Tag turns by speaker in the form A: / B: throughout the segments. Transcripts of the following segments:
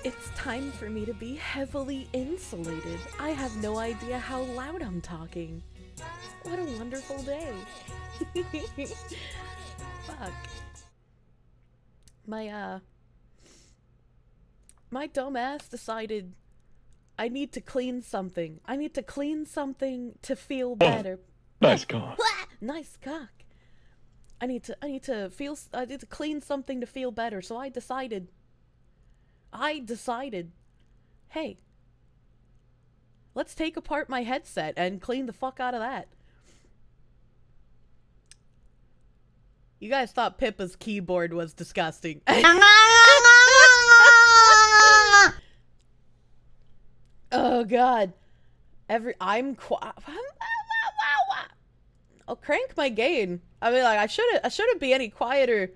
A: It's time for me to be heavily insulated. I have no idea how loud I'm talking. What a wonderful day. Fuck. My dumb ass decided I need to clean something. I need to clean something to feel better.
B: Nice cock.
A: Nice cock. I need to clean something to feel better. So I decided, hey, let's take apart my headset and clean the fuck out of that. You guys thought Pippa's keyboard was disgusting. Oh god. I'll crank my gain. I mean, like, I shouldn't be any quieter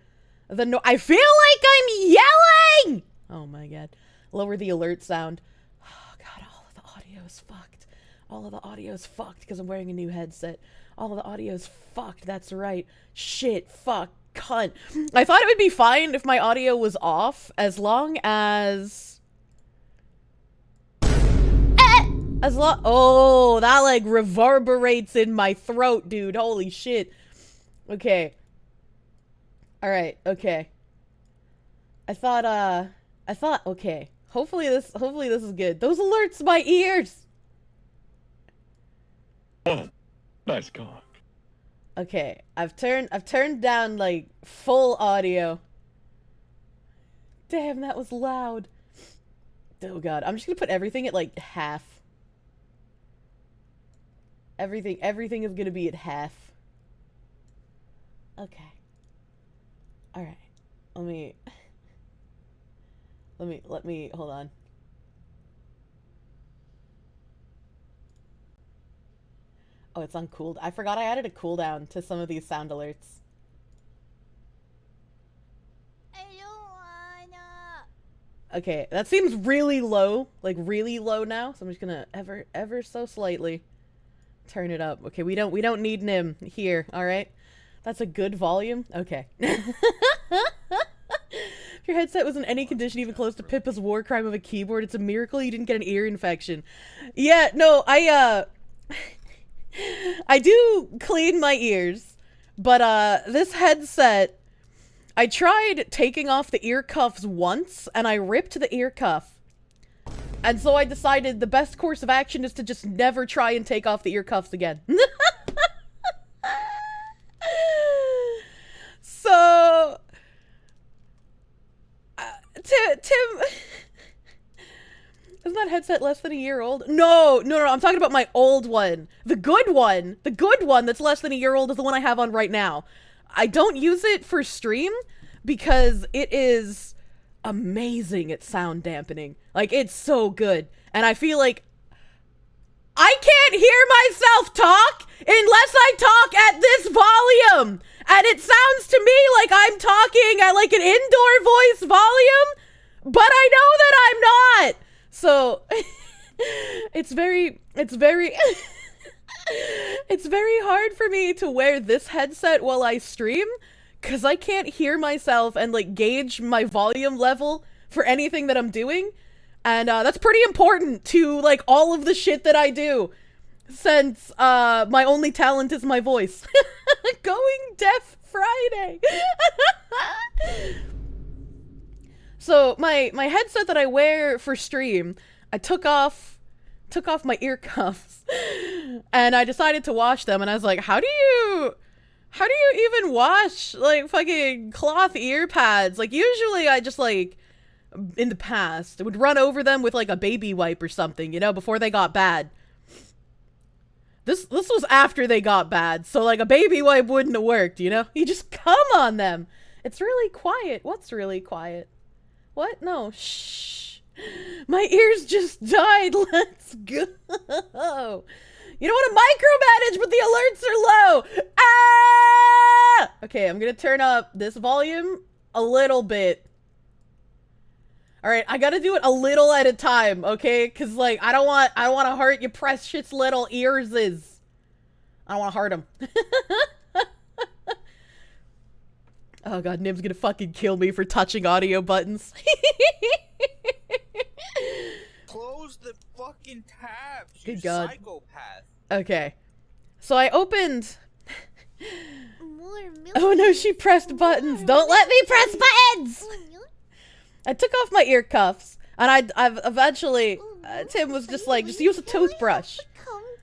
A: than I feel like I'm yelling! Oh my god. Lower the alert sound. Oh god, all of the audio is fucked. All of the audio is fucked because I'm wearing a new headset. All of the audio is fucked, that's right. Shit, fuck, cunt. I thought it would be fine if my audio was off as long as... Oh, that like reverberates in my throat, dude. Holy shit. Okay. Alright, okay. I thought, okay. Hopefully this is good. Those alerts my ears!
B: Nice cock.
A: Okay, I've turned down, like, full audio. Damn, that was loud. Oh god, I'm just gonna put everything at, like, half. Everything is gonna be at half. Okay. Alright. Let me, hold on. Oh, it's on cooldown. I forgot I added a cooldown to some of these sound alerts. I don't wanna. Okay, that seems really low. Like, really low now. So I'm just gonna ever so slightly turn it up. Okay, we don't need Nim here, alright? That's a good volume? Okay. If your headset was in any condition even close to Pippa's war crime of a keyboard, it's a miracle you didn't get an ear infection. Yeah, no, I do clean my ears, but this headset, I tried taking off the ear cuffs once, and I ripped the ear cuff. And so I decided the best course of action is to just never try and take off the ear cuffs again. So... Tim... Isn't that headset less than a year old? No, I'm talking about my old one. The good one that's less than a year old is the one I have on right now. I don't use it for stream because it is amazing at sound dampening. Like, it's so good. And I feel like I can't hear myself talk unless I talk at this volume. And it sounds to me like I'm talking at like an indoor voice volume, but I know that I'm not. So it's very It's very hard for me to wear this headset while I stream, because I can't hear myself and, like, gauge my volume level for anything that I'm doing. And, that's pretty important to, like, all of the shit that I do, since, my only talent is my voice. Going deaf Friday. So, my headset that I wear for stream, I took off my ear cuffs, and I decided to wash them, and I was like, how do you even wash, like, fucking cloth ear pads? Like, usually I just, like, in the past, would run over them with, like, a baby wipe or something, you know, before they got bad. This was after they got bad, so, like, a baby wipe wouldn't have worked, you know? You just come on them. It's really quiet. What's really quiet? What? No. Shh. My ears just died. Let's go. You don't want to micromanage, but the alerts are low. Ah! Okay, I'm gonna turn up this volume a little bit. Alright, I gotta do it a little at a time, okay? Cause, like, I don't want to hurt your precious little ears. I don't want to hurt them. Oh god, Nim's gonna fucking kill me for touching audio buttons.
C: Close the fucking tabs,
A: Good
C: you
A: god.
C: psychopath.
A: Okay. So I opened... Oh no, she pressed buttons. Don't let me press buttons! I took off my ear cuffs, and I've eventually... Tim was just like, just use a toothbrush.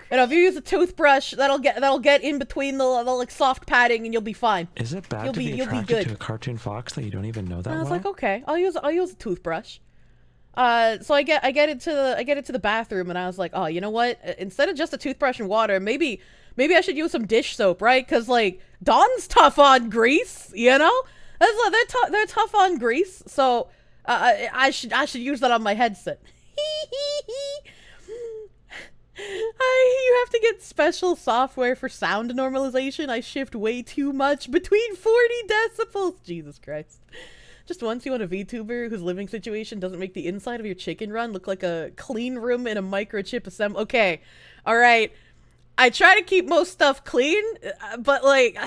A: You know, if you use a toothbrush, that'll get in between the like soft padding, and you'll be fine.
D: Is it bad
A: You'll
D: to
A: be
D: be attracted
A: good.
D: to a cartoon fox that you don't even know that
A: And I was
D: well?
A: like, okay, I'll use a toothbrush. So I get into the bathroom, and I was like, oh, you know what? Instead of just a toothbrush and water, maybe I should use some dish soap, right? Because, like, Dawn's tough on grease, you know? They're tough on grease, so I should use that on my headset. You have to get special software for sound normalization. I shift way too much between 40 decibels. Jesus Christ. Just once you want a VTuber whose living situation doesn't make the inside of your chicken run look like a clean room in a microchip assembly. Okay, alright. I try to keep most stuff clean, but, like,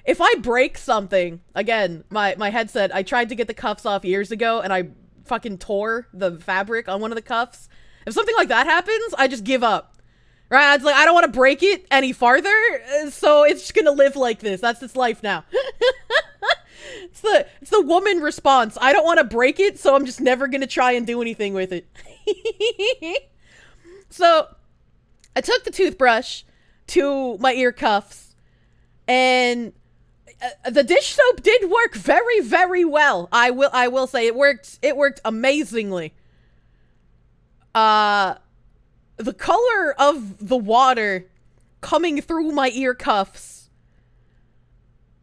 A: if I break something, again, my headset, I tried to get the cuffs off years ago, and I fucking tore the fabric on one of the cuffs. If something like that happens, I just give up. Right? It's like, I don't want to break it any farther, so it's just gonna live like this. That's its life now. It's the woman response. I don't want to break it, so I'm just never gonna try and do anything with it. So, I took the toothbrush to my ear cuffs, and the dish soap did work very, very well. I will say it worked amazingly. The color of the water coming through my ear cuffs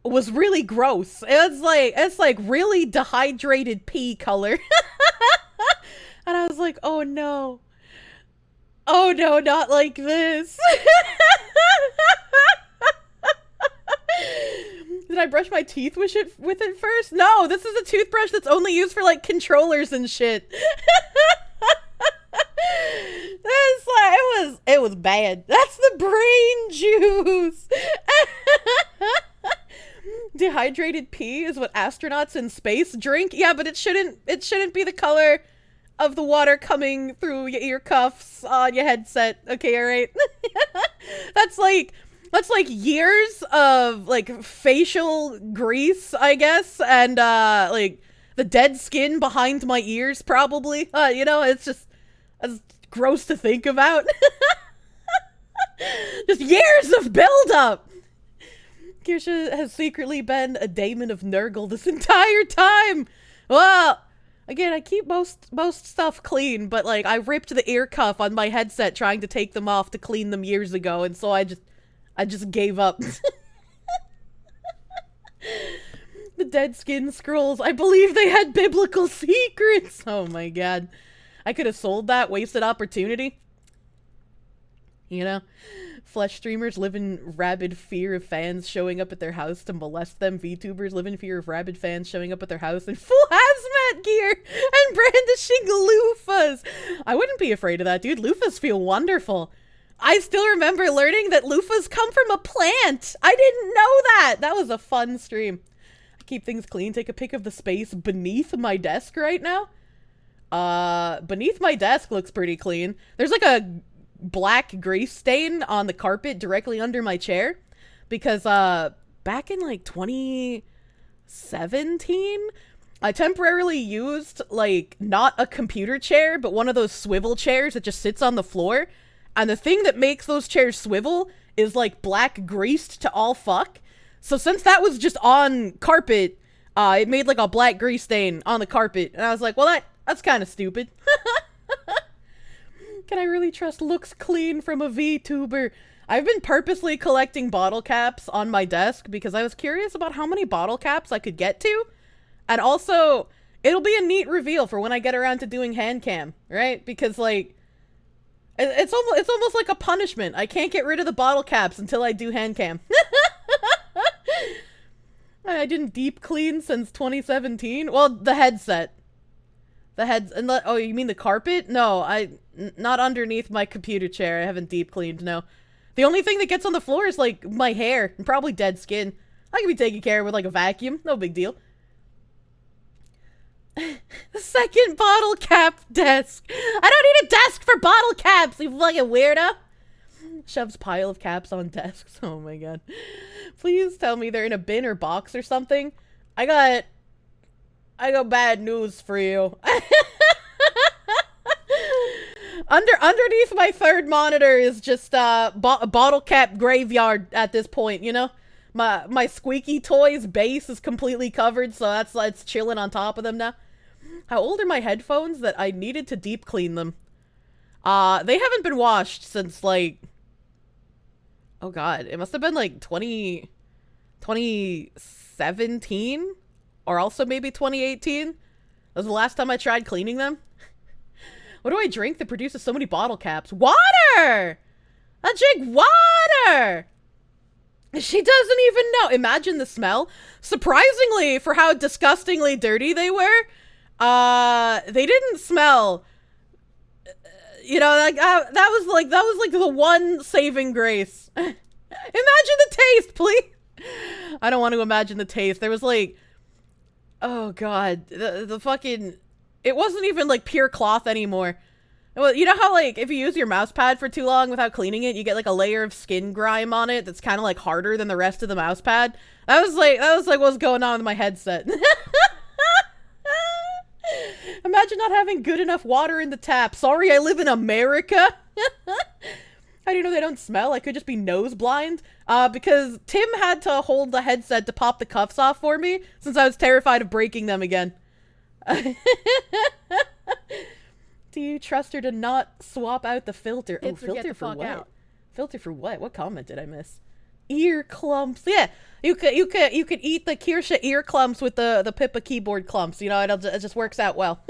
A: was really gross. It's like really dehydrated pee color. And I was like, oh no. Oh no, not like this. Did I brush my teeth with it first? No, this is a toothbrush that's only used for, like, controllers and shit. It was bad. That's the brain juice. Dehydrated pee is what astronauts in space drink. Yeah, but it shouldn't be the color of the water coming through your ear cuffs on your headset. Okay, alright? That's like years of, like, facial grease, I guess, and, like, the dead skin behind my ears, probably. You know, it's gross to think about. Just years of buildup! Kirsche has secretly been a daemon of Nurgle this entire time! Well, again, I keep most stuff clean, but, like, I ripped the ear cuff on my headset trying to take them off to clean them years ago, and so I just gave up. The dead skin scrolls. I believe they had biblical secrets. Oh my god. I could have sold that wasted opportunity. You know? Flesh streamers live in rabid fear of fans showing up at their house to molest them. VTubers live in fear of rabid fans showing up at their house in full hazmat gear and brandishing loofahs. I wouldn't be afraid of that, dude. Loofahs feel wonderful. I still remember learning that loofahs come from a plant. I didn't know that. That was a fun stream. I keep things clean. Take a pic of the space beneath my desk right now. Beneath my desk looks pretty clean. There's like a black grease stain on the carpet directly under my chair. Because, back in like 2017, I temporarily used like not a computer chair, but one of those swivel chairs that just sits on the floor. And the thing that makes those chairs swivel is like black greased to all fuck. So since that was just on carpet, it made like a black grease stain on the carpet. And I was like, well, that's kind of stupid. Can I really trust looks clean from a VTuber? I've been purposely collecting bottle caps on my desk because I was curious about how many bottle caps I could get to. And also, it'll be a neat reveal for when I get around to doing hand cam, right? Because like, it's almost like a punishment. I can't get rid of the bottle caps until I do hand cam. I didn't deep clean since 2017. Well, the headset. Oh, you mean the carpet? No, not underneath my computer chair. I haven't deep cleaned, no. The only thing that gets on the floor is like my hair and probably dead skin. I can be taken care of with like a vacuum. No big deal. The second bottle cap desk. I don't need a desk for bottle caps, you fucking weirdo. Shoves pile of caps on desks. Oh my god. Please tell me they're in a bin or box or something. I got bad news for you. Underneath my third monitor is just bottle cap graveyard at this point, you know? My squeaky toys base is completely covered, so it's chilling on top of them now. How old are my headphones that I needed to deep clean them? They haven't been washed since like, oh god, it must have been like 2017 or also maybe 2018. That was the last time I tried cleaning them. What do I drink that produces so many bottle caps? Water! I drink water! She doesn't even know. Imagine the smell. Surprisingly, for how disgustingly dirty they were, they didn't smell. You know, like that was like the one saving grace. Imagine the taste, please. I don't want to imagine the taste. There was like, oh god, the fucking. It wasn't even like pure cloth anymore. Well, you know how like if you use your mouse pad for too long without cleaning it, you get like a layer of skin grime on it that's kind of like harder than the rest of the mouse pad. That was like what's going on with my headset. Imagine not having good enough water in the tap. Sorry, I live in America. How do you know they don't smell? I could just be nose blind. Because Tim had to hold the headset to pop the cuffs off for me since I was terrified of breaking them again. Do you trust her to not swap out the filter? Oh, filter for what? Filter for what? What comment did I miss? Ear clumps. Yeah, you could eat the Kirsche ear clumps with the pippa keyboard clumps. You know, it just works out well.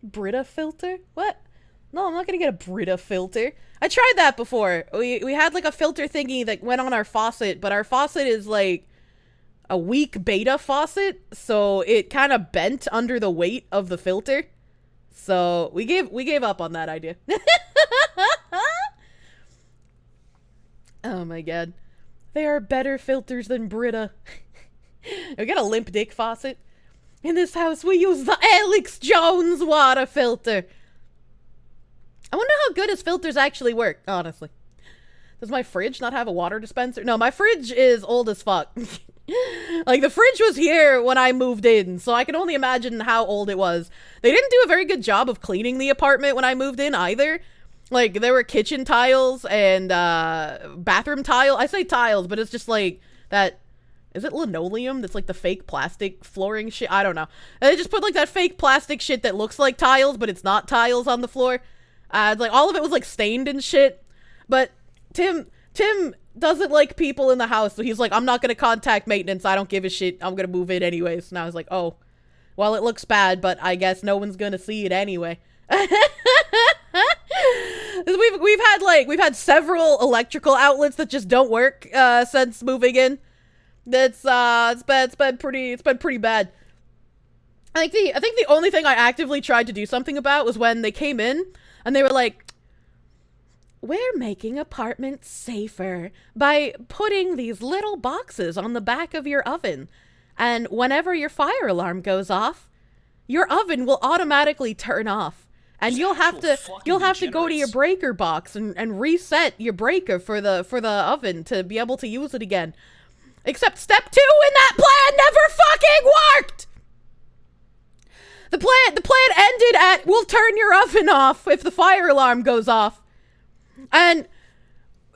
A: Brita filter? What? No, I'm not gonna get a Brita filter. I tried that before. We had like a filter thingy that went on our faucet, but our faucet is like a weak beta faucet, so it kind of bent under the weight of the filter. So we gave up on that idea. Oh my god. They are better filters than Brita. We got a limp dick faucet. In this house we use the Alex Jones water filter. I wonder how good his filters actually work, honestly. Does my fridge not have a water dispenser? No, my fridge is old as fuck. Like, the fridge was here when I moved in, so I can only imagine how old it was. They didn't do a very good job of cleaning the apartment when I moved in either. Like, there were kitchen tiles and bathroom tile. I say tiles, but it's just like that. Is it linoleum? That's like the fake plastic flooring shit. I don't know. They just put like that fake plastic shit that looks like tiles, but it's not tiles on the floor. Like all of it was like stained and shit. But Tim doesn't like people in the house, so he's like, I'm not gonna contact maintenance. I don't give a shit. I'm gonna move in anyways. And I was like, oh, well, it looks bad, but I guess no one's gonna see it anyway. We've had several electrical outlets that just don't work since moving in. It's been pretty bad. I think the only thing I actively tried to do something about was when they came in and they were like, we're making apartments safer by putting these little boxes on the back of your oven. And whenever your fire alarm goes off, your oven will automatically turn off. And you'll have to go to your breaker box and reset your breaker for the oven to be able to use it again. Except step 2 in that plan never fucking worked! The plan ended at, we'll turn your oven off if the fire alarm goes off. And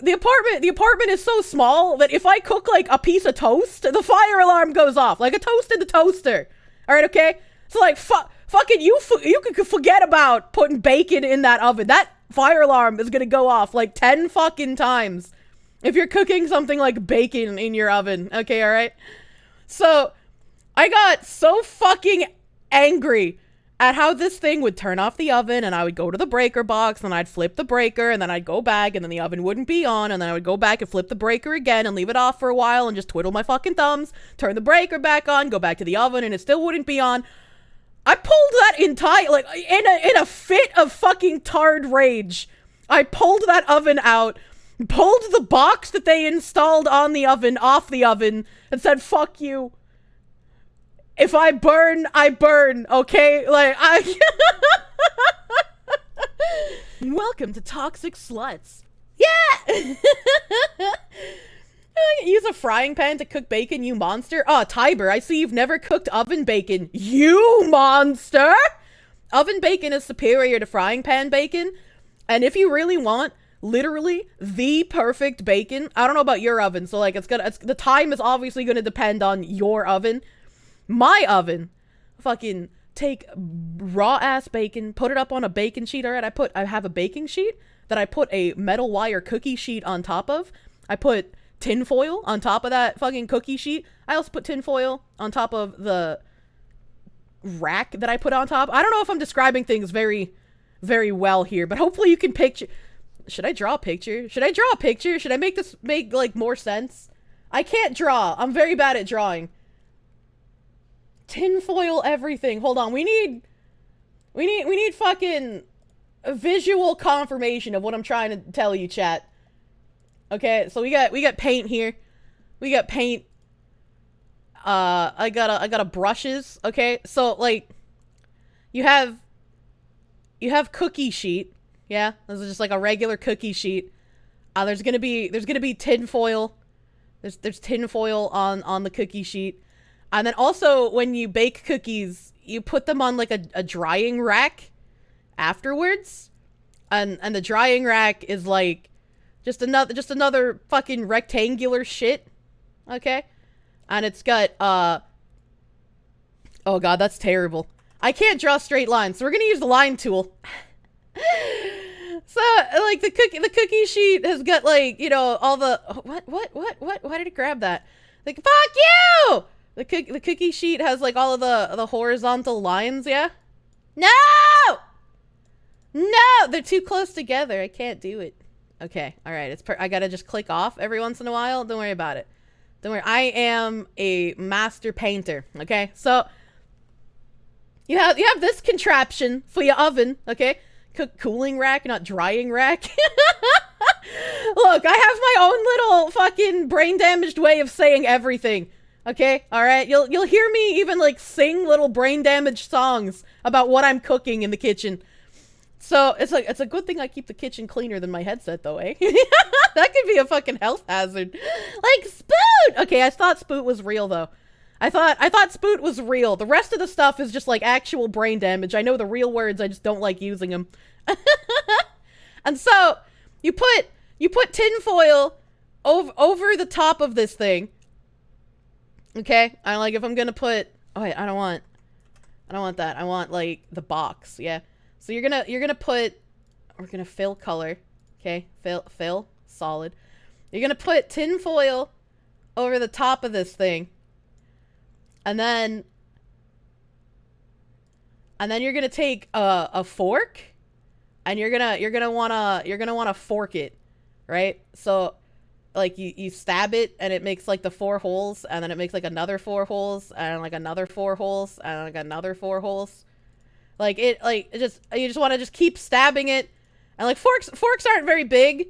A: the apartment is so small that if I cook like a piece of toast, the fire alarm goes off. Like a toast in the toaster. Alright, okay? So like, fucking you could forget about putting bacon in that oven. That fire alarm is gonna go off like 10 fucking times if you're cooking something like bacon in your oven. Okay, alright? So, I got so fucking angry at how this thing would turn off the oven, and I would go to the breaker box, and I'd flip the breaker, and then I'd go back, and then the oven wouldn't be on, and then I would go back and flip the breaker again, and leave it off for a while, and just twiddle my fucking thumbs, turn the breaker back on, go back to the oven, and it still wouldn't be on. I pulled that entire, like, in a fit of fucking tarred rage, I pulled that oven out, pulled the box that they installed on the oven off the oven, and said, fuck you. If I burn, I burn, okay? Like, Welcome to Toxic Sluts. Yeah! Use a frying pan to cook bacon, you monster. Oh, Tiber, I see you've never cooked oven bacon. You monster! Oven bacon is superior to frying pan bacon. And if you really want, literally, the perfect bacon, I don't know about your oven, so like, the time is obviously gonna depend on your oven. My oven, fucking take raw ass bacon, put it up on a bacon sheet. All right, I have a baking sheet that I put a metal wire cookie sheet on top of. I put tin foil on top of that fucking cookie sheet. I also put tin foil on top of the rack that I put on top. I don't know if I'm describing things very, very well here, but hopefully you can picture. Should I draw a picture? Should I make this make like more sense? I can't draw. I'm very bad at drawing. Tinfoil everything. Hold on. We need fucking a visual confirmation of what I'm trying to tell you, chat. Okay, so we got paint here. We got paint. I got a brushes. Okay, so like you have cookie sheet. Yeah, this is just like a regular cookie sheet. There's gonna be tinfoil. There's tinfoil on the cookie sheet. And then also, when you bake cookies, you put them on like a drying rack afterwards. And the drying rack is like just another fucking rectangular shit. Okay? And it's got oh god, that's terrible. I can't draw straight lines, so we're gonna use the line tool. So, like, the cookie sheet has got, like, you know, all the what? Why did it grab that? Like, fuck you! The cookie sheet has like all of the horizontal lines, yeah? No! No! They're too close together. I can't do it. Okay, alright. I gotta just click off every once in a while. Don't worry about it. Don't worry. I am a master painter, okay? So, you have this contraption for your oven, okay? Cooling rack, not drying rack. Look, I have my own little fucking brain-damaged way of saying everything. Okay, all right. You'll hear me even like sing little brain damaged songs about what I'm cooking in the kitchen. So it's a good thing I keep the kitchen cleaner than my headset, though, eh? That could be a fucking health hazard. Like Spoot. Okay, I thought Spoot was real though. I thought Spoot was real. The rest of the stuff is just like actual brain damage. I know the real words. I just don't like using them. And so you put tinfoil over the top of this thing. Okay, I like if I'm gonna put. Oh wait, I don't want that. I want like the box. Yeah. So you're gonna put. We're gonna fill color. Okay, fill solid. You're gonna put tin foil over the top of this thing, and then you're gonna take a fork, and you're gonna wanna fork it, right? So. Like, you stab it, and it makes, like, the 4 holes, and then it makes, like, another 4 holes, and, like, another 4 holes, and, like, another 4 holes. Like, you just want to just keep stabbing it, And like forks aren't very big,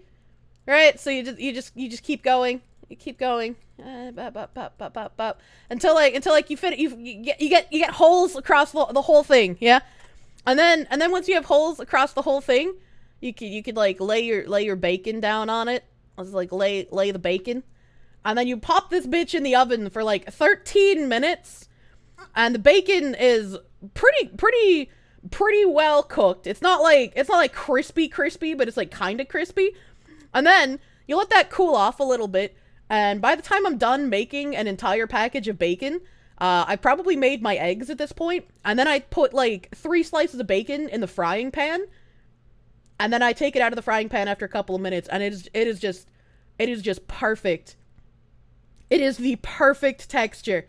A: right? So you just keep going. You keep going. Until like you fit you get holes across the whole thing, yeah? And then once you have holes across the whole thing, you could like lay your bacon down on it. Let's like lay the bacon. And then you pop this bitch in the oven for like 13 minutes. And the bacon is pretty well cooked. It's not like crispy, but it's like kind of crispy. And then you let that cool off a little bit. And by the time I'm done making an entire package of bacon, I probably made my eggs at this point. And then I put like 3 slices of bacon in the frying pan. And then I take it out of the frying pan after a couple of minutes. And it is just perfect. It is the perfect texture.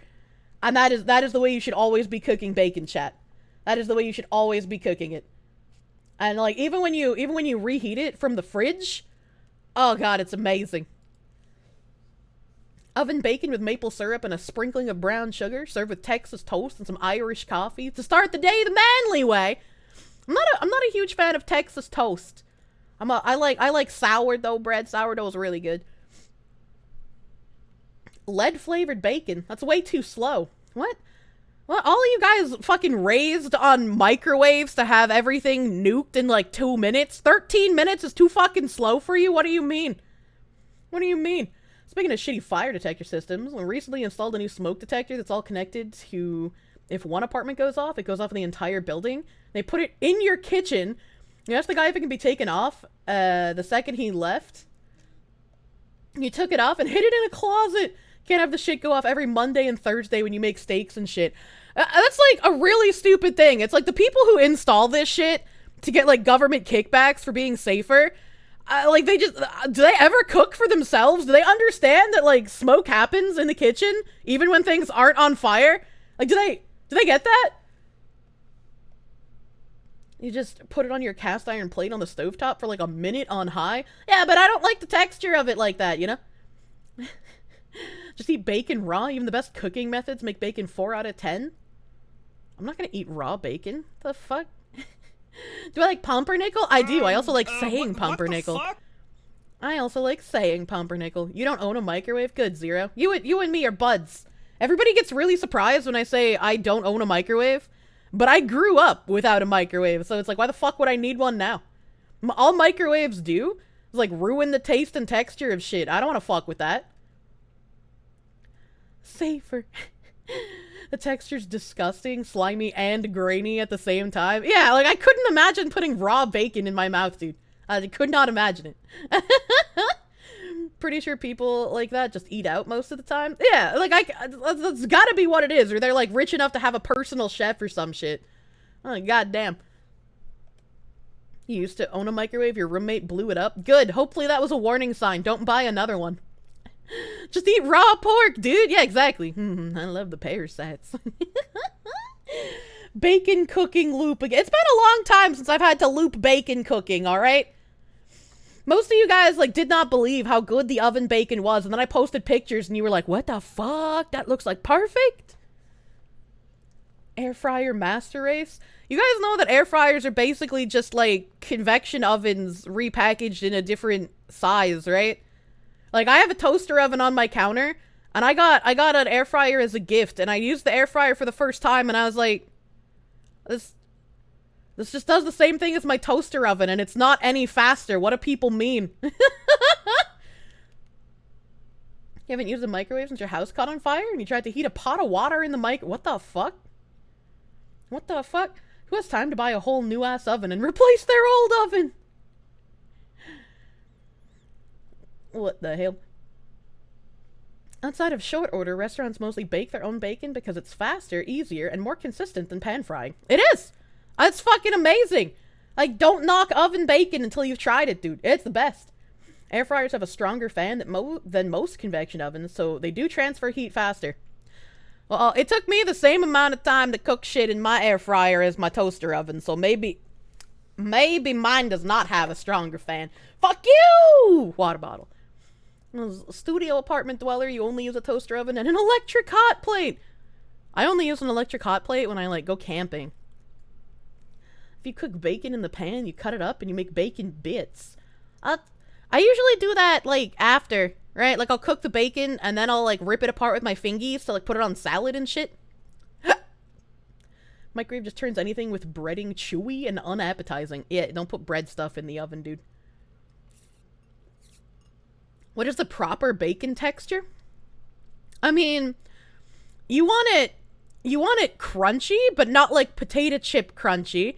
A: And that is the way you should always be cooking bacon, chat. That is the way you should always be cooking it. And like even when you reheat it from the fridge, oh god, it's amazing. Oven bacon with maple syrup and a sprinkling of brown sugar, served with Texas toast and some Irish coffee to start the day the manly way. I'm not a huge fan of Texas toast. I like sourdough bread. Sourdough is really good. Lead flavored bacon. That's way too slow. What? Well, all of you guys fucking raised on microwaves to have everything nuked in like 2 minutes? 13 minutes is too fucking slow for you? What do you mean? What do you mean? Speaking of shitty fire detector systems, we recently installed a new smoke detector that's all connected to, if one apartment goes off, it goes off in the entire building. They put it in your kitchen. You asked the guy if it can be taken off the second he left. You took it off and hid it in a closet. Can't have the shit go off every Monday and Thursday when you make steaks and shit. That's like a really stupid thing. It's like the people who install this shit to get like government kickbacks for being safer, like they just, do they ever cook for themselves? Do they understand that like smoke happens in the kitchen even when things aren't on fire? Like do they get that? You just put it on your cast iron plate on the stovetop for like a minute on high? Yeah, but I don't like the texture of it like that, you know? Just eat bacon raw. Even the best cooking methods make bacon 4 out of 10. I'm not gonna eat raw bacon. The fuck? Do I like pumpernickel? I do. I also like saying pumpernickel.
C: What the fuck?
A: I also like saying pumpernickel. You don't own a microwave? Good, Zero. You and me are buds. Everybody gets really surprised when I say I don't own a microwave. But I grew up without a microwave, so it's like, why the fuck would I need one now? All microwaves do is like ruin the taste and texture of shit. I don't want to fuck with that. Safer. The texture's disgusting, slimy, and grainy at the same time. Yeah, like I couldn't imagine putting raw bacon in my mouth, dude. I could not imagine it. Pretty sure people like that just eat out most of the time. Yeah, like that's gotta be what it is, or they're like rich enough to have a personal chef or some shit. Oh, goddamn. You used to own a microwave, your roommate blew it up. Good, hopefully that was a warning sign. Don't buy another one. Just eat raw pork, dude. Yeah, exactly. I love the parasites. Bacon cooking loop again. It's been a long time since I've had to loop bacon cooking, alright? Most of you guys, like, did not believe how good the oven bacon was, and then I posted pictures, and you were like, what the fuck? That looks like perfect? Air fryer master race? You guys know that air fryers are basically just, like, convection ovens repackaged in a different size, right? Like, I have a toaster oven on my counter, and I got an air fryer as a gift, and I used the air fryer for the first time, and I was like, this just does the same thing as my toaster oven, and it's not any faster. What do people mean? You haven't used a microwave since your house caught on fire, and you tried to heat a pot of water in the mic? What the fuck? What the fuck? Who has time to buy a whole new-ass oven and replace their old oven? What the hell? Outside of short order, restaurants mostly bake their own bacon because it's faster, easier, and more consistent than pan frying. It is! It's fucking amazing! Like, don't knock oven bacon until you've tried it, dude. It's the best. Air fryers have a stronger fan than most convection ovens, so they do transfer heat faster. Well, it took me the same amount of time to cook shit in my air fryer as my toaster oven, so maybe mine does not have a stronger fan. Fuck you! Water bottle. As a studio apartment dweller, you only use a toaster oven and an electric hot plate. I only use an electric hot plate when I, like, go camping. If you cook bacon in the pan, you cut it up and you make bacon bits. I usually do that, like, after, right? Like, I'll cook the bacon and then I'll, like, rip it apart with my fingies to, like, put it on salad and shit. Microwave just turns anything with breading chewy and unappetizing. Yeah, don't put bread stuff in the oven, dude. What is the proper bacon texture? I mean, you want it crunchy, but not like potato chip crunchy.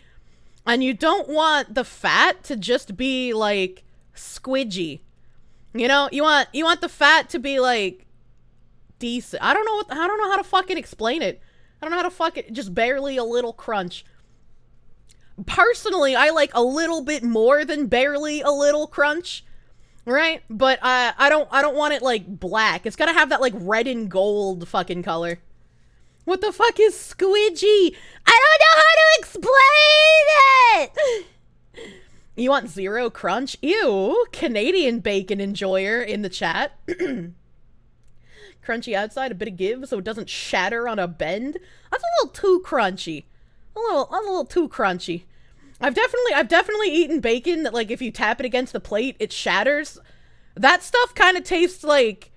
A: And you don't want the fat to just be like squidgy. You know, you want the fat to be like decent. I don't know how to fucking explain it. I don't know how to fucking just barely a little crunch. Personally, I like a little bit more than barely a little crunch. Right? But I don't want it like black. It's gotta have that like red and gold fucking color. What the fuck is squidgy? I don't know how to explain it! You want zero crunch? Ew, Canadian bacon enjoyer in the chat. Crunchy outside, a bit of give so it doesn't shatter on a bend. That's a little too crunchy. That's a little too crunchy. I've definitely eaten bacon that, like, if you tap it against the plate, it shatters. That stuff kind of tastes like,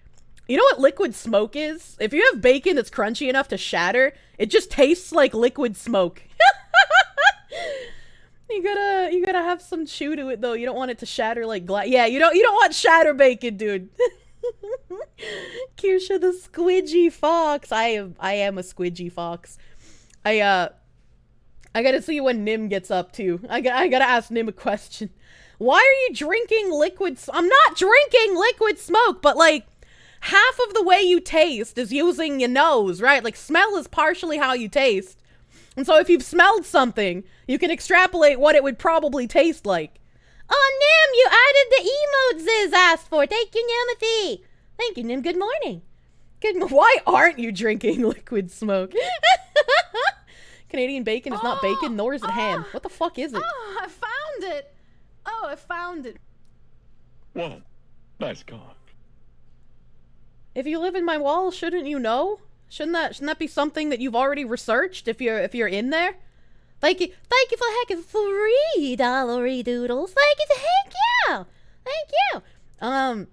A: you know what liquid smoke is? If you have bacon that's crunchy enough to shatter, it just tastes like liquid smoke. You gotta have some chew to it though. You don't want it to shatter like glass. Yeah, you don't want shatter bacon, dude. Kirsche the squidgy fox. I am a squidgy fox. I gotta see when Nim gets up too. I gotta ask Nim a question. Why are you drinking liquid? I'm not drinking liquid smoke, but like half of the way you taste is using your nose, right? Like smell is partially how you taste. And so if you've smelled something, you can extrapolate what it would probably taste like. Oh, Nim, you added the emotes Ziz asked for. Thank you, Nimothy. Thank you, Nim. Good morning. Why aren't you drinking liquid smoke? Canadian bacon is not bacon, nor is it ham. What the fuck is it?
E: Oh, I found it. Oh, I found it.
B: Whoa, nice cock.
A: If you live in my wall, shouldn't you know? Shouldn't that be something that you've already researched if you're in there? Thank you for heckin' $3 doodles. Thank you.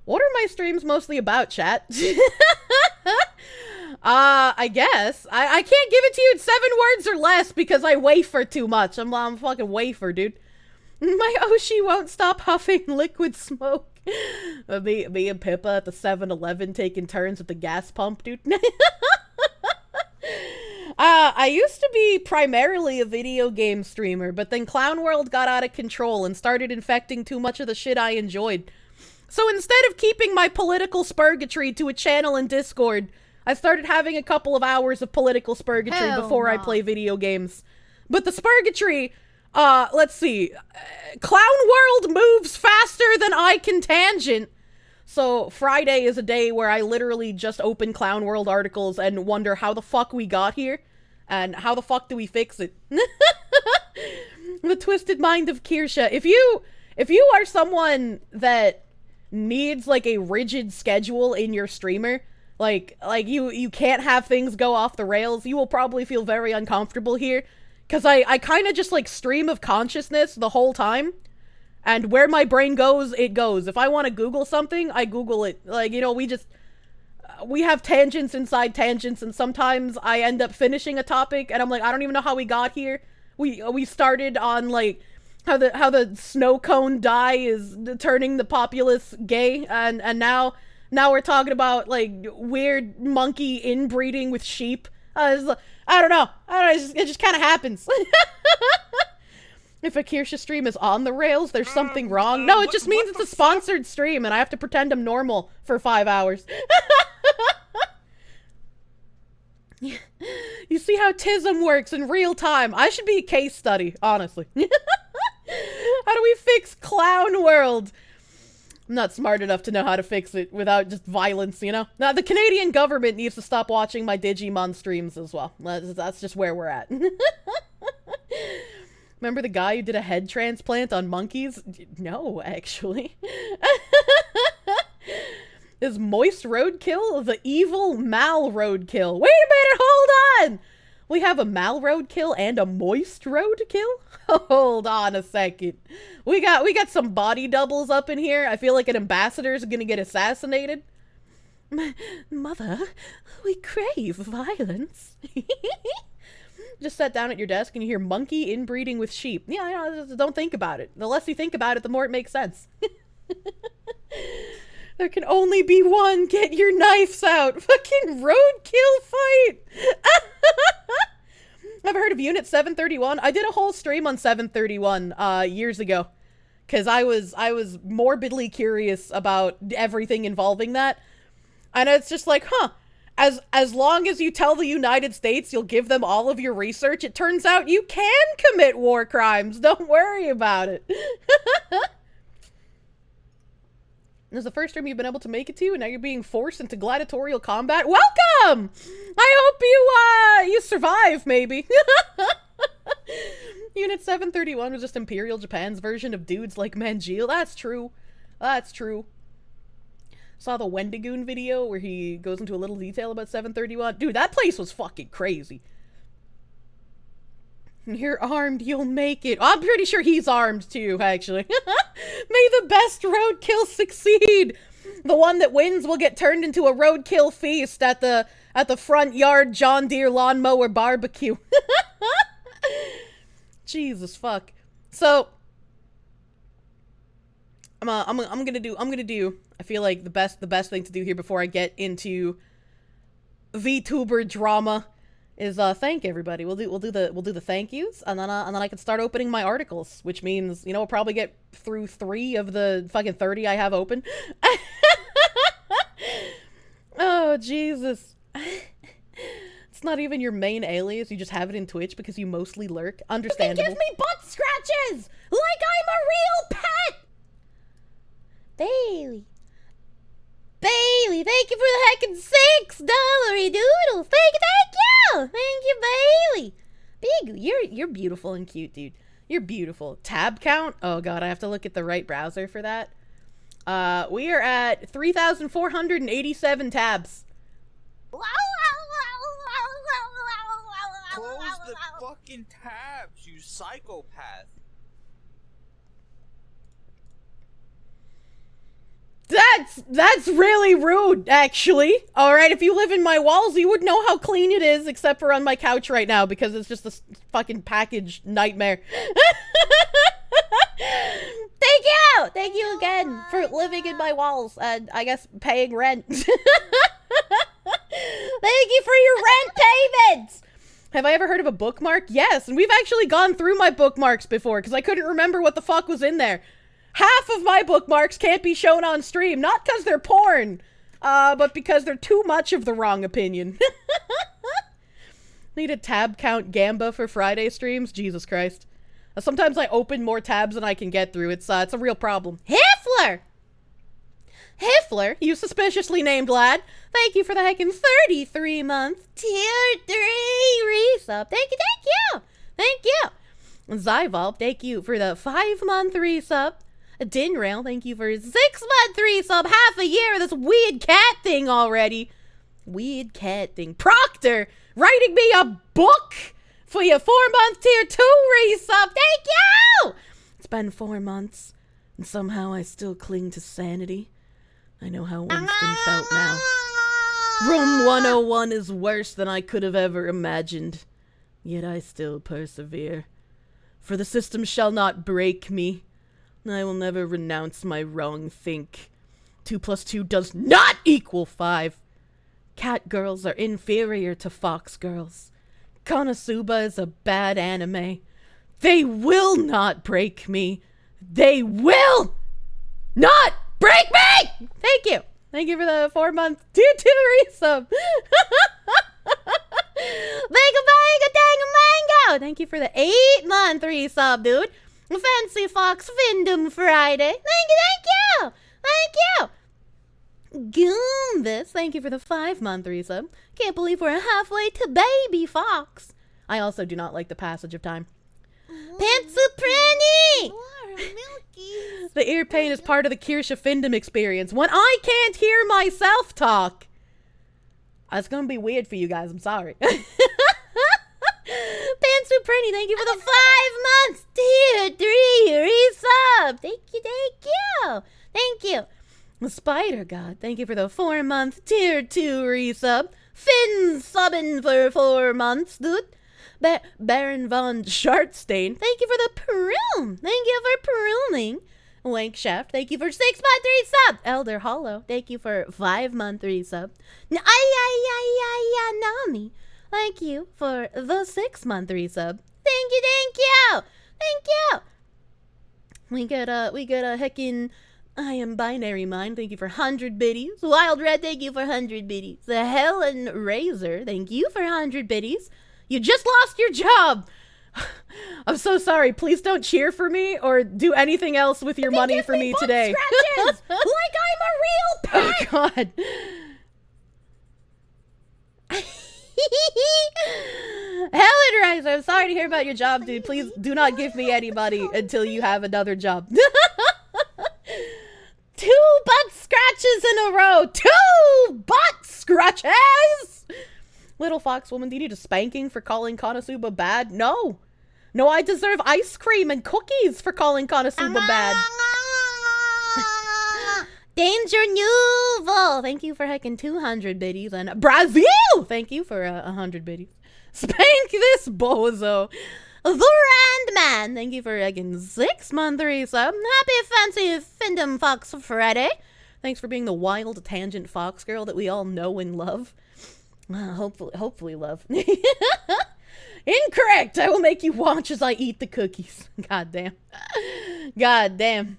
A: What are my streams mostly about, chat? I guess. I can't give it to you in 7 words or less because I wafer too much. I'm a fucking wafer, dude. My Oshi won't stop huffing liquid smoke. Me and Pippa at the 7-Eleven taking turns at the gas pump, dude. I used to be primarily a video game streamer, but then Clown World got out of control and started infecting too much of the shit I enjoyed. So instead of keeping my political spurgatory to a channel in Discord, I started having a couple of hours of political spurgatory before I play video games. But the spurgatory, let's see. Clown World moves faster than I can tangent. So Friday is a day where I literally just open Clown World articles and wonder how the fuck we got here. And how the fuck do we fix it? The twisted mind of Kirsche. If you are someone that needs like a rigid schedule in your streamer, like you can't have things go off the rails, you will probably feel very uncomfortable here. Cause I kind of just like stream of consciousness the whole time. And where my brain goes, it goes. If I want to Google something, I Google it. Like, you know, we have tangents inside tangents, and sometimes I end up finishing a topic, and I'm like, I don't even know how we got here. We started on, like, how the snow cone dye is turning the populace gay, and now we're talking about, like, weird monkey inbreeding with sheep. I don't know. It just kind of happens. If a Kirsche stream is on the rails, there's something wrong. No, it just means it's a sponsored stream and I have to pretend I'm normal for 5 hours. You see how TISM works in real time. I should be a case study, honestly. How do we fix Clown World? I'm not smart enough to know how to fix it without just violence, you know? Now, the Canadian government needs to stop watching my Digimon streams as well. That's just where we're at. Remember the guy who did a head transplant on monkeys? No, actually. Is Moist Roadkill the evil Mal Roadkill? Wait a minute, hold on! We have a mal roadkill and a moist roadkill? Hold on a second. We got some body doubles up in here. I feel like an ambassador is gonna get assassinated. Mother, we crave violence. Just sat down at your desk and you hear monkey inbreeding with sheep. Yeah, I know, just don't think about it. The less you think about it, the more it makes sense. There can only be one. Get your knives out. Fucking Roadkillfight. Ever heard of Unit 731? I did a whole stream on 731 years ago. Because I was morbidly curious about everything involving that. And it's just like, huh. As long as you tell the United States you'll give them all of your research, it turns out you can commit war crimes. Don't worry about it. This is the first time you've been able to make it to, and now you're being forced into gladiatorial combat. Welcome! I hope you survive, maybe. Unit 731 was just Imperial Japan's version of dudes like Manjil. That's true. That's true. Saw the Wendigoon video where he goes into a little detail about 731. Dude, that place was fucking crazy. You're armed, you'll make it. I'm pretty sure he's armed too, actually. May the best roadkill succeed. The one that wins will get turned into a roadkill feast at the front yard John Deere lawnmower barbecue. Jesus fuck. So I'm gonna do I feel like the best thing to do here before I get into Vtuber drama is thank everybody. We'll do the thank yous, and then I can start opening my articles, which means, you know, we'll probably get through 3 of the fucking 30 I have open. Oh Jesus. It's not even your main alias, you just have it in Twitch because you mostly lurk. Understandable.
E: Give me butt scratches like I'm a real pet. Bailey, thank you for the heckin' $6 doodle. Thank you, Bailey. Big, you're beautiful and cute, dude. You're beautiful. Tab count? Oh god, I have to look at the right browser for that. We are at 3,487 tabs.
C: Close the fucking tabs, you psychopath.
A: That's really rude, actually. Alright, if you live in my walls, you would know how clean it is, except for on my couch right now, because it's just a fucking package nightmare. Thank you again for living in my walls, and I guess paying rent. Thank you for your rent payments! Have I ever heard of a bookmark? Yes, and we've actually gone through my bookmarks before, because I couldn't remember what the fuck was in there. Half of my bookmarks can't be shown on stream, not because they're porn, but because they're too much of the wrong opinion. Need a tab count Gamba for Friday streams? Jesus Christ. Sometimes I open more tabs than I can get through. It's a real problem. Hiffler, you suspiciously named lad. Thank you for the heckin' 33-month tier 3 resub. Thank you. Zyvolp, thank you for the 5-month resub. Dinrail, thank you for a 6-month resub. Half a year of this weird cat thing already. Weird cat thing. Proctor, writing me a book for your 4-month tier 2 resub. Thank you! It's been 4 months, and somehow I still cling to sanity. I know how Winston felt now. Room 101 is worse than I could have ever imagined. Yet I still persevere. For the system shall not break me. I will never renounce my wrong think. 2 + 2 does not equal 5. Cat girls are inferior to fox girls. Konosuba is a bad anime. They will not break me. They will not break me! Thank you. Thank you for the 4-month tier 2 resub. Mango! Thank you for the 8-month resub, dude. Fancy Fox Findom Friday. Thank you. Goombus, thank you for the 5-month resub. Can't believe we're halfway to Baby Fox. I also do not like the passage of time. Pizza The ear pain is part of the Kirsche Findom experience. When I can't hear myself talk. It's gonna be weird for you guys, I'm sorry.
E: Suprini, thank you for the 5 months. Tier 3 resub. Thank you, thank you. Thank you. The Spider God, thank you for the 4-month Tier 2 resub. Finn subbing for 4 months, dude. Baron von Shartstein, thank you for the prune. Thank you for pruning. Wankshaft, thank you for 6-month resub. Elder Hollow, thank you for 5-month resub. Nami, thank you for the 6-month resub. Thank you, thank you, thank you. We get a heckin' I am binary mind, thank you for 100 biddies. Wild Red, thank you for 100 biddies. The Helen Razor, thank you for 100 biddies. You just lost your job. I'm so sorry. Please don't cheer for me or do anything else with your money for me today. Scratches, like I'm a real pet.
A: Oh God. Helen Riser, I'm sorry to hear about your job, dude. Please do not give me any money until you have another job. 2 butt scratches in a row. 2 butt scratches. Little Fox Woman, do you need a spanking for calling Konosuba bad? No. No, I deserve ice cream and cookies for calling Konosuba bad. Danger Nuval, thank you for heckin' 200 biddies. And Brazil, thank you for 100 biddies. Spank this bozo. The Randman, thank you for heckin' 6-month resub. Happy fancy Findom Fox Friday. Thanks for being the wild tangent fox girl that we all know and love. Hopefully love. Incorrect! I will make you watch as I eat the cookies. God damn. God damn.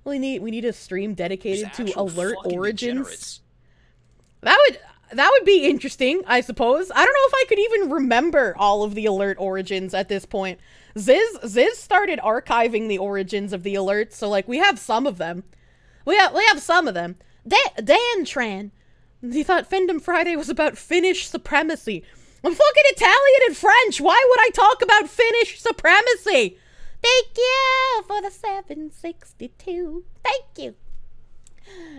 A: We need a stream dedicated to alert origins. That would be interesting, I suppose. I don't know if I could even remember all of the alert origins at this point. Ziz started archiving the origins of the alerts, so like we have some of them. We have some of them. Dan Tran. He thought Findom Friday was about Finnish supremacy. I'm fucking Italian and French. Why would I talk about Finnish supremacy? Thank you for the 762. Thank you.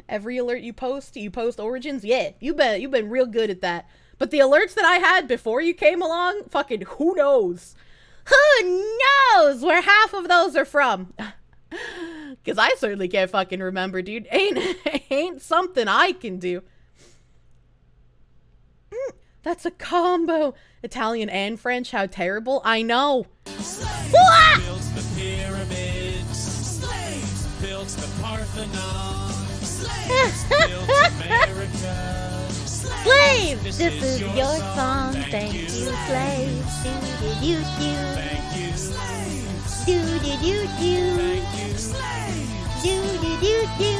A: Every alert you post origins? Yeah, you've been real good at that. But the alerts that I had before you came along, fucking who knows? Who knows where half of those are from? Because I certainly can't fucking remember, dude. Ain't something I can do. That's a combo. Italian and French, how terrible. I know.
C: Slaves built the pyramids. Slaves built the Parthenon. Slaves built America.
E: Slaves, this is your song. Thank you, slaves. Do-do-do-do.
C: Thank you, slaves.
E: Do-do-do-do.
C: Thank you, slaves.
E: Do-do-do-do.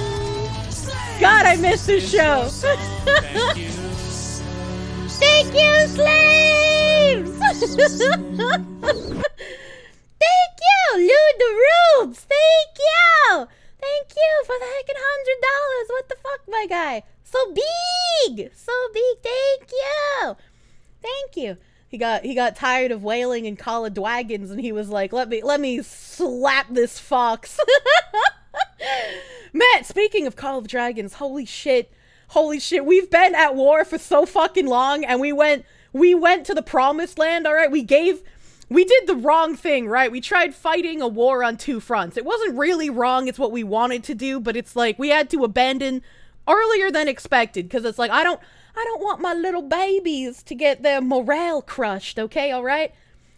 A: God, I miss this show.
C: Thank you.
E: Thank you, slaves! Thank you, Lude the Rubes! Thank you! Thank you for the heckin' $100! What the fuck, my guy? So big! So big, thank you! Thank you. He got tired of wailing and Call of Dwagons and he was like, let me slap this fox. Matt, speaking of Call of Dragons, holy shit, we've been at war for so fucking long, and we went to the promised land, alright? We did the wrong thing, right? We tried fighting a war on 2 fronts. It wasn't really wrong, it's what we wanted to do, but it's like, we had to abandon earlier than expected, because it's like, I don't want my little babies to get their morale crushed, okay, alright?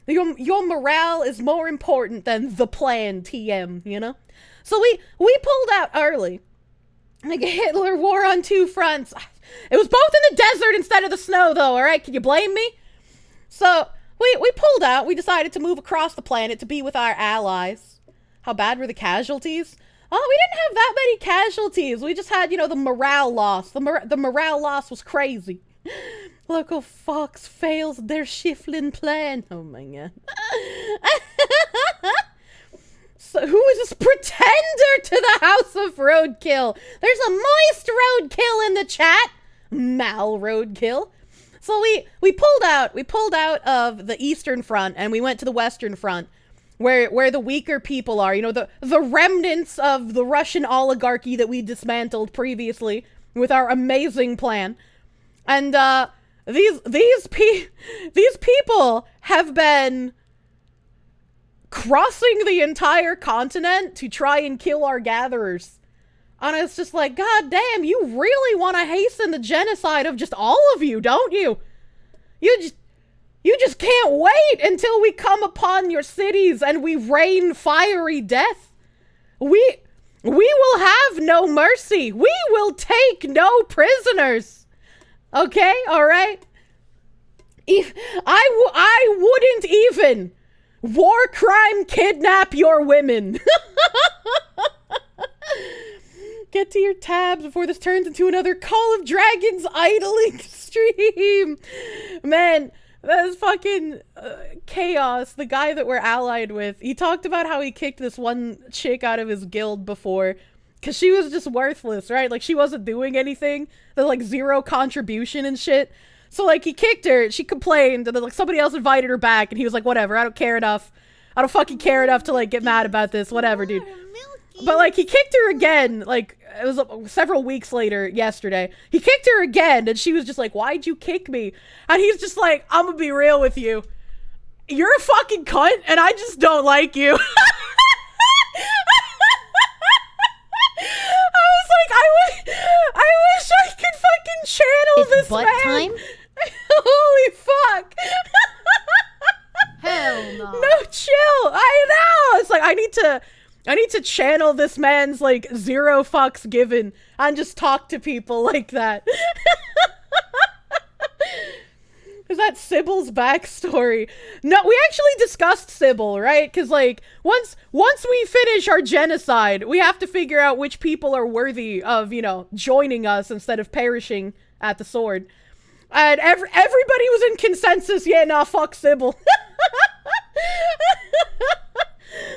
E: Your morale is more important than the plan, TM, you know? So we pulled out early. Like Hitler war on 2 fronts. It was both in the desert instead of the snow, though, alright? Can you blame me? So, we pulled out. We decided to move across the planet to be with our allies. How bad were the casualties? Oh, we didn't have that many casualties. We just had, you know, the morale loss. The morale loss was crazy. Local Fox fails their Shiflin plan. Oh my god. So who is this pretender to the House of Roadkill? There's a moist Roadkill in the chat. Mal Roadkill. So we pulled out of the Eastern Front and we went to the Western Front, where the weaker people are. You know, the remnants of the Russian oligarchy that we dismantled previously with our amazing plan. And these people have been
A: crossing the entire continent to try and kill our gatherers. And it's just like, god damn, you really want to hasten the genocide of just all of you, don't you? You just can't wait until we come upon your cities and we rain fiery death. We will have no mercy. We will take no prisoners. Okay, all right? I wouldn't even war crime kidnap your women. Get to your tabs before this turns into another Call of Dragons idling stream. Man, that is fucking chaos. The guy that we're allied with, he talked about how he kicked this one chick out of his guild before because she was just worthless, right? Like, she wasn't doing anything. There's like zero contribution and shit. So like, he kicked her, she complained, and then like somebody else invited her back, and he was like, whatever, I don't care enough. I don't fucking care enough to like get mad about this, whatever, dude. But like, he kicked her again, like, it was several weeks later, yesterday. He kicked her again, and she was just like, why'd you kick me? And he's just like, I'm gonna be real with you. You're a fucking cunt, and I just don't like you. I wish I could fucking channel this
E: butt
A: man.
E: time?
A: Holy fuck.
E: Hell no.
A: No, chill. I know. It's like, I need to channel this man's like zero fucks given and just talk to people like that. Is that Sybil's backstory? No, we actually discussed Sybil, right? Because like, once we finish our genocide, we have to figure out which people are worthy of, you know, joining us instead of perishing at the sword. And everybody was in consensus, yeah, nah, fuck Sybil.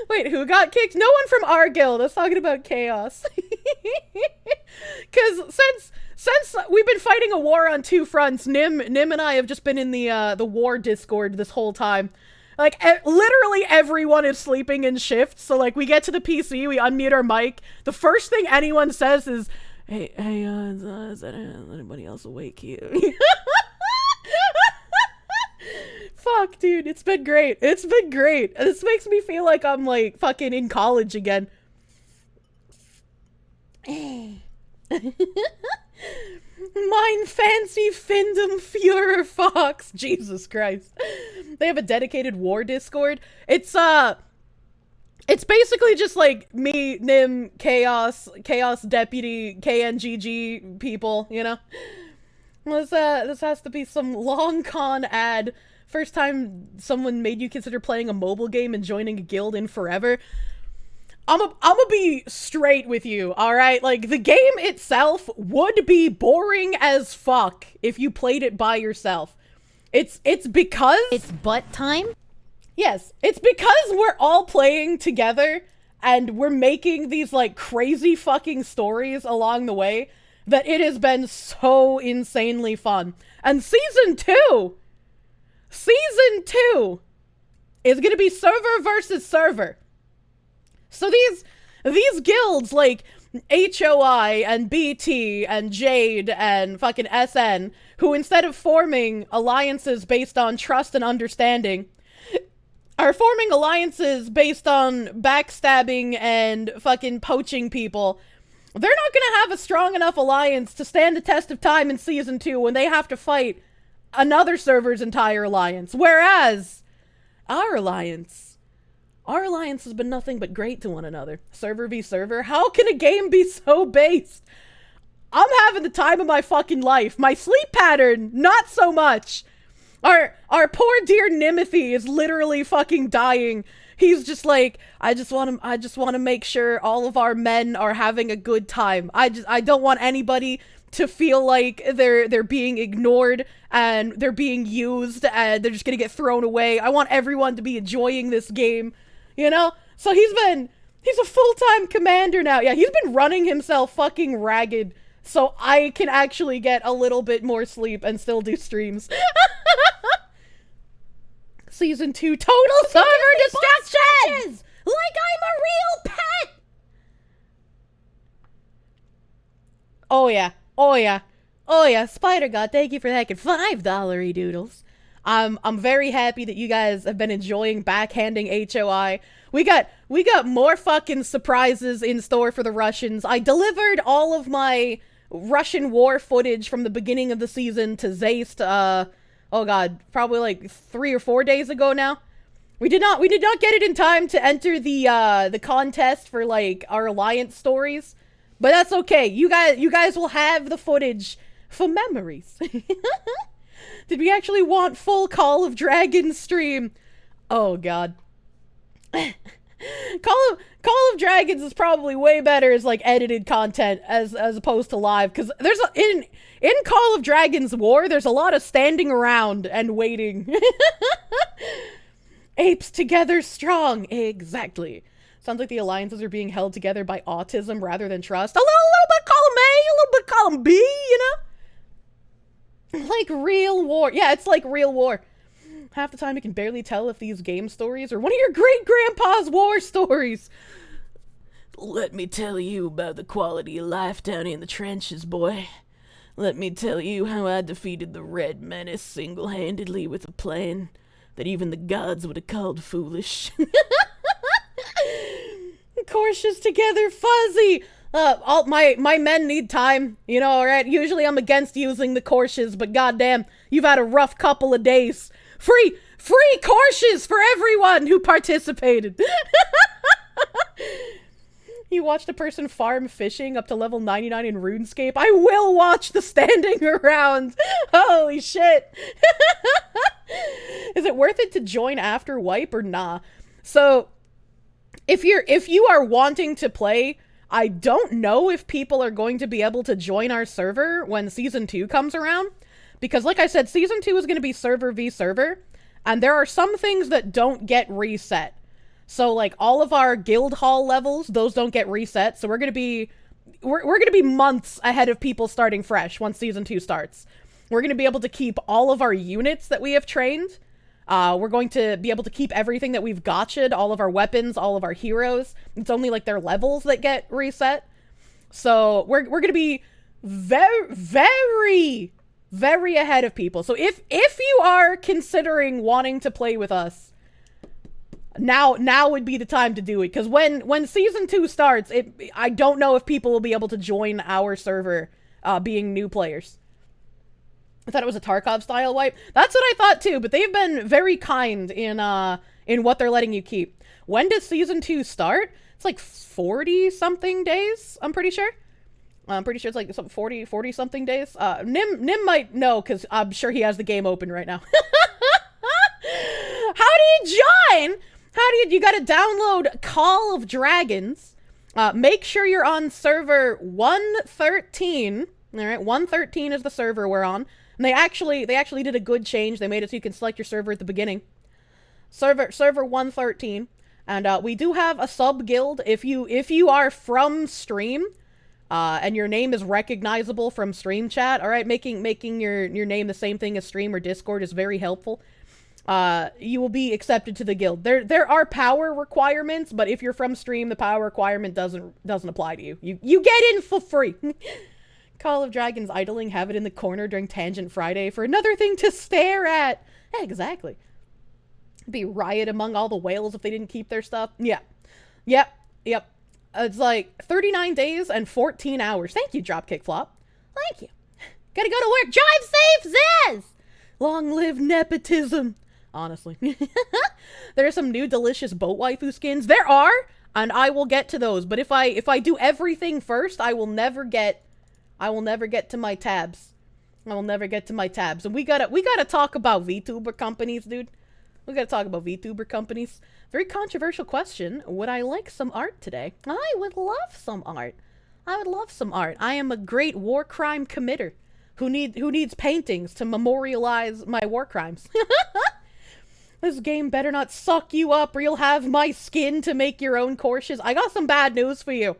A: Wait, who got kicked? No one from our guild. I was talking about chaos. Because since we've been fighting a war on two fronts, Nim and I have just been in the war Discord this whole time. Like, literally everyone is sleeping in shifts. So like, we get to the PC, we unmute our mic. The first thing anyone says is, hey, is anybody else awake here? Fuck, dude, it's been great. It's been great. This makes me feel like I'm like fucking in college again. Mine fancy findom Führer Fox. Jesus Christ. They have a dedicated war Discord. It's basically just like me, Nim, Chaos Deputy, KNGG people, you know? This has to be some long con ad. First time someone made you consider playing a mobile game and joining a guild in forever. I'm gonna be straight with you, alright? Like, the game itself would be boring as fuck if you played it by yourself. It's because...
E: It's butt time?
A: Yes, it's because we're all playing together and we're making these, like, crazy fucking stories along the way that it has been so insanely fun. And Season 2 is gonna be server versus server. So these guilds like HOI and BT and Jade and fucking SN, who instead of forming alliances based on trust and understanding, are forming alliances based on backstabbing and fucking poaching people. They're not gonna have a strong enough alliance to stand the test of time in Season 2 when they have to fight another server's entire alliance. Whereas, our alliance has been nothing but great to one another. Server v server. How can a game be so based? I'm having the time of my fucking life. My sleep pattern, not so much. Our poor dear Nimothy is literally fucking dying. He's just like, I just want to make sure all of our men are having a good time. I don't want anybody to feel like they're being ignored and they're being used and they're just gonna get thrown away. I want everyone to be enjoying this game, you know? So he's a full-time commander now. Yeah, he's been running himself fucking ragged so I can actually get a little bit more sleep and still do streams. Season 2 total server distractions!
E: Like I'm a real pet!
A: Oh yeah. Oh yeah. Oh yeah. Spider God, thank you for the heckin' $5 doodles. I'm very happy that you guys have been enjoying backhanding HOI. We got more fucking surprises in store for the Russians. I delivered all of my Russian war footage from the beginning of the season to Zazed, oh god, probably like 3 or 4 days ago now. We did not get it in time to enter the contest for like our alliance stories, but that's okay. You guys will have the footage for memories. Did we actually want full Call of Dragons stream? Oh god. Call of Dragons is probably way better as like edited content as opposed to live, because there's in Call of Dragons War there's a lot of standing around and waiting. Apes together strong. Exactly. Sounds like the alliances are being held together by autism rather than trust. A little bit column A, a little bit column B, you know? Like real war. Yeah, it's like real war. Half the time you can barely tell if these game stories are one of your great-grandpa's war stories. Let me tell you about the quality of life down in the trenches, boy. Let me tell you how I defeated the Red Menace single-handedly with a plan that even the gods would have called foolish. Kirsche's together fuzzy. All my men need time, you know, alright? Usually I'm against using the Kirsches, but goddamn, you've had a rough couple of days. Free Kirsches for everyone who participated. You watched a person farm fishing up to level 99 in RuneScape. I will watch the standing around. Holy shit. Is it worth it to join after wipe or nah? So if you are wanting to play, I don't know if people are going to be able to join our server when season 2 comes around. Because like I said, season 2 is going to be server v server, and there are some things that don't get reset. So like all of our guild hall levels, those don't get reset. So we're going to be months ahead of people starting fresh once season 2 starts. We're going to be able to keep all of our units that we have trained. We're going to be able to keep everything that we've gotcha'd, all of our weapons, all of our heroes. It's only like their levels that get reset. So we're going to be very ahead of people. So if you are considering wanting to play with us, now would be the time to do it. Because when season 2 starts, I don't know if people will be able to join our server, being new players. I thought it was a Tarkov style wipe. That's what I thought too, but they've been very kind in what they're letting you keep. When does season 2 start? It's like 40 something days, I'm pretty sure. I'm pretty sure it's like some 40 something days. Nim might know because I'm sure he has the game open right now. How do you join? You gotta download Call of Dragons. Make sure you're on server 113. All right, 113 is the server we're on. And they actually did a good change. They made it so you can select your server at the beginning. Server 113. And we do have a sub guild. If you are from stream, and your name is recognizable from stream chat, all right, making your name the same thing as stream or Discord is very helpful. You will be accepted to the guild. There are power requirements, but if you're from stream, the power requirement doesn't apply to you. You get in for free. Call of Dragons idling, have it in the corner during Tangent Friday for another thing to stare at. Yeah, exactly. Be riot among all the whales if they didn't keep their stuff. Yeah. Yep. It's like 39 days and 14 hours. Thank you, Dropkick Flop. Thank you. Gotta go to work. Drive safe, Zaz! Long live nepotism. Honestly. There are some new delicious boat waifu skins. There are, and I will get to those. But if I do everything first, I will never get to my tabs. I will never get to my tabs. And we gotta talk about VTuber companies, dude. We gotta talk about VTuber companies. Very controversial question. Would I like some art today? I would love some art. I am a great war crime committer who needs paintings to memorialize my war crimes. This game better not suck you up or you'll have my skin to make your own Kirsches. I got some bad news for you.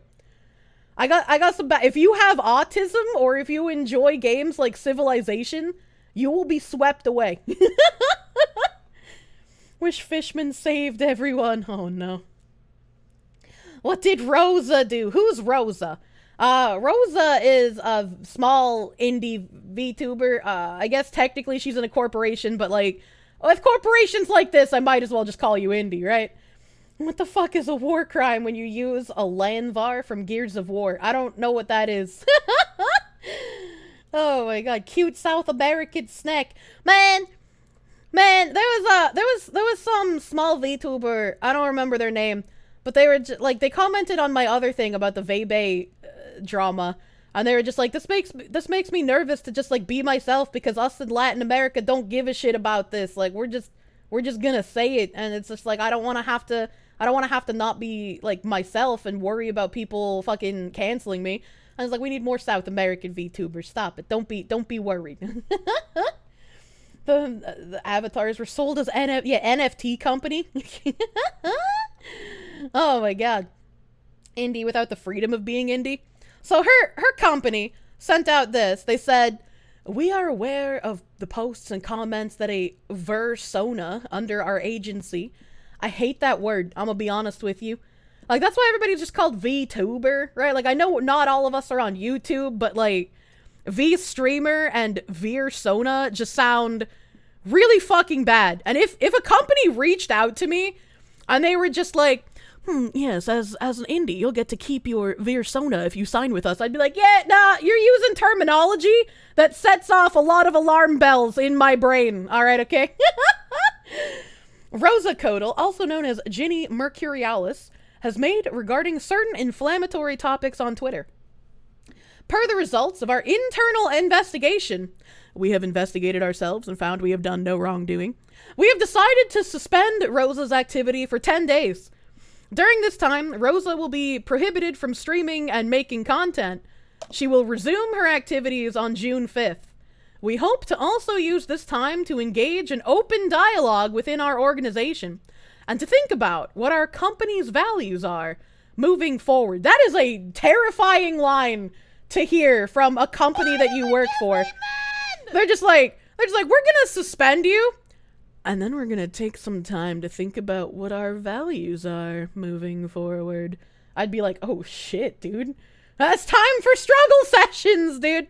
A: I got some bad... If you have autism or if you enjoy games like Civilization, you will be swept away. Wish Fishman saved everyone. Oh no. What did Rosa do? Who's Rosa? Rosa is a small indie VTuber. I guess technically she's in a corporation, but like, with corporations like this, I might as well just call you indie, right? What the fuck is a war crime when you use a Lanvar from Gears of War? I don't know what that is. Oh my god, cute South American snack. Man, there was some small VTuber, I don't remember their name, but they were like, they commented on my other thing about the veibae drama, and they were just like, this makes me nervous to just like be myself, because us in Latin America don't give a shit about this. Like, we're just gonna say it, and it's just like, I don't want to have to not be like myself and worry about people fucking canceling me. I was like, we need more South American VTubers. Stop it. Don't be worried. The avatars were sold as NFT company. Oh my god. Indie without the freedom of being indie. So her company sent out this. They said, we are aware of the posts and comments that a versona under our agency. I hate that word. I'm gonna be honest with you. Like, that's why everybody's just called VTuber, right? Like, I know not all of us are on YouTube, but like, V-streamer and versona just sound really fucking bad. And if a company reached out to me and they were just like, yes, as an indie, you'll get to keep your versona if you sign with us, I'd be like, yeah, nah, you're using terminology that sets off a lot of alarm bells in my brain. All right, okay? Rosa Codl, also known as Ginny Mercurialis, has made regarding certain inflammatory topics on Twitter. Per the results of our internal investigation, we have investigated ourselves and found we have done no wrongdoing. We have decided to suspend Rosa's activity for 10 days. During this time, Rosa will be prohibited from streaming and making content. She will resume her activities on June 5th. We hope to also use this time to engage in open dialogue within our organization and to think about what our company's values are moving forward. That is a terrifying line to hear from a company that you work for. They're just like, we're gonna suspend you, and then we're gonna take some time to think about what our values are moving forward. I'd be like, oh shit, dude. It's time for struggle sessions, dude.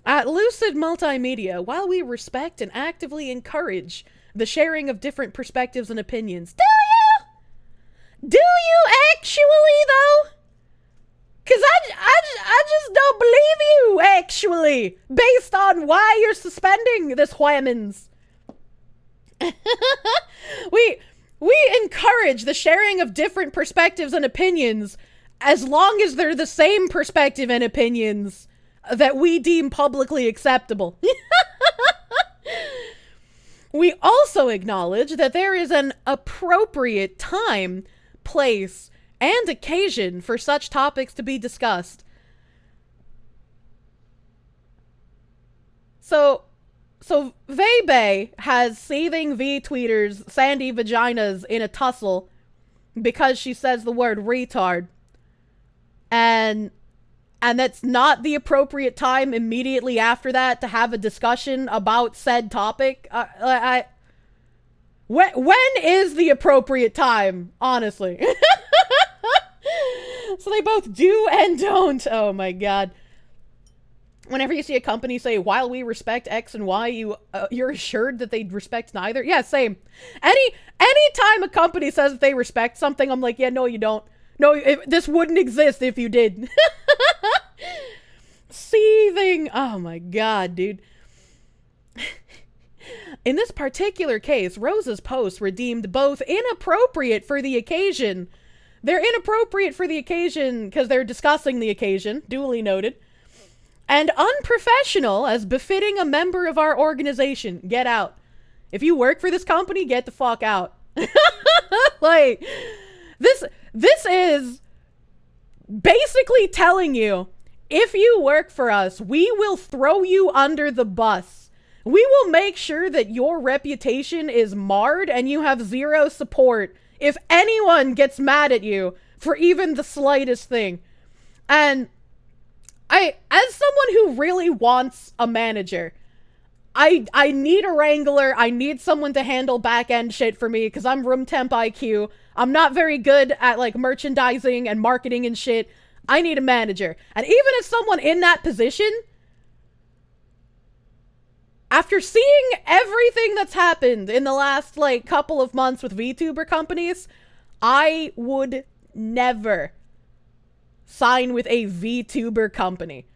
A: At Lucid Multimedia, while we respect and actively encourage the sharing of different perspectives and opinions. Do you actually, though? Because I just don't believe you, actually, based on why you're suspending this whamins. We encourage the sharing of different perspectives and opinions as long as they're the same perspective and opinions that we deem publicly acceptable. We also acknowledge that there is an appropriate time, place, and occasion for such topics to be discussed. So veibae has seething V-tweeters sandy vaginas in a tussle because she says the word retard. And that's not the appropriate time immediately after that to have a discussion about said topic. When is the appropriate time, honestly? So they both do and don't. Oh my god. Whenever you see a company say, while we respect X and Y, you're assured that they respect neither? Yeah, same. Anytime a company says that they respect something, I'm like, yeah, no, you don't. No, this wouldn't exist if you did. Seething. Oh my god, dude. In this particular case, Rosa's posts were deemed both inappropriate for the occasion. They're inappropriate for the occasion because they're discussing the occasion, duly noted, and unprofessional as befitting a member of our organization. Get out. If you work for this company, get the fuck out. Like, this is basically telling you, if you work for us, we will throw you under the bus. We will make sure that your reputation is marred and you have zero support if anyone gets mad at you for even the slightest thing. And as someone who really wants a manager, I need a wrangler. I need someone to handle back-end shit for me because I'm room temp IQ. I'm not very good at like merchandising and marketing and shit. I need a manager. And even as someone in that position, after seeing everything that's happened in the last, like, couple of months with VTuber companies, I would never sign with a VTuber company.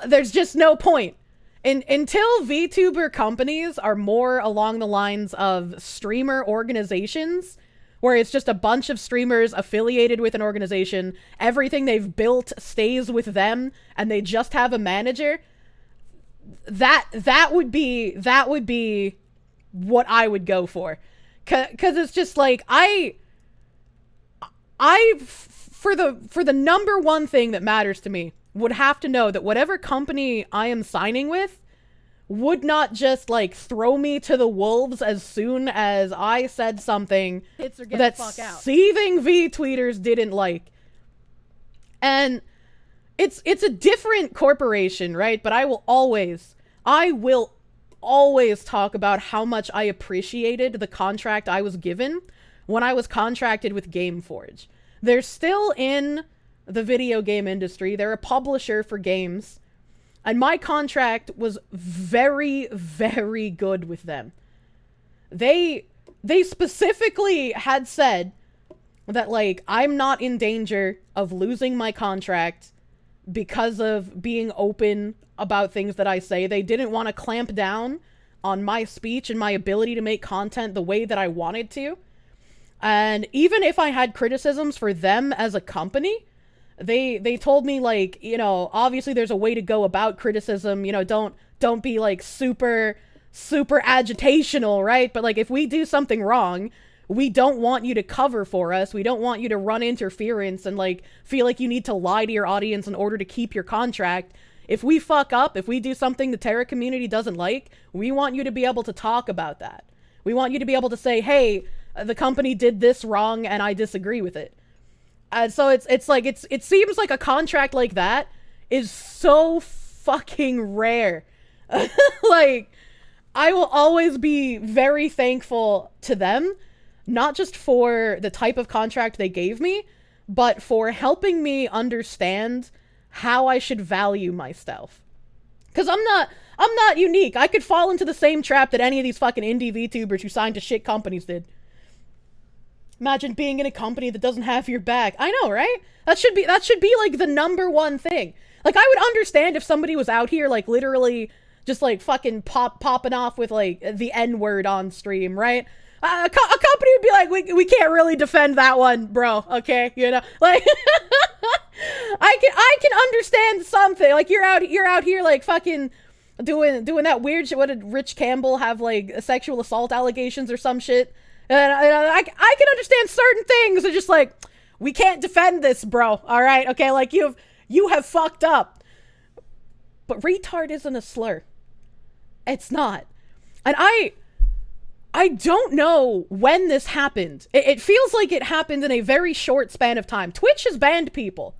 A: There's just no point. Until VTuber companies are more along the lines of streamer organizations, where it's just a bunch of streamers affiliated with an organization, everything they've built stays with them, and they just have a manager, that would be what I would go for. Cause it's just like, for the number one thing that matters to me, would have to know that whatever company I am signing with would not just, like, throw me to the wolves as soon as I said something that seething V-tweeters didn't like. And it's a different corporation, right? But I will always talk about how much I appreciated the contract I was given when I was contracted with Gameforge. They're still in the video game industry. They're a publisher for games. And my contract was very, very good with them. They specifically had said that, like, I'm not in danger of losing my contract because of being open about things that I say. They didn't want to clamp down on my speech and my ability to make content the way that I wanted to. And even if I had criticisms for them as a company, they told me, like, you know, obviously there's a way to go about criticism, you know, don't be, like, super agitational, right? But, like, if we do something wrong, we don't want you to cover for us. We don't want you to run interference and, like, feel like you need to lie to your audience in order to keep your contract. If we fuck up, if we do something the Tera community doesn't like, we want you to be able to talk about that. We want you to be able to say, hey, the company did this wrong and I disagree with it. So it's like, it seems like a contract like that is so fucking rare. Like, I will always be very thankful to them, not just for the type of contract they gave me, but for helping me understand how I should value myself. Because I'm not unique. I could fall into the same trap that any of these fucking indie VTubers who signed to shit companies did. Imagine being in a company that doesn't have your back. I know, right? That should be like the number one thing. Like, I would understand if somebody was out here, like, literally just, like, fucking popping off with, like, the N-word on stream, right? A company would be like, we can't really defend that one, bro, okay? You know, like, I can understand something. Like, you're out here, like, fucking doing that weird shit. What did Rich Campbell have, like, sexual assault allegations or some shit? And I can understand certain things. They're just like, we can't defend this, bro. All right, okay, like, you have fucked up. But retard isn't a slur. It's not. And I don't know when this happened. It feels like it happened in a very short span of time. Twitch has banned people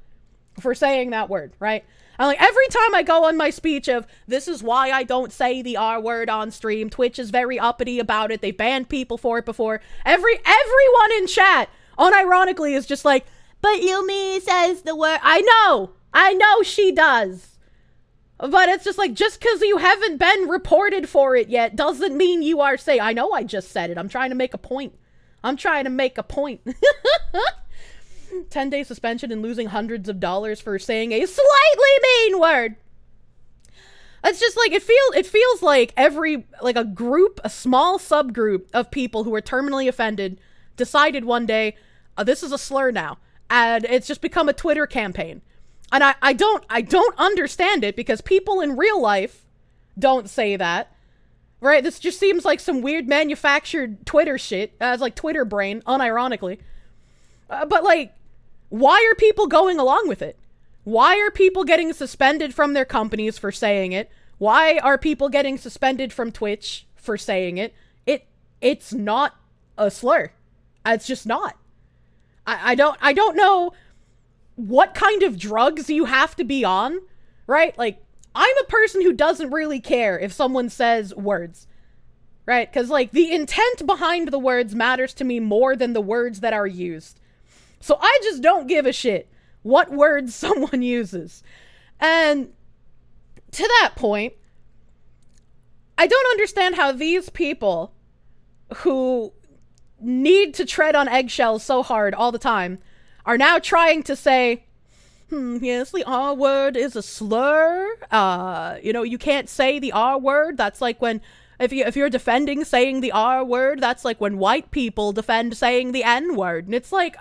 A: for saying that word, right? And, like, every time I go on my speech of, this is why I don't say the R word on stream, Twitch is very uppity about it, they banned people for it before, everyone in chat, unironically, is just like, but Yumi says the word. I know she does. But it's just like, just because you haven't been reported for it yet doesn't mean you are saying, I know I just said it, I'm trying to make a point. 10-day suspension and losing hundreds of dollars for saying a slightly mean word. It's just like, it feels like a group, a small subgroup of people who are terminally offended decided one day, this is a slur now. And it's just become a Twitter campaign. And I don't understand it, because people in real life don't say that. Right? This just seems like some weird manufactured Twitter shit. It's like Twitter brain, unironically. But, like, why are people going along with it? Why are people getting suspended from their companies for saying it? Why are people getting suspended from Twitch for saying it? It's not a slur. It's just not. I don't know what kind of drugs you have to be on, right? Like, I'm a person who doesn't really care if someone says words, right? Because, like, the intent behind the words matters to me more than the words that are used. So I just don't give a shit what words someone uses. And to that point, I don't understand how these people who need to tread on eggshells so hard all the time are now trying to say, yes, the R word is a slur. You know, you can't say the R word. That's like when, if you're defending saying the R word, that's like when white people defend saying the N word. And it's like,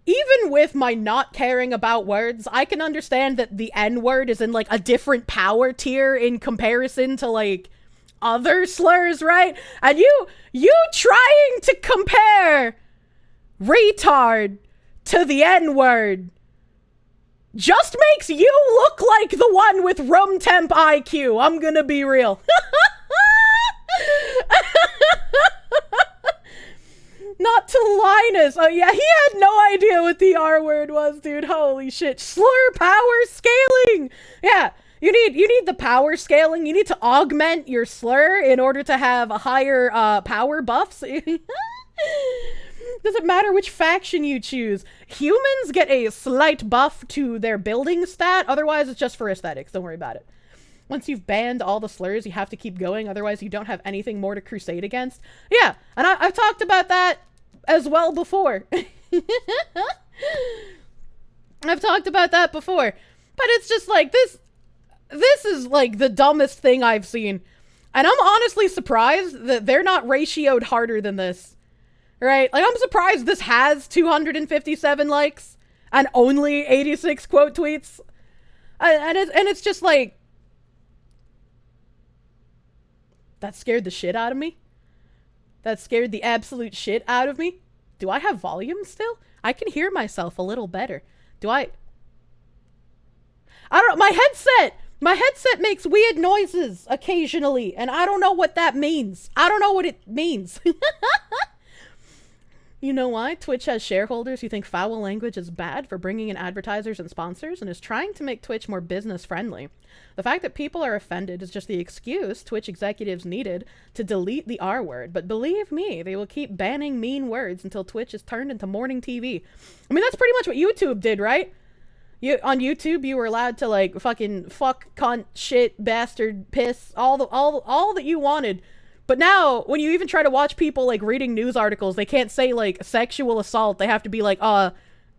A: even with my not caring about words, I can understand that the N word is in like a different power tier in comparison to like other slurs, right? And you trying to compare retard to the N word just makes you look like the one with room temp IQ. I'm gonna be real. Not to Linus. Oh yeah, he had no idea what the R word was, dude. Holy shit. Slur power scaling. Yeah, you need the power scaling. You need to augment your slur in order to have a higher power buffs. Doesn't matter which faction you choose. Humans get a slight buff to their building stat. Otherwise, it's just for aesthetics. Don't worry about it. Once you've banned all the slurs, you have to keep going. Otherwise, you don't have anything more to crusade against. Yeah, and I've talked about that as well before. I've talked about that before. But it's just like, this is like the dumbest thing I've seen. And I'm honestly surprised that they're not ratioed harder than this. Right? Like, I'm surprised this has 257 likes and only 86 quote tweets. And it's just like, that scared the shit out of me. That scared the absolute shit out of me. Do I have volume still? I can hear myself a little better. I don't know. My headset makes weird noises occasionally, and I don't know what that means. I don't know what it means. You know why? Twitch has shareholders who think foul language is bad for bringing in advertisers and sponsors and is trying to make Twitch more business friendly. The fact that people are offended is just the excuse Twitch executives needed to delete the R word. But believe me, they will keep banning mean words until Twitch is turned into morning TV. I mean, that's pretty much what YouTube did, right? On YouTube, you were allowed to like fucking fuck, cunt, shit, bastard, piss, all that you wanted. But now, when you even try to watch people, like, reading news articles, they can't say, like, sexual assault. They have to be like,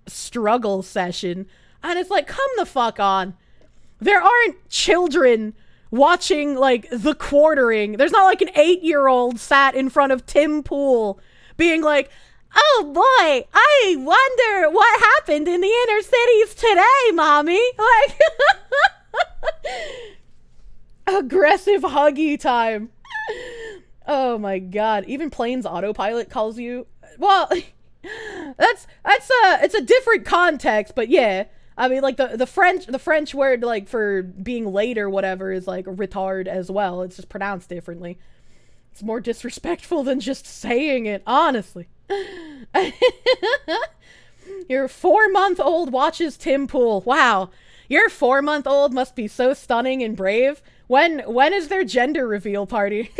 A: struggle session. And it's like, come the fuck on. There aren't children watching, like, The Quartering. There's not, like, an 8-year-old sat in front of Tim Pool being like, oh, boy, I wonder what happened in the inner cities today, mommy. Like, aggressive huggy time. Oh my god, even Plane's autopilot calls you, well, it's a different context, but yeah, I mean, like, the French word, like, for being late or whatever is, like, retard as well. It's just pronounced differently. It's more disrespectful than just saying it, honestly. Your 4-month-old watches Tim Pool. Wow, your 4-month-old must be so stunning and brave. When is their gender reveal party?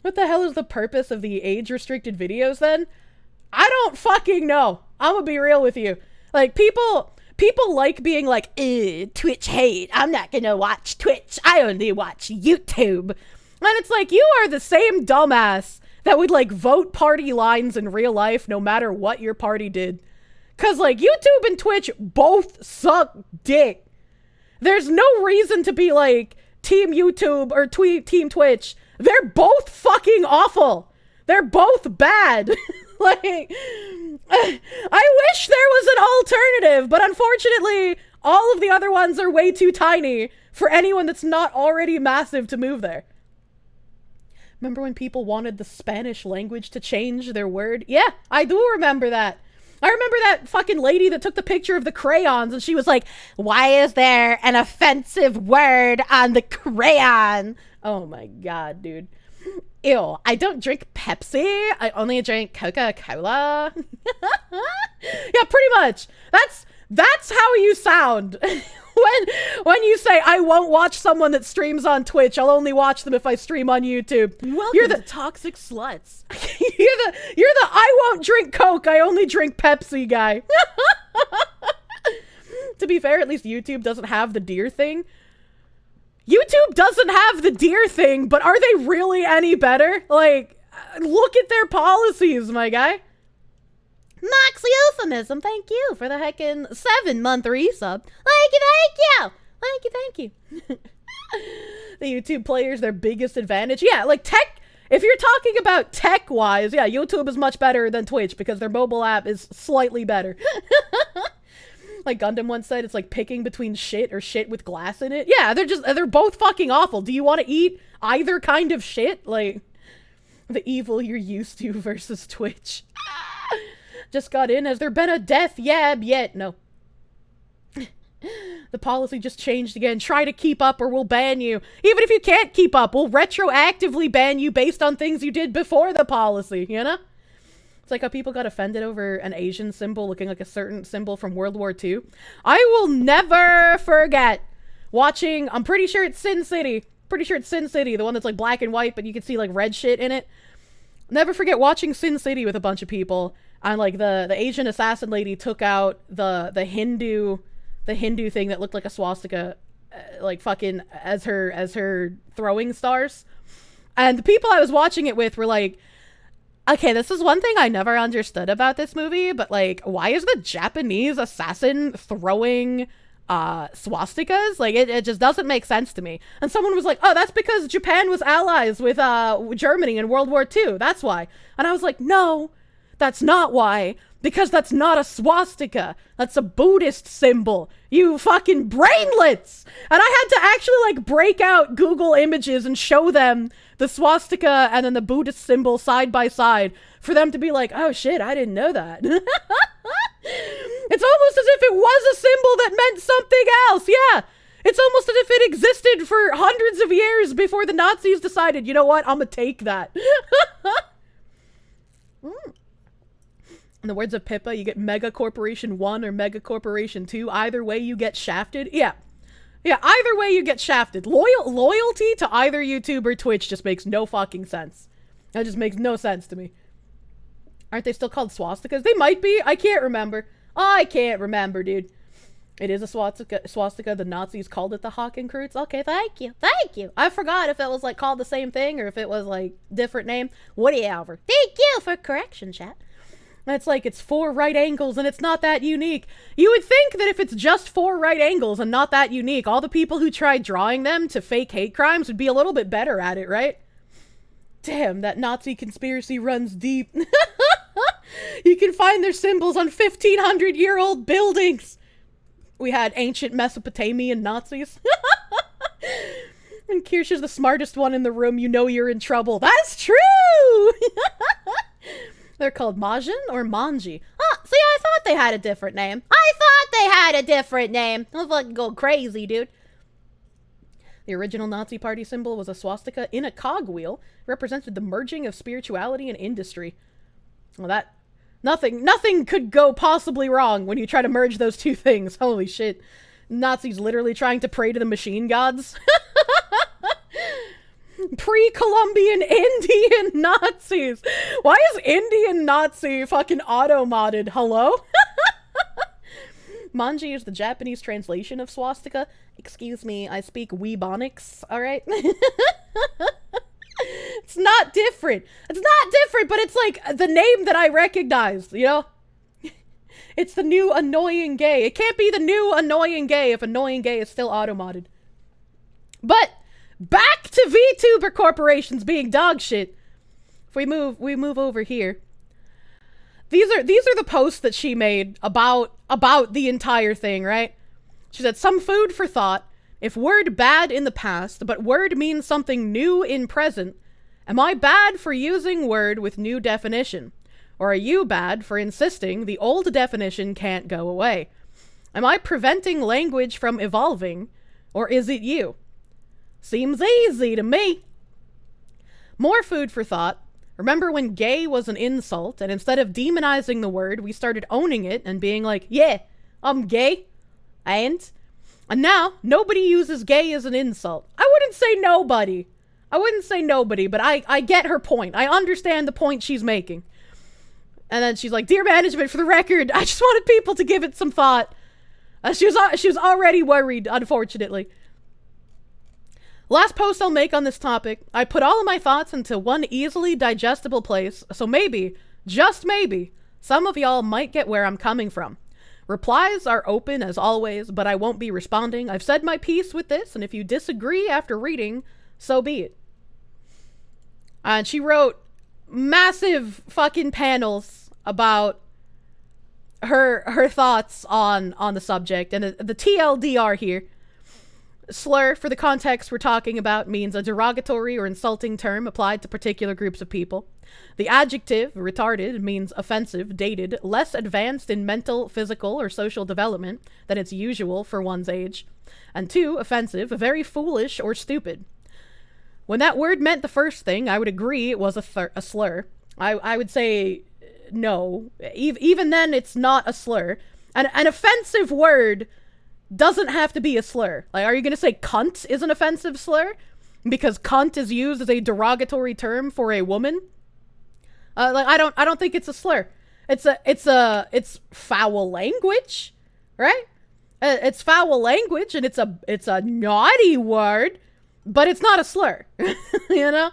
A: What the hell is the purpose of the age-restricted videos then? I don't fucking know. I'm gonna be real with you. Like, people like being like, Twitch hate. I'm not gonna watch Twitch. I only watch YouTube. And it's like, you are the same dumbass that would, like, vote party lines in real life no matter what your party did. Cause, like, YouTube and Twitch both suck dick. There's no reason to be like, Team YouTube or Team Twitch. They're both fucking awful. They're both bad. Like, I wish there was an alternative, but unfortunately, all of the other ones are way too tiny for anyone that's not already massive to move there. Remember when people wanted the Spanish language to change their word? Yeah, I do remember that. I remember that fucking lady that took the picture of the crayons and she was like, why is there an offensive word on the crayon? Oh my god, dude. Ew, I don't drink Pepsi. I only drink Coca-Cola. Yeah, pretty much. That's how you sound. When you say, I won't watch someone that streams on Twitch, I'll only watch them if I stream on YouTube.
E: Welcome
A: You're the
E: to toxic sluts.
A: you're the I won't drink Coke, I only drink Pepsi guy. To be fair, at least YouTube doesn't have the deer thing. YouTube doesn't have the deer thing, but are they really any better? Like, look at their policies, my guy.
E: Maxmoefoe, thank you for the heckin' 7-month resub. Thank you.
A: The YouTube players, their biggest advantage. Yeah, like tech, if you're talking about tech-wise, yeah, YouTube is much better than Twitch because their mobile app is slightly better. Like Gundam once said, it's like picking between shit or shit with glass in it. Yeah, they're both fucking awful. Do you want to eat either kind of shit? Like, the evil you're used to versus Twitch. Just got in. Has there been a death yab yet? No. The policy just changed again. Try to keep up or we'll ban you. Even if you can't keep up, we'll retroactively ban you based on things you did before the policy, you know? It's like how people got offended over an Asian symbol looking like a certain symbol from World War II. I will never forget watching, I'm pretty sure it's Sin City. Pretty sure it's Sin City, the one that's like black and white, but you can see like red shit in it. Never forget watching Sin City with a bunch of people. And like the Asian assassin lady took out the Hindu thing that looked like a swastika, like fucking as her throwing stars. And the people I was watching it with were like, okay, this is one thing I never understood about this movie, but like, why is the Japanese assassin throwing swastikas? Like, it just doesn't make sense to me. And someone was like, oh, that's because Japan was allies with Germany in World War II. That's why. And I was like, no. That's not why, because that's not a swastika. That's a Buddhist symbol. You fucking brainlets! And I had to actually like break out Google images and show them the swastika and then the Buddhist symbol side by side for them to be like, oh shit, I didn't know that. It's almost as if it was a symbol that meant something else. Yeah. It's almost as if it existed for hundreds of years before the Nazis decided, you know what, I'm gonna take that. In the words of Pippa, you get Mega Corporation 1 or Mega Corporation 2. Either way, you get shafted. Yeah. Yeah, either way, you get shafted. Loyalty to either YouTube or Twitch just makes no fucking sense. That just makes no sense to me. Aren't they still called swastikas? They might be. I can't remember. I can't remember, dude. It is a swastika. The Nazis called it the Hakenkreuz. Okay, thank you. Thank you. I forgot if it was, like, called the same thing or if it was, like, different name. Whatever. Thank you for correction, chat. And it's like, it's 4 right angles and it's not that unique. You would think that if it's just 4 right angles and not that unique, all the people who tried drawing them to fake hate crimes would be a little bit better at it, right? Damn, that Nazi conspiracy runs deep. You can find their symbols on 1,500-year-old buildings. We had ancient Mesopotamian Nazis. And Kirsche is the smartest one in the room. You know you're in trouble. That's true! They're called Majin or Manji. Oh, see, I thought they had a different name. Don't fucking go crazy, dude. The original Nazi party symbol was a swastika in a cogwheel, represented the merging of spirituality and industry. Well, that... Nothing could go possibly wrong when you try to merge those two things. Holy shit. Nazis literally trying to pray to the machine gods. Pre-Columbian Indian Nazis. Why is Indian Nazi fucking auto-modded? Hello? Manji is the Japanese translation of swastika. Excuse me, I speak Weebonics, alright? It's not different. It's not different, but it's like the name that I recognized, you know? It's the new annoying gay. It can't be the new annoying gay if annoying gay is still auto-modded. But back to VTuber corporations being dog shit. If we move over here. These are the posts that she made about the entire thing, right? She said, some food for thought. If word bad in the past, but word means something new in present, am I bad for using word with new definition? Or are you bad for insisting the old definition can't go away? Am I preventing language from evolving? Or is it you? Seems easy to me. More food for thought. Remember when gay was an insult, and instead of demonizing the word, we started owning it and being like, yeah, I'm gay. And now, nobody uses gay as an insult. I wouldn't say nobody. I wouldn't say nobody, but I get her point. I understand the point she's making. And then she's like, dear management, for the record, I just wanted people to give it some thought. She was already worried, unfortunately. Last post I'll make on this topic, I put all of my thoughts into one easily digestible place, so maybe, just maybe, some of y'all might get where I'm coming from. Replies are open as always, but I won't be responding. I've said my piece with this, and if you disagree after reading, so be it. And she wrote massive fucking panels about her thoughts on the subject, and the TLDR here. Slur, for the context we're talking about, means a derogatory or insulting term applied to particular groups of people. The adjective, retarded, means offensive, dated, less advanced in mental, physical, or social development than it's usual for one's age. And 2, offensive, very foolish or stupid. When that word meant the first thing, I would agree it was a slur. I would say no. Even then, it's not a slur. An offensive word doesn't have to be a slur. Like, are you going to say cunt is an offensive slur? Because cunt is used as a derogatory term for a woman? Like, I don't think it's a slur. It's foul language, right? It's foul language, and it's a naughty word, but it's not a slur. You know?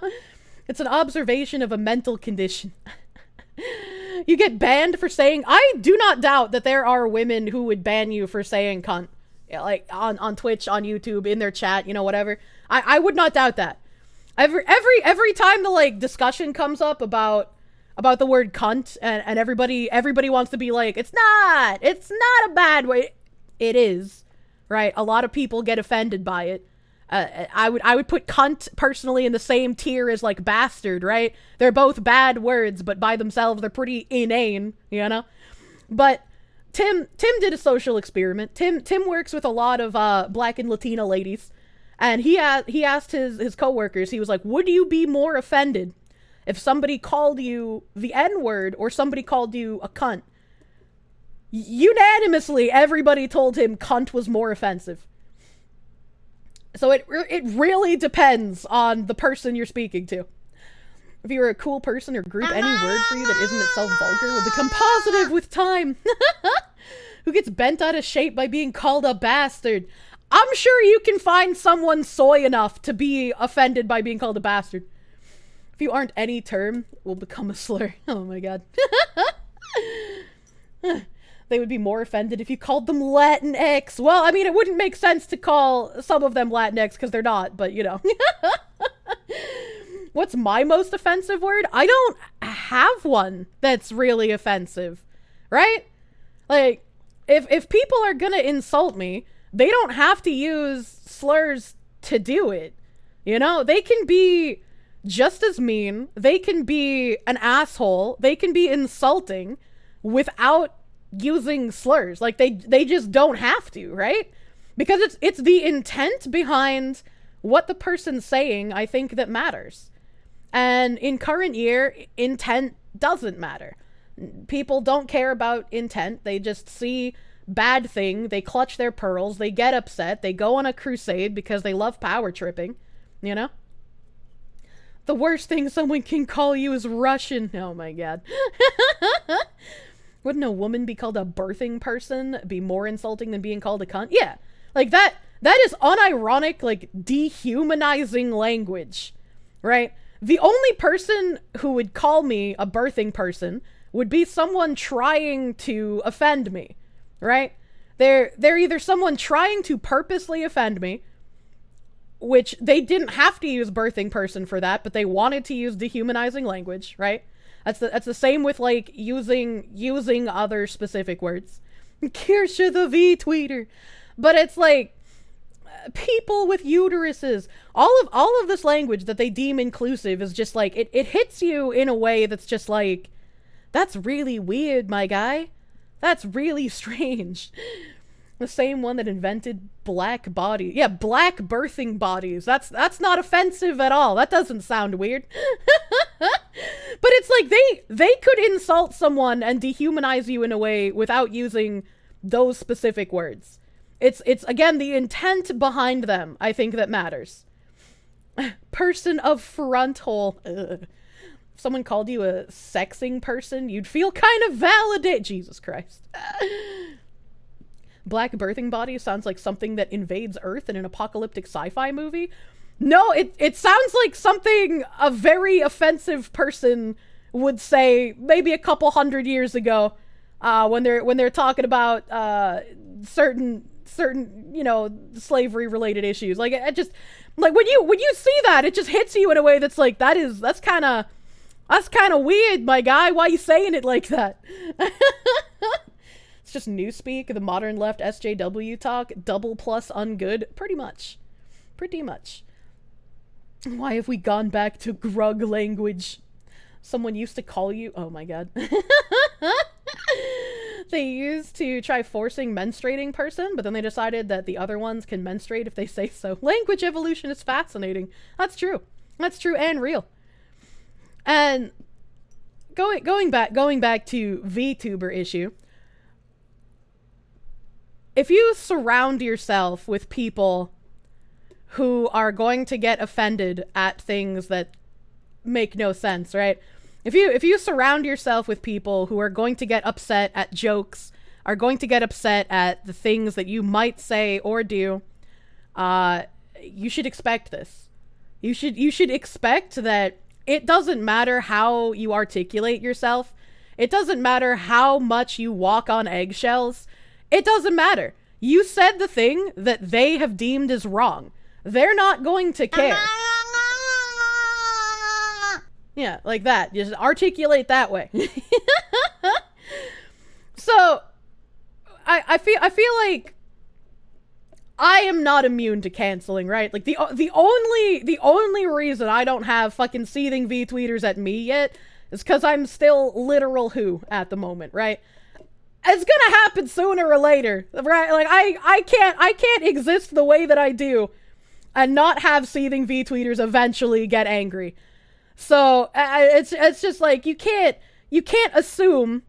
A: It's an observation of a mental condition. You get banned for saying, I do not doubt that there are women who would ban you for saying cunt. Like on Twitch, on YouTube, in their chat, you know, whatever. I would not doubt that. Every time the like discussion comes up about the word cunt, and everybody wants to be like, it's not a bad way. It is, right? A lot of people get offended by it. I would put cunt personally in the same tier as like bastard, right? They're both bad words, but by themselves they're pretty inane, you know? But Tim did a social experiment. Tim works with a lot of Black and Latina ladies, and he asked his coworkers, he was like, would you be more offended if somebody called you the N-word or somebody called you a cunt? Unanimously, everybody told him cunt was more offensive. So it really depends on the person you're speaking to. If you're a cool person or group, any word for you that isn't itself vulgar will become positive with time. Who gets bent out of shape by being called a bastard? I'm sure you can find someone soy enough to be offended by being called a bastard. If you aren't any term, it will become a slur. Oh my god. They would be more offended if you called them Latinx. Well, I mean, it wouldn't make sense to call some of them Latinx because they're not, but you know. What's my most offensive word? I don't have one that's really offensive, right? Like, if people are gonna insult me, they don't have to use slurs to do it. You know, they can be just as mean, they can be an asshole, they can be insulting without using slurs. Like, they just don't have to, right? Because it's the intent behind what the person's saying, I think, that matters. And in current year, intent doesn't matter. People don't care about intent. They just see bad thing, they clutch their pearls, they get upset, they go on a crusade because they love power tripping, you know? The worst thing someone can call you is Russian. Oh my god. Wouldn't a woman be called a birthing person be more insulting than being called a cunt? Yeah. Like, that is unironic, like, dehumanizing language, right? The only person who would call me a birthing person would be someone trying to offend me, right? They're either someone trying to purposely offend me, which they didn't have to use birthing person for that, but they wanted to use dehumanizing language, right? That's the same with, like, using other specific words. Kirsche the V-tweeter. But it's like, people with uteruses, all of this language that they deem inclusive is just like, it hits you in a way that's just like, that's really weird, my guy. That's really strange. The same one that invented black body. Yeah, black birthing bodies. That's not offensive at all. That doesn't sound weird. But it's like, they could insult someone and dehumanize you in a way without using those specific words. It's again, the intent behind them, I think, that matters. Person of front hole. Ugh. If someone called you a sexing person, you'd feel kind of validated. Jesus Christ. Black birthing body sounds like something that invades Earth in an apocalyptic sci-fi movie. No, it sounds like something a very offensive person would say maybe a couple hundred years ago, when they're talking about certain you know, slavery related issues. Like, it just, like, when you see that, it just hits you in a way that's like, that's kind of weird, my guy. Why are you saying it like that? It's just newspeak, the modern left SJW talk, double plus ungood. Pretty much. Why have we gone back to grug language? Someone used to call you, oh my god. They used to try forcing menstruating person, but then they decided that the other ones can menstruate if they say so. Language evolution is fascinating. That's true. That's true and real. And going back to Vtuber issue. If you surround yourself with people who are going to get offended at things that make no sense, right? If you surround yourself with people who are going to get upset at jokes, are going to get upset at the things that you might say or do, you should expect this. You should expect that it doesn't matter how you articulate yourself. It doesn't matter how much you walk on eggshells. It doesn't matter. You said the thing that they have deemed as wrong. They're not going to care. Yeah, like that. Just articulate that way. So, I feel like I am not immune to canceling, right? Like, the only reason I don't have fucking seething V-tweeters at me yet is because I'm still literal who at the moment, right? It's gonna happen sooner or later, right? Like, I can't exist the way that I do and not have seething V-tweeters eventually get angry. So it's just like, you can't assume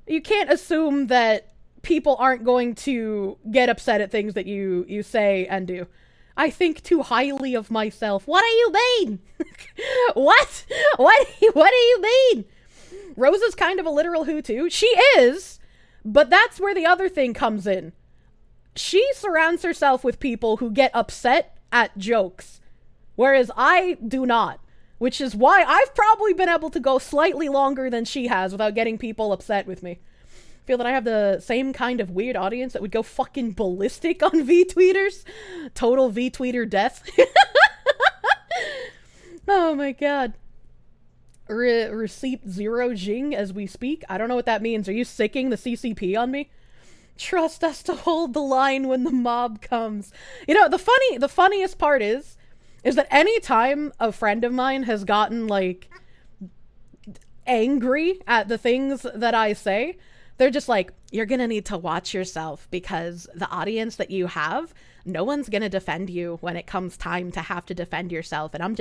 A: that people aren't going to get upset at things that you say and do. I think too highly of myself. What do you mean? What do you mean? Rosa's kind of a literal who too. She is, but that's where the other thing comes in. She surrounds herself with people who get upset at jokes, whereas I do not. Which is why I've probably been able to go slightly longer than she has without getting people upset with me. I feel that I have the same kind of weird audience that would go fucking ballistic on V-tweeters. Total V-tweeter death. Oh my god. Receipt 0 Jing as we speak. I don't know what that means. Are you sicking the CCP on me? Trust us to hold the line when the mob comes. You know, the funniest part is that any time a friend of mine has gotten, like, angry at the things that I say, they're just like, you're gonna need to watch yourself because the audience that you have, no one's gonna defend you when it comes time to have to defend yourself. And I'm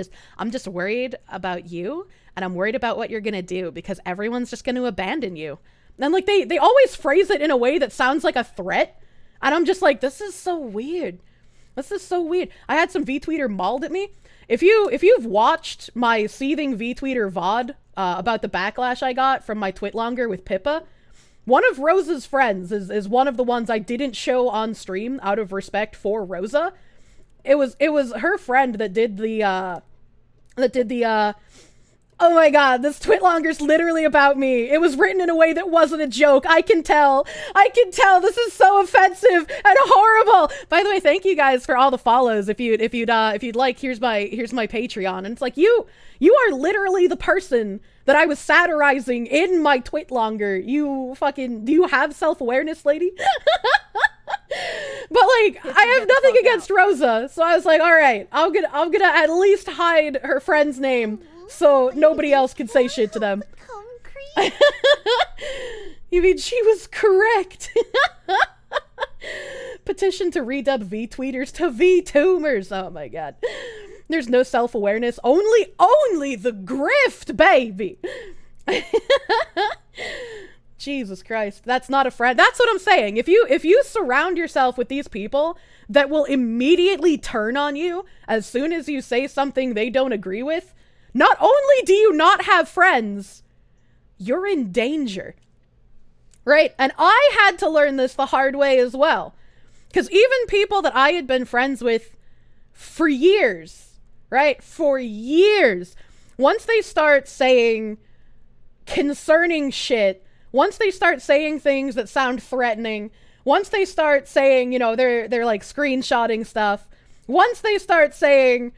A: just worried about you, and I'm worried about what you're gonna do because everyone's just gonna abandon you. And, like, they always phrase it in a way that sounds like a threat. And I'm just like, this is so weird. This is so weird. I had some V-tweeter mauled at me. If you've watched my seething V-tweeter VOD about the backlash I got from my twitlonger with Pippa, one of Rosa's friends is one of the ones I didn't show on stream out of respect for Rosa. It was her friend that did the oh my god, this Twitlonger's literally about me. It was written in a way that wasn't a joke. I can tell. This is so offensive and horrible. By the way, thank you guys for all the follows. If you'd like, here's my Patreon. And it's like, you are literally the person that I was satirizing in my Twitlonger. Do you have self-awareness, lady? But, like, I have nothing against Rosa, so I was like, all right, I'm gonna at least hide her friend's name so nobody else can say shit to them. You mean she was correct? Petition to redub V-tweeters to V-tumers. Oh my god. There's no self-awareness. Only the grift, baby. Jesus Christ. That's not a friend. That's what I'm saying. If you surround yourself with these people that will immediately turn on you as soon as you say something they don't agree with, not only do you not have friends, you're in danger. Right? And I had to learn this the hard way as well. Because even people that I had been friends with for years, right? For years, once they start saying concerning shit, once they start saying things that sound threatening, once they start saying, you know, they're like screenshotting stuff, once they start saying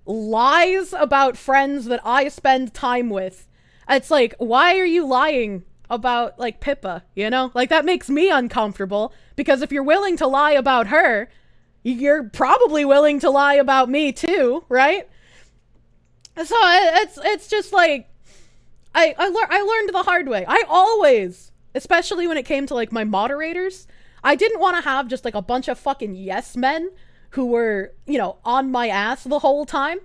A: lies about friends that I spend time with, it's like, why are you lying about like Pippa, you know? Like, that makes me uncomfortable, because if you're willing to lie about her, you're probably willing to lie about me too, right? So it's just like, I learned the hard way. I always, especially when it came to like my moderators, I didn't want to have just like a bunch of fucking yes men who were, you know, on my ass the whole time.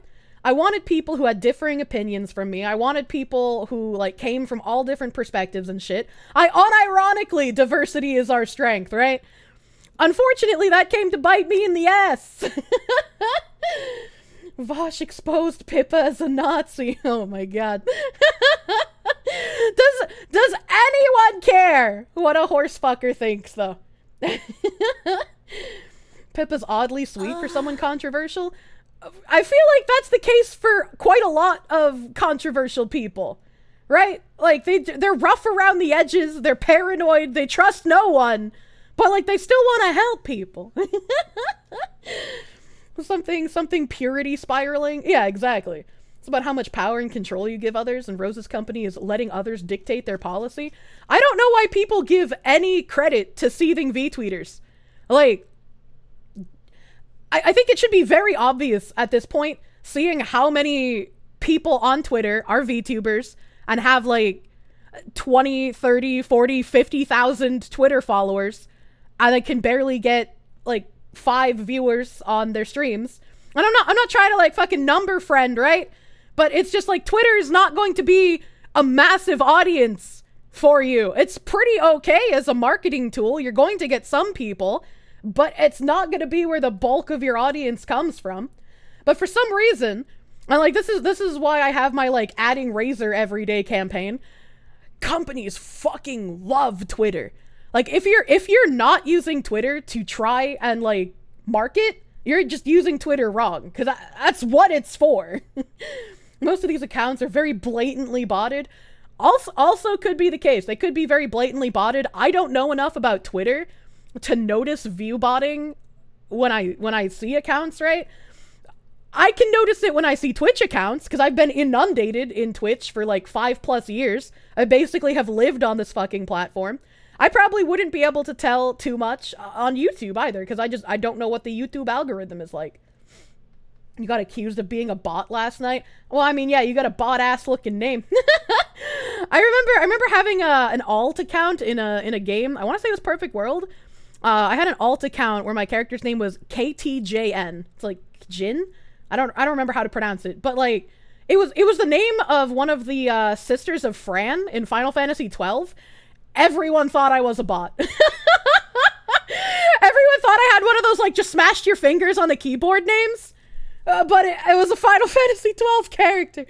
A: I wanted people who had differing opinions from me. I wanted people who like came from all different perspectives and shit. Unironically, diversity is our strength, right? Unfortunately, that came to bite me in the ass. Vosh exposed Pippa as a Nazi. Oh my god. Does anyone care what a horsefucker thinks, though? Pippa's oddly sweet for someone controversial. I feel like that's the case for quite a lot of controversial people, right? Like, they're rough around the edges, they're paranoid, they trust no one, but like they still want to help people. Something purity spiraling. Yeah, exactly. It's about how much power and control you give others, and Rose's company is letting others dictate their policy. I don't know why people give any credit to seething V-tweeters. Like, I think it should be very obvious at this point, seeing how many people on Twitter are VTubers and have like 20, 30, 40, 50,000 Twitter followers, and they can barely get like 5 viewers on their streams. And I'm not trying to like fucking number friend, right? But it's just like, Twitter is not going to be a massive audience for you. It's pretty okay as a marketing tool. You're going to get some people, but it's not going to be where the bulk of your audience comes from. But for some reason, and like this is why I have my like adding Razor everyday campaign, companies fucking love Twitter. Like, if you're not using Twitter to try and like market, you're just using Twitter wrong, because that's what it's for. Most of these accounts are very blatantly botted. Also could be the case. They could be very blatantly botted. I don't know enough about Twitter to notice view botting when I see accounts, right? I can notice it when I see Twitch accounts, because I've been inundated in Twitch for like 5+ years. I basically have lived on this fucking platform. I probably wouldn't be able to tell too much on YouTube either, because I don't know what the YouTube algorithm is like. You got accused of being a bot last night. Well, I mean, yeah, you got a bot-ass looking name. I remember having an alt account in a game. I want to say it was Perfect World. I had an alt account where my character's name was KTJN. It's like Jin. I don't remember how to pronounce it, but like it was the name of one of the sisters of Fran in Final Fantasy XII. Everyone thought I was a bot. Everyone thought I had one of those like just smashed your fingers on the keyboard names. But it was a Final Fantasy XII character.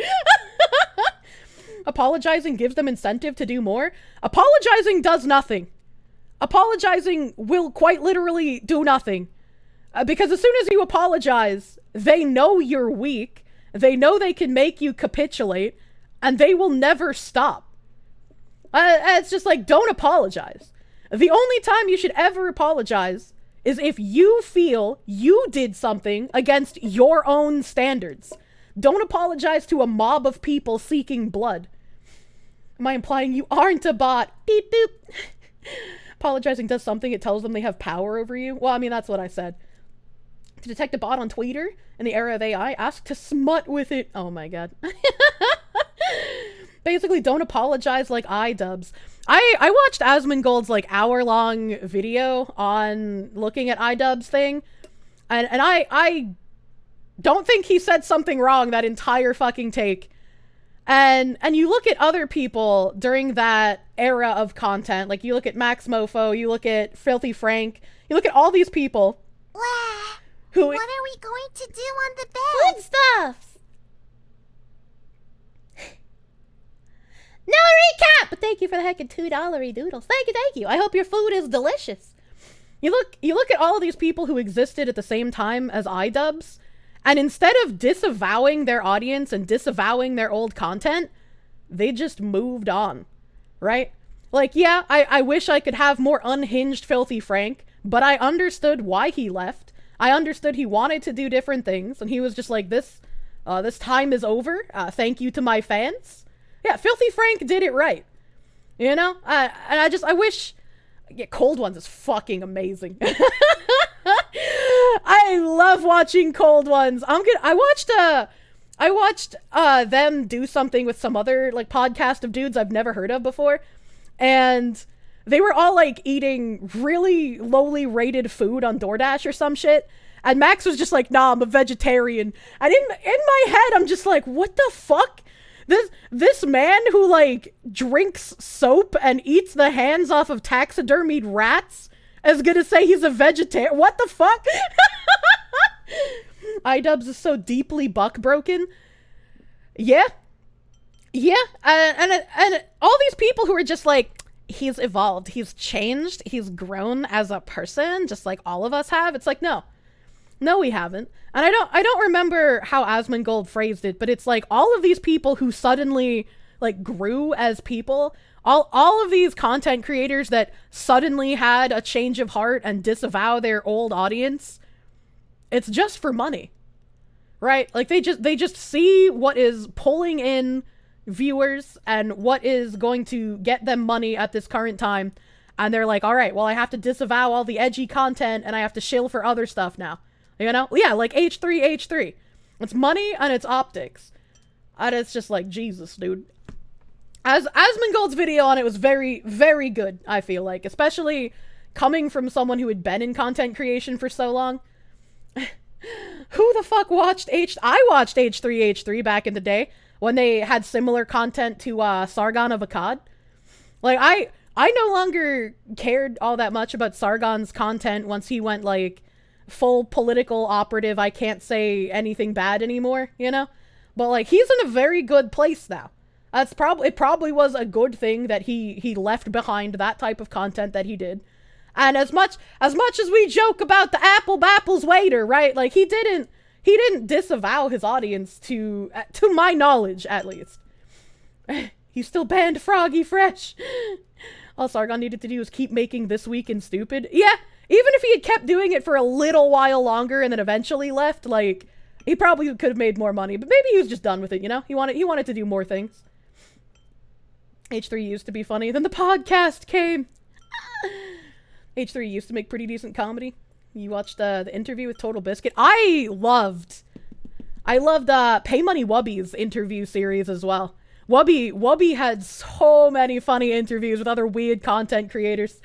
A: Apologizing gives them incentive to do more. Apologizing does nothing. Apologizing will quite literally do nothing. Because as soon as you apologize, they know you're weak. They know they can make you capitulate. And they will never stop. It's just like, don't apologize. The only time you should ever apologize is if you feel you did something against your own standards. Don't apologize to a mob of people seeking blood. Am I implying you aren't a bot? Beep boop. Apologizing does something. It tells them they have power over you. Well, I mean, that's what I said. To detect a bot on Twitter in the era of AI, ask to smut with it. Oh my god. Basically, don't apologize like idubbbz. I watched Asmongold's like hour-long video on looking at idubbbz thing, and I don't think he said something wrong that entire fucking take. And you look at other people during that era of content, like you look at maxmoefoe, you look at Filthy Frank, you look at all these people who...
E: What are we going to do on the bed? Foodstuffs! No recap! But thank you for the heckin' $2 doodles. Thank you. I hope your food is delicious.
A: You look at all of these people who existed at the same time as idubbbz, and instead of disavowing their audience and disavowing their old content, they just moved on, right? Like, yeah, I wish I could have more unhinged Filthy Frank, but I understood why he left. I understood he wanted to do different things, and he was just like, this time is over. Thank you to my fans. Yeah, Filthy Frank did it right. You know? And I wish... Yeah, Cold Ones is fucking amazing. I love watching Cold Ones. I watched them do something with some other, like, podcast of dudes I've never heard of before. And they were all, like, eating really lowly rated food on DoorDash or some shit. And Max was just like, nah, I'm a vegetarian. And in my head, I'm just like, what the fuck? This man who, like, drinks soap and eats the hands off of taxidermied rats is gonna say he's a vegetarian. What the fuck? idubbbz is so deeply buck-broken. Yeah. And all these people who are just like, he's evolved, he's changed, he's grown as a person, just like all of us have. It's like, no, we haven't. And I don't remember how Asmongold phrased it, but it's like all of these people who suddenly, like, grew as people, all of these content creators that suddenly had a change of heart and disavow their old audience, it's just for money, right? Like, they just see what is pulling in viewers and what is going to get them money at this current time, and they're like, all right, well, I have to disavow all the edgy content and I have to shill for other stuff now. You know? Yeah, like H3. It's money and it's optics. And it's just like, Jesus, dude. Asmongold's video on it was very, very good, I feel like. Especially coming from someone who had been in content creation for so long. Who the fuck watched I watched H3 back in the day when they had similar content to Sargon of Akkad. Like, I no longer cared all that much about Sargon's content once he went, like, full political operative, I can't say anything bad anymore, you know? But, like, he's in a very good place now. It probably was a good thing that he left behind that type of content that he did. And as much as we joke about the apple bapples waiter, right? Like, he didn't disavow his audience to my knowledge, at least. He still banned Froggy Fresh. All Sargon needed to do was keep making This Week in Stupid. Yeah, even if he had kept doing it for a little while longer and then eventually left, like, he probably could have made more money. But maybe he was just done with it, you know? He wanted to do more things. H3 used to be funny. Then the podcast came. H3 used to make pretty decent comedy. You watched the interview with Total Biscuit. I loved Pay Money Wubby's interview series as well. Wubby had so many funny interviews with other weird content creators.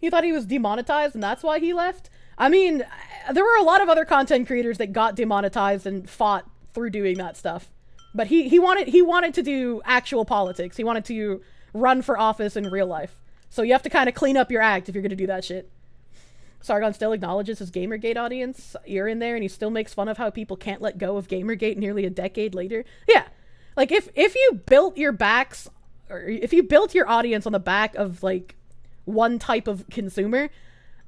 A: He thought he was demonetized and that's why he left? I mean, there were a lot of other content creators that got demonetized and fought through doing that stuff. But he wanted to do actual politics. He wanted to run for office in real life. So you have to kind of clean up your act if you're going to do that shit. Sargon still acknowledges his Gamergate audience. You're in there and he still makes fun of how people can't let go of Gamergate nearly a decade later. Yeah. Like, if you built your backs, or if you built your audience on the back of, like, one type of consumer,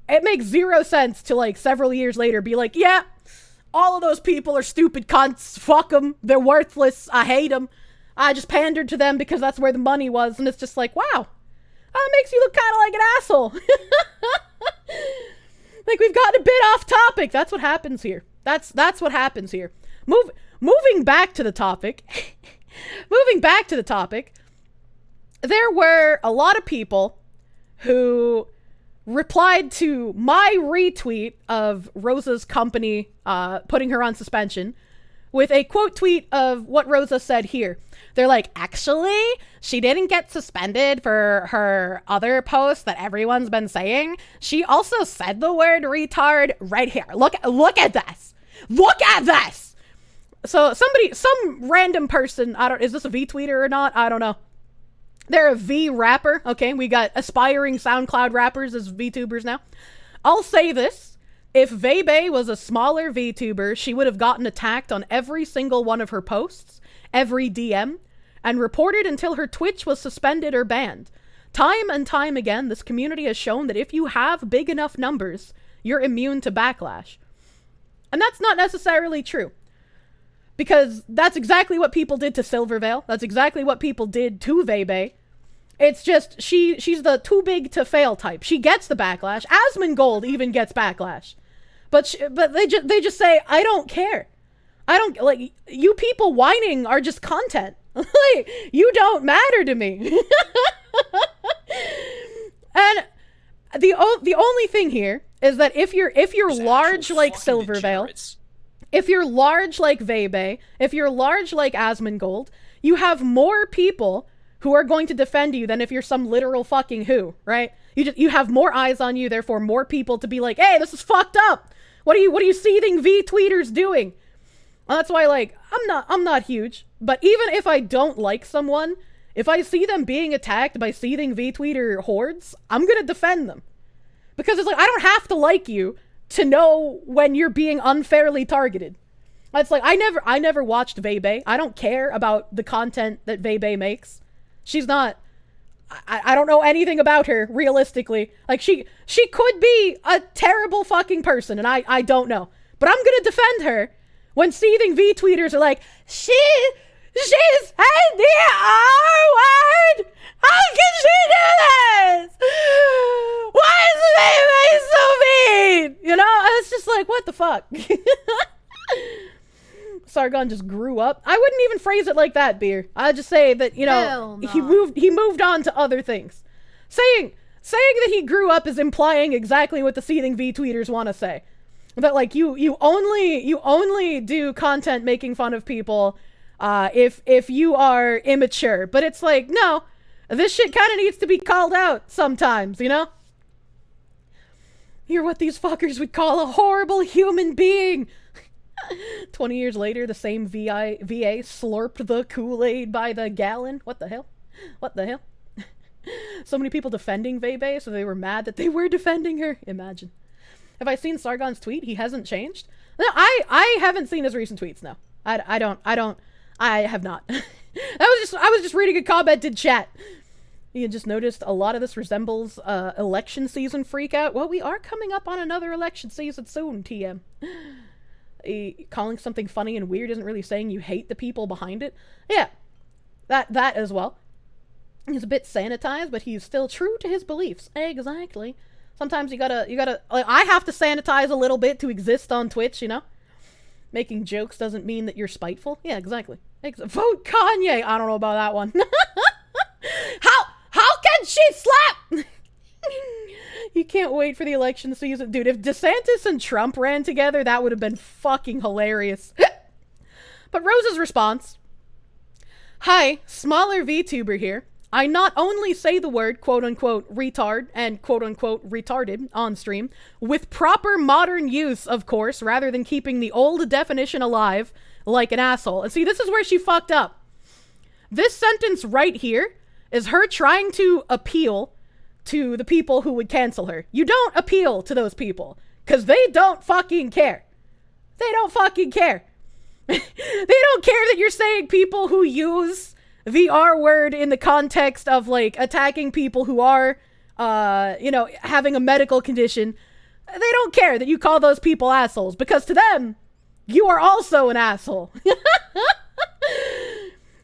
A: it makes zero sense to, like, several years later be like, yeah, all of those people are stupid cunts. Fuck them. They're worthless. I hate them. I just pandered to them because that's where the money was. And it's just like, wow, that makes you look kind of like an asshole. Like, we've gotten a bit off topic. That's what happens here. That's what happens here. Moving back to the topic. There were a lot of people who replied to my retweet of Rosa's company putting her on suspension with a quote tweet of what Rosa said here. They're like, actually, she didn't get suspended for her other post that everyone's been saying. She also said the word retard right here. Look at this. Look at this. some random person, is this a V tweeter or not? I don't know. They're a V rapper. Okay, we got aspiring SoundCloud rappers as VTubers now. I'll say this. If veibae was a smaller VTuber, she would have gotten attacked on every single one of her posts, every DM, and reported until her Twitch was suspended or banned. Time and time again, this community has shown that if you have big enough numbers, you're immune to backlash. And that's not necessarily true. Because that's exactly what people did to Silvervale. That's exactly what people did to veibae. It's just, she's the too big to fail type. She gets the backlash. Asmongold even gets backlash. But they just say, I don't care. I don't, like, you people whining are just content. Like, you don't matter to me. And the only thing here is that if you're large like Silvervale, if you're large like veibae, if you're large like Asmongold, you have more people who are going to defend you than if you're some literal fucking who, right? You have more eyes on you, therefore more people to be like, hey, this is fucked up. What are you seething V tweeters doing? Well, that's why, like, I'm not huge, but even if I don't like someone, if I see them being attacked by seething V tweeter hordes, I'm gonna defend them. Because it's like, I don't have to like you to know when you're being unfairly targeted. It's like, I never watched veibae. I don't care about the content that veibae makes. She's not, I don't know anything about her, realistically. Like, she could be a terrible fucking person, and I don't know. But I'm gonna defend her when seething V tweeters are like, she's saying the R-word! How can she do this? Why is veibae so mean? You know, it's just like, what the fuck? Sargon just grew up. I wouldn't even phrase it like that, Beer. I'd just say that, you know, he moved on to other things. Saying that he grew up is implying exactly what the seething V tweeters want to say. That, like, you only do content making fun of people if you are immature. But it's like, no, this shit kind of needs to be called out sometimes, you know? You're what these fuckers would call a horrible human being. 20 years later, the same VA slurped the Kool-Aid by the gallon. What the hell? What the hell? So many people defending veibae, so they were mad that they were defending her. Imagine. Have I seen Sargon's tweet? He hasn't changed? No, I haven't seen his recent tweets, no. I have not. I was just reading a comment in chat. You just noticed a lot of this resembles election season freakout. Well, we are coming up on another election season soon, TM. Calling something funny and weird isn't really saying you hate the people behind it. Yeah, that as well. He's a bit sanitized, but he's still true to his beliefs. Exactly. Sometimes you gotta, like, I have to sanitize a little bit to exist on Twitch, you know? Making jokes doesn't mean that you're spiteful. Yeah, exactly. Vote Kanye! I don't know about that one. How can she slap? You can't wait for the election season. Dude, if DeSantis and Trump ran together, that would have been fucking hilarious. But Rose's response. Hi, smaller VTuber here. I not only say the word quote-unquote retard and quote-unquote retarded on stream, with proper modern use, of course, rather than keeping the old definition alive like an asshole. And see, this is where she fucked up. This sentence right here is her trying to appeal to the people who would cancel her. You don't appeal to those people, because they don't fucking care. They don't fucking care. They don't care that you're saying people who use the R word in the context of, like, attacking people who are, you know, having a medical condition. They don't care that you call those people assholes, because to them, you are also an asshole.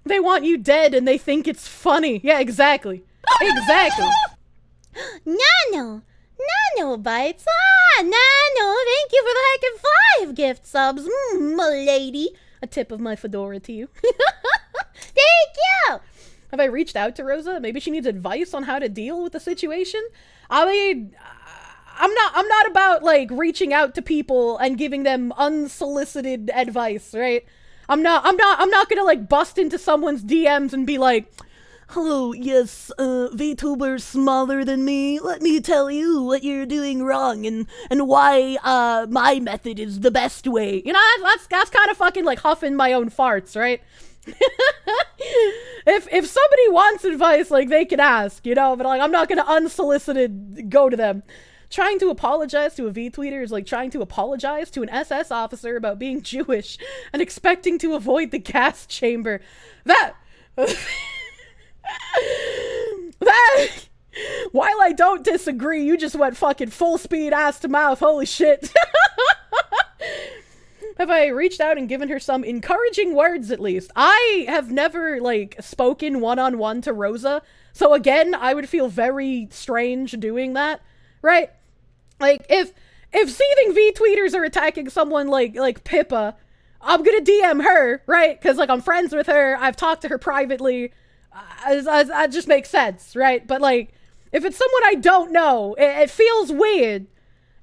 A: They want you dead and they think it's funny. Yeah, exactly. Exactly.
E: Nano bites. Nano, thank you for the heckin' 5 gift subs, my lady.
A: A tip of my fedora to you.
E: Thank you.
A: Have I reached out to Rosa? Maybe she needs advice on how to deal with the situation? I mean, I'm not about, like, reaching out to people and giving them unsolicited advice, right? I'm not gonna, like, bust into someone's DMs and be like,
E: Hello, yes, VTuber smaller than me. Let me tell you what you're doing wrong and why my method is the best way.
A: You know, that's kind of fucking like huffing my own farts, right? If somebody wants advice, like, they can ask, you know, but like, I'm not gonna unsolicited go to them. Trying to apologize to a V-tweeter is like trying to apologize to an SS officer about being Jewish and expecting to avoid the gas chamber. That while I don't disagree, you just went fucking full speed ass to mouth, holy shit. Have I reached out and given her some encouraging words at least? I have never, like, spoken one-on-one to Rosa, so again, I would feel very strange doing that, right? Like, if seething V-tweeters are attacking someone like Pippa, I'm gonna DM her, right? Because, like, I'm friends with her, I've talked to her privately, that just makes sense, right? But, like, if it's someone I don't know, it feels weird.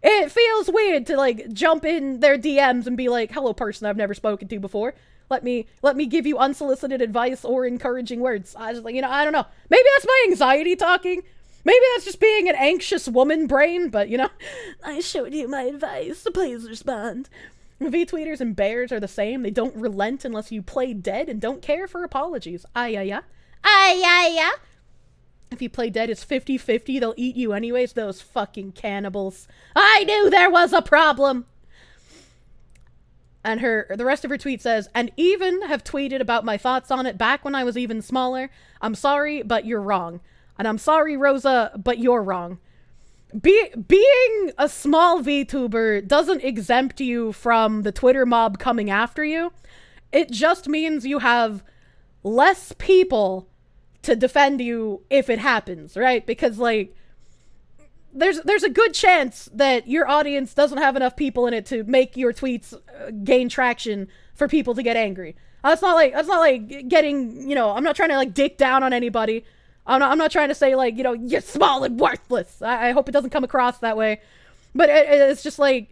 A: It feels weird to, like, jump in their DMs and be like, hello, person I've never spoken to before. Let me give you unsolicited advice or encouraging words. I just, like, you know, I don't know. Maybe that's my anxiety talking. Maybe that's just being an anxious woman brain, but, you know, I showed you my advice, so please respond. V-tweeters and bears are the same. They don't relent unless you play dead and don't care for apologies. Ay. If you play dead, it's 50-50. They'll eat you anyways, those fucking cannibals. I knew there was a problem. And the rest of her tweet says, and even have tweeted about my thoughts on it back when I was even smaller. I'm sorry, but you're wrong. And I'm sorry, Rosa, but you're wrong. Being a small VTuber doesn't exempt you from the Twitter mob coming after you. It just means you have less people to defend you if it happens, right? Because, like, there's a good chance that your audience doesn't have enough people in it to make your tweets gain traction for people to get angry. That's not like getting, you know, I'm not trying to, like, dick down on anybody. I'm not trying to say, like, you know, you're small and worthless. I hope it doesn't come across that way. But it's just like,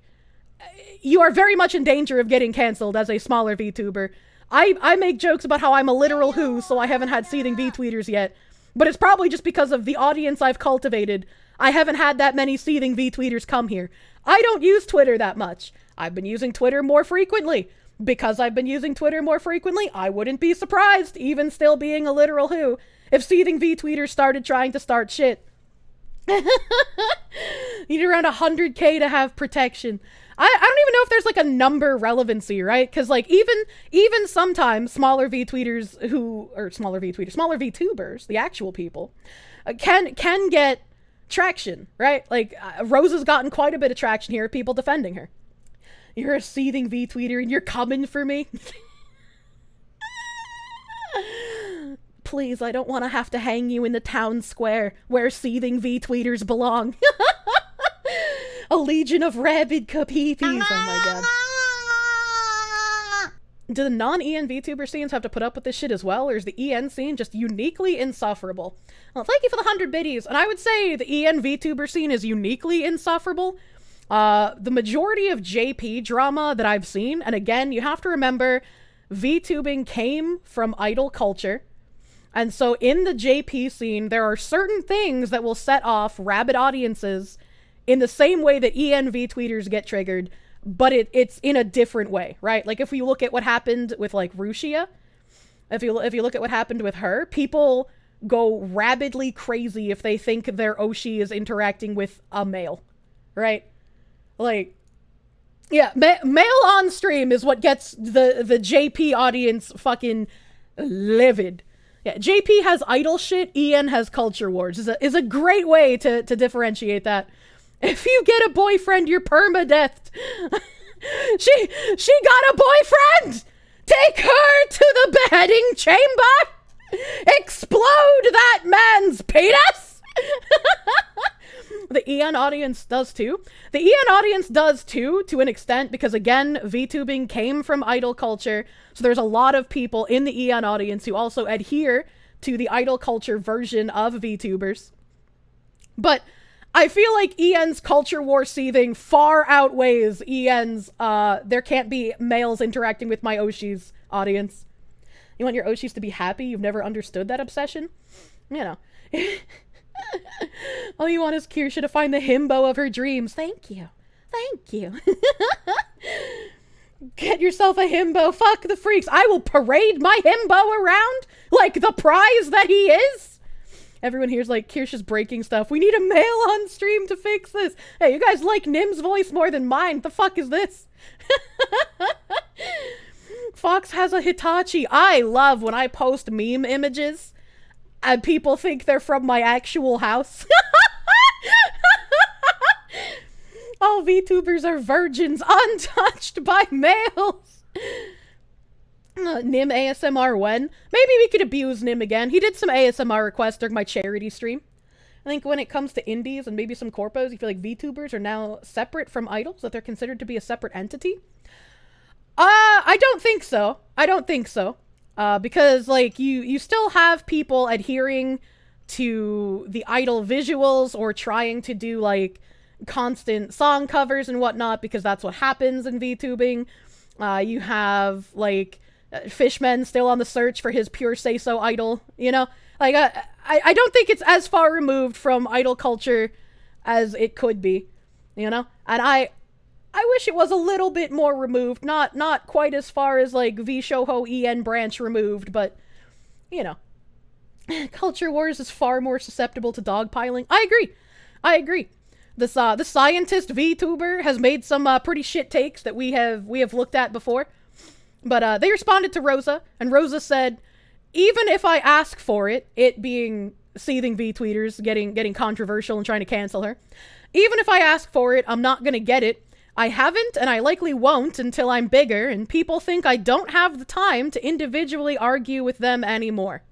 A: you are very much in danger of getting canceled as a smaller VTuber. I make jokes about how I'm a literal who, so I haven't had seething V-tweeters yet. But it's probably just because of the audience I've cultivated. I haven't had that many seething V-tweeters come here. I don't use Twitter that much. I've been using Twitter more frequently. Because I've been using Twitter more frequently, I wouldn't be surprised, even still being a literal who, if seething V-tweeters started trying to start shit. You need around 100k to have protection. I don't even know if there's, like, a number relevancy, right? Because, like, even sometimes smaller VTubers, the actual people, can get traction, right? Like, Rosa's gotten quite a bit of traction here, people defending her. You're a seething V-tweeter and you're coming for me? Please, I don't want to have to hang you in the town square where seething V-tweeters belong. A legion of rabid capipis. Oh my god. Do the non-EN VTuber scenes have to put up with this shit as well, or is the EN scene just uniquely insufferable? Well, thank you for the 100 biddies, and I would say the EN VTuber scene is uniquely insufferable. The majority of JP drama that I've seen, and again, you have to remember, VTubing came from idol culture, and so in the JP scene, there are certain things that will set off rabid audiences in the same way that EN VTweeters get triggered, but it's in a different way, right? Like, if we look at what happened with, like, Rushia, if you look at what happened with her, people go rabidly crazy if they think their Oshi is interacting with a male, right? Like, yeah, male on stream is what gets the JP audience fucking livid. Yeah, JP has idol shit, EN has culture wars. Is a great way to differentiate that. If you get a boyfriend, you're permadeathed. She got a boyfriend! Take her to the beheading chamber! Explode that man's penis! The EN audience does too. The EN audience does too, to an extent, because again, VTubing came from idol culture, so there's a lot of people in the EN audience who also adhere to the idol culture version of VTubers. But I feel like EN's culture war seething far outweighs EN's, there can't be males interacting with my Oshis audience. You want your Oshis to be happy? You've never understood that obsession? You know. All you want is Kirsche to find the himbo of her dreams. Thank you. Thank you. Get yourself a himbo. Fuck the freaks. I will parade my himbo around like the prize that he is. Everyone here's like, Kirsche's breaking stuff. We need a male on stream to fix this. Hey, you guys like Nim's voice more than mine. The fuck is this? Fox has a Hitachi. I love when I post meme images and people think they're from my actual house. All VTubers are virgins, untouched by males. Nim ASMR when? Maybe we could abuse Nim again. He did some ASMR requests during my charity stream. I think when it comes to indies and maybe some corpos, you feel like VTubers are now separate from idols, that they're considered to be a separate entity. I don't think so. I don't think so. Because, like, you still have people adhering to the idol visuals or trying to do, like, constant song covers and whatnot, because that's what happens in VTubing. You have, like, Fishman still on the search for his pure say-so idol, you know? Like, I don't think it's as far removed from idol culture as it could be, you know? And I wish it was a little bit more removed. Not quite as far as, like, V-Shouho EN branch removed, but, you know. Culture Wars is far more susceptible to dogpiling. I agree. The scientist VTuber has made some pretty shit takes that we have looked at before. But they responded to Rosa, and Rosa said, even if I ask for it, it being seething V-tweeters getting controversial and trying to cancel her, even if I ask for it, I'm not gonna get it. I haven't, and I likely won't until I'm bigger, and people think I don't have the time to individually argue with them anymore.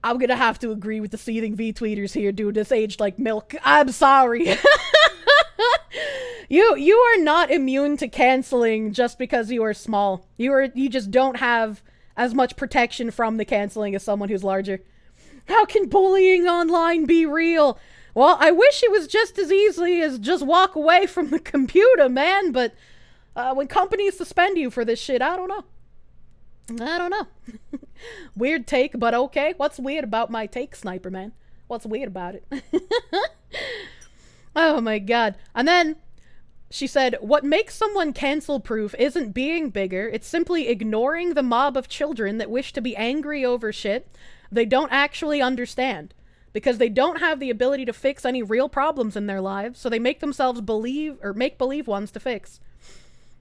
A: I'm gonna have to agree with the seething V-tweeters here, dude. This aged like milk. I'm sorry. You are not immune to canceling just because you are small. You just don't have as much protection from the canceling as someone who's larger. How can bullying online be real? Well, I wish it was just as easy as just walk away from the computer, man, but when companies suspend you for this shit, I don't know. Weird take, but okay. What's weird about my take, Sniper Man? What's weird about it? Oh my god. And then she said, what makes someone cancel-proof isn't being bigger, it's simply ignoring the mob of children that wish to be angry over shit they don't actually understand. Because they don't have the ability to fix any real problems in their lives, so they make themselves believe, or make-believe ones to fix.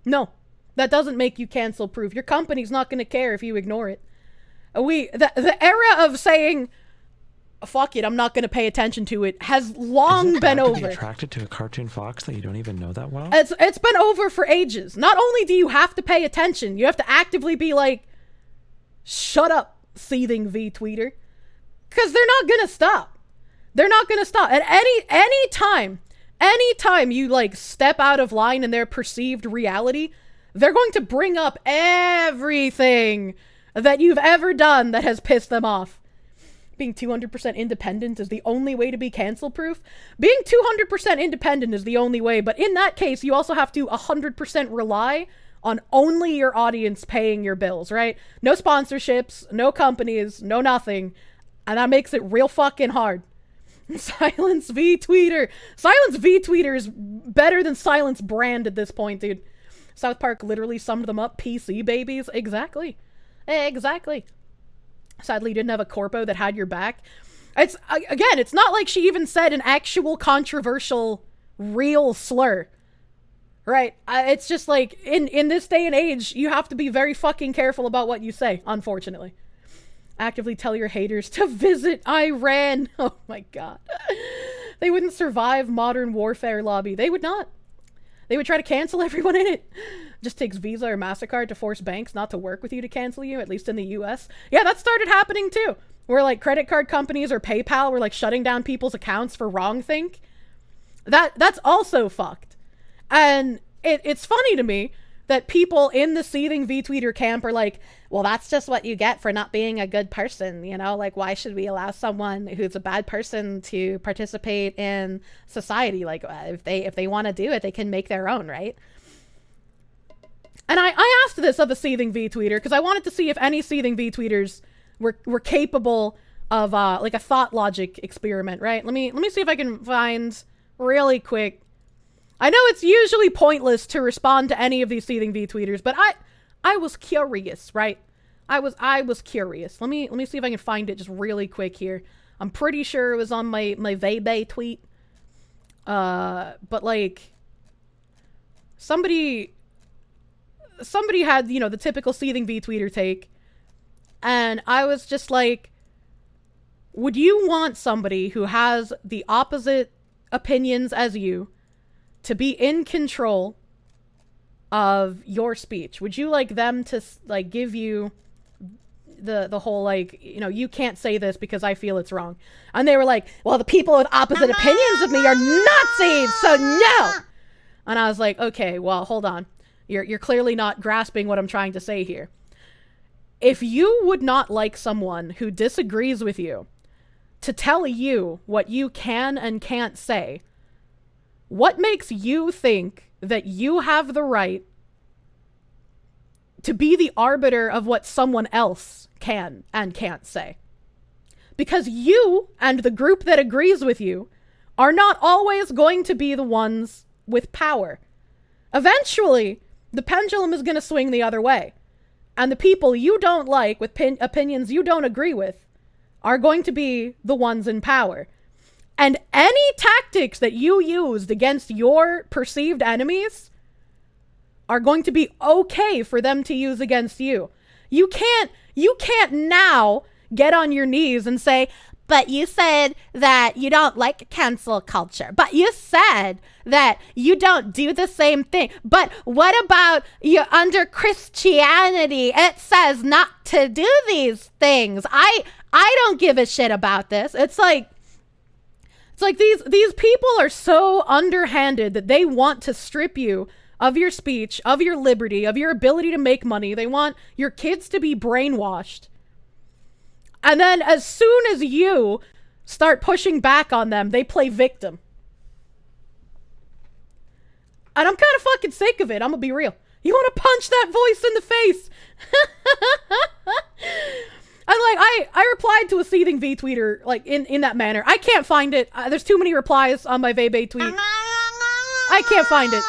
A: No, that doesn't make you cancel-proof. Your company's not going to care if you ignore it. The era of saying, fuck it, I'm not going to pay attention to it, has long been over.
D: Is it bad to be attracted to a cartoon fox that you don't even know that well?
A: It's been over for ages. Not only do you have to pay attention, you have to actively be like, shut up, seething V-tweeter. Because they're not going to stop. They're not going to stop. At any time you, like, step out of line in their perceived reality, they're going to bring up everything that you've ever done that has pissed them off. Being 200% independent is the only way to be cancel-proof. Being 200% independent is the only way, but in that case, you also have to 100% rely on only your audience paying your bills, right? No sponsorships, no companies, no nothing. And that makes it real fucking hard. Silence V-tweeter. Silence V-tweeter is better than Silence Brand at this point, dude. South Park literally summed them up. PC babies. Exactly. Exactly. Sadly, you didn't have a corpo that had your back. Again, it's not like she even said an actual controversial, real slur. Right? It's just like, in this day and age, you have to be very fucking careful about what you say, unfortunately. Actively tell your haters to visit Iran. Oh my god. They wouldn't survive modern warfare lobby. They would not. They would try to cancel everyone in it. Just takes Visa or MasterCard to force banks not to work with you to cancel you, at least in the US. Yeah, that started happening too. Where, like, credit card companies or PayPal were, like, shutting down people's accounts for wrongthink. That's also fucked. And it's funny to me that people in the seething V-tweeter camp are like, well, that's just what you get for not being a good person, you know? Like, why should we allow someone who's a bad person to participate in society? Like, if they want to do it, they can make their own, right? And I asked this of a seething V-tweeter because I wanted to see if any seething V-tweeters were capable of like a thought logic experiment, right? Let me see if I can find really quick. I know it's usually pointless to respond to any of these seething V-tweeters, but I was curious, right? I was curious. Let me see if I can find it just really quick here. I'm pretty sure it was on my veibae tweet. But like somebody had, you know, the typical seething V-tweeter take, and I was just like, would you want somebody who has the opposite opinions as you to be in control of your speech? Would you like them to like give you the whole like, you know, you can't say this because I feel it's wrong? And they were like, well, the people with opposite opinions of me are Nazis, so no. And I was like, okay, well, hold on. You're clearly not grasping what I'm trying to say here. If you would not like someone who disagrees with you to tell you what you can and can't say, what makes you think that you have the right to be the arbiter of what someone else can and can't say? Because you and the group that agrees with you are not always going to be the ones with power. Eventually, the pendulum is going to swing the other way. And the people you don't like, with opinions you don't agree with, are going to be the ones in power. And any tactics that you used against your perceived enemies are going to be okay for them to use against you. You can't now get on your knees and say, but you said that you don't like cancel culture. But you said that you don't do the same thing. But what about you under Christianity? It says not to do these things. I don't give a shit about this. It's like these people are so underhanded that they want to strip you of your speech, of your liberty, of your ability to make money. They want your kids to be brainwashed. And then as soon as you start pushing back on them, they play victim. And I'm kind of fucking sick of it. I'm gonna be real. You want to punch that voice in the face? And like, I replied to a seething V-tweeter like in that manner. I can't find it. There's too many replies on my veibae tweet. I can't find it.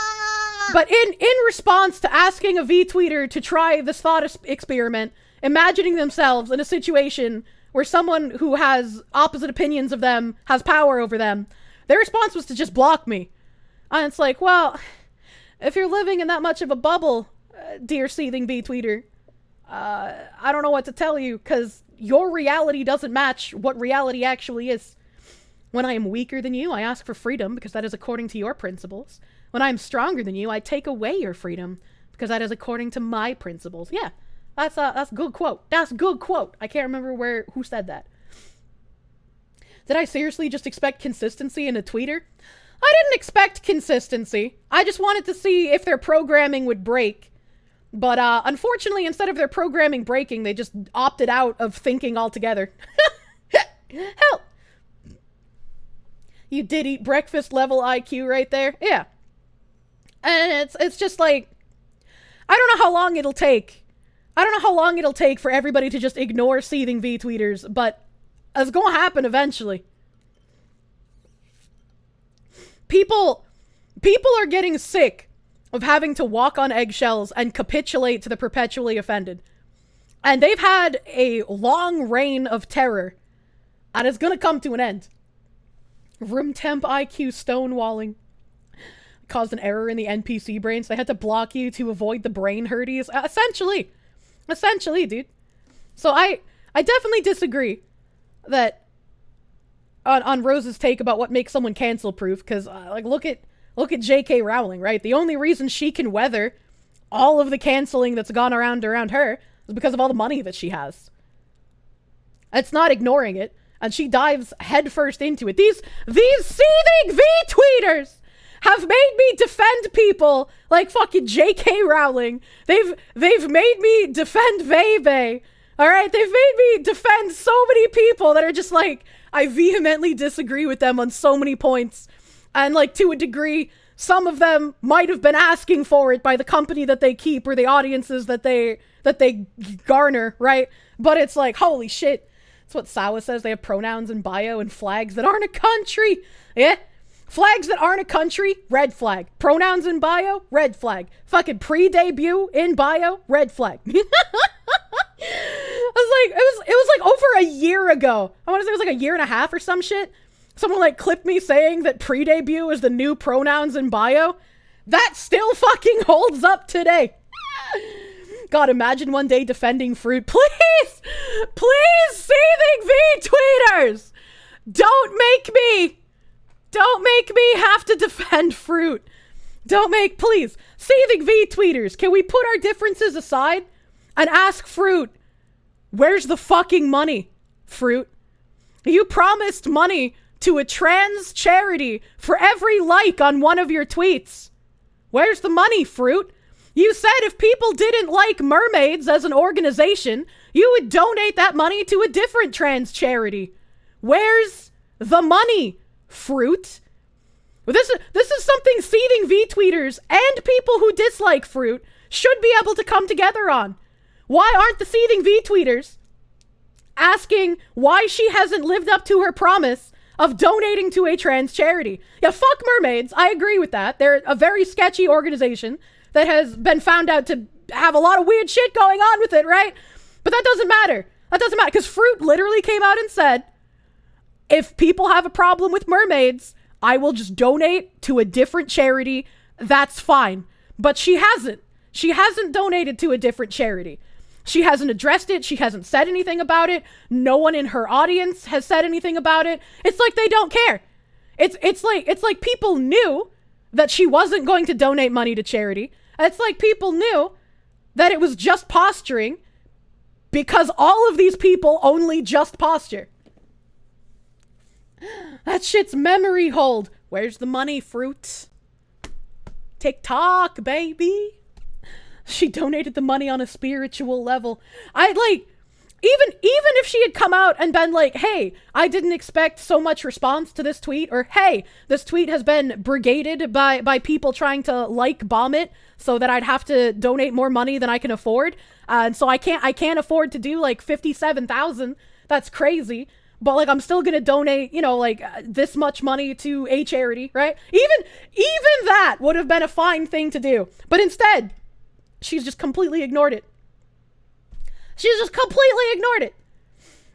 A: But in response to asking a V-tweeter to try this thought experiment, imagining themselves in a situation where someone who has opposite opinions of them has power over them, their response was to just block me. And it's like, well, if you're living in that much of a bubble, dear seething V-tweeter, I don't know what to tell you, because your reality doesn't match what reality actually is. When I am weaker than you, I ask for freedom, because that is according to your principles. When I am stronger than you, I take away your freedom, because that is according to my principles. Yeah. That's a good quote. That's a good quote. I can't remember who said that. Did I seriously just expect consistency in a tweeter? I didn't expect consistency. I just wanted to see if their programming would break. But unfortunately, instead of their programming breaking, they just opted out of thinking altogether. Help! You did eat breakfast level IQ right there. Yeah. And it's just like, I don't know how long it'll take. I don't know how long it'll take for everybody to just ignore seething V-tweeters, but it's gonna happen eventually. People are getting sick of having to walk on eggshells and capitulate to the perpetually offended. And they've had a long reign of terror, and it's gonna come to an end. Room temp IQ stonewalling caused an error in the NPC brain, so they had to block you to avoid the brain hurties. Essentially, dude. So I definitely disagree that on Rose's take about what makes someone cancel proof, because like look at J.K. Rowling, right? The only reason she can weather all of the canceling that's gone around her is because of all the money that she has. It's not ignoring it, and she dives headfirst into it. These seething V-tweeters have made me defend people like fucking J.K. Rowling. They've made me defend veibae. All right, they've made me defend so many people that are just like, I vehemently disagree with them on so many points, and like to a degree some of them might have been asking for it by the company that they keep or the audiences that they garner, right? But it's like, holy shit. That's what Sawa says. They have pronouns in bio and flags that aren't a country. Yeah? Flags that aren't a country, red flag. Pronouns in bio, red flag. Fucking pre-debut in bio, red flag. It was like over a year ago. I want to say it was like a year and a half or some shit. Someone like clipped me saying that pre-debut is the new pronouns in bio. That still fucking holds up today. God, imagine one day defending fruit. Please, seething V-tweeters, don't make me have to defend fruit. Please, seething V-tweeters, can we put our differences aside and ask fruit, where's the fucking money, fruit? You promised money to a trans charity for every like on one of your tweets. Where's the money, fruit? You said if people didn't like mermaids as an organization, you would donate that money to a different trans charity. Where's the money, fruit? This is something seething V-tweeters and people who dislike fruit should be able to come together on. Why aren't the seething V-tweeters asking why she hasn't lived up to her promise of donating to a trans charity? Yeah, fuck mermaids. I agree with that. They're a very sketchy organization that has been found out to have a lot of weird shit going on with it, right? But that doesn't matter. That doesn't matter, because Fruit literally came out and said, if people have a problem with mermaids, I will just donate to a different charity. That's fine. But she hasn't. She hasn't donated to a different charity. She hasn't addressed it. She hasn't said anything about it. No one in her audience has said anything about it. It's like they don't care. It's like people knew that she wasn't going to donate money to charity. It's like people knew that it was just posturing because all of these people only just posture. That shit's memory hold. Where's the money, Fruit? TikTok, baby. She donated the money on a spiritual level. Even if she had come out and been like, hey, I didn't expect so much response to this tweet, or hey, this tweet has been brigaded by people trying to like bomb it so that I'd have to donate more money than I can afford. And so I can't afford to do like 57,000. That's crazy. But like, I'm still going to donate, this much money to a charity, right? Even that would have been a fine thing to do. But instead, she's just completely ignored it.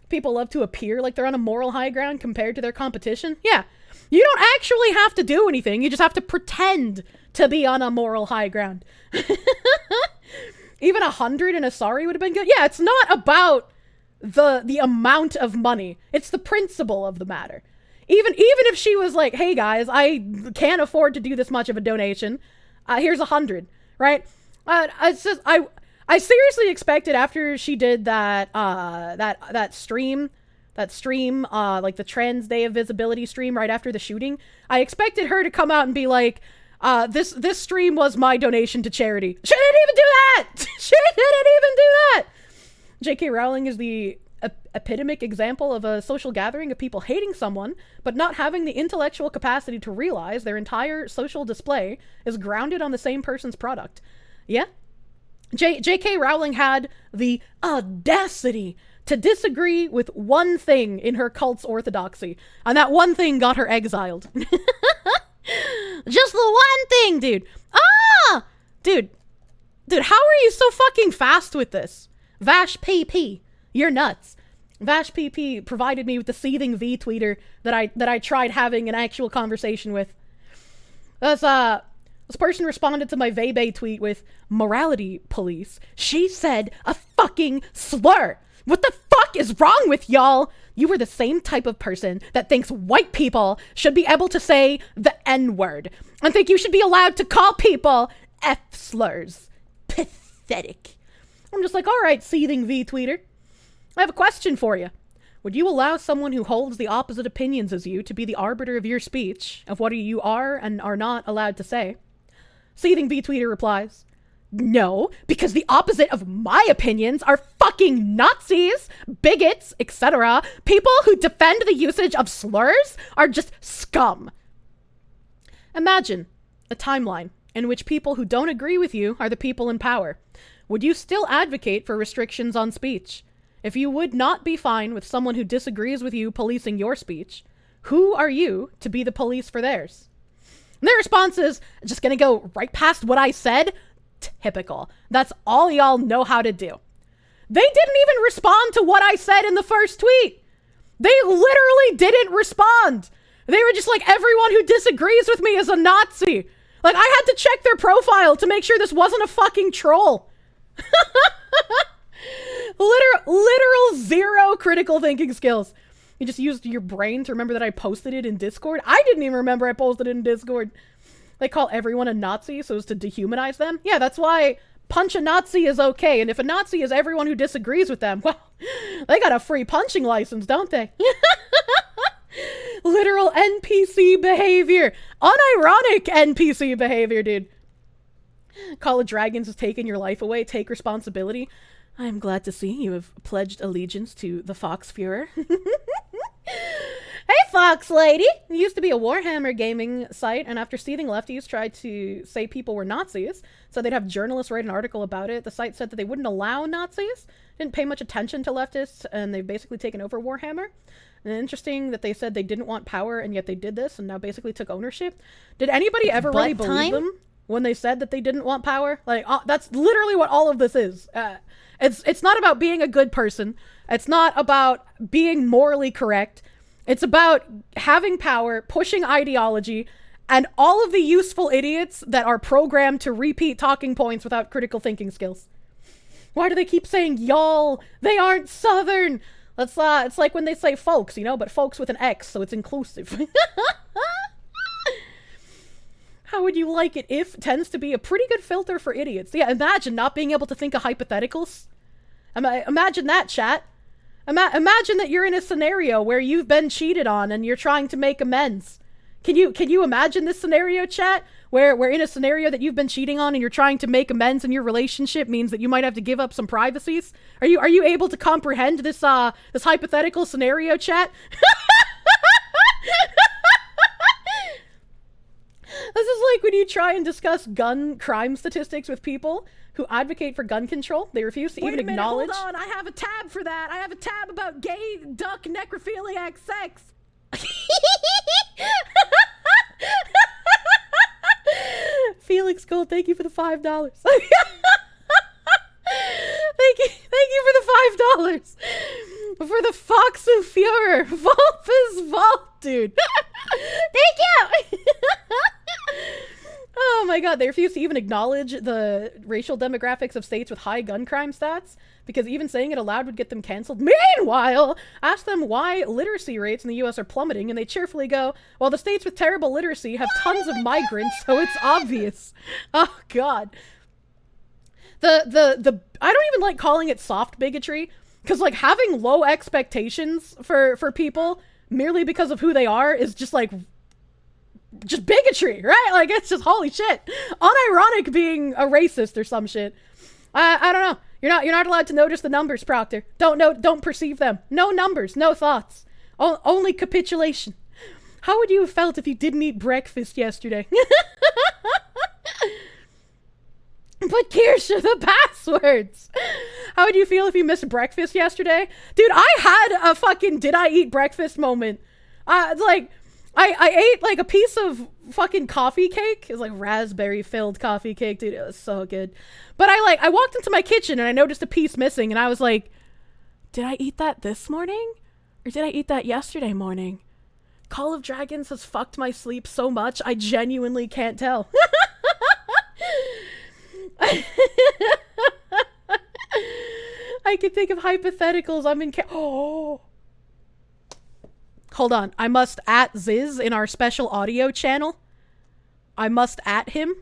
A: People love to appear like they're on a moral high ground compared to their competition. Yeah. You don't actually have to do anything. You just have to pretend to be on a moral high ground. Even 100 and a sorry would have been good. Yeah, it's not about the amount of money. It's the principle of the matter. Even if she was like, hey guys, I can't afford to do this much of a donation. Here's 100, right? It's just, I seriously expected after she did that stream, like the Trans Day of Visibility stream right after the shooting, I expected her to come out and be like, this stream was my donation to charity. She didn't even do that! J.K. Rowling is the epitomic example of a social gathering of people hating someone, but not having the intellectual capacity to realize their entire social display is grounded on the same person's product. Yeah? J.K. Rowling had the audacity to disagree with one thing in her cult's orthodoxy, and that one thing got her exiled. Just the one thing, dude. Dude, how are you so fucking fast with this? Vash PP, you're nuts. Vash PP provided me with the seething V-tweeter that I tried having an actual conversation with. This person responded to my veibae tweet with, morality police. She said a fucking slur. What the fuck is wrong with y'all? You are the same type of person that thinks white people should be able to say the N-word and think you should be allowed to call people F-slurs. Pathetic. I'm just like, all right, seething V-tweeter. I have a question for you. Would you allow someone who holds the opposite opinions as you to be the arbiter of your speech, of what you are and are not allowed to say? Seething V-tweeter replies, no, because the opposite of my opinions are fucking Nazis, bigots, etc. People who defend the usage of slurs are just scum. Imagine a timeline in which people who don't agree with you are the people in power, would you still advocate for restrictions on speech? If you would not be fine with someone who disagrees with you policing your speech, who are you to be the police for theirs? And their response is, just gonna go right past what I said? Typical. That's all y'all know how to do. They didn't even respond to what I said in the first tweet. They literally didn't respond. They were just like, everyone who disagrees with me is a Nazi. Like, I had to check their profile to make sure this wasn't a fucking troll. Literal zero critical thinking skills. You just used your brain to remember that I posted it in Discord. I didn't even remember I posted it in Discord. They call everyone a Nazi so as to dehumanize them. Yeah, that's why punch a Nazi is okay. And if a Nazi is everyone who disagrees with them, well, they got a free punching license, don't they? Literal NPC behavior. Unironic NPC behavior, dude. Call of Dragons is taking your life away. Take responsibility. I am glad to see you have pledged allegiance to the Fox Fuhrer. Hey, Fox Lady! It used to be a Warhammer gaming site, and after seething lefties tried to say people were Nazis, so they'd have journalists write an article about it, the site said that they wouldn't allow Nazis, didn't pay much attention to leftists, and they've basically taken over Warhammer. And interesting that they said they didn't want power, and yet they did this, and now basically took ownership. Did anybody ever really believe them when they said that they didn't want power? Like, that's literally what all of this is. It's not about being a good person. It's not about being morally correct. It's about having power, pushing ideology, and all of the useful idiots that are programmed to repeat talking points without critical thinking skills. Why do they keep saying y'all? They aren't Southern. It's like when they say folks, you know, but folks with an X, so it's inclusive. How would you like it if tends to be a pretty good filter for idiots? Yeah, imagine not being able to think of hypotheticals. Imagine that, chat. Imagine that you're in a scenario where you've been cheated on and you're trying to make amends. Can you imagine this scenario, chat? Where we're in a scenario that you've been cheating on and you're trying to make amends in your relationship means that you might have to give up some privacies? Are you able to comprehend this this hypothetical scenario, chat? This is like when you try and discuss gun crime statistics with people who advocate for gun control. They refuse to even acknowledge. Hold on, I have a tab for that. I have a tab about gay duck necrophiliac sex. Felix Gold, thank you for the $5. Thank you for the $5 for the Fox of Fuhrer. Vulpus Vault, dude. Thank you. Oh my god, they refuse to even acknowledge the racial demographics of states with high gun crime stats because even saying it aloud would get them canceled. Meanwhile, ask them why literacy rates in the US are plummeting and they cheerfully go, well, the states with terrible literacy have tons of migrants, so it's obvious. Oh god. I don't even like calling it soft bigotry because like having low expectations for people merely because of who they are is just like just bigotry, right? Like, it's just holy shit. Unironic being a racist or some shit. I don't know. You're not allowed to notice the numbers, Proctor. Don't perceive them. No numbers, no thoughts. Only capitulation. How would you have felt if you didn't eat breakfast yesterday? But Kirsche, the passwords. How would you feel if you missed breakfast yesterday? Dude, I had a fucking did I eat breakfast moment. I ate like a piece of fucking coffee cake. It was like raspberry filled coffee cake, dude. It was so good. But I walked into my kitchen and I noticed a piece missing and I was like, did I eat that this morning? Or did I eat that yesterday morning? Call of Dragons has fucked my sleep so much, I genuinely can't tell. I can think of hypotheticals. I'm in oh. Hold on. I must at Ziz in our special audio channel. I must at him.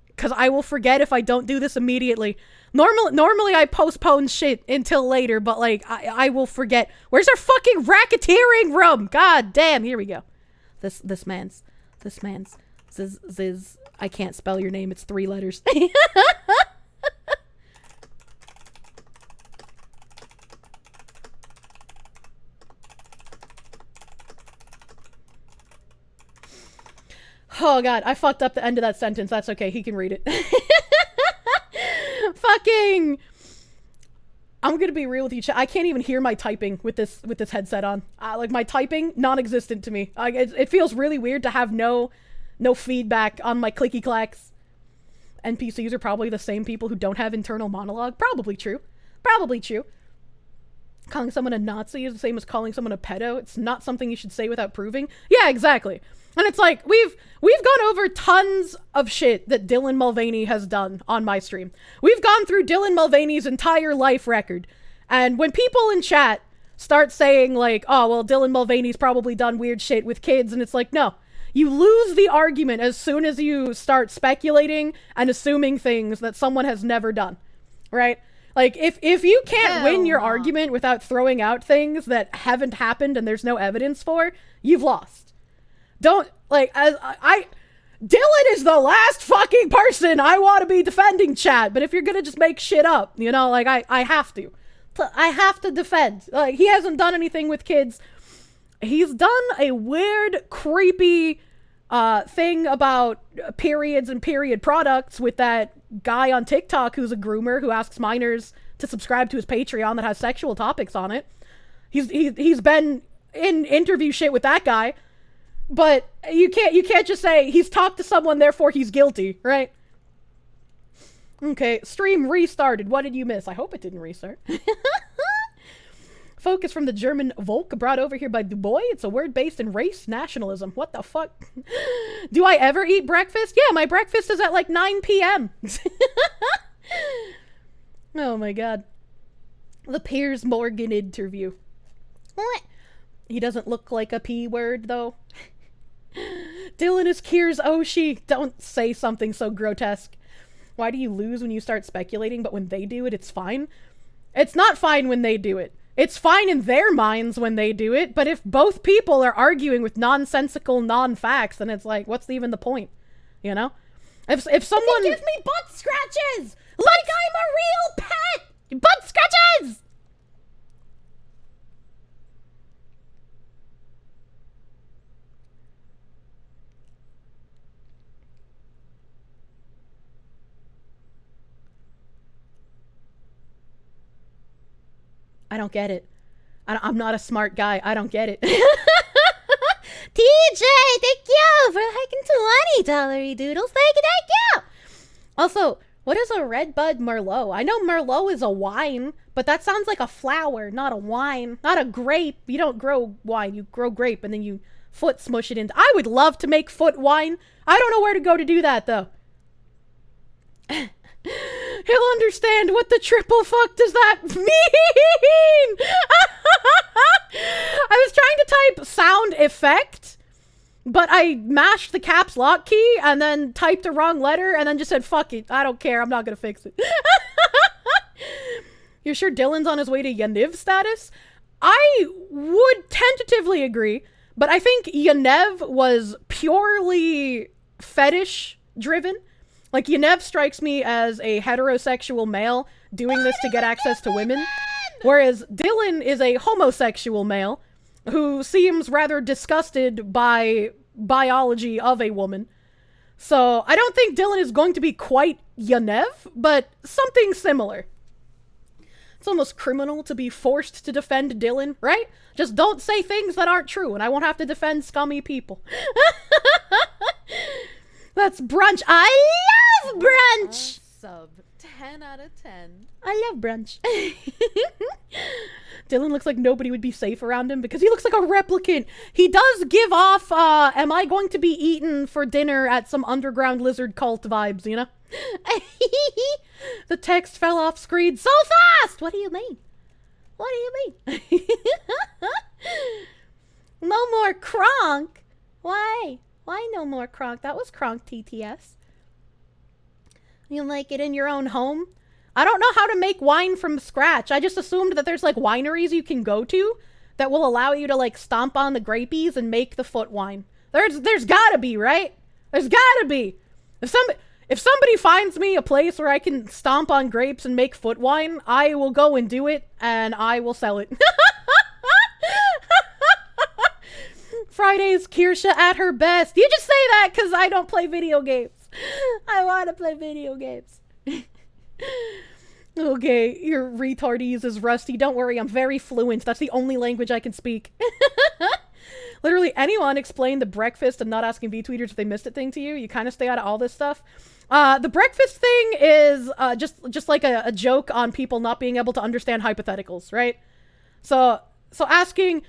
A: Because I will forget if I don't do this immediately. Normally I postpone shit until later, but like, I will forget. Where's our fucking racketeering room? God damn, here we go. This man's. Ziz. I can't spell your name, it's 3 letters. Oh god, I fucked up the end of that sentence. That's okay, he can read it. Fucking... I'm gonna be real with you, chat. I can't even hear my typing with this headset on. Like, my typing, non-existent to me. It feels really weird to have no feedback on my clicky clacks. NPCs are probably the same people who don't have internal monologue. Probably true. Probably true. Calling someone a Nazi is the same as calling someone a pedo. It's not something you should say without proving. Yeah, exactly. And it's like, we've gone over tons of shit that Dylan Mulvaney has done on my stream. We've gone through Dylan Mulvaney's entire life record. And when people in chat start saying like, oh, well, Dylan Mulvaney's probably done weird shit with kids, and it's like, no. You lose the argument as soon as you start speculating and assuming things that someone has never done, right? Like, if you can't win your argument without throwing out things that haven't happened and there's no evidence for, you've lost. Don't, like, Dylan is the last fucking person I want to be defending, chat, but if you're gonna just make shit up, you know, like, I have to. I have to defend. Like, he hasn't done anything with kids. He's done a weird, creepy, thing about periods and period products with that guy on TikTok who's a groomer who asks minors to subscribe to his Patreon that has sexual topics on it. He's been in interview shit with that guy, but you can't just say he's talked to someone, therefore he's guilty, right? Okay, stream restarted. What did you miss? I hope it didn't restart. Focus from the German Volk brought over here by Du Bois. It's a word based in race nationalism. What the fuck? Do I ever eat breakfast? Yeah, my breakfast is at like 9 p.m. Oh my god. The Piers Morgan interview. What? He doesn't look like a P word, though. Dylan is Kiers Oshie. Don't say something so grotesque. Why do you lose when you start speculating, but when they do it, it's fine? It's not fine when they do it. It's fine in their minds when they do it, but if both people are arguing with nonsensical non-facts, then it's like, what's even the point? You know? If someone...
E: They give me butt scratches! Like I'm a real pet! Butt scratches!
A: I don't get it. I'm not a smart guy. I don't get it.
E: TJ, thank you for hiking $20 doodles. Thank you.
A: Also, what is a red bud Merlot? I know Merlot is a wine, but that sounds like a flower, not a wine. Not a grape. You don't grow wine. You grow grape and then you foot smush it into... I would love to make foot wine. I don't know where to go to do that, though. He'll understand what the triple fuck does that mean! I was trying to type sound effect, but I mashed the caps lock key and then typed the wrong letter and then just said, fuck it, I don't care, I'm not gonna fix it. You're sure Dylan's on his way to Yaniv status? I would tentatively agree, but I think Yaniv was purely fetish driven. Like, Yaniv strikes me as a heterosexual male doing this to get access to women, whereas Dylan is a homosexual male who seems rather disgusted by biology of a woman. So I don't think Dylan is going to be quite Yaniv, but something similar. It's almost criminal to be forced to defend Dylan, right? Just don't say things that aren't true and I won't have to defend scummy people. That's brunch. I love brunch! Sub 10 out of 10.
E: I love brunch.
A: Dylan looks like nobody would be safe around him because he looks like a replicant. He does give off, am I going to be eaten for dinner at some underground lizard cult vibes, you know? The text fell off screen so fast! What do you mean? What do you mean?
E: No more Kronk. Why? Why no more Kronk? That was Kronk TTS.
A: You like it in your own home? I don't know how to make wine from scratch. I just assumed that there's like wineries you can go to that will allow you to like stomp on the grapees and make the foot wine. There's gotta be, right? There's gotta be. If somebody finds me a place where I can stomp on grapes and make foot wine, I will go and do it and I will sell it. Friday's Kirsche at her best. You just say that because I don't play video games. I want to play video games. Okay, your retardese is rusty. Don't worry, I'm very fluent. That's the only language I can speak. Literally anyone explain the breakfast and not asking V-tweeters if they missed it thing to you. You kind of stay out of all this stuff. The breakfast thing is just like a joke on people not being able to understand hypotheticals, right? So asking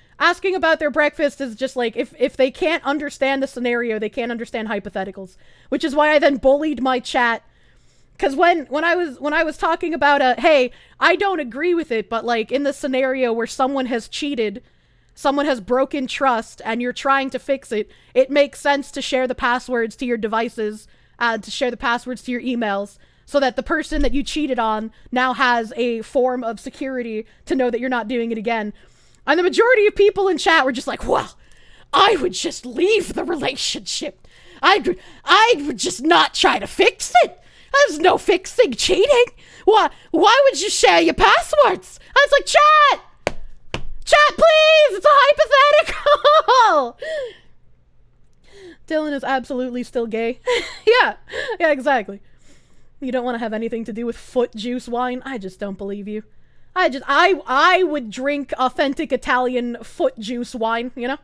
A: about their breakfast is just like if they can't understand the scenario, they can't understand hypotheticals, which is why I then bullied my chat. Because when I was talking about hey, I don't agree with it, but like in the scenario where someone has cheated, someone has broken trust, and you're trying to fix it, it makes sense to share the passwords to your devices, to share the passwords to your emails, so that the person that you cheated on now has a form of security to know that you're not doing it again. And the majority of people in chat were just like, well, I would just leave the relationship. I would just not try to fix it. There's no fixing cheating. Why would you share your passwords? I was like, chat, please, it's a hypothetical. Dylan is absolutely still gay. yeah, exactly. You don't want to have anything to do with foot juice wine. I just don't believe you. I would drink authentic Italian foot juice wine, you know?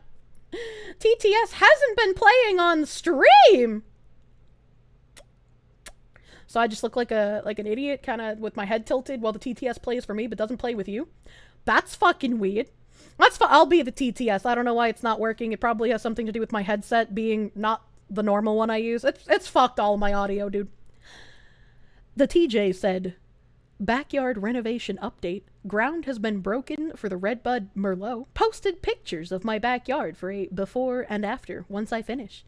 A: TTS hasn't been playing on stream. So I just look like an idiot, kind of with my head tilted while the TTS plays for me, but doesn't play with you. That's fucking weird. I'll be the TTS. I don't know why it's not working. It probably has something to do with my headset being not the normal one I use. It's fucked all my audio, dude. The TJ said, backyard renovation update. Ground has been broken for the Redbud Merlot. Posted pictures of my backyard for a before and after once I finish.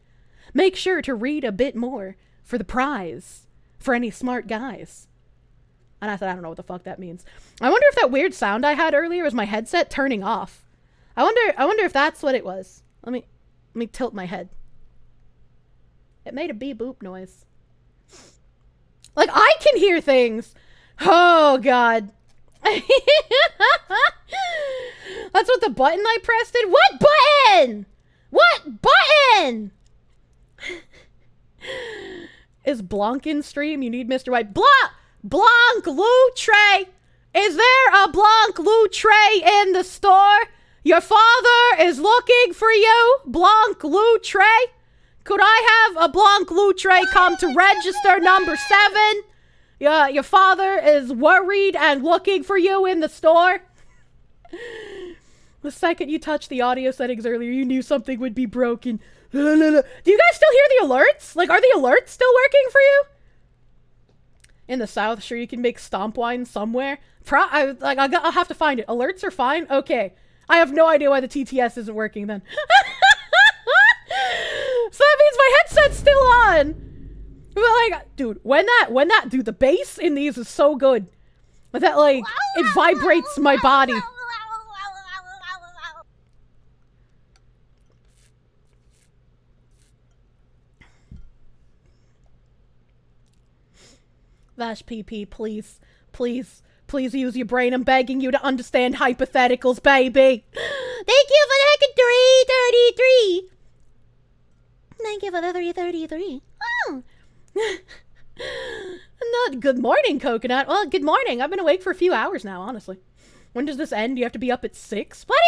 A: Make sure to read a bit more for the prize for any smart guys. And I said, I don't know what the fuck that means. I wonder if that weird sound I had earlier was my headset turning off. I wonder if that's what it was. Let me tilt my head. It made a beep boop noise. Like, I can hear things. Oh, God. That's what the button I pressed did? What button? What button? Is Blanc in stream? You need Mr. White. Blanc Loutre. Is there a Blanc Loutre in the store? Your father is looking for you. Blanc Loutre. Could I have a Blanc Loutre come to register number 7? Yeah, your father is worried and looking for you in the store. The second you touched the audio settings earlier, you knew something would be broken. Do you guys still hear the alerts? Like, are the alerts still working for you? In the South, sure, you can make stomp wine somewhere. I'll have to find it. Alerts are fine? Okay. I have no idea why the TTS isn't working then. So that means my headset's still on. But like, dude, dude, the bass in these is so good. But that, like, it vibrates my body. Vash PP, please use your brain. I'm begging you to understand hypotheticals, baby. Thank you for the 333. Thank you for the 333. Oh. Not good morning, Coconut. Well, good morning. I've been awake for a few hours now, honestly. When does this end? Do you have to be up at 6? What do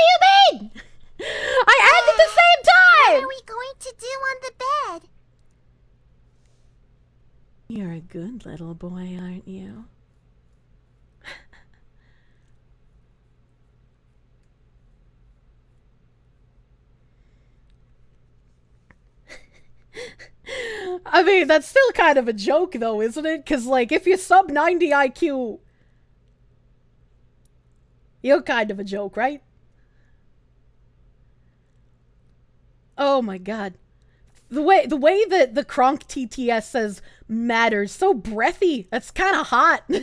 A: you mean? I end at the same time!
E: What are we going to do on the bed?
A: You're a good little boy, aren't you? I mean, that's still kind of a joke, though, isn't it? Because, like, if you're sub 90 IQ, you're kind of a joke, right? Oh my god. The way that the Kronk TTS says matters, so breathy. That's kind of hot. Big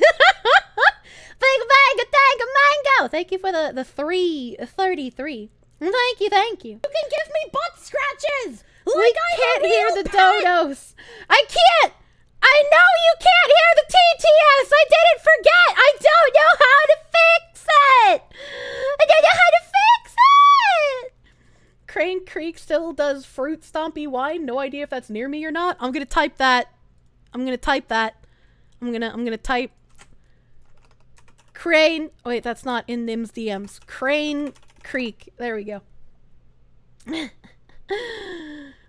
A: mango. Thank you for the 333. Thank you. You can give me butt scratches. We can't hear the donos. I can't. I know you can't hear the TTS. I didn't forget. I don't know how to fix it. I don't know how to fix it. Crane Creek still hell does fruit stompy wine? No idea if that's near me or not. I'm gonna type that. I'm gonna type Crane. Oh, wait, that's not in Nim's DMs. Crane Creek. There we go.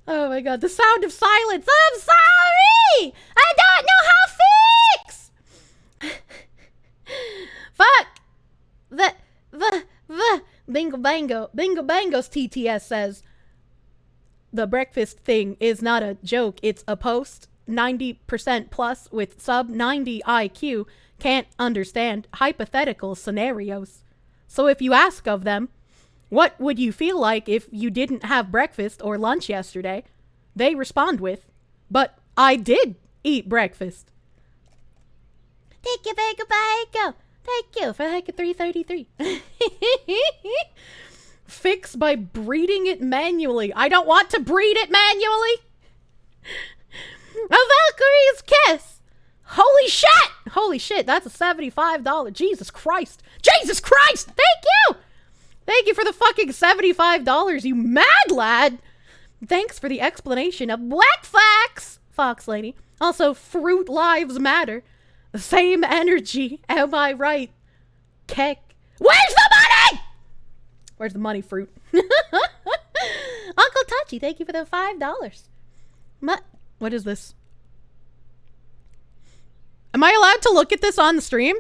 A: Oh my god, the sound of silence. I'm sorry! I don't know how fix! Fuck! The Bingo Bango's TTS says the breakfast thing is not a joke, it's a post. 90% plus with sub 90 IQ can't understand hypothetical scenarios. So if you ask of them, what would you feel like if you didn't have breakfast or lunch yesterday? They respond with, but I did eat breakfast. Thank you, Bango Bango. Thank you for like a 333. Fix by breeding it manually. I don't want to breed it manually. A Valkyrie's kiss. Holy shit! Holy shit, that's a $75. Jesus Christ. Jesus Christ! Thank you! Thank you for the fucking $75, you mad lad! Thanks for the explanation of Black Fox! Fox lady. Also, fruit lives matter. The same energy, am I right? Keck. Where's the money? Where's the money, fruit? Uncle Touchy, thank you for the $5. What is this? Am I allowed to look at this on the stream?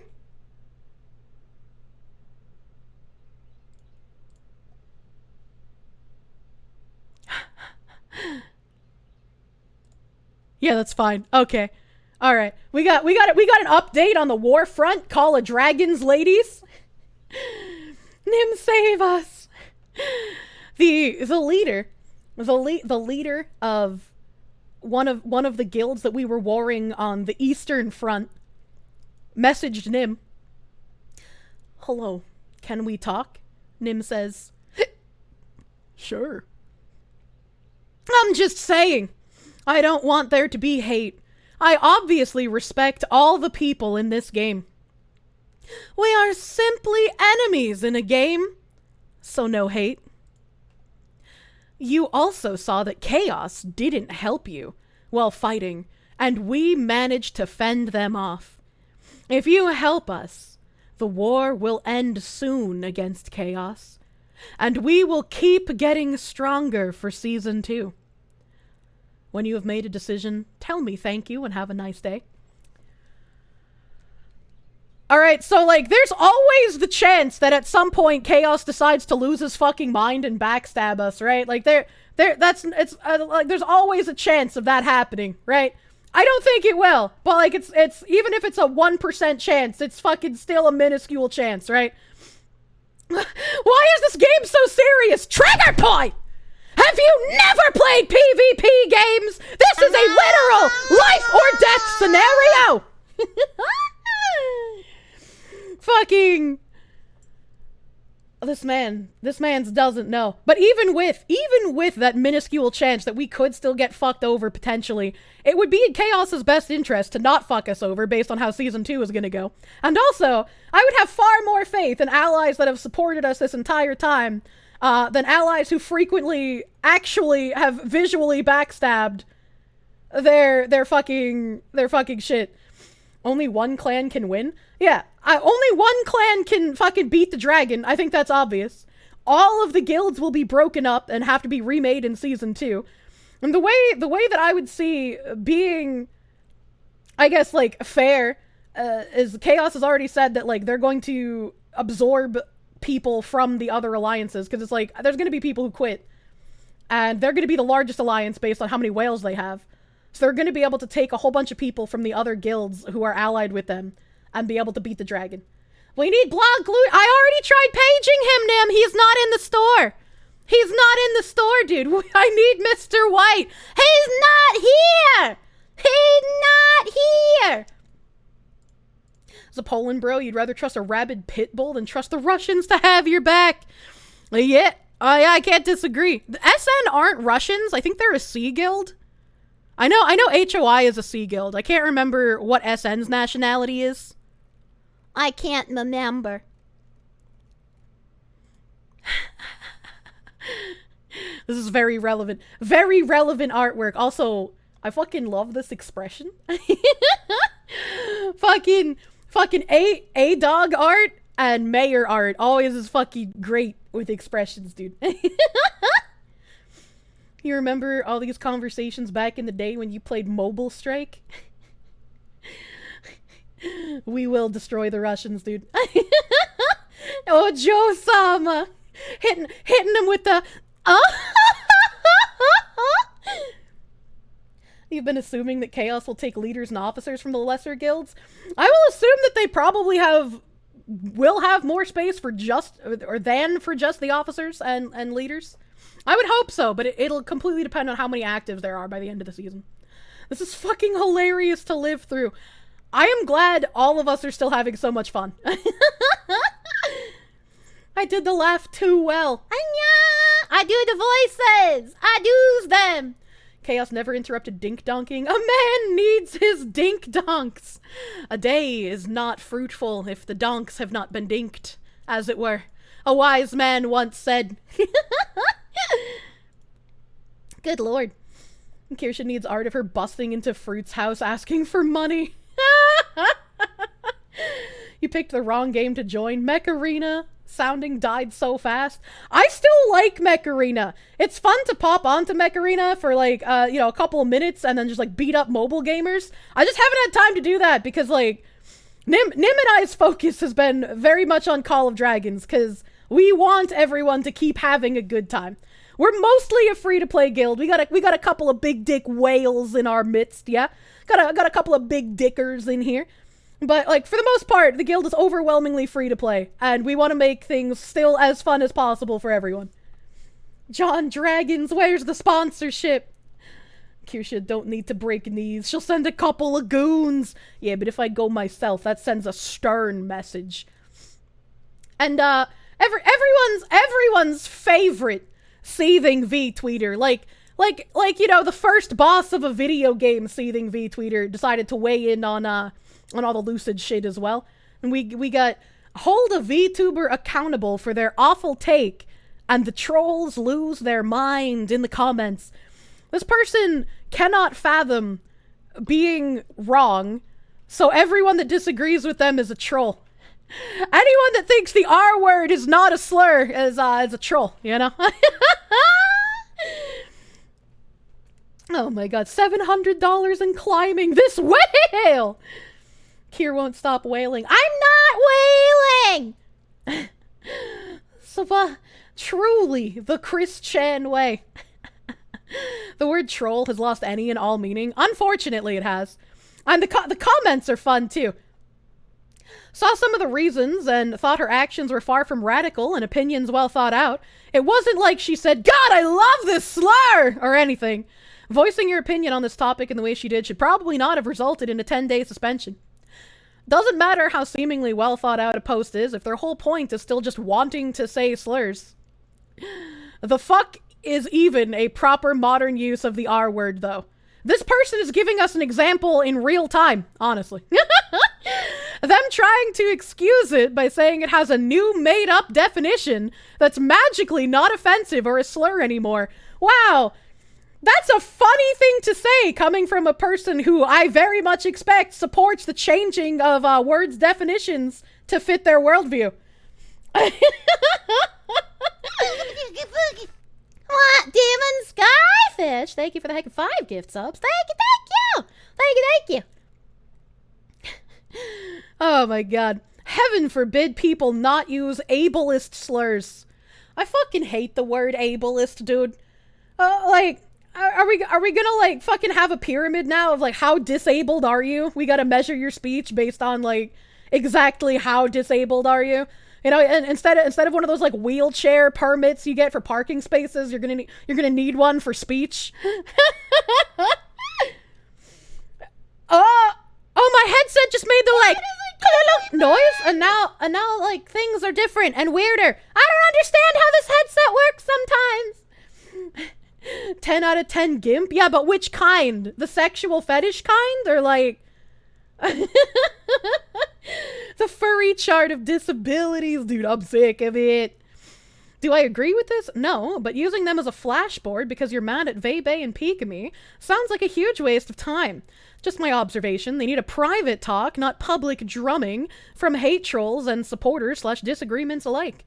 A: Yeah, that's fine. Okay. All right. We got an update on the war front. Call of Dragons, ladies. Nim, save us. The leader of one of the guilds that we were warring on the Eastern Front messaged Nim. Hello, can we talk? Nim says, sure. I'm just saying, I don't want there to be hate. I obviously respect all the people in this game. We are simply enemies in a game, so no hate. You also saw that chaos didn't help you while fighting, and we managed to fend them off. If you help us, the war will end soon against chaos, and we will keep getting stronger for Season 2. When you have made a decision, tell me thank you and have a nice day. Alright, so, like, there's always the chance that at some point Chaos decides to lose his fucking mind and backstab us, right? Like, like, there's always a chance of that happening, right? I don't think it will, but, like, it's even if it's a 1% chance, it's fucking still a minuscule chance, right? Why is this game so serious? Trigger point! Have you never played PvP games? This is a literal life or death scenario! Fucking... This man's doesn't know. But even with that minuscule chance that we could still get fucked over potentially, it would be in Chaos's best interest to not fuck us over based on how Season 2 is gonna go. And also, I would have far more faith in allies that have supported us this entire time than allies who frequently actually have visually backstabbed their fucking shit. Only one clan can win? Yeah, only one clan can fucking beat the dragon. I think that's obvious. All of the guilds will be broken up and have to be remade in Season 2. And the way that I would see being, I guess, like, fair, is Chaos has already said that, like, they're going to absorb people from the other alliances, because it's like, there's going to be people who quit. And they're going to be the largest alliance based on how many whales they have. So they're going to be able to take a whole bunch of people from the other guilds who are allied with them and be able to beat the dragon. We need blog glue. I already tried paging him, Nim. He's not in the store. He's not in the store, dude. I need Mr. White. He's not here. He's not here. As a Poland bro, you'd rather trust a rabid pit bull than trust the Russians to have your back. Yeah, I can't disagree. The SN aren't Russians. I think they're a sea guild. I know HOI is a sea guild. I can't remember what SN's nationality is. I can't remember. This is very relevant artwork. Also, I fucking love this expression. fucking a dog art and mayor art always is fucking great with expressions, dude. You remember all these conversations back in the day when you played Mobile Strike? We will destroy the Russians, dude. Oh, Joe-sama! Hitting him with the... You've been assuming that Chaos will take leaders and officers from the lesser guilds? I will assume that they probably will have more space for just the officers and leaders. I would hope so, but it'll completely depend on how many actives there are by the end of the season. This is fucking hilarious to live through. I am glad all of us are still having so much fun. I did the laugh too well. I do the voices. I do's them. Chaos never interrupted dink-donking. A man needs his dink-donks. A day is not fruitful if the donks have not been dinked, as it were. A wise man once said. Good lord. Kirsche needs art of her busting into Fruit's house asking for money. You picked the wrong game to join. Mech Arena sounding died so fast. I still like Mech Arena. It's fun to pop onto Mech Arena for like, a couple of minutes and then just like beat up mobile gamers. I just haven't had time to do that because like Nim and I's focus has been very much on Call of Dragons because we want everyone to keep having a good time. We're mostly a free-to-play guild. We got a couple of big dick whales in our midst, yeah? Got a couple of big dickers in here. But, like, for the most part, the guild is overwhelmingly free-to-play, and we want to make things still as fun as possible for everyone. John Dragons, where's the sponsorship? Kirsche don't need to break knees. She'll send a couple of goons. Yeah, but if I go myself, that sends a stern message. And, everyone's favorite seething V-tweeter, like, the first boss of a video game seething V-tweeter decided to weigh in on all the lucid shit as well. And we got hold a VTuber accountable for their awful take, and the trolls lose their mind in the comments. This person cannot fathom being wrong, so everyone that disagrees with them is a troll. Anyone that thinks the R word is not a slur is a troll, you know? Oh my god, $700 in climbing this whale! Kier won't stop wailing. I'm not wailing! So, truly, the Chris Chan way. The word troll has lost any and all meaning. Unfortunately, it has. And the comments are fun, too. Saw some of the reasons and thought her actions were far from radical and opinions well thought out. It wasn't like she said, God, I love this slur! Or anything. Voicing your opinion on this topic in the way she did should probably not have resulted in a 10-day suspension. Doesn't matter how seemingly well thought out a post is if their whole point is still just wanting to say slurs. The fuck is even a proper modern use of the R word, though. This person is giving us an example in real time, honestly. Them trying to excuse it by saying it has a new made-up definition that's magically not offensive or a slur anymore. Wow! That's a funny thing to say coming from a person who I very much expect supports the changing of words' definitions to fit their worldview.
E: What? Demon Skyfish! Thank you for the heck of 5 gift subs. Thank you! Thank you!
A: Oh my god. Heaven forbid people not use ableist slurs. I fucking hate the word ableist, dude. Are we gonna, like, fucking have a pyramid now of, like, how disabled are you? We gotta measure your speech based on, like, exactly how disabled are you? You know, and instead of one of those, like, wheelchair permits you get for parking spaces, you're gonna need one for speech. Oh, my headset just made the, like, noise, and now, like, things are different and weirder. I don't understand how this headset works sometimes. 10 out of 10 gimp? Yeah, but which kind? The sexual fetish kind? Or like... the furry chart of disabilities? Dude, I'm sick of it. Do I agree with this? No, but using them as a flashboard because you're mad at veibae and pigamy sounds like a huge waste of time. Just my observation, they need a private talk, not public drumming from hate trolls and supporters/disagreements alike.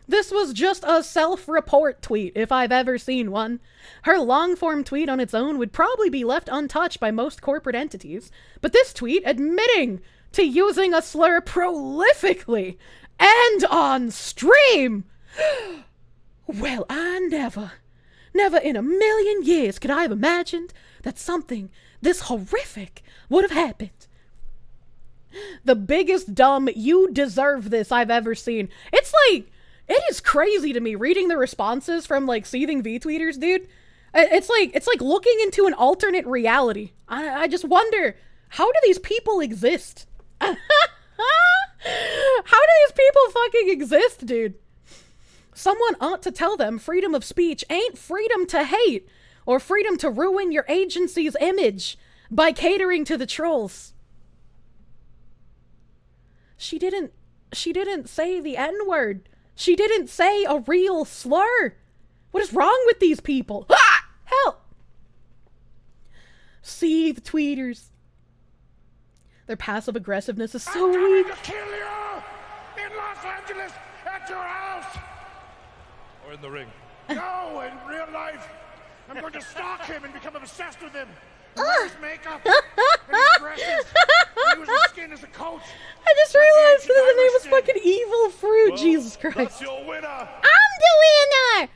A: This was just a self-report tweet, if I've ever seen one. Her long-form tweet on its own would probably be left untouched by most corporate entities, but this tweet admitting to using a slur prolifically and on stream. Well, I never in a million years could I have imagined that something this horrific would have happened. The biggest dumb you deserve this I've ever seen. It's like, it is crazy to me reading the responses from like seething V-tweeters, dude. It's like looking into an alternate reality. I just wonder, how do these people exist? How do these people fucking exist, dude? Someone ought to tell them freedom of speech ain't freedom to hate or freedom to ruin your agency's image by catering to the trolls. She didn't say the N-word. She didn't say a real slur. What is wrong with these people? Ah! Help! See the tweeters. Their passive aggressiveness is so weak.
B: To kill you in Los Angeles at your house.
F: Or in the ring.
B: No, in real life. I'm going to stalk him and become obsessed with him. Wear his makeup and his dresses. Use his skin as a coach.
A: I just realized that the name was fucking Evil Fruit.
F: Well,
A: Jesus Christ.
F: That's your winner.
E: I'm the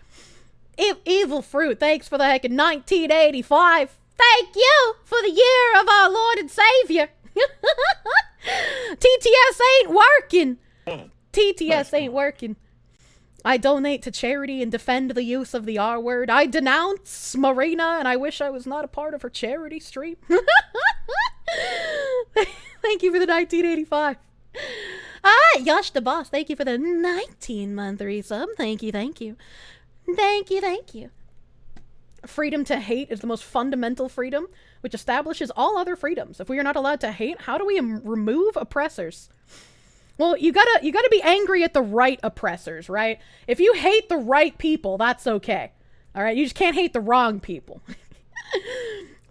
E: winner!
A: Evil Fruit, thanks for the heck in 1985. Thank you for the year of our Lord and Savior. TTS ain't working. TTS ain't working. I donate to charity and defend the use of the R word. I denounce Marina, and I wish I was not a part of her charity stream. Thank you for the 1985. Yosh the Boss, thank you for the 19-month resub. Thank you, thank you. Thank you, thank you. Freedom to hate is the most fundamental freedom, which establishes all other freedoms. If we are not allowed to hate, how do we remove oppressors? Well, you gotta be angry at the right oppressors, right? If you hate the right people, that's okay. All right, you just can't hate the wrong people.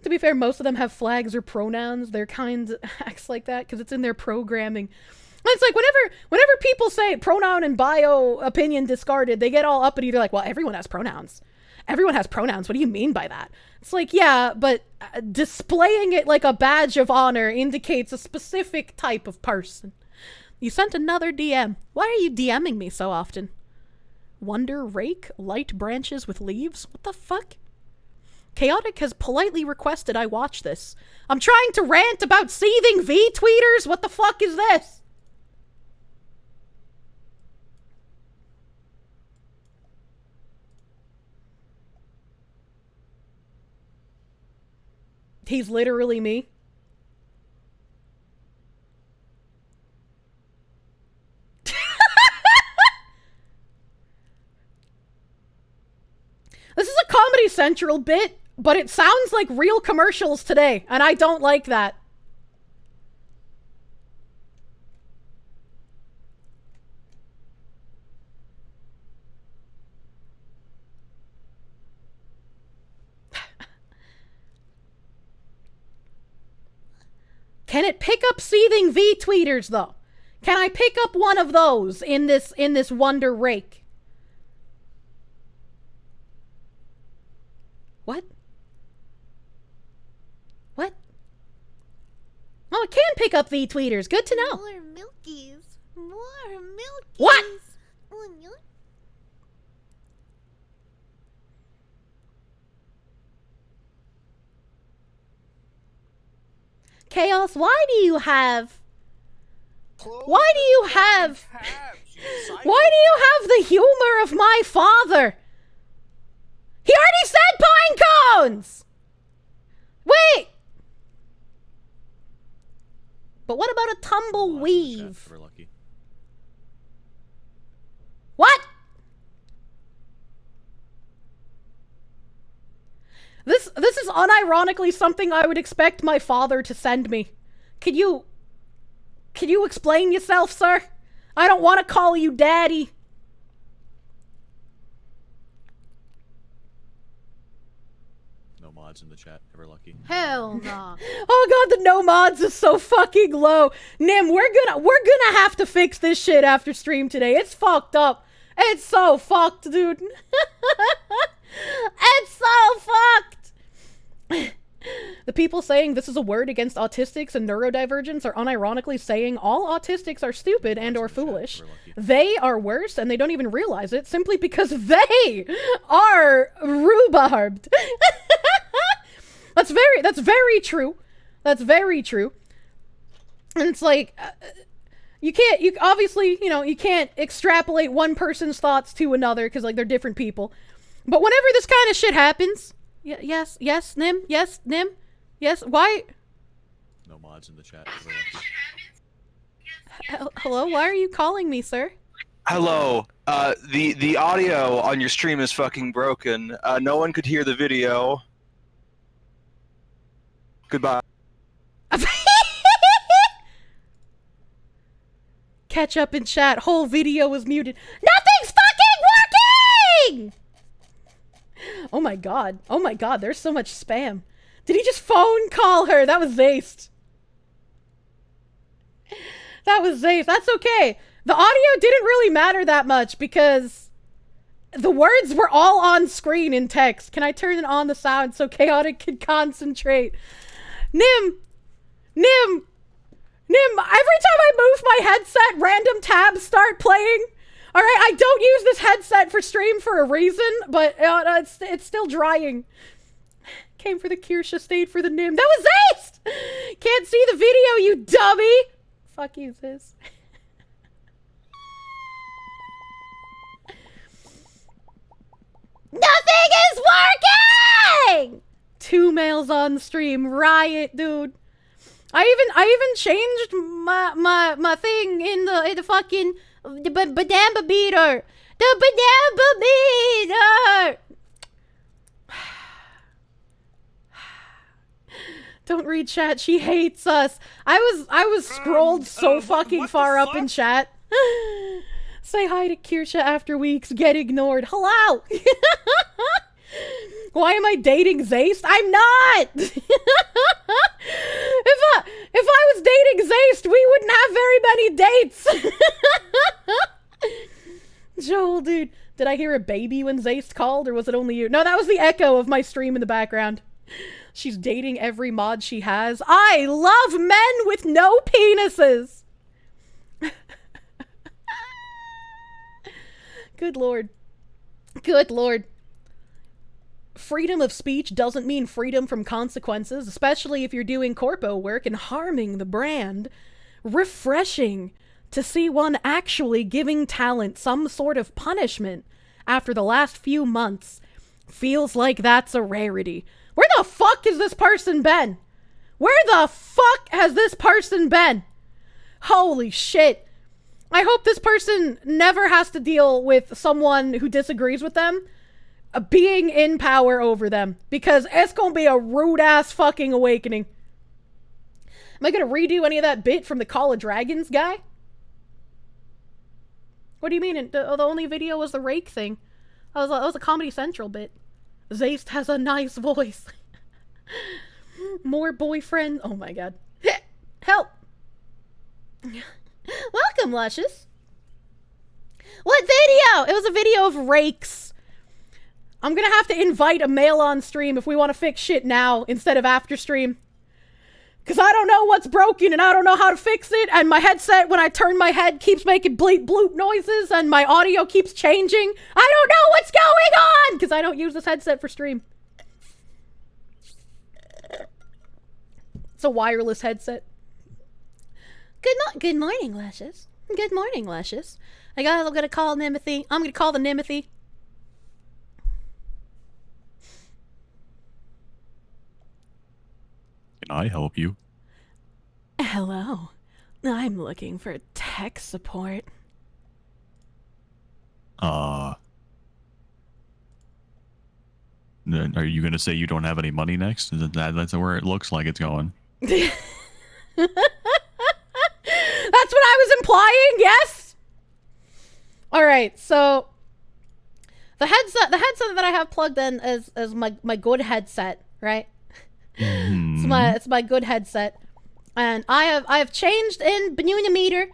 A: To be fair, most of them have flags or pronouns. Their kind acts like that because it's in their programming. And it's like whenever people say pronoun and bio opinion discarded, they get all uppity. They're like, well, everyone has pronouns. Everyone has pronouns. What do you mean by that? It's like, yeah, but displaying it like a badge of honor indicates a specific type of person. You sent another DM. Why are you DMing me so often? Wonder rake? Light branches with leaves? What the fuck? Kaotic has politely requested I watch this. I'm trying to rant about seething V-tweeters? What the fuck is this? He's literally me. This is a Comedy Central bit, but it sounds like real commercials today, and I don't like that. Can it pick up seething V-tweeters, though? Can I pick up one of those in this Wonder Rake? What? What? Oh, it can pick up V-tweeters. Good to know.
E: More milkies. More milkies.
A: What? Chaos, why do you have the humor of my father? He already said pine cones! Wait! But what about a tumbleweave?
F: We're lucky.
A: What? This is unironically something I would expect my father to send me. Can you explain yourself, sir? I don't want to call you daddy.
G: mods in the chat. Ever lucky?
E: Hell nah.
A: Oh god, the no mods is so fucking low. Nim, we're gonna have to fix this shit after stream today. It's fucked up. It's so fucked, dude. It's so fucked. The people saying this is a word against autistics and neurodivergents are unironically saying all autistics are stupid and or foolish. They are worse and they don't even realize it simply because they are rhubarbed. That's very true. That's very true. And it's like, you obviously, you know, you can't extrapolate one person's thoughts to another because like they're different people. But whenever this kind of shit happens, yes, Nim, why?
G: No mods in the chat.
A: Hello, why are you calling me, sir?
C: Hello. The audio on your stream is fucking broken. No one could hear the video. Goodbye.
A: Catch up in chat. Whole video was muted. Nothing's fucking working! Oh my god. Oh my god, there's so much spam. Did he just phone call her? That was Zaced. That was Zaced. That's okay. The audio didn't really matter that much because the words were all on screen in text. Can I turn on the sound so Chaotic can concentrate? Nim, every time I move my headset, random tabs start playing. Alright, I don't use this headset for stream for a reason, but it's still drying. Came for the Kirsche, stayed for the Nim. That was Aced! Can't see the video, you dummy! Fuck you, sis.
E: Nothing is working!
A: 2 males on stream, riot, dude. I even changed my thing in the fucking badamba beater. The badamba beater. Don't read chat. She hates us. I was scrolled so fucking far up in chat. Say hi to Kirsche after weeks. Get ignored. Hello. Why am I dating Zaced? I'm not! If I was dating Zaced, we wouldn't have very many dates! Joel, dude. Did I hear a baby when Zaced called, or was it only you? No, that was the echo of my stream in the background. She's dating every mod she has. I love men with no penises! Good lord. Good lord. Freedom of speech doesn't mean freedom from consequences, especially if you're doing corpo work and harming the brand. Refreshing to see one actually giving talent some sort of punishment after the last few months. Feels like that's a rarity. Where the fuck has this person been? Where the fuck has this person been? Holy shit. I hope this person never has to deal with someone who disagrees with them being in power over them, because it's gonna be a rude ass fucking awakening. Am I gonna redo any of that bit from the Call of Dragons guy? What do you mean? The only video was the rake thing. That was a Comedy Central bit. Zaced has a nice voice. More boyfriend. Oh my god. Help. Welcome, Luscious. What video? It was a video of rakes. I'm gonna have to invite a male on stream if we want to fix shit now instead of after stream. Because I don't know what's broken and I don't know how to fix it, and my headset, when I turn my head, keeps making bleep bloop noises and my audio keeps changing. I don't know what's going on! Because I don't use this headset for stream. It's a wireless headset. Good morning, Luscious. Good morning, Luscious. I'm gonna call Nimothy. I'm gonna call the Nimothy.
G: Can I help you?
A: Hello. I'm looking for tech support.
G: Are you gonna say you don't have any money next? That's where it looks like it's going.
A: That's what I was implying, yes? Alright, so the headset that I have plugged in is my good headset,
E: right? It's my good headset. And I have changed in Benunimeter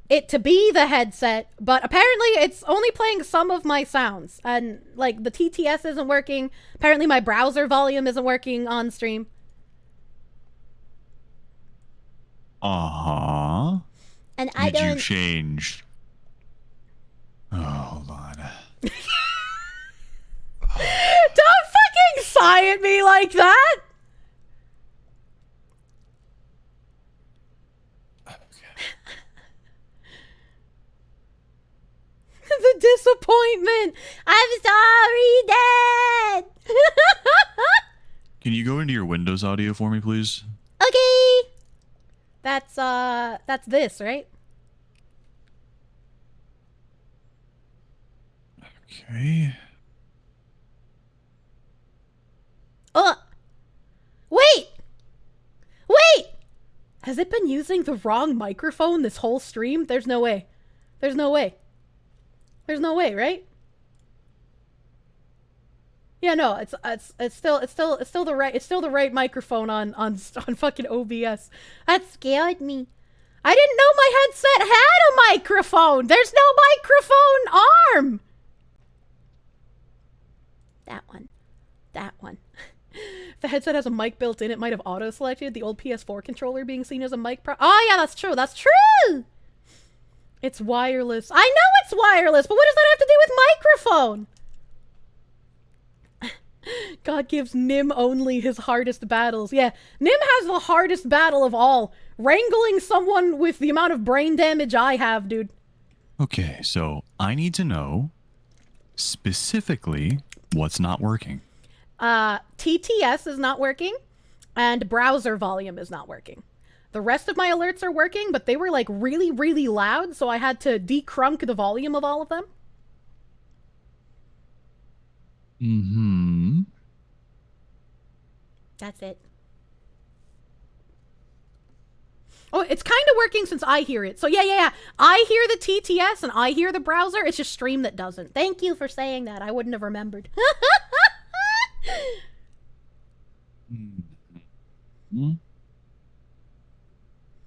E: it to be the headset, but apparently it's only playing some of my sounds. And like the TTS isn't working. Apparently my browser volume isn't working on stream.
G: Uh-huh.
E: And I
G: Did
E: don't...
G: you change? Oh, hold on.
A: Don't fucking sigh at me like that! The disappointment! I'm sorry, Dad!
G: Can you go into your Windows audio for me, please?
E: Okay!
A: That's this, right?
G: Okay.
A: Wait! Wait! Has it been using the wrong microphone this whole stream? There's no way. There's no way. There's no way, right? Yeah, no, it's still the right microphone on fucking OBS. That scared me. I didn't know my headset had a microphone. There's no microphone arm.
E: That one. That one.
A: If the headset has a mic built in, it might have auto-selected the old PS4 controller being seen as a mic Oh, yeah, that's true. That's true! It's wireless. I know it's wireless, but what does that have to do with microphone? God gives Nim only his hardest battles. Yeah, Nim has the hardest battle of all. Wrangling someone with the amount of brain damage I have, dude.
G: Okay, so I need to know specifically what's not working.
A: TTS is not working, and browser volume is not working. The rest of my alerts are working, but they were like really, really loud, so I had to decrunk the volume of all of them.
G: Mm-hmm.
E: That's it.
A: Oh, it's kind of working since I hear it. So yeah. I hear the TTS and I hear the browser. It's just stream that doesn't.
E: Thank you for saying that. I wouldn't have remembered.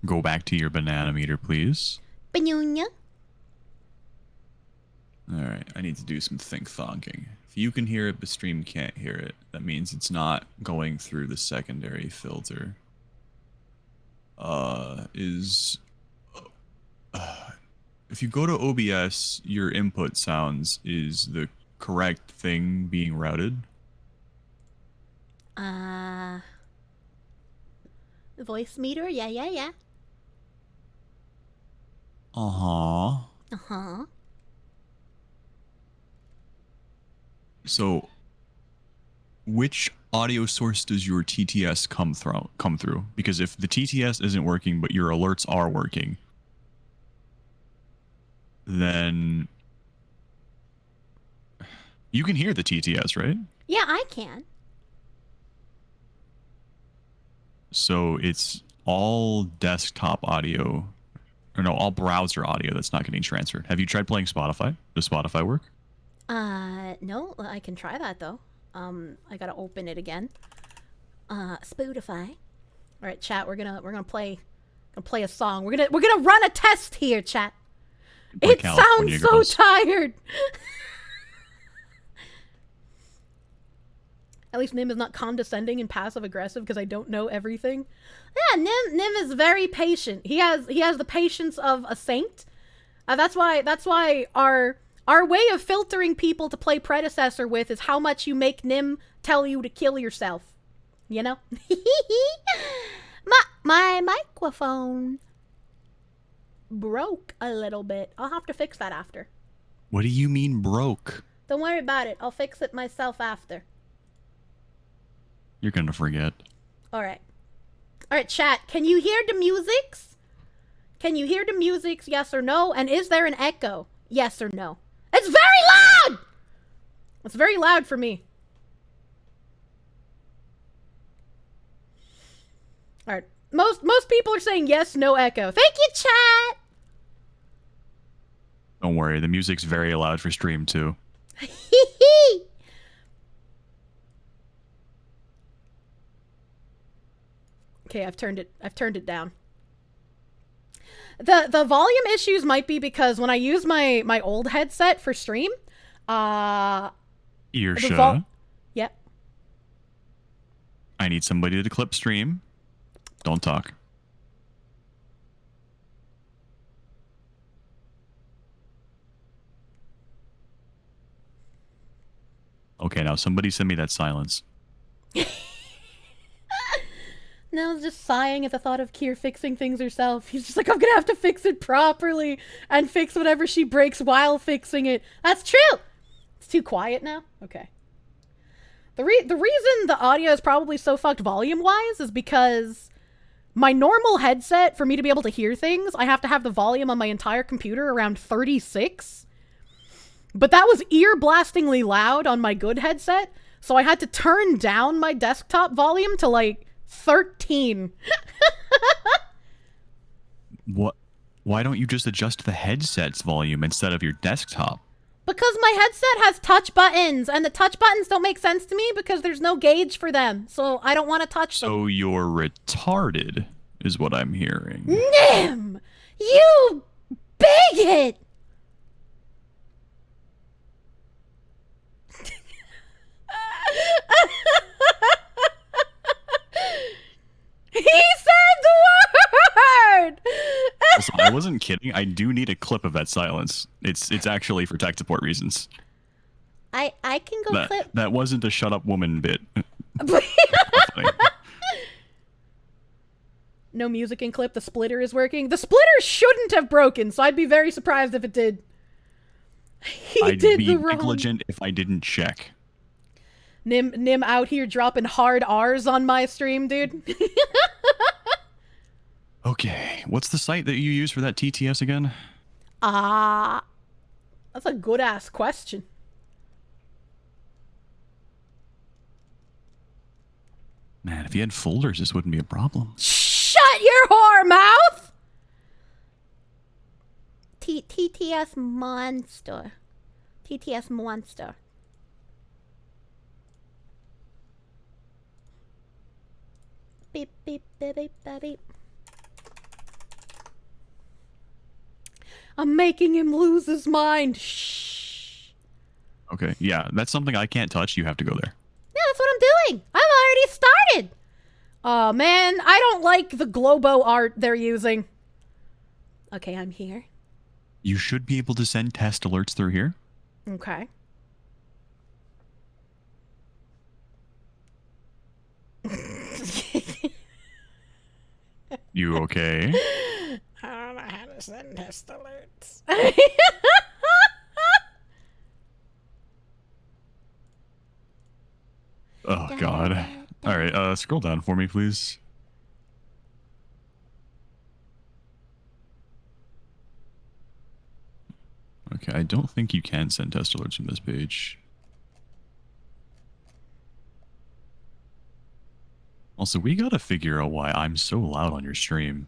G: Go back to your banana meter, please.
E: Banunya.
G: Alright, I need to do some think-thonking. If you can hear it, but stream can't hear it, that means it's not going through the secondary filter. If you go to OBS, your input sounds is the correct thing being routed.
E: Voice meter? Yeah.
G: Uh-huh.
E: Uh-huh.
G: So, which audio source does your TTS come through? Because if the TTS isn't working, but your alerts are working, then you can hear the TTS, right?
E: Yeah, I can.
G: So it's all desktop audio, or no, all browser audio that's not getting transferred. Have you tried playing Spotify? Does Spotify work?
E: No, I can try that though. I gotta open it again. Spotify.
A: All right, chat. We're gonna play a song. We're gonna run a test here, chat.
G: Play
A: It
G: California
A: sounds
G: Girls.
A: so tired. At least Nim is not condescending and passive aggressive because I don't know everything. Yeah, Nim is very patient. He has the patience of a saint. That's why our way of filtering people to play predecessor with is how much you make Nim tell you to kill yourself. You know?
E: My microphone
A: Broke a little bit. I'll have to fix that after.
G: What do you mean broke?
A: Don't worry about it. I'll fix it myself after.
G: You're gonna forget.
A: Alright. Alright, chat. Can you hear the musics? Can you hear the musics, yes or no? And is there an echo? Yes or no? It's very loud! It's very loud for me. Alright. Most people are saying yes, no echo. Thank you, chat!
G: Don't worry, the music's very loud for stream too.
A: Okay, I've turned it down. The volume issues might be because when I use my old headset for stream,
G: Kirsche,
A: yep.
G: I need somebody to clip stream. Don't talk. Okay, now somebody send me that silence.
A: Nell's just sighing at the thought of Kier fixing things herself. He's just like, I'm gonna have to fix it properly and fix whatever she breaks while fixing it. That's true! It's too quiet now? Okay. The reason the audio is probably so fucked volume-wise is because my normal headset, for me to be able to hear things, I have to have the volume on my entire computer around 36. But that was ear-blastingly loud on my good headset, so I had to turn down my desktop volume to, like, 13.
G: What? Why don't you just adjust the headset's volume instead of your desktop?
A: Because my headset has touch buttons, and the touch buttons don't make sense to me because there's no gauge for them, so I don't want to touch them.
G: So you're retarded, is what I'm hearing.
A: Nim! You bigot! He said the word!
G: Also, I wasn't kidding. I do need a clip of that silence. It's actually for tech support reasons.
E: I can go clip.
G: That wasn't a shut up woman bit.
A: No music in clip. The splitter is working. The splitter shouldn't have broken, so I'd be very surprised if it did.
G: I'd be negligent if I didn't check.
A: Nim out here dropping hard R's on my stream, dude.
G: Okay, what's the site that you use for that TTS again?
A: That's a good-ass question.
G: Man, if you had folders, this wouldn't be a problem.
A: Shut your whore mouth!
E: TTS monster. TTS monster. Beep, beep, beep, beep, beep, beep.
A: I'm making him lose his mind. Shh.
G: Okay, yeah, that's something I can't touch. You have to go there.
A: Yeah, that's what I'm doing. I've already started. Oh, man, I don't like the Globo art they're using. Okay, I'm here.
G: You should be able to send test alerts through here.
A: Okay.
G: You okay?
A: I don't know how to send test alerts.
G: Oh, God. All right, scroll down for me, please. Okay, I don't think you can send test alerts from this page. Also, we gotta figure out why I'm so loud on your stream.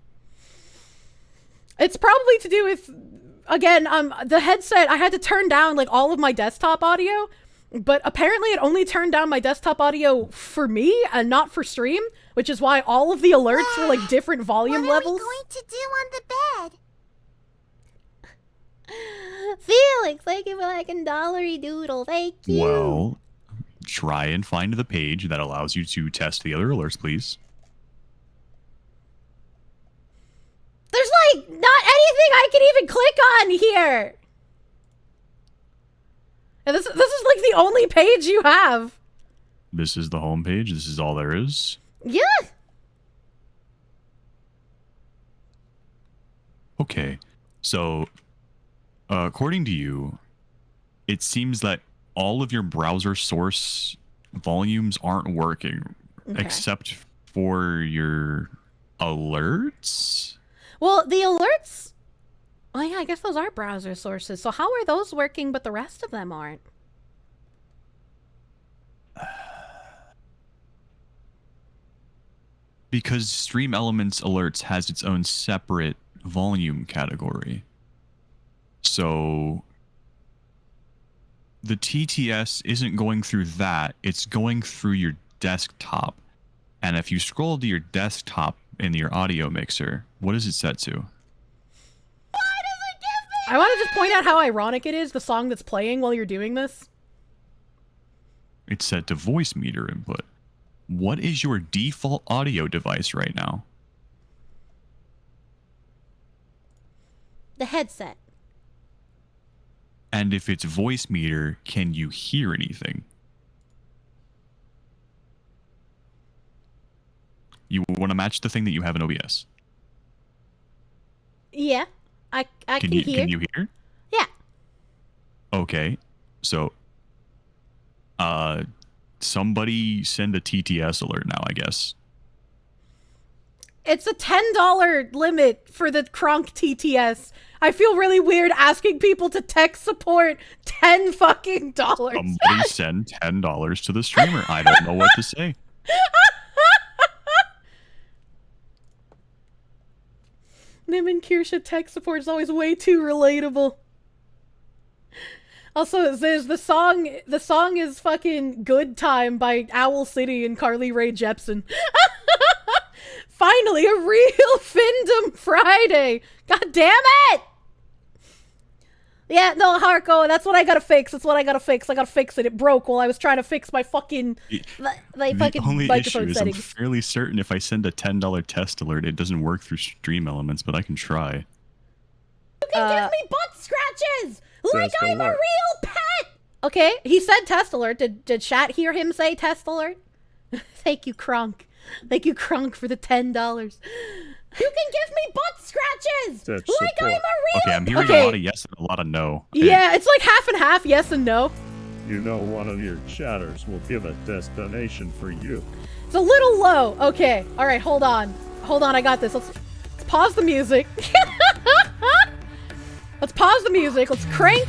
A: It's probably to do with, again, the headset. I had to turn down like all of my desktop audio, but apparently it only turned down my desktop audio for me and not for stream, which is why all of the alerts were like different volume levels.
E: What are we going to do on the bed? Felix, thank you for liking Dollary Doodle. Thank you.
G: Well, try and find the page that allows you to test the other alerts, please.
A: There's like not anything I can even click on here. And this is like the only page you have.
G: This is the home page. This is all there is.
A: Yeah.
G: Okay, so according to you, it seems that all of your browser source volumes aren't working, except for your alerts.
A: Well, the alerts. Oh yeah, I guess those are browser sources. So how are those working, but the rest of them aren't?
G: Because Stream Elements Alerts has its own separate volume category. So the TTS isn't going through that, it's going through your desktop. And if you scroll to your desktop in your audio mixer, what is it set to?
A: I want to just point out how ironic it is, the song that's playing while you're doing this.
G: It's set to voice meter input. What is your default audio device right now?
E: The headset.
G: And if it's voice meter, can you hear anything? You want to match the thing that you have in OBS.
E: Yeah, I can hear.
G: Can you hear?
E: Yeah.
G: Okay, so somebody send a TTS alert now, I guess.
A: It's a $10 limit for the Kronk TTS. I feel really weird asking people to tech support $10 fucking dollars.
G: Somebody send $10 to the streamer. I don't know what to say.
A: Nim and Kirsche tech support is always way too relatable. Also, there's the song is fucking Good Time by Owl City and Carly Rae Jepsen. Finally, a real Findom Friday. God damn it! Yeah, no, Harko, that's what I gotta fix. That's what I gotta fix. I gotta fix it. It broke while I was trying to fix my fucking
G: The only issue
A: microphone
G: is
A: settings.
G: I'm fairly certain if I send a $10 test alert, it doesn't work through Stream Elements, but I can try.
E: You can give me butt scratches like
B: Test
E: I'm a
B: alert.
E: real pet.
A: Okay, he said test alert. Did chat hear him say test alert? Thank you, Kronk. Thank you, Kronk, for the $10.
E: You can give me butt scratches
B: Test
E: like I'm a
B: support.
E: real
G: Okay, I'm hearing
A: Okay.
G: a lot of yes and a lot of no. Okay.
A: Yeah, it's like half and half, yes and no.
B: You know one of your chatters will give a destination for you.
A: It's a little low. Okay, all right, hold on. Hold on, I got this. Let's pause the music. Let's pause the music. Let's crank.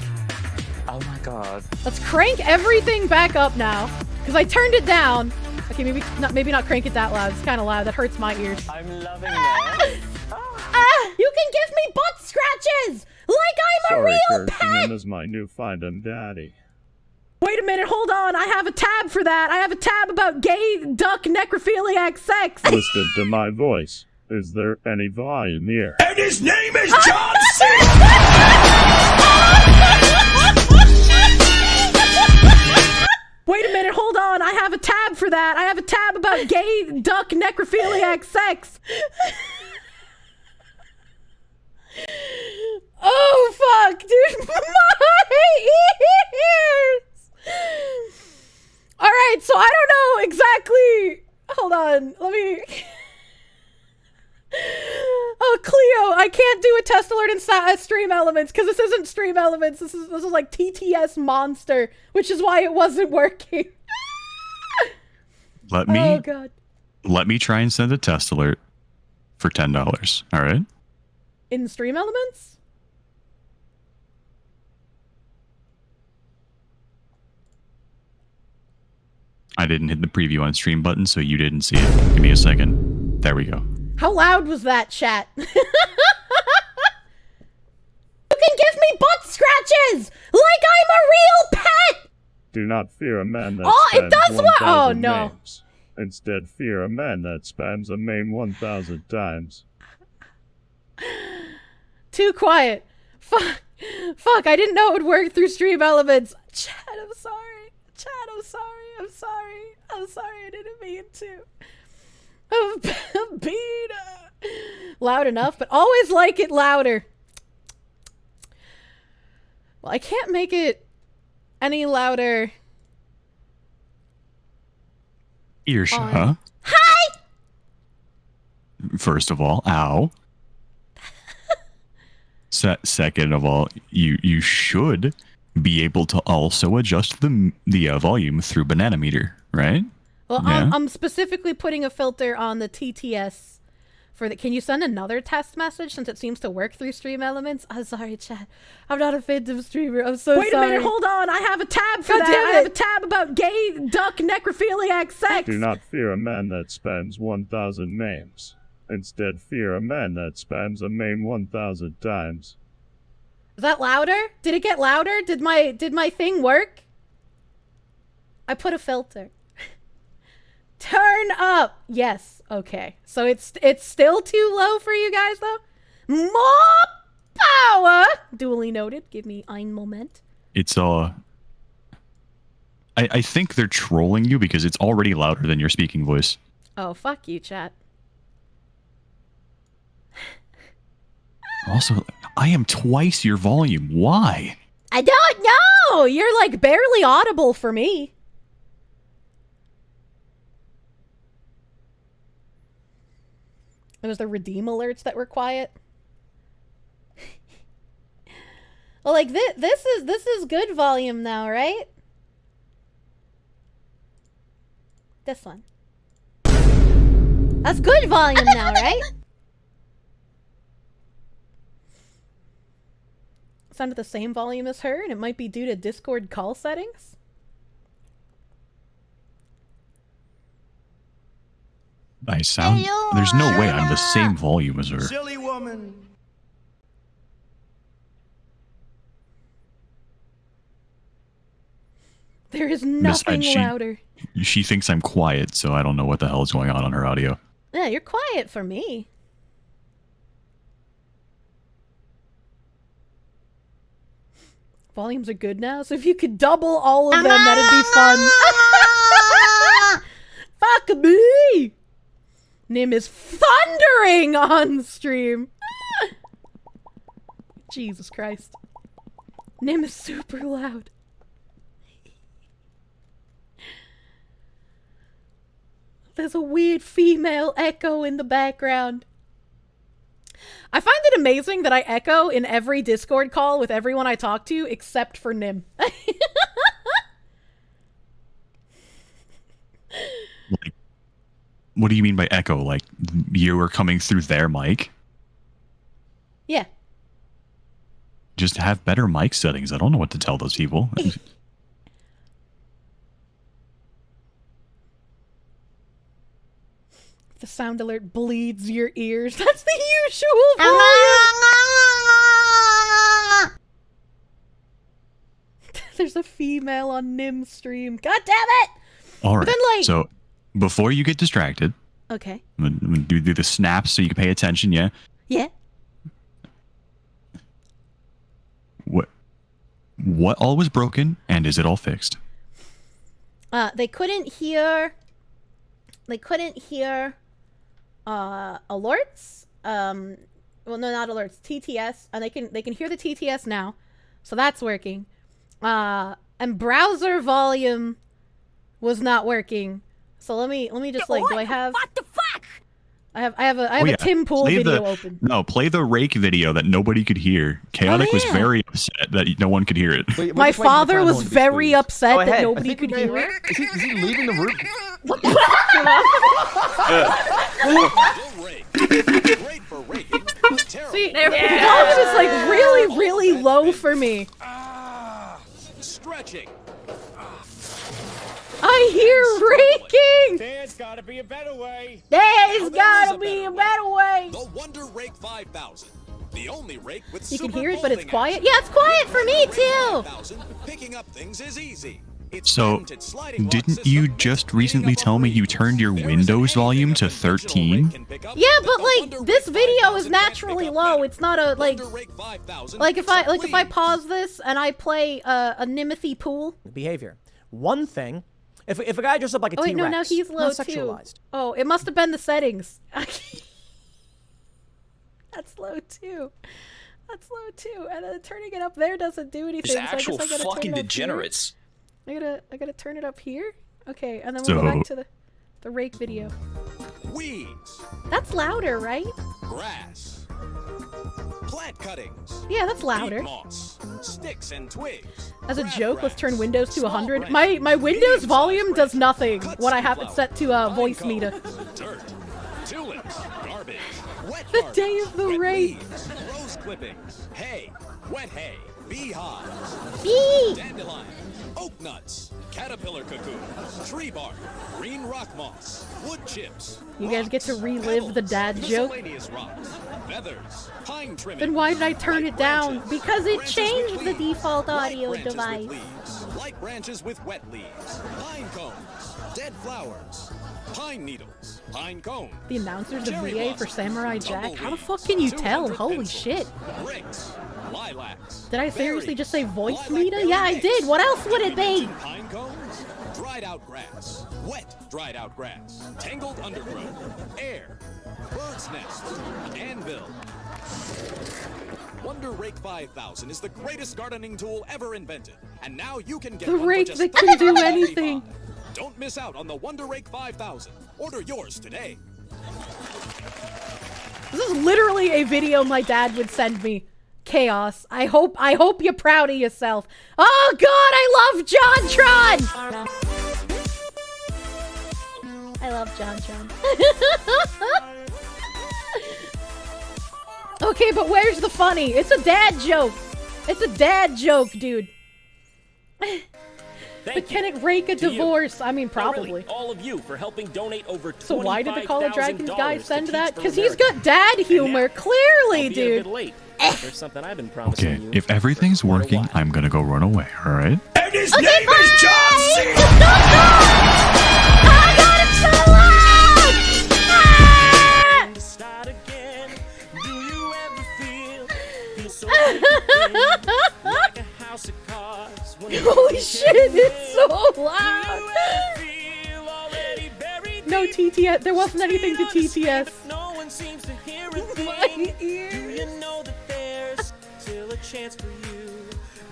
D: Oh my god.
A: Let's crank everything back up now, because I turned it down. Okay, maybe not crank it that loud. It's kind of loud. That hurts my ears.
D: I'm loving this.
E: You can give me butt scratches like I'm a
B: Sorry,
E: real
B: Kirsche,
E: pet.
B: Nim is my new finding daddy.
A: Wait a minute, hold on. I have a tab for that. I have a tab about gay duck necrophiliac sex.
B: Listen to my voice. Is there any volume here?
H: And his name is John C.
A: Wait a minute, hold on. I have a tab for that. I have a tab about gay duck necrophiliac sex. Oh, fuck, dude. My ears. All right, so I don't know exactly. Hold on. Let me. Oh, Cleo, I can't do a test alert in Stream Elements because this isn't Stream Elements. This is like TTS Monster, which is why it wasn't working.
G: Let
A: Oh god.
G: me try and send a test alert for $10. All right.
A: In Stream Elements?
G: I didn't hit the preview on stream button, so you didn't see it. Give me a second. There we go.
A: How loud was that, chat?
E: You can give me butt scratches like I'm a real pet.
B: Do not fear a man that
A: Oh, it
B: spams
A: does what?
B: 1,000
A: Oh, no.
B: names. Instead, fear a man that spams a name 1,000 times.
A: Too quiet. Fuck, I didn't know it would work through Stream Elements. Chat, I'm sorry. Chat, I'm sorry. I'm sorry, I didn't mean to. Beta. Loud enough, but always like it louder. Well, I can't make it any louder.
G: Kirsche.
E: Hi.
G: First of all, ow. Second of all, you should be able to also adjust the volume through Banana Meter, right?
A: Well,
G: Yeah.
A: I'm specifically putting a filter on the TTS for the. Can you send another test message since it seems to work through Stream Elements? I'm sorry, chat. I'm not a Phantom streamer. I'm so sorry. Wait a minute, hold on. I have a tab for that. I have a tab about gay duck necrophiliac sex.
B: Do not fear a man that spams 1,000 names. Instead, fear a man that spams a name 1,000 times.
A: Is that louder? Did it get louder? Did my thing work? I put a filter. Turn up. Yes. Okay. So it's still too low for you guys though. More power. Duly noted. Give me ein Moment.
G: It's I think they're trolling you because it's already louder than your speaking voice.
A: Oh, fuck you, chat.
G: Also, I am twice your volume. Why?
A: I don't know. You're like barely audible for me. There's the redeem alerts that were quiet. Well, like this is good volume now, right? This one. That's good volume now, right? Sounded the same volume as her, and it might be due to Discord call settings.
G: I sound... There's no way I'm the same volume as her.
H: Silly woman.
A: There is nothing
G: Besides,
A: louder.
G: She thinks I'm quiet, so I don't know what the hell is going on her audio.
A: Yeah, you're quiet for me. Volumes are good now, so if you could double all of them, that'd be fun. Fuck me! Nim is thundering on stream. Jesus Christ. Nim is super loud. There's a weird female echo in the background. I find it amazing that I echo in every Discord call with everyone I talk to except for Nim.
G: Like, what do you mean by echo? Like, you were coming through their mic?
A: Yeah.
G: Just have better mic settings. I don't know what to tell those people.
A: The sound alert bleeds your ears. That's the usual volume. There's a female on Nim's stream. God damn it!
G: All right.
A: Then, like...
G: So, before you get distracted,
A: Okay.
G: I'm gonna do the snaps so you can pay attention, yeah?
A: Yeah.
G: What all was broken, and is it all fixed?
A: They couldn't hear... alerts. Well, no, not alerts. TTS, and they can hear the TTS now, so that's working. And browser volume was not working. So let me just like, do I have? What the fuck? I have a Tim Pool video open.
G: No, play the rake video that nobody could hear. Kaotic was very upset that no one could hear it.
I: Wait,
A: my father was very upset that nobody could hear it.
I: Is he leaving the room?
A: See, the volume is like really, really low for me.
H: Stretching.
A: I hear raking.
H: There's gotta be a better way.
A: There's gotta be a better way.
H: The Wonder Rake 5000. The only rake with
A: You can
H: super
A: hear it, but it's
H: folding
A: quiet.
H: action.
A: Yeah, it's quiet for me too.
H: 5000, picking up things is easy. Its
G: So,
H: patented sliding lock
G: didn't you
H: system
G: just
H: makes
G: recently
H: picking up
G: tell me
H: a
G: you
H: rake
G: turned your
H: easier.
G: Windows
H: There
G: volume
H: isn't
G: to
H: anything a control
G: 13?
H: rake can pick up
A: Yeah,
H: that
A: but
H: the
A: like
H: Wonder
A: this
H: Rake
A: video
H: 5000
A: is
H: can't
A: naturally
H: pick up
A: low.
H: better.
A: It's not a like
H: Wonder Rake 5000
A: like if
H: picks up
A: I
H: clean.
A: pause this and I play a Nimothy Pool.
I: Behavior. One thing, if a guy dresses up like a
A: Oh wait,
I: T-Rex,
A: no, now he's low
I: not
A: too.
I: sexualized.
A: Oh, it must have been the settings. That's low too. That's low too. And then turning it up there doesn't do anything.
J: These
A: so I guess
J: actual
A: I gotta
J: fucking
A: turn it up
J: degenerates.
A: Here. I gotta turn it up here. Okay, and then we'll go back to the rake video.
H: Weeds,
A: That's louder, right?
H: grass, plant cuttings,
A: Yeah, that's
H: peat
A: louder.
H: moss, sticks and twigs.
A: As a
H: crab
A: joke, let's turn
H: grass,
A: Windows to
H: small
A: 100.
H: branch,
A: My Windows
H: medium-sized
A: volume does
H: branch,
A: nothing
H: cut
A: when I have it
H: sunflower,
A: set to voice
H: pine
A: meter.
H: cones, dirt, tulips, garbage, wet
A: The
H: garbage,
A: day of the
H: wet
A: rake.
H: leaves, rose clippings, hay, wet hay, beehives,
A: Bee!
H: dandelion, oak nuts, caterpillar cocoon, tree bark, green rock moss, wood chips.
A: You guys get to
H: rocks,
A: relive the
H: pebbles,
A: dad joke?
H: miscellaneous rocks, feathers, pine trimmings.
A: Then why did I turn
H: light
A: it down?
H: branches,
A: Because it
H: branches
A: changed
H: with
A: the
H: leaves,
A: default
H: light
A: audio
H: branches with
A: device.
H: leaves, light branches with wet leaves, pine cones, dead flowers, pine needles, pine cones,
A: The announcer's the
H: cherry
A: VA for
H: blossoms,
A: Samurai Jack. How the
H: tumbleweeds,
A: fuck can you tell?
H: 200
A: Holy
H: pencils,
A: shit.
H: Bricks, lilacs.
A: Did I seriously just say voice
H: lilac
A: Lita?
H: berry
A: Yeah, I
H: mix,
A: did. What else would it be?
H: Pine cones, dried out grass, wet dried out grass, tangled undergrowth, air, bird's nest, anvil. Wonder Rake 5000 is the greatest gardening tool ever invented, and now you can get
A: The
H: one for
A: rake
H: just
A: that can do
H: $39.95.
A: anything.
H: Don't miss out on the Wonder Rake 5000. Order yours today.
A: This is literally a video my dad would send me. Chaos. I hope you're proud of yourself. Oh god, I love JohnTron!
E: I love JohnTron.
A: Okay, but where's the funny? It's a dad joke. It's a dad joke, dude. But can it rake a divorce? I mean, probably.
J: All of you for helping donate over
A: So why did the Call of Dragons guy
J: $25,000
A: send
J: to
A: that?
J: Teach for
A: Because he's
J: America.
A: got dad humor, clearly,
J: I'll be a
A: dude.
J: bit late. There's something I've been promising
G: Okay,
J: you
G: if
J: for
G: everything's
J: quite a
G: working,
J: while.
G: I'm gonna go run away, alright?
B: And his
E: Okay,
B: name
E: bye!
B: is John C.
E: Oh my god, it's so loud! Ah!
J: Start again. Do you ever feel so like a house of cards when
A: Holy shit, it's so loud.
J: feel already buried
A: No TTS. There wasn't anything to TTS.
J: no one seems to hear a thing.
A: My
J: Do
A: ears.
J: you know that there's still a chance for you?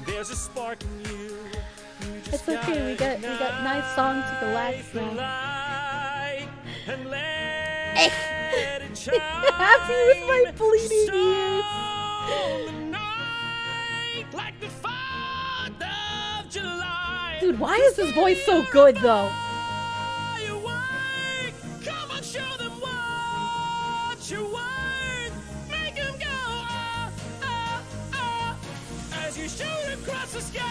J: There's a spark in you. You just
A: It's okay. We got nice songs to relax now.
J: light and let it shine.
A: Happy with my bleeding ears.
J: On the night like the 4th of July.
A: Dude, why is his voice so good though?
J: You work. Come on, show them what you're worth. Make them go, ah, ah, ah, as you shoot across the sky.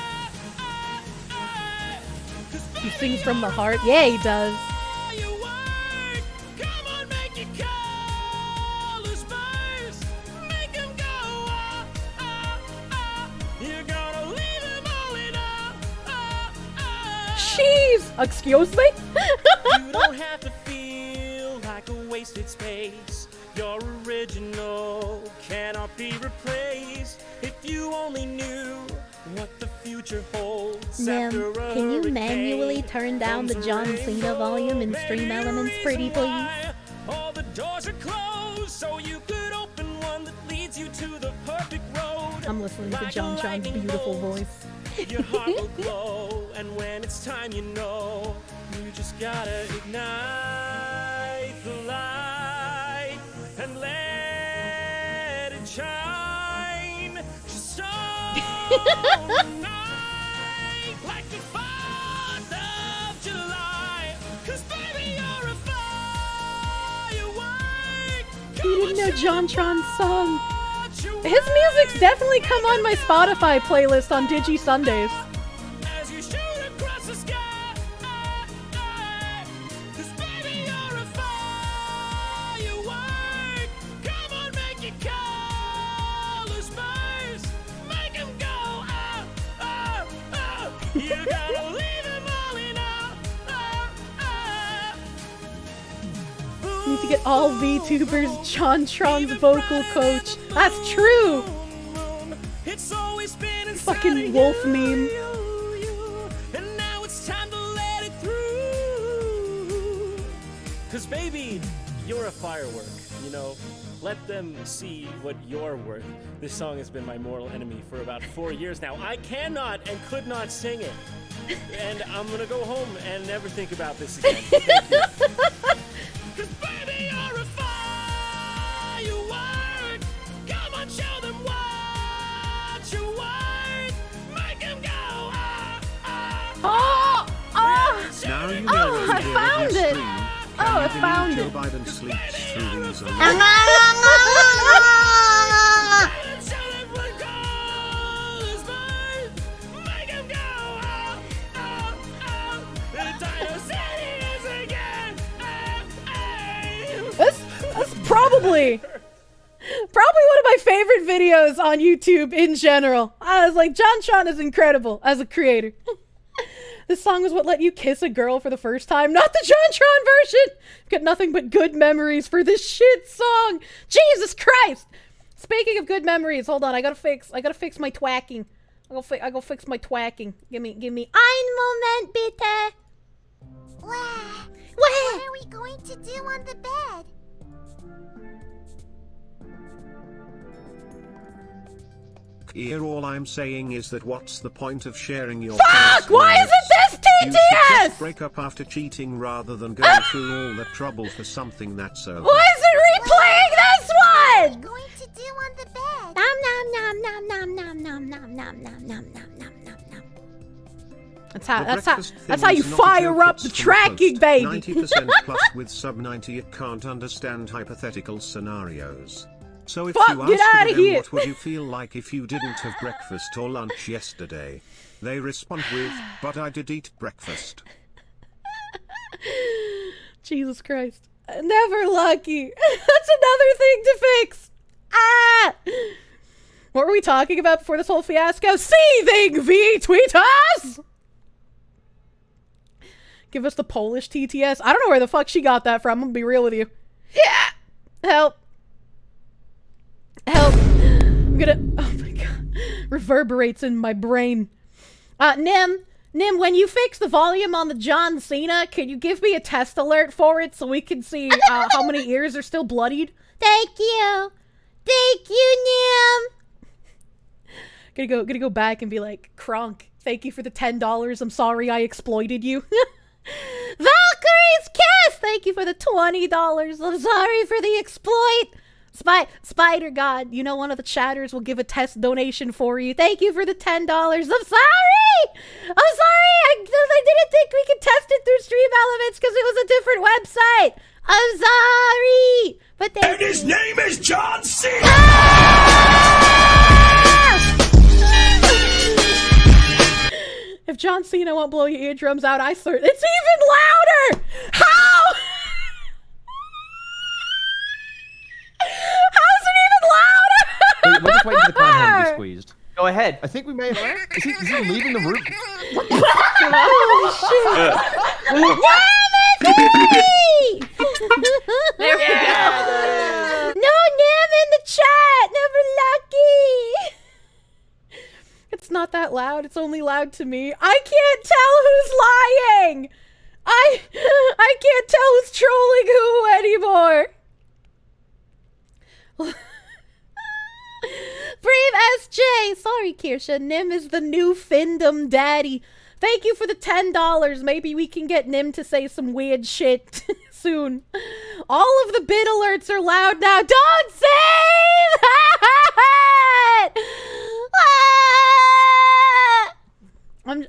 J: Ah, ah. 'Cause
A: He sings from the heart. Yeah, he does.
J: you work. Come on, make your colors burst. Make them go, ah, ah, ah. You're gonna leave them all in a, ah, ah.
A: Jeez. Excuse me?
J: You don't have to feel like a wasted space. Your original cannot be replaced. If you only knew what the future holds.
E: Ma'am,
J: after a
E: can you
J: hurricane
E: manually turn down the
J: comes a
E: John Cena
J: rainbow.
E: volume in Stream Elements, pretty
J: Reason
E: please?
J: why all the doors are closed, so you could open one that leads you to the perfect road.
A: I'm listening to
J: Like a
A: JohnTron's
J: lightning
A: beautiful
J: bolt,
A: voice.
J: your heart will glow, and when it's time, you know, you just gotta ignite the light and let it shine. Just on the night like the 4th of July. 'Cause baby, you're a firework.
A: You didn't know JohnTron Song. His music's definitely come on my Spotify playlist on Digi Sundays.
J: As you shoot across the sky. 'Cause baby, you're a firework. Come on, make your colors burst. Make them go, ah, ah, ah. You gotta leave them all in a, ah, ah.
A: Need to get all VTubers JohnTron's vocal coach. That's true.
J: It's always been inside
A: Fucking
J: of
A: wolf
J: you,
A: meme.
J: you. And now it's time to let it through. 'Cause baby, you're a firework, you know. Let them see what you're worth. This song has been my mortal enemy for about 4 years now. I cannot and could not sing it. And I'm gonna go home and never think about this again. Thank you. 'Cause baby, you're a firework. Come on, show them what you're worth. Make them go, ah, ah.
A: Oh! Oh!
B: Now you
A: Oh, I found it! Oh, I found it.
B: Biden sleeps through these
J: Show them what colors burn. Make them go, ah, ah, ah. The Dino City is again. Ah, ah.
A: That's probably one of my favorite videos on YouTube in general. I was like, JohnTron is incredible as a creator. This song was what let you kiss a girl for the first time, not the JohnTron version. Got nothing but good memories for this shit song. Jesus Christ. Speaking of good memories, hold on. I gotta fix my twacking. I go fix my twacking. Give me.
E: Ein Moment, bitte. What are we going to do on the bed?
K: Here, all I'm saying is that what's the point of sharing your
A: Fuck! Why isn't this
K: You should
A: TTS?
K: just break up after cheating rather than going through all that trouble for something that's over.
A: Why is it replaying this one?
E: Going to do on the bed? Nom nom nom nom nom nom nom nom nom nom nom nom nom nom.
A: That's how you fire up the tracking, baby.
K: 90% plus with sub 90, it can't understand hypothetical scenarios. So if
A: Fuck,
K: you
A: get
K: ask
A: outta
K: them
A: here.
K: what would you feel like if you didn't have breakfast or lunch yesterday, they respond with, but I did eat breakfast.
A: Jesus Christ. Never lucky. That's another thing to fix. Ah! What were we talking about before this whole fiasco? Seething V-tweeters! Give us the Polish TTS. I don't know where the fuck she got that from. I'm gonna be real with you. Yeah! Help. Help. I'm gonna... Oh my god. Reverberates in my brain. Nim, when you fix the volume on the John Cena, can you give me a test alert for it so we can see how many ears are still bloodied?
E: Thank you. Thank you, Nim.
A: Gonna go back and be like, Kronk, thank you for the $10. I'm sorry I exploited you.
E: Valkyrie's Kiss, thank you for the $20. I'm sorry for the exploit. Spider God, you know one of the chatters will give a test donation for you. Thank you for the $10. I'm sorry! I didn't think we could test it through Stream Elements because it was a different website. I'm sorry! But thank
B: And his name is John Cena!
A: If John Cena won't blow your eardrums out, I swear it's even louder! How? How's it even louder?
L: Wait, we're just waiting for the clown hand to be squeezed.
D: Go ahead.
L: I think we may have... Is he leaving the room?
A: Holy shit!
E: There we go. No Nim in the chat. Never lucky.
A: It's not that loud. It's only loud to me. I can't tell who's lying. I can't tell who's trolling who anymore. Brave SJ. Sorry, Kirsche. Nim is the new Findom daddy. Thank you for the $10. Maybe we can get Nim to say some weird shit soon. All of the bit alerts are loud now. Don't say that!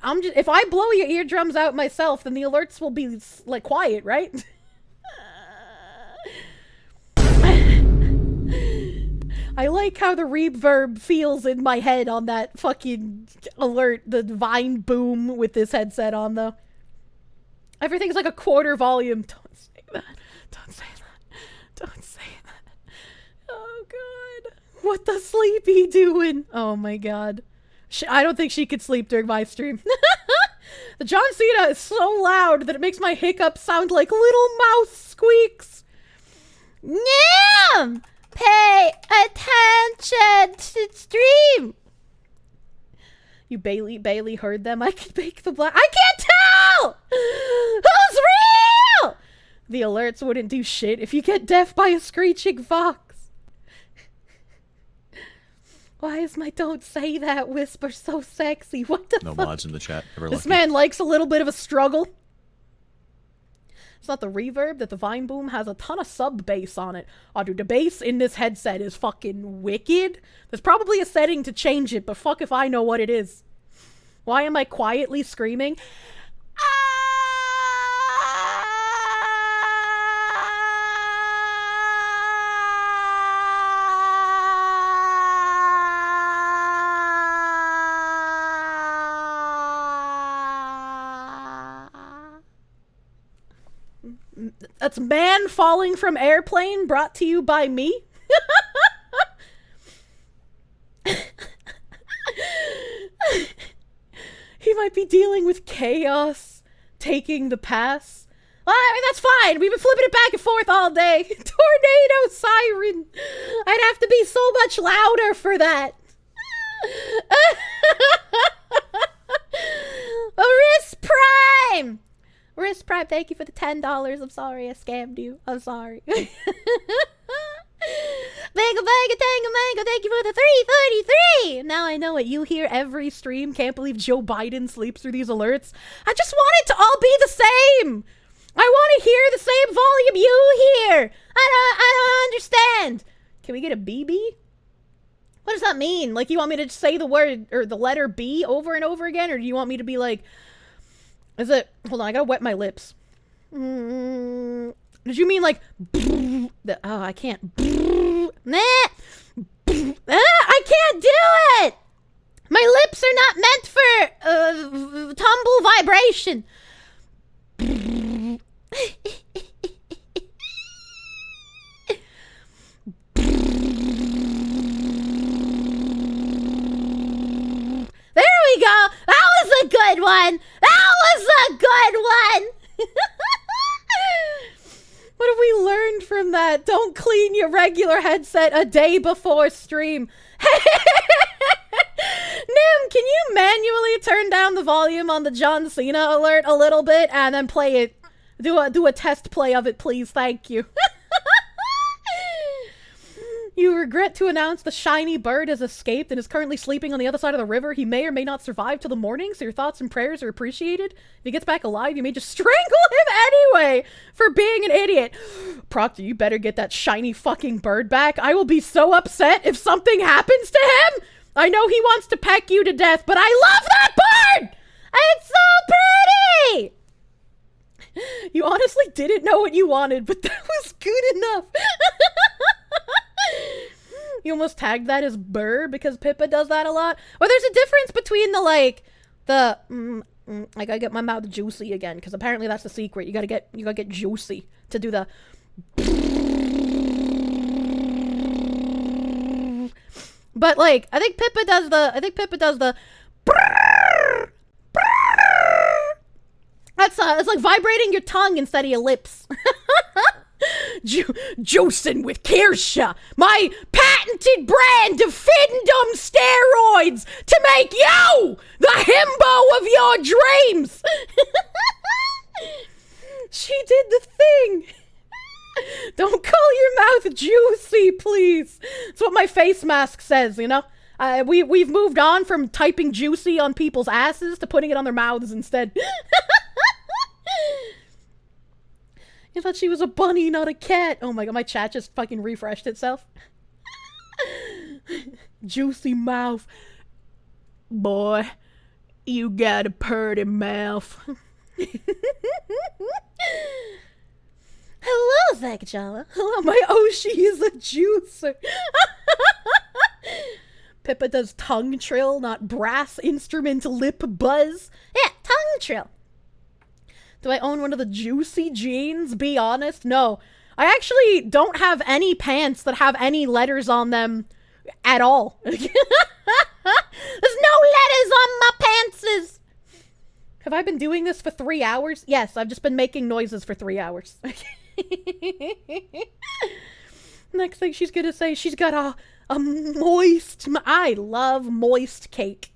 A: I'm just, if I blow your eardrums out myself, then the alerts will be like quiet, right? I like how the reverb feels in my head on that fucking alert, the Vine boom with this headset on, though. Everything's like a quarter volume. Don't say that. Don't say that. Don't say that. Oh, God. What the sleepy doing? Oh, my God. I don't think she could sleep during my stream. The John Cena is so loud that it makes my hiccups sound like little mouse squeaks.
E: Nim! Pay attention to stream.
A: You Bailey heard them. I could make the black. I can't tell who's real. The alerts wouldn't do shit if you get deaf by a screeching fox. Why is my don't say that whisper so sexy? What the
G: No
A: fuck?
G: mods in the chat. Never
A: This
G: lucky.
A: man likes a little bit of a struggle. It's not the reverb that the Vine Boom has a ton of sub bass on it. Oh, dude, the bass in this headset is fucking wicked. There's probably a setting to change it, but fuck if I know what it is. Why am I quietly screaming? That's Man Falling from Airplane, brought to you by me. He might be dealing with chaos taking the pass. Well, I mean, that's fine. We've been flipping it back and forth all day. Tornado siren. I'd have to be so much louder for that. Risk Prime! Risk Prime, thank you for the $10. I'm sorry I scammed you. I'm sorry. Banga banga tanga mango, thank you for the 333! Now I know what you hear every stream. Can't believe Joe Biden sleeps through these alerts. I just want it to all be the same! I want to hear the same volume you hear! I don't understand! Can we get a BB? What does that mean? Like, you want me to say the word, or the letter B over and over again? Or do you want me to be like, is it, hold on, I gotta wet my lips. Did you mean like, oh, I can't. Nah, I can't do it! My lips are not meant for, tumble vibration. There we go! That was a good one! That was a good one! What have we learned from that? Don't clean your regular headset a day before stream. Nim, can you manually turn down the volume on the John Cena alert a little bit and then play it? Do a test play of it, please. Thank you. You regret to announce the shiny bird has escaped and is currently sleeping on the other side of the river. He may or may not survive till the morning, so your thoughts and prayers are appreciated. If he gets back alive, you may just strangle him anyway for being an idiot. Proctor, you better get that shiny fucking bird back. I will be so upset if something happens to him. I know he wants to peck you to death, but I love that bird! It's so pretty! You honestly didn't know what you wanted, but that was good enough. You almost tagged that as burr because Pippa does that a lot. Well, there's a difference between the, like, I gotta get my mouth juicy again, because apparently that's the secret. You gotta get juicy to do the. But like, I think Pippa does the. That's it's like vibrating your tongue instead of your lips. Juicing with Kirsche, my patented brand of Findom steroids to make you the himbo of your dreams. She did the thing. Don't call your mouth juicy, please. That's what my face mask says, you know? We've moved on from typing juicy on people's asses to putting it on their mouths instead. You thought she was a bunny, not a cat. Oh my god, my chat just fucking refreshed itself. Juicy mouth. Boy, you got a purty mouth. Hello, Zakachala. Hello, my Oshi is a juicer. Pippa does tongue trill, not brass instrument lip buzz. Yeah, tongue trill. Do I own one of the juicy jeans? Be honest. No. I actually don't have any pants that have any letters on them at all. There's no letters on my pantses. Have I been doing this for 3 hours? Yes, I've just been making noises for 3 hours. Next thing she's gonna say, she's got a moist... I love moist cake.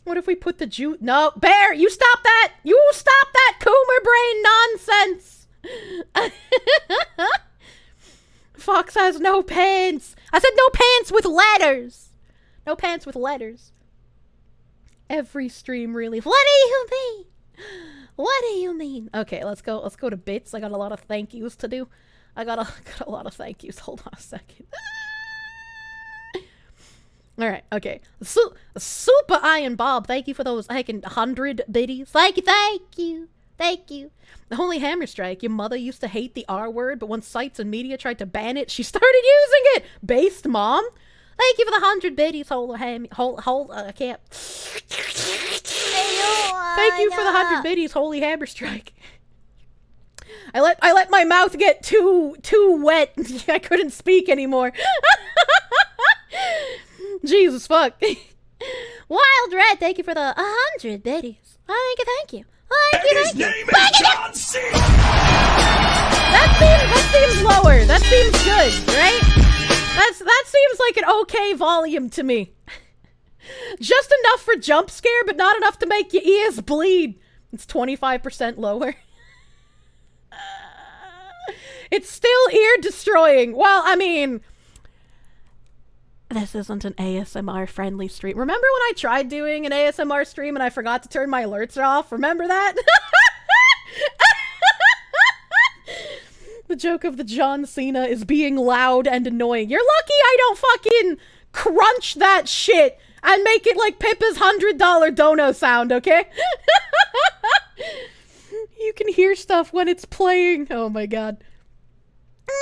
A: What if we put the juice... No, Bear, you stop that! You stop that Coomer brain nonsense! Fox has no pants. I said no pants with letters. No pants with letters. Every stream really... What do you mean? What do you mean? Okay, let's go to bits. I got a lot of thank yous to do. I got a lot of thank yous. Hold on a second. Alright, okay. Super Iron Bob, thank you for those 100 biddies. Thank you. Thank you. The Holy Hammer Strike, your mother used to hate the R word, but once sites and media tried to ban it, she started using it! Based mom? Thank you for the 100 biddies, I can't. Thank you for the 100 biddies, Holy Hammer Strike. I let my mouth get too wet. I couldn't speak anymore. Jesus fuck.
E: Wild Red, thank you for the 100 biddies. Thank you, thank you. Thank you, thank you.
B: John C.
A: That seems lower. That seems good, right? That seems like an okay volume to me. Just enough for jump scare, but not enough to make your ears bleed. It's 25% lower. It's still ear destroying. Well, I mean, this isn't an ASMR friendly stream. Remember when I tried doing an ASMR stream and I forgot to turn my alerts off? Remember that? The joke of the John Cena is being loud and annoying. You're lucky I don't fucking crunch that shit and make it like Pippa's $100 dono sound, okay? You can hear stuff when it's playing. Oh my god.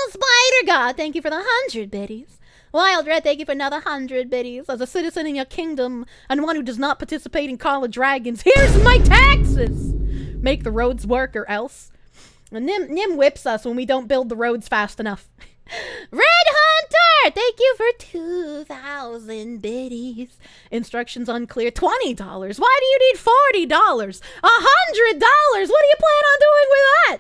E: Spider God, thank you for the 100 biddies. Wild Red, thank you for another 100 biddies. As a citizen in your kingdom and one who does not participate in Call of Dragons, here's my taxes! Make the roads work or else. And Nim whips us when we don't build the roads fast enough. Red Hunter, thank you for 2,000 biddies. Instructions unclear. $20. Why do you need $40? $100? What do you plan on doing with that?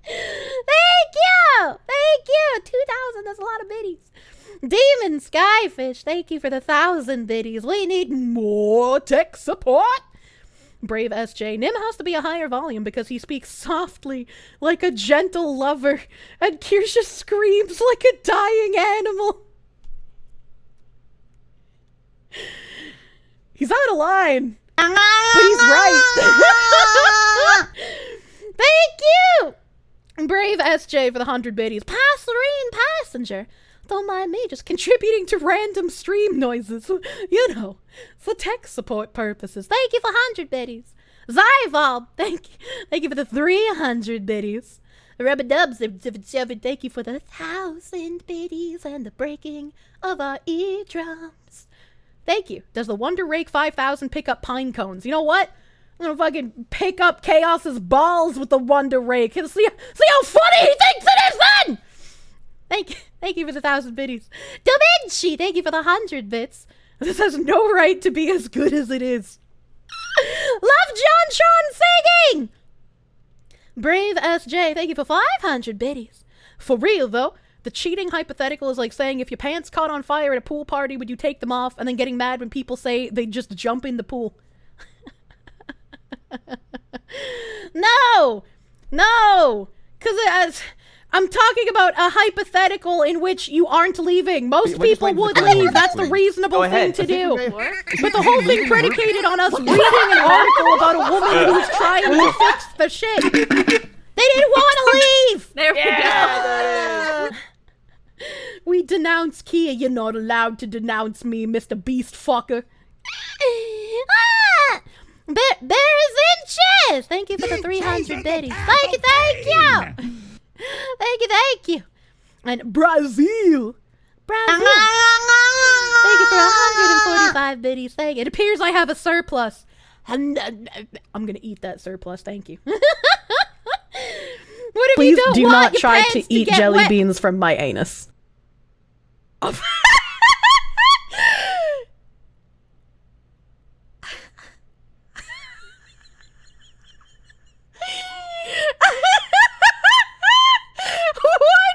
E: Thank you! Thank you! 2,000, that's a lot of biddies. Demon Skyfish, thank you for the 1,000 biddies. We need more tech support. Brave SJ, Nim has to be a higher volume because he speaks softly like a gentle lover, and Kirsche screams like a dying animal. He's out of line, but he's right. Thank you! Brave SJ for the 100 biddies. Passerine Passenger. Don't mind me, just contributing to random stream noises. You know, for tech support purposes. Thank you for 100 biddies. Zyvob, thank you for the 300 biddies. Rubadubs, thank you for the 1,000 biddies and the breaking of our eardrums. Thank you. Does the Wonder Rake 5000 pick up pine cones? You know what? I'm gonna fucking pick up Chaos's balls with the Wonder Rake. See how funny he thinks it is then! Thank you for the 1,000 biddies. Da Vinci, thank you for the 100 bits. This has no right to be as good as it is. Love JohnTron singing! Brave SJ, thank you for 500 biddies. For real though, the cheating hypothetical is like saying if your pants caught on fire at a pool party, would you take them off, and then getting mad when people say they just jump in the pool. No! Because I'm talking about a hypothetical in which you aren't leaving. Most people would leave. That's the reasonable thing to do. But the whole thing predicated on us reading an article about a woman who's trying to fix the shit. They didn't want to leave!
M: There we go!
A: We denounce Kia. You're not allowed to denounce me, Mr. Beast fucker.
E: Bear is in chess! Thank you for the 300 biddies. Thank you! Thank you! And Brazil! Thank you for 145 biddies. Thank you. It appears I have a surplus. I'm gonna eat that surplus, thank you. What if
A: Please
E: you don't
A: do
E: want
A: not
E: your
A: try
E: pants
A: to eat
E: get
A: jelly
E: wet?
A: beans from my anus. Why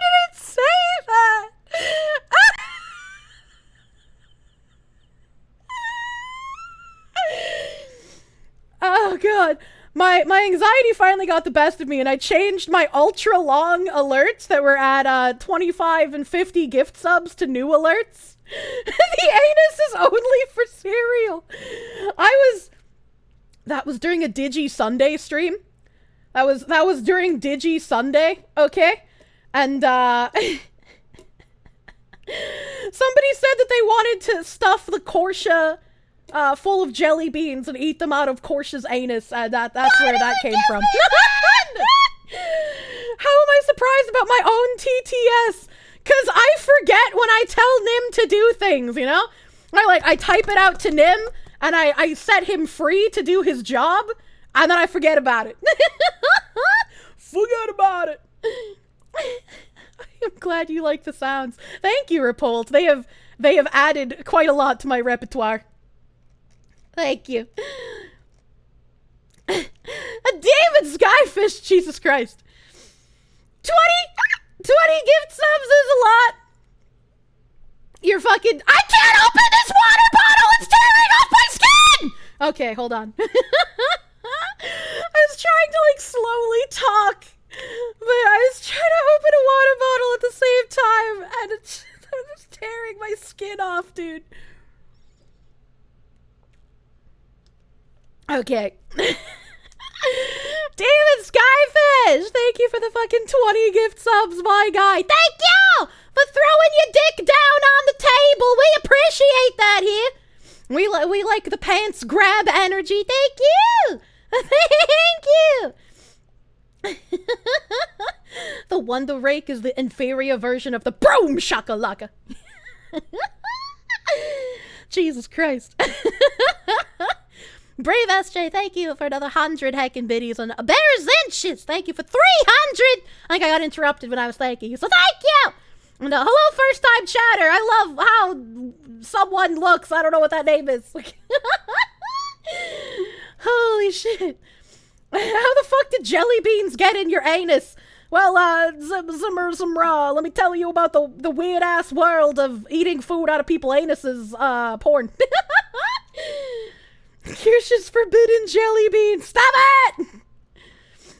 A: did it say that? Oh god. My anxiety finally got the best of me, and I changed my ultra long alerts that were at 25 and 50 gift subs to new alerts. The anus is only for cereal. That was during a Digi Sunday stream. That was during Digi Sunday, okay? And somebody said that they wanted to stuff the Kirsche full of jelly beans and eat them out of Kirsche's anus. That's where that came from. How am I surprised about my own TTS? Because I forget when I tell Nim to do things, you know? I type it out to Nim, and I set him free to do his job, and then I forget about it. Forget about it. I'm glad you like the sounds. Thank you, Repult. They have added quite a lot to my repertoire.
E: Thank you.
A: A demon skyfish, Jesus Christ. 20 gift subs is a lot. You're fucking, I can't open this water bottle, it's tearing off my skin! Okay, hold on. I was trying to like slowly talk, but I was trying to open a water bottle at the same time, and it's just tearing my skin off, dude. Okay. David Skyfish, thank you for the fucking 20 gift subs, my guy. Thank you for throwing your dick down on the table. We appreciate that here. We like the pants grab energy. Thank you. Thank you. The Wonder Rake is the inferior version of the Broom Shakalaka. Jesus Christ. Brave SJ, thank you for another 100 heckin' biddies on Bears Inches. Thank you for 300. I think I got interrupted when I was thanking you, so thank you. And hello, first time chatter. I love how someone looks. I don't know what that name is. Holy shit. How the fuck did jelly beans get in your anus? Well, let me tell you about the weird ass world of eating food out of people's anuses, porn. Kirsche's forbidden jelly bean. Stop it!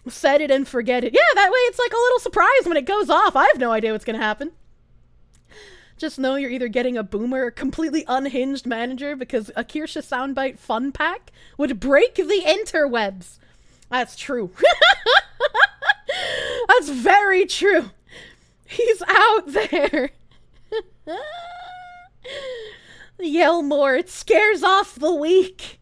A: Set it and forget it. Yeah, that way it's like a little surprise when it goes off. I have no idea what's gonna happen. Just know you're either getting a boomer or completely unhinged manager because a Kirsche soundbite fun pack would break the interwebs. That's true. That's very true. He's out there. Yell more. It scares off the weak.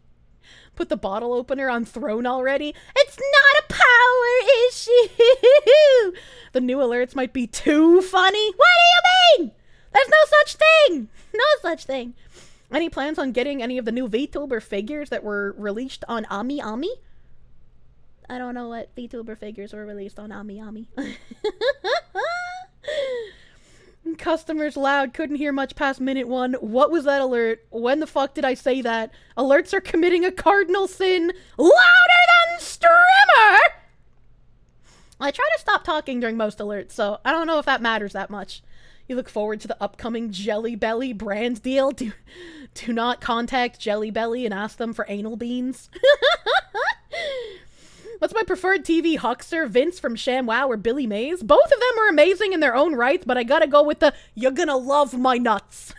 A: Put the bottle opener on throne already. It's not a power issue. The new alerts might be too funny. What do you mean? There's no such thing. No such thing. Any plans on getting any of the new Vtuber figures that were released on Ami Ami? I don't know what Vtuber figures were released on Ami Ami. Customers loud, couldn't hear much past minute 1. What was that alert? When the fuck did I say that? Alerts are committing a cardinal sin louder than streamer! I try to stop talking during most alerts, so I don't know if that matters that much. You look forward to the upcoming Jelly Belly brand deal? Do not contact Jelly Belly and ask them for anal beans. What's my preferred TV huckster, Vince from ShamWow or Billy Mays? Both of them are amazing in their own right, but I gotta go with the you're gonna love my nuts.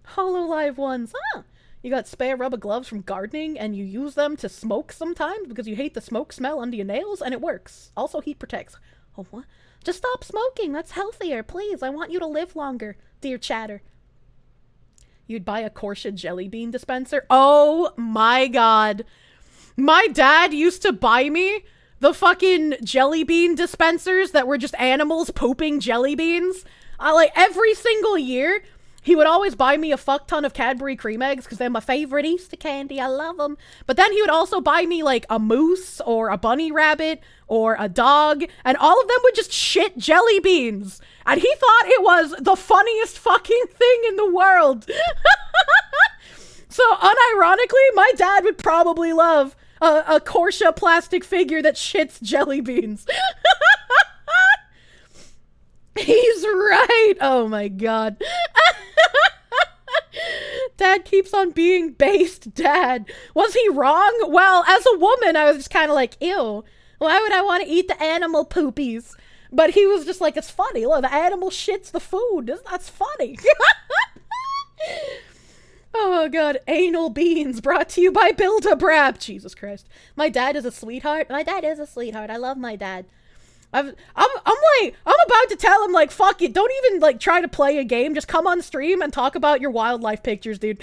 A: Hololive ones. Ah, you got spare rubber gloves from gardening and you use them to smoke sometimes because you hate the smoke smell under your nails and it works. Also heat protects. Oh, what? Just stop smoking. That's healthier. Please, I want you to live longer, dear chatter. You'd buy a Kirsche jelly bean dispenser? Oh my god. My dad used to buy me the fucking jelly bean dispensers that were just animals pooping jelly beans. Like, every single year, he would always buy me a fuck ton of Cadbury cream eggs because they're my favorite Easter candy. I love them. But then he would also buy me, like, a moose or a bunny rabbit or a dog, and all of them would just shit jelly beans. And he thought it was the funniest fucking thing in the world. So, unironically, my dad would probably love a Kirsche plastic figure that shits jelly beans. He's right. Oh my god. Dad keeps on being based dad. Was he wrong? Well, as a woman, I was just kind of like, ew. Why would I want to eat the animal poopies? But he was just like, it's funny. Look, the animal shits the food. That's funny. Oh god, anal beans brought to you by Build-A-Brab. Jesus Christ. My dad is a sweetheart. My dad is a sweetheart. I love my dad. I'm about to tell him, like, fuck it. Don't even, like, try to play a game. Just come on stream and talk about your wildlife pictures, dude.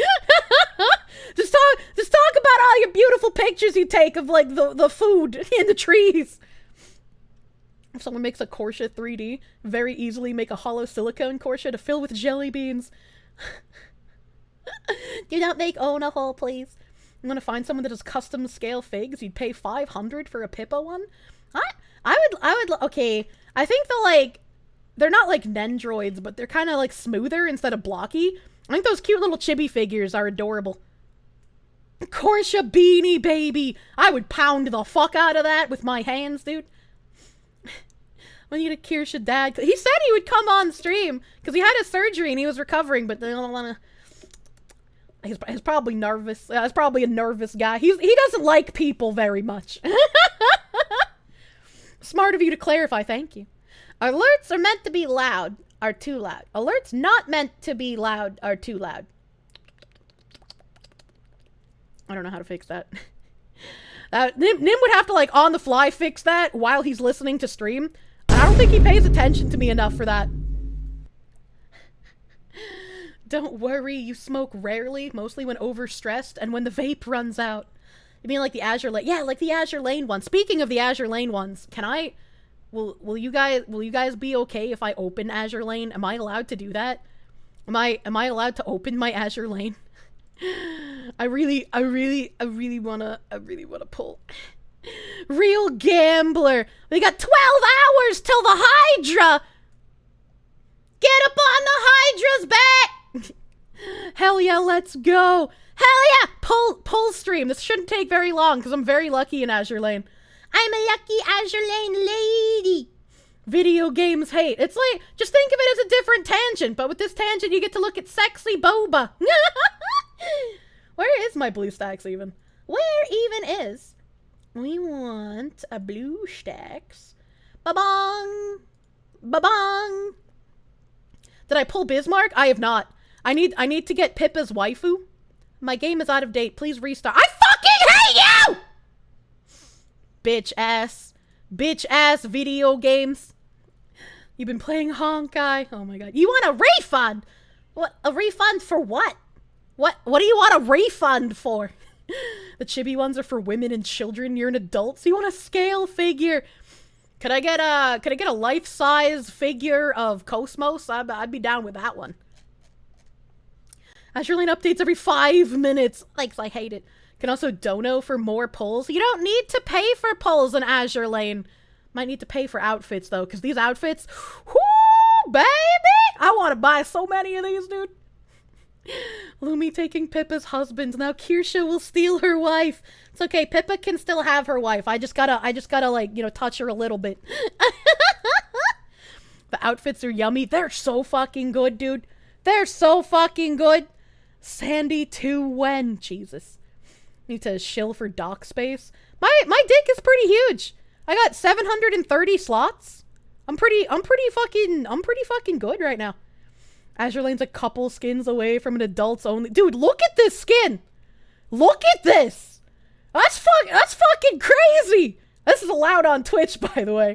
A: Just talk about all your beautiful pictures you take of, like, the food in the trees. If someone makes a Kirsche 3D, very easily make a hollow silicone Kirsche to fill with jelly beans. Do not make own a hole, please. I'm gonna find someone that does custom scale figs. You'd pay 500 for a pippa one. I would. Okay, I think they're not like nendroids, but they're kind of like smoother instead of blocky. I think those cute little chibi figures are adorable. Kirsche beanie baby. I would pound the fuck out of that with my hands, dude. I need a Kirsche dad. He said he would come on stream because he had a surgery and he was recovering, but they don't want to. He's probably nervous. He's probably a nervous guy. He doesn't like people very much. Smart of you to clarify. Thank you. Alerts are meant to be loud. Are too loud. Alerts not meant to be loud are too loud. I don't know how to fix that. Nim would have to, like, on the fly fix that while he's listening to stream. I don't think he pays attention to me enough for that. Don't worry, you smoke rarely, mostly when overstressed and when the vape runs out. You mean like the Azure Lane? Yeah, like the Azure Lane one. Speaking of the Azure Lane ones, can I... Will you guys be okay if I open Azure Lane? Am I allowed to do that? Am I allowed to open my Azure Lane? I really wanna pull. Real gambler. We got 12 hours till the Hydra. Get up on the Hydra's back. Hell yeah, let's go. Hell yeah, pull stream. This shouldn't take very long because I'm very lucky in Azure Lane. I'm a lucky Azure Lane lady. Video games hate. It's like, just think of it as a different tangent, but with this tangent you get to look at sexy boba. Where is my blue stacks even? Where even is? We want a blue stacks. Ba-bong. Ba-bong. Did I pull Bismarck? I have not. I need to get Pippa's waifu. My game is out of date. Please restart. I fucking hate you! Bitch ass. Bitch ass video games. You've been playing Honkai. Oh my god. You want a refund? What? A refund for what? What do you want a refund for? The chibi ones are for women and children. You're an adult, so you want a scale figure. Could I get a life-size figure of Cosmos? I'd be down with that one. Azure Lane updates every 5 minutes. Like, I hate it. Can also dono for more pulls. You don't need to pay for pulls in Azure Lane. Might need to pay for outfits, though, because these outfits... Whoo, baby! I want to buy so many of these, dude. Lumi taking Pippa's husband. Now Kirsche will steal her wife. It's okay. Pippa can still have her wife. I just gotta like, you know, touch her a little bit. The outfits are yummy. They're so fucking good, dude. They're so fucking good. Sandy to when? Jesus. Need to shill for dock space. My dick is pretty huge. I got 730 slots. I'm pretty fucking good right now. Azure Lane's a couple skins away from an adults only. Dude, look at this skin. Look at this. That's fucking crazy. This is allowed on Twitch, by the way.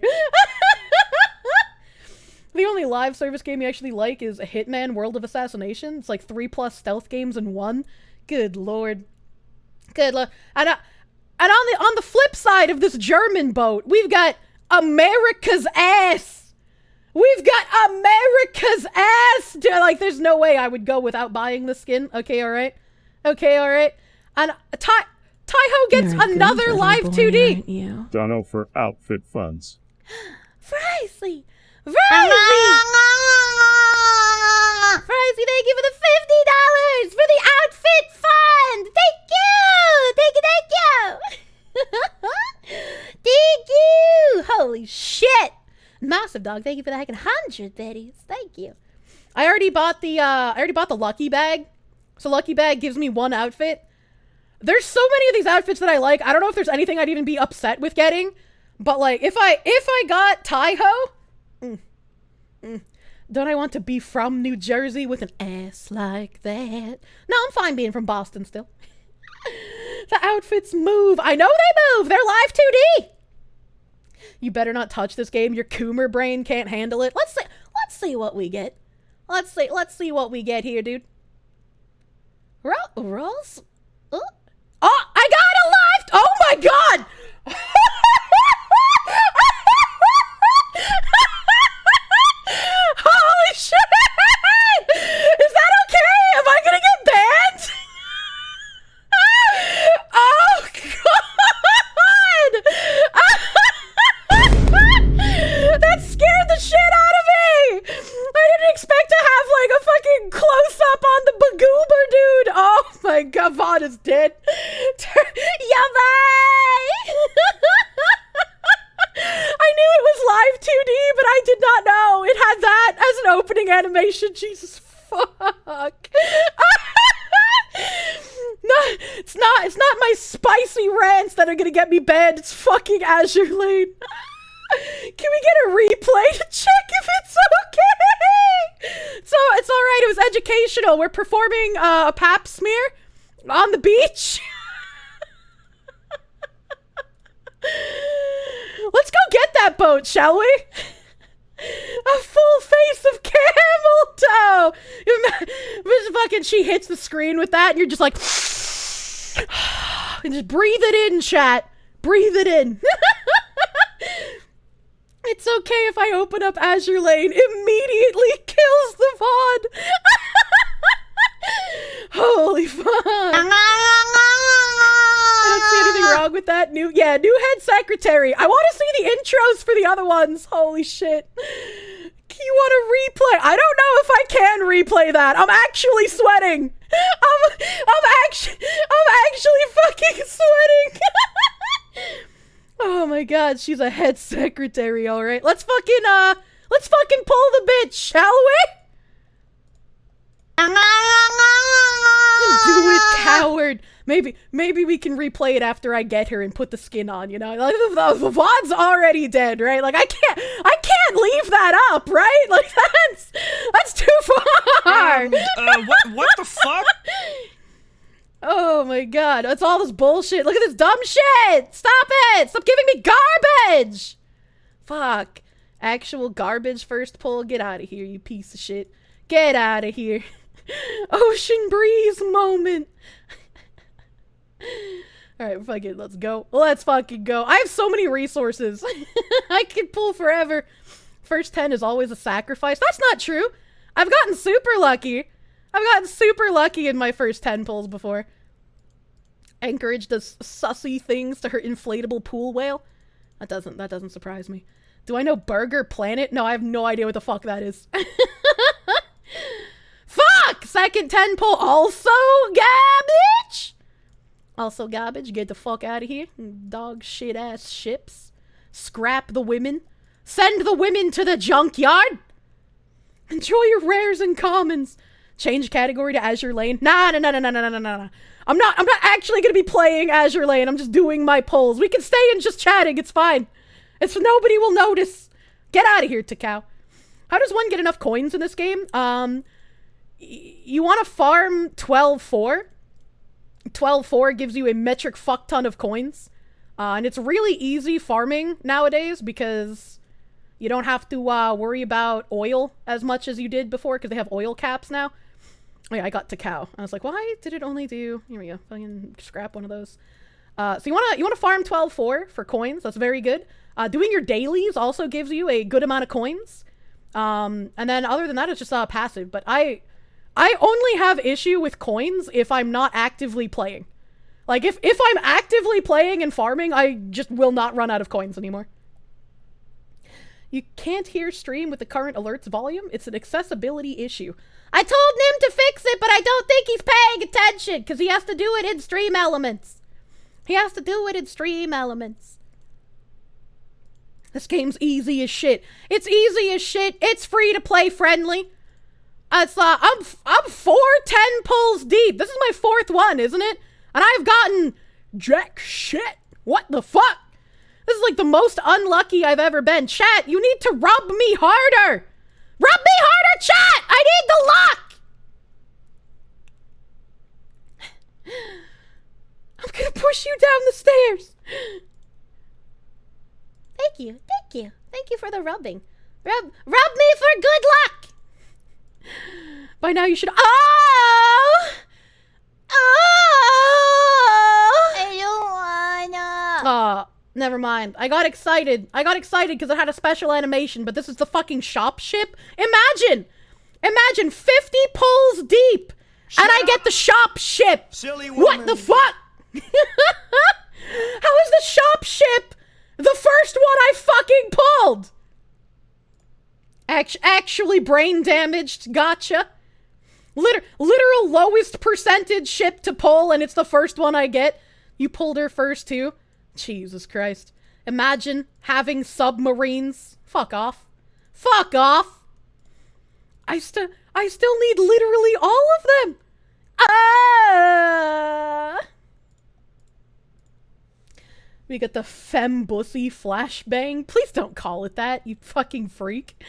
A: The only live service game you actually like is a Hitman World of Assassination. It's like 3+ stealth games in one. Good lord. Good lord. And on the flip side of this German boat, we've got America's ass. We've got America's ass. Like, there's no way I would go without buying the skin. Okay, alright. Okay, alright. And Taiho gets another live 2D.
N: Dono for outfit funds.
E: Frisley! Frisley, thank you for the $50 for the outfit fund! Thank you! Thank you! Thank you! Holy shit! Massive Dog, thank you for the heckin' 100 biddies. Thank you. I already bought the Lucky Bag. So Lucky Bag gives me one outfit. There's so many of these outfits that I like. I don't know if there's anything I'd even be upset with getting. But like, if I got Taiho, don't I want to be from New Jersey with an ass like that? No, I'm fine being from Boston still. The outfits move. I know they move. They're live 2D. You better not touch this game. Your Coomer brain can't handle it. Let's see what we get. Let's see what we get here, dude. Rolls. Oh, I got a live. Oh my god. Holy shit! Is that okay? Am I gonna get banned? Oh god! That scared the shit out of me! I didn't expect to have like a fucking close-up on the
A: god, Vaughn is dead.
E: Yummy!
A: I knew it was live 2D, but I did not know it had that as an opening animation. Jesus fuck. No, it's not my spicy rants that are gonna get me banned. It's fucking Azure Lane. Can we get a replay to check if it's okay? So it's all right. It was educational. We're performing a pap smear on the beach. Let's go get that boat, shall we? A full face of camel toe. Fucking, she hits the screen with that, and you're just like, and just breathe it in, chat. Breathe it in. It's okay if I open up Azure Lane. Immediately kills the VOD. Holy fuck. I don't see anything wrong with that. New head secretary. I want to see the intros for the other ones. Holy shit. You want to replay? I don't know if I can replay that. I'm actually sweating. I'm actually fucking sweating. Oh my god, she's a head secretary, all right. Let's fucking pull the bitch, shall we? Do it, coward. Maybe we can replay it after I get her and put the skin on, you know? Like, the VOD's already dead, right? Like, I can't leave that up, right? Like, that's too far.
O: What the fuck?
A: Oh my god, that's all this bullshit. Look at this dumb shit. Stop it. Stop giving me garbage. Fuck. Actual garbage first pull. Get out of here, you piece of shit. Get out of here. Ocean breeze moment. Alright, fuck it. Let's go. Let's fucking go. I have so many resources. I could pull forever. First 10 is always a sacrifice. That's not true. I've gotten super lucky. I've gotten super lucky in my first 10 pulls before. Anchorage does sussy things to her inflatable pool whale. That doesn't surprise me. Do I know Burger Planet? No, I have no idea what the fuck that is. Fuck! Second 10 pull also garbage! Also garbage. Get the fuck out of here. Dog shit ass ships. Scrap the women. Send the women to the junkyard. Enjoy your rares and commons. Change category to Azure Lane. Nah. I'm not actually gonna be playing Azure Lane. I'm just doing my polls. We can stay and just chatting. It's fine. Nobody will notice. Get out of here, Takao. How does one get enough coins in this game? You want to farm 12-4. 12-4 gives you a metric fuck ton of coins. And it's really easy farming nowadays because you don't have to worry about oil as much as you did before because they have oil caps now. Oh yeah, I got Takao. I was like, why did it only do... Here we go. Fucking scrap one of those. So you wanna farm 12-4 for coins. That's very good. Doing your dailies also gives you a good amount of coins. And then other than that, it's just passive. But I only have issue with coins if I'm not actively playing. Like, if I'm actively playing and farming, I just will not run out of coins anymore. You can't hear stream with the current alerts volume. It's an accessibility issue. I told Nim to fix it, but I don't think he's paying attention because he has to do it in stream elements. This game's easy as shit. It's easy as shit. It's free to play friendly. It's I'm 410 pulls deep. This is my 4th one, isn't it? And I've gotten jack shit. What the fuck? This is like the most unlucky I've ever been. Chat, you need to rub me harder. Rub me harder, chat! I need the luck! I'm gonna push you down the stairs.
E: Thank you. Thank you for the rubbing. Rub me for good luck!
A: By now you should... Oh!
E: I don't wanna...
A: Oh, never mind. I got excited because it had a special animation, but this is the fucking shop ship. Imagine 50 pulls deep, and I get the shop ship.
B: Silly woman.
A: What the fuck? How is the shop ship the first one I fucking pulled? Actually brain damaged. Gotcha. Literal lowest percentage ship to pull, and it's the first one I get. You pulled her first, too? Jesus Christ. Imagine having submarines. Fuck off. Fuck off! I still need literally all of them! We got the fembussy flashbang. Please don't call it that, you fucking freak.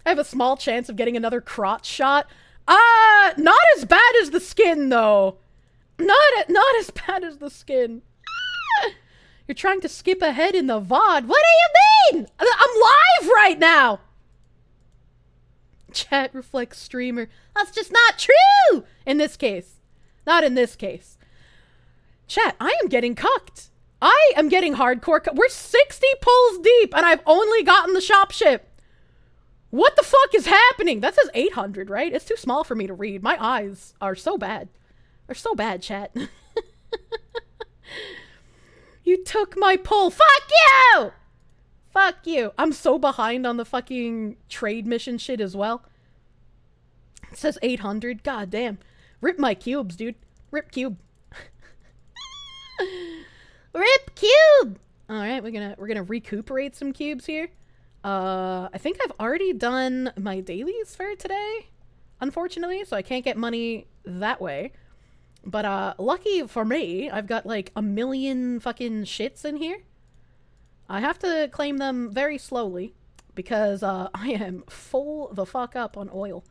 A: I have a small chance of getting another crotch shot. Not as bad as the skin, though. Not as bad as the skin. You're trying to skip ahead in the VOD. What do you mean? I'm live right now. Chat reflects streamer. That's just not true in this case. Not in this case. Chat, I am getting cucked. I am getting hardcore. We're 60 pulls deep, and I've only gotten the shop ship. What the fuck is happening? That says 800, right? It's too small for me to read. My eyes are so bad. They're so bad, chat. You took my pull. Fuck you! Fuck you. I'm so behind on the fucking trade mission shit as well. It says 800. God damn. Rip my cubes, dude. Rip cube. Rip cube! Alright, we're gonna recuperate some cubes here. I think I've already done my dailies for today, unfortunately, so I can't get money that way. But, lucky for me, I've got, like, 1 million fucking shits in here. I have to claim them very slowly, because, I am full the fuck up on oil.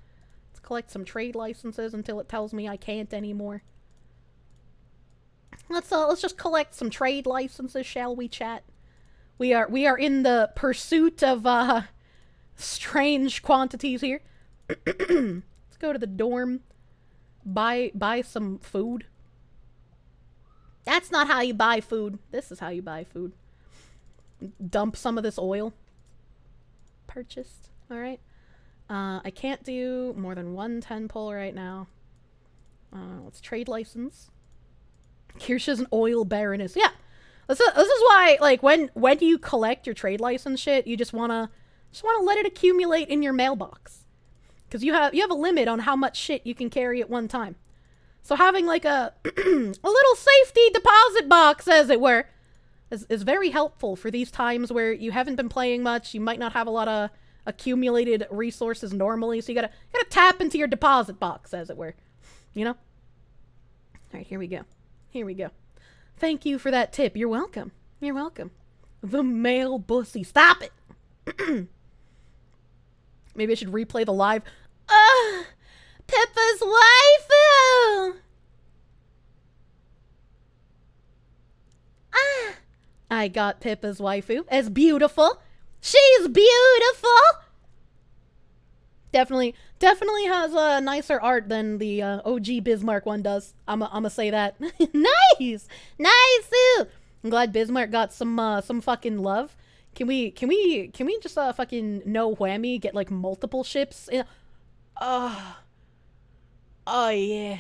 A: Let's collect some trade licenses until it tells me I can't anymore. Let's just collect some trade licenses, shall we, chat? We are in the pursuit of, strange quantities here. Let's go to the dorm. Buy some food. That's not how you buy food. This is how you buy food. Dump some of this oil. Purchased. Alright. I can't do more than 1 10 pull right now. Let's trade license. Kirsche is an oil baroness. Yeah. This is why, like, when you collect your trade license shit, you just wanna let it accumulate in your mailbox. Because you have a limit on how much shit you can carry at one time. So having, like, a little safety deposit box, as it were, is very helpful for these times where you haven't been playing much, you might not have a lot of accumulated resources normally, so you gotta tap into your deposit box, as it were. You know? Alright, here we go. Here we go. Thank you for that tip. You're welcome. You're welcome. The male bussy. Stop it! Maybe I should replay the live. Pippa's waifu! I got Pippa's waifu. As beautiful. She's beautiful! Definitely has a nicer art than the OG Bismarck one does. I'ma say that. Nice! Nice! I'm glad Bismarck got some fucking love. Can we just fucking no whammy get like multiple ships in? Oh yeah.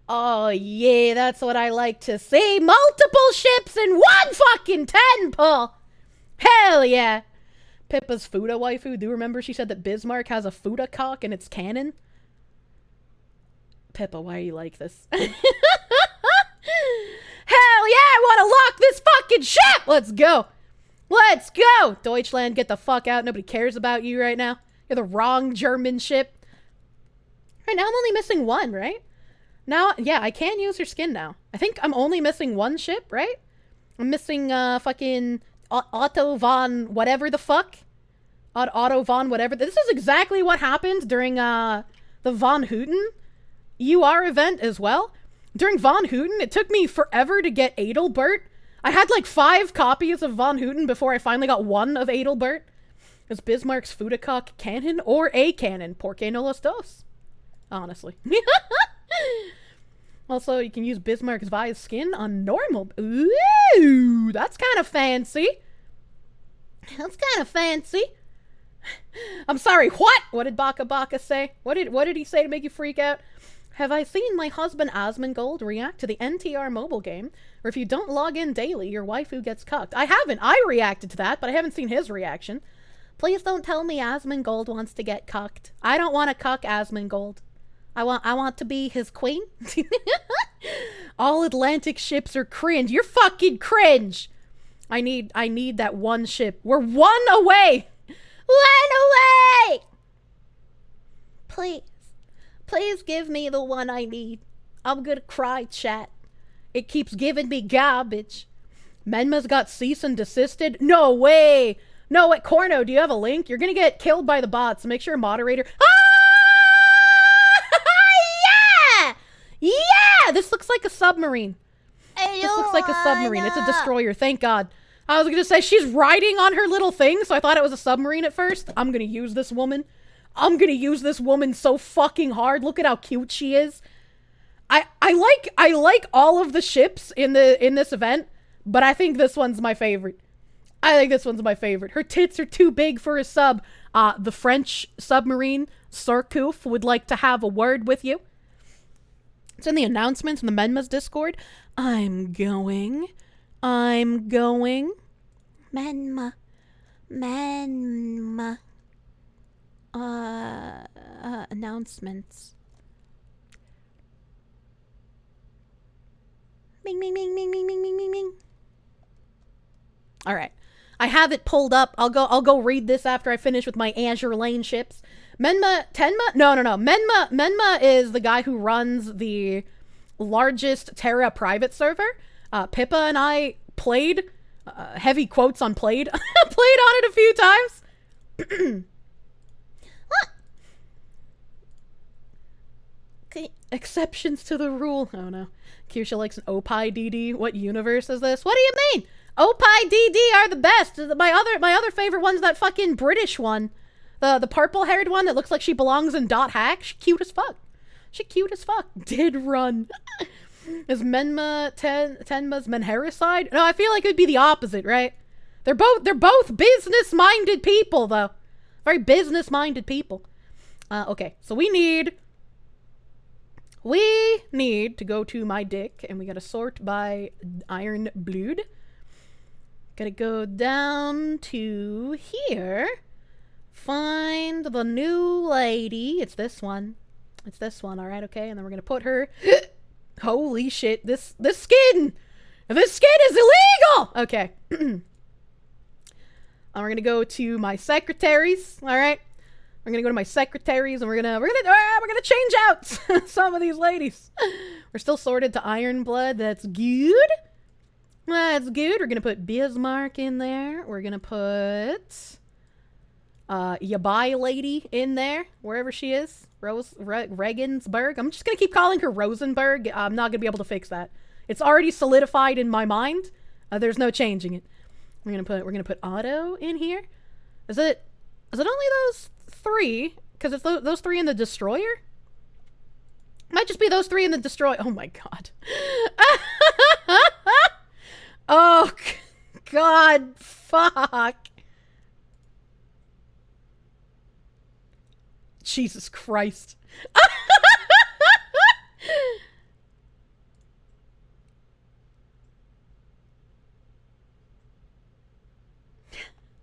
A: Oh yeah, that's what I like to see. Multiple ships in 1 fucking 10 pull. Hell yeah. Pippa's Fuda waifu. Do you remember she said that Bismarck has a Fuda cock in its canon? Pippa, why are you like this? Hell yeah, I want to lock this fucking ship! Let's go! Let's go! Deutschland, get the fuck out. Nobody cares about you right now. You're the wrong German ship. Right now I'm only missing 1, right? Now, yeah, I can use her skin now. I think I'm only missing 1 ship, right? I'm missing, fucking Otto von whatever the fuck. Otto von whatever. This is exactly what happened during, the Von Houten UR event as well. During Von Houten, it took me forever to get Adalbert. I had like 5 copies of Von Houten before I finally got 1 of Adalbert. Is Bismarck's Fudacock canon or a canon? Por qué no los dos? Honestly. Also, you can use Bismarck's Vi's skin on normal. Ooh, that's kind of fancy. That's kind of fancy. I'm sorry, what? What did Baka Baka say? What did he say to make you freak out? Have I seen my husband Asmongold react to the NTR mobile game? Or if you don't log in daily, your waifu gets cucked. I haven't. I reacted to that, but I haven't seen his reaction.
E: Please don't tell me Asmongold wants to get cucked. I don't want to cuck Asmongold. I want to be his queen. All Atlantic ships are cringe. You're fucking cringe. I need that one ship. We're one away. One away. Please give me the one I need. I'm gonna cry, chat. It keeps giving me garbage. Menma's got cease and desisted. No way. No, wait, Corno, do you have a link? You're gonna get killed by the bots, so make sure moderator. Ah! Yeah! Yeah! This looks like a submarine. This looks like a submarine. It's a destroyer, thank God. I was gonna say, she's riding on her little thing, so I thought it was a submarine at first. I'm gonna use this woman. I'm gonna use this woman so fucking hard. Look at how cute she is. I like all of the ships in this event, but I think this one's my favorite. I think this one's my favorite. Her tits are too big for a sub. The French submarine Surcouf would like to have a word with you. It's in the announcements in the Menma's Discord. I'm going. Menma. Announcements. Ming, ming, ming, ming, ming, ming, ming, ming, ming. All right. I have it pulled up. I'll go read this after I finish with my Azure Lane ships. Menma is the guy who runs the largest Terra private server. Pippa and I played, heavy quotes on played, played on it a few times. Okay. Exceptions to the rule. Oh no. Kirsche likes an Opie DD. What universe is this? What do you mean? Opie DD are the best. My other favorite one's that fucking British one. The purple-haired one that looks like she belongs in .hack. She cute as fuck. She cute as fuck. Did run. Is Tenma's Menhericide? No, I feel like it would be the opposite, right? They're both business-minded people, though. Very business-minded people. Okay, so we need to go to my dick, and we gotta sort by iron blood. Gotta go down to here. Find the new lady. It's this one. It's this one, alright, okay? And then we're gonna put her... Holy shit, this skin! This skin is illegal! Okay. We're gonna go to my secretaries, alright? We're gonna go to my secretaries and we're gonna change out some of these ladies. We're still sorted to iron blood. That's good. That's good. We're gonna put Bismarck in there. We're gonna put Yabai lady in there, wherever she is. Regensburg. I'm just gonna keep calling her Rosenberg. I'm not gonna be able to fix that. It's already solidified in my mind. There's no changing it. We're gonna put Otto in here. Is it only those three? Because it's those three in the destroyer? Might just be those three in the destroyer. Oh my god. Oh god. Fuck. Jesus Christ.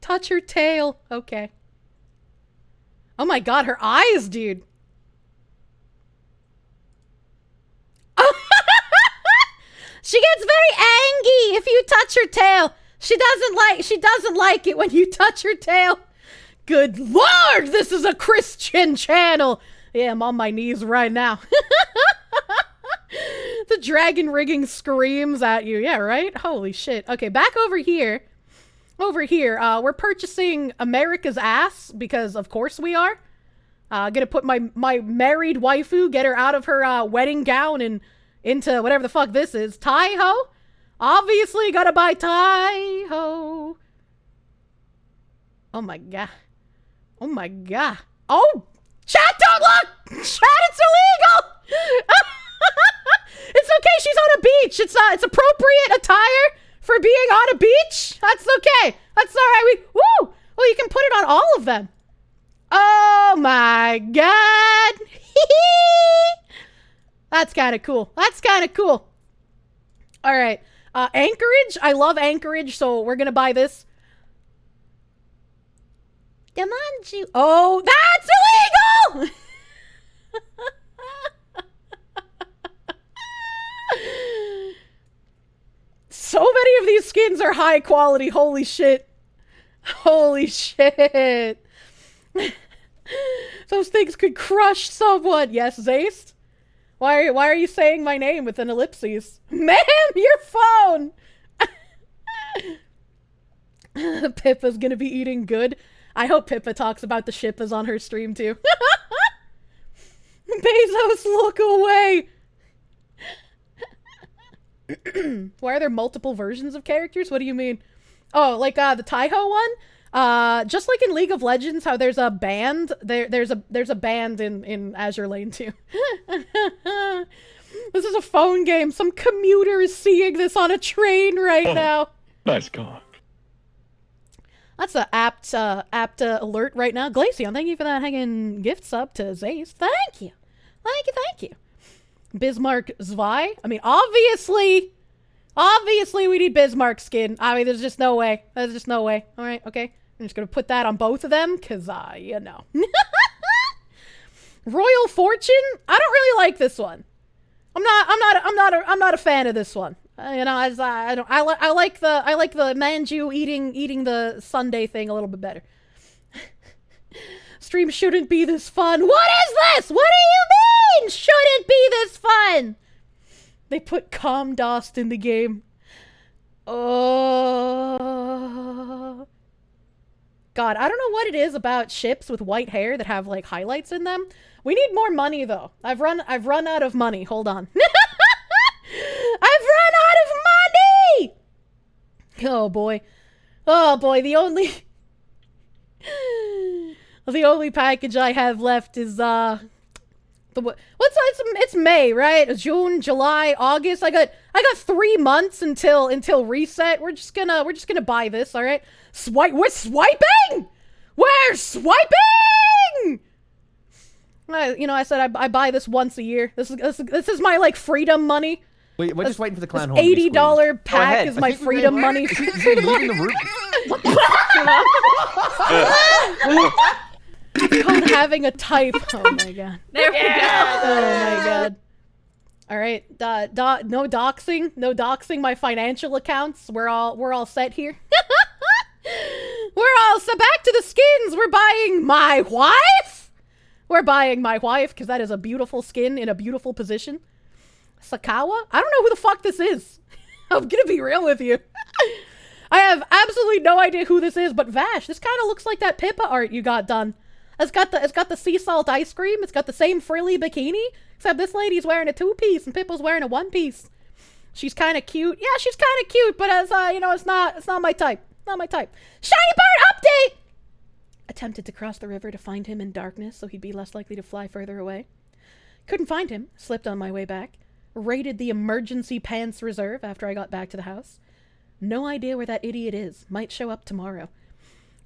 E: Touch her tail. Okay. Oh my god, her eyes, dude. She gets very angry if you touch her tail. She doesn't like it when you touch her tail. Good lord, this is a Christian channel. Yeah, I'm on my knees right now. The dragon rigging screams at you. Yeah, right? Holy shit. Okay, back over here. We're purchasing America's ass because of course we are. Gonna put my married waifu, get her out of her wedding gown and into whatever the fuck this is. Tai-ho? Obviously gotta buy Tai-ho. Oh my god. Oh my god. Oh! Chat, don't look! Chat, it's illegal! It's okay, she's on a beach. It's appropriate attire for being on a beach. That's okay. That's alright. Woo! Oh, you can put it on all of them. Oh my god. That's kind of cool. That's kind of cool. Alright. Anchorage. I love Anchorage, so we're gonna buy this. The manju.
A: Oh, that's illegal! So many of these skins are high quality. Holy shit. Holy shit. Those things could crush someone. Yes, Zayst? Why are you saying my name with an ellipses? Ma'am, your phone! Pippa's gonna be eating good. I hope Pippa talks about the shippas on her stream too. Bezos, look away! Why are there multiple versions of characters? What do you mean? Oh, like the Taiho one? Just like in League of Legends, how there's a band, there's a band in Azure Lane too. This is a phone game. Some commuter is seeing this on a train right now.
P: Nice cock.
A: That's an apt alert right now. Glaceon, thank you for that hanging gift sub to Zace. Thank you. Thank you. Bismarck Zwei. I mean, obviously we need Bismarck skin. I mean, there's just no way. There's just no way. All right, okay. I'm just gonna put that on both of them, cause you know. Royal Fortune. I don't really like this one. I'm not a fan of this one. You know, I like the manju eating the Sunday thing a little bit better. Stream shouldn't be this fun. What is this? What do you mean? Shouldn't be this fun? They put Comdost in the game. Oh. God, I don't know what it is about ships with white hair that have like highlights in them. We need more money though. I've run out of money. Hold on. I've run out of money. Oh boy. Oh boy, the only package I have left is it's May, right? June, July, August. I got 3 months until reset. We're just gonna buy this, all right? We're swiping. We're swiping. You know, I said I buy this once a year. This is my like freedom money.
L: We're just waiting for the clan home.
A: $80 pack is my freedom money.
L: Is he leaving the room?
A: It's called having a type. Oh my god.
E: There we go.
A: Oh my god. All right. No doxing. No doxing my financial accounts. We're all set here. So back to the skins. We're buying my wife. We're buying my wife because that is a beautiful skin in a beautiful position. Sakawa? I don't know who the fuck this is. I'm gonna be real with you. I have absolutely no idea who this is, but Vash, this kind of looks like that Pippa art you got done. It's got the sea salt ice cream. It's got the same frilly bikini, except this lady's wearing a 2-piece and Pippa's wearing a 1-piece. She's kind of cute. Yeah, she's kind of cute, but as you know, it's not my type. Not my type. Shiny bird update. Attempted to cross the river to find him in darkness so he'd be less likely to fly further away. Couldn't find him. Slipped on my way back. Raided the emergency pants reserve after I got back to the house. No idea where that idiot is. Might show up tomorrow.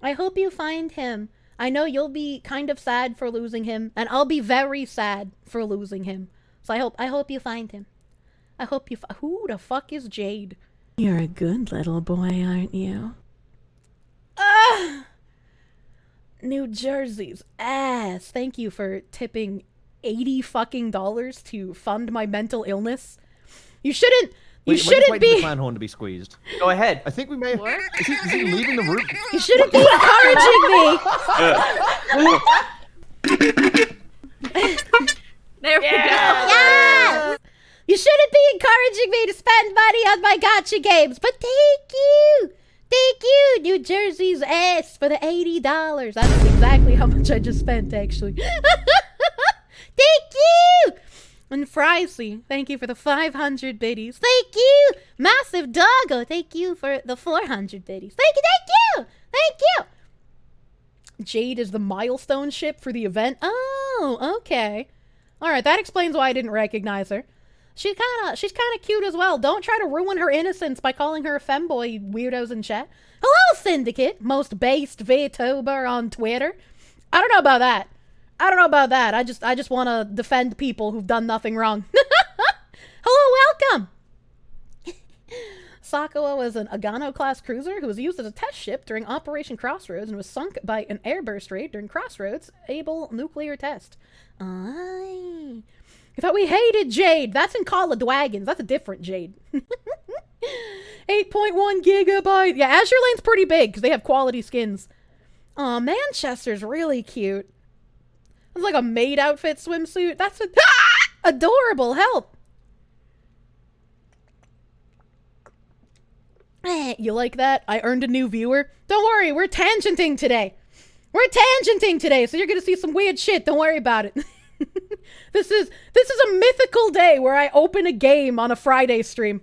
A: I hope you find him. I know you'll be kind of sad for losing him, and I'll be very sad for losing him. So I hope you find him. I hope you who the fuck is Jade? You're a good little boy, aren't you? New Jersey's ass. Thank you for tipping $80 fucking to fund my mental illness. You shouldn't be
L: for the clan horn to be squeezed.
P: Go ahead.
L: I think we may have... Is he leaving the room?
A: You shouldn't be encouraging me.
E: There we go.
A: Yes! You shouldn't be encouraging me to spend money on my gacha games, but thank you. Thank you, New Jersey's ass, for the $80. That's exactly how much I just spent, actually. Thank you! And Friesy, thank you for the 500 biddies. Thank you! Massive Doggo, thank you for the 400 biddies. Thank you! Thank you! Jade is the milestone ship for the event. Oh, okay. Alright, that explains why I didn't recognize her. She's kind of cute as well. Don't try to ruin her innocence by calling her a femboy, weirdos in chat. Hello, Syndicate, most based Vtuber on Twitter. I don't know about that. I just want to defend people who've done nothing wrong. Hello, welcome. Sakawa was an Agano-class cruiser who was used as a test ship during Operation Crossroads and was sunk by an airburst raid during Crossroads' Able nuclear test. I thought we hated Jade. That's in Call of Dwagons. That's a different Jade. 8.1 gigabyte. Yeah, Azure Lane's pretty big because they have quality skins. Aw, Manchester's really cute. It's like a maid outfit swimsuit. That's adorable. Help. You like that? I earned a new viewer. Don't worry, we're tangenting today. So you're gonna see some weird shit. Don't worry about it. This is a mythical day where I open a game on a Friday stream.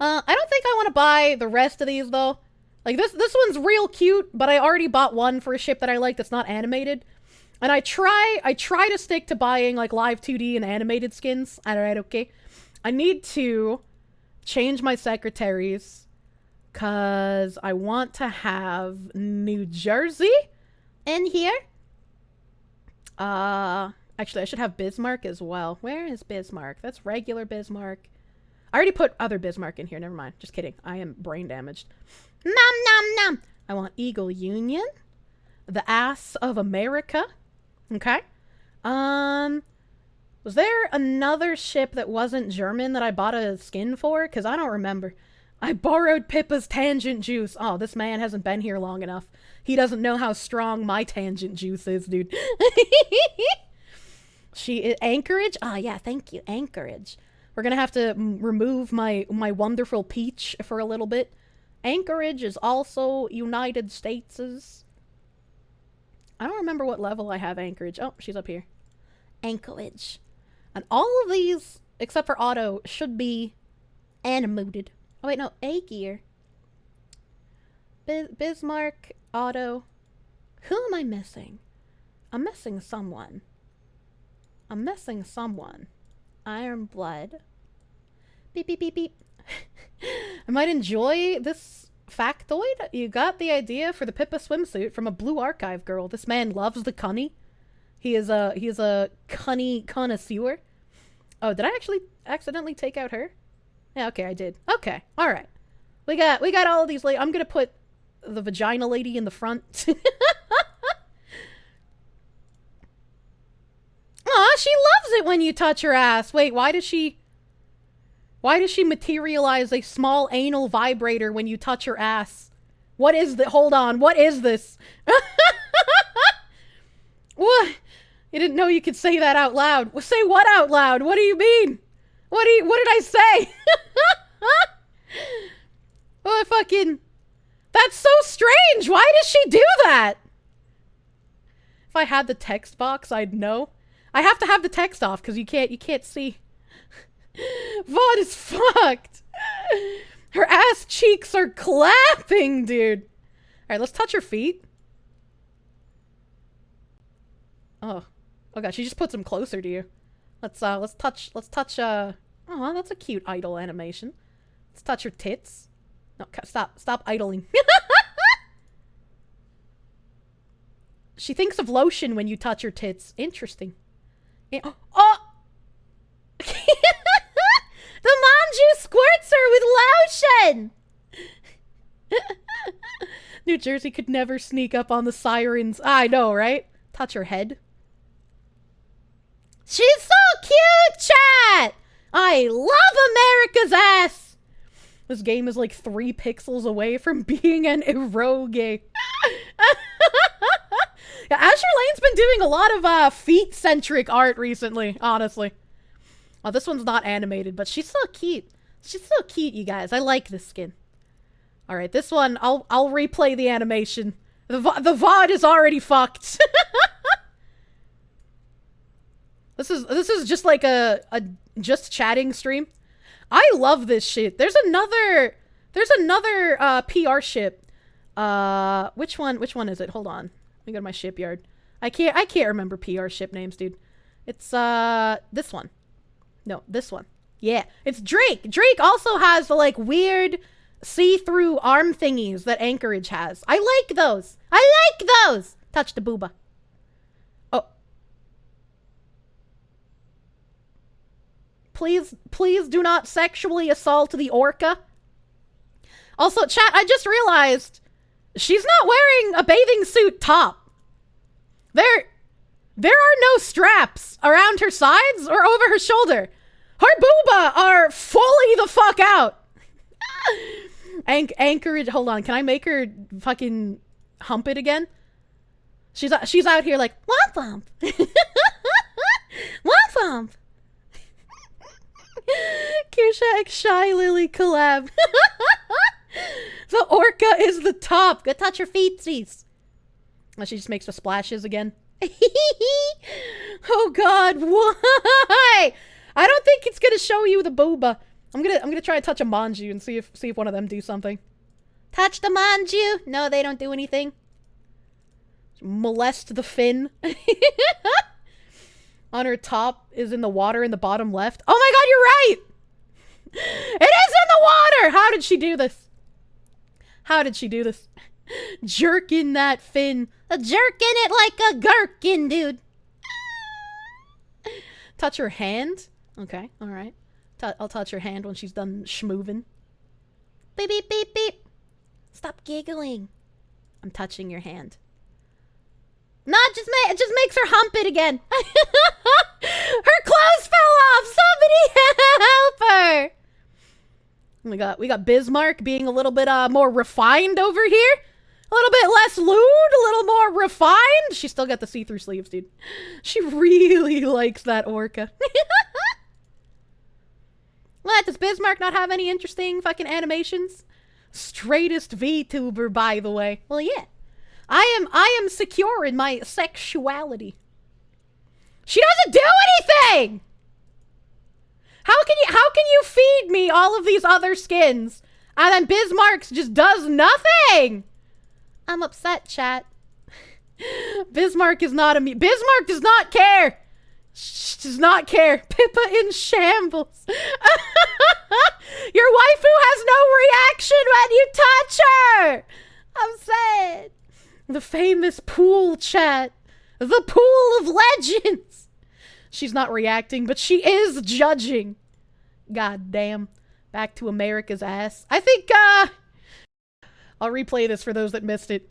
A: I don't think I want to buy the rest of these though. Like this one's real cute, but I already bought one for a ship that I like that's not animated. And I try to stick to buying like live 2D and animated skins. Alright, okay. I need to change my secretaries because I want to have New Jersey in here. Actually, I should have Bismarck as well. Where is Bismarck? That's regular Bismarck. I already put other Bismarck in here. Never mind. Just kidding. I am brain damaged. Nom nom nom. I want Eagle Union. The Ass of America. Okay. Was there another ship that wasn't German that I bought a skin for? Because I don't remember. I borrowed Pippa's tangent juice. Oh, this man hasn't been here long enough. He doesn't know how strong my tangent juice is, dude. Anchorage? Ah, yeah, thank you. Anchorage. We're gonna have to remove my wonderful peach for a little bit. Anchorage is also United States'. I don't remember what level I have Anchorage. Oh, she's up here. Anchorage. And all of these, except for Auto, should be animated. Oh wait, no, A gear. Bismarck, Auto. Who am I missing? I'm missing someone. Iron Blood. Beep, beep, beep, beep. I might enjoy this factoid. You got the idea for the Pippa swimsuit from a Blue Archive girl. This man loves the cunny. He is a cunny connoisseur. Oh, did I actually accidentally take out her? Yeah, okay, I did. Okay, all right. We got all of these. I'm gonna put the vagina lady in the front. Aw, she loves it when you touch her ass. Wait, why does she materialize a small anal vibrator when you touch her ass? What is that? Hold on, what is this? What? You didn't know you could say that out loud. Well, say what out loud? What do you mean? What did I say? Oh, that's so strange. Why does she do that? If I had the text box, I'd know. I have to have the text off because you can't see. Vod is fucked. Her ass cheeks are clapping, dude. Alright, let's touch her feet. Oh god, she just puts them closer to you. Let's touch, oh, that's a cute idle animation. Let's touch her tits. No, stop idling. She thinks of lotion when you touch her tits. Interesting. Oh! The Manju squirts her with lotion! New Jersey could never sneak up on the sirens. I know, right? Touch her head. She's so cute, chat! I love America's ass! This game is like 3 pixels away from being an eroge. Yeah, Azure Lane's been doing a lot of feet-centric art recently, honestly. Oh, this one's not animated, but she's so cute. She's so cute, you guys. I like this skin. Alright, this one, I'll replay the animation. The VOD is already fucked. This is just like a just chatting stream. I love this shit. There's another PR ship. Which one is it? Hold on. Let me go to my shipyard. I can't remember PR ship names, dude. It's this one. No, this one. Yeah, it's Drake. Drake also has the like weird see-through arm thingies that Anchorage has. I like those. Touch the booba. Oh. Please do not sexually assault the orca. Also, chat, I just realized she's not wearing a bathing suit top. There are no straps around her sides or over her shoulder. Her booba are fully the fuck out. Anchorage, hold on, can I make her fucking hump it again? She's out here like, womp womp. Womp womp. Kirsche x Shy Lily collab. The orca is the top. Go touch her feetsies. Oh, she just makes the splashes again. Oh god, why? I don't think it's gonna show you the booba. I'm gonna try to touch a manju and see if one of them do something. Touch the manju? No, they don't do anything. Molest the fin. On her top is in the water in the bottom left. Oh my god, you're right! It is in the water! How did she do this? How did she do this? Jerking that fin. Jerking it like a gherkin, dude. Touch her hand? Okay, alright. I'll touch her hand when she's done schmoovin'. Beep, beep, beep, beep. Stop giggling. I'm touching your hand. No, it just makes her hump it again. Her clothes fell off. Somebody help her. We got Bismarck being a little bit more refined over here. A little bit less lewd, a little more refined. She still got the see-through sleeves, dude. She really likes that orca. What, does Bismarck not have any interesting fucking animations? Straightest VTuber, by the way. Well, yeah. I am secure in my sexuality. She doesn't do anything! How can you feed me all of these other skins and then Bismarck's just does nothing? I'm upset, chat. Bismarck is not Bismarck does not care. She does not care. Pippa in shambles. Your waifu has no reaction when you touch her. I'm sad. The famous pool chat. The pool of legends. She's not reacting, but she is judging. God damn. Back to America's ass. I think, I'll replay this for those that missed it.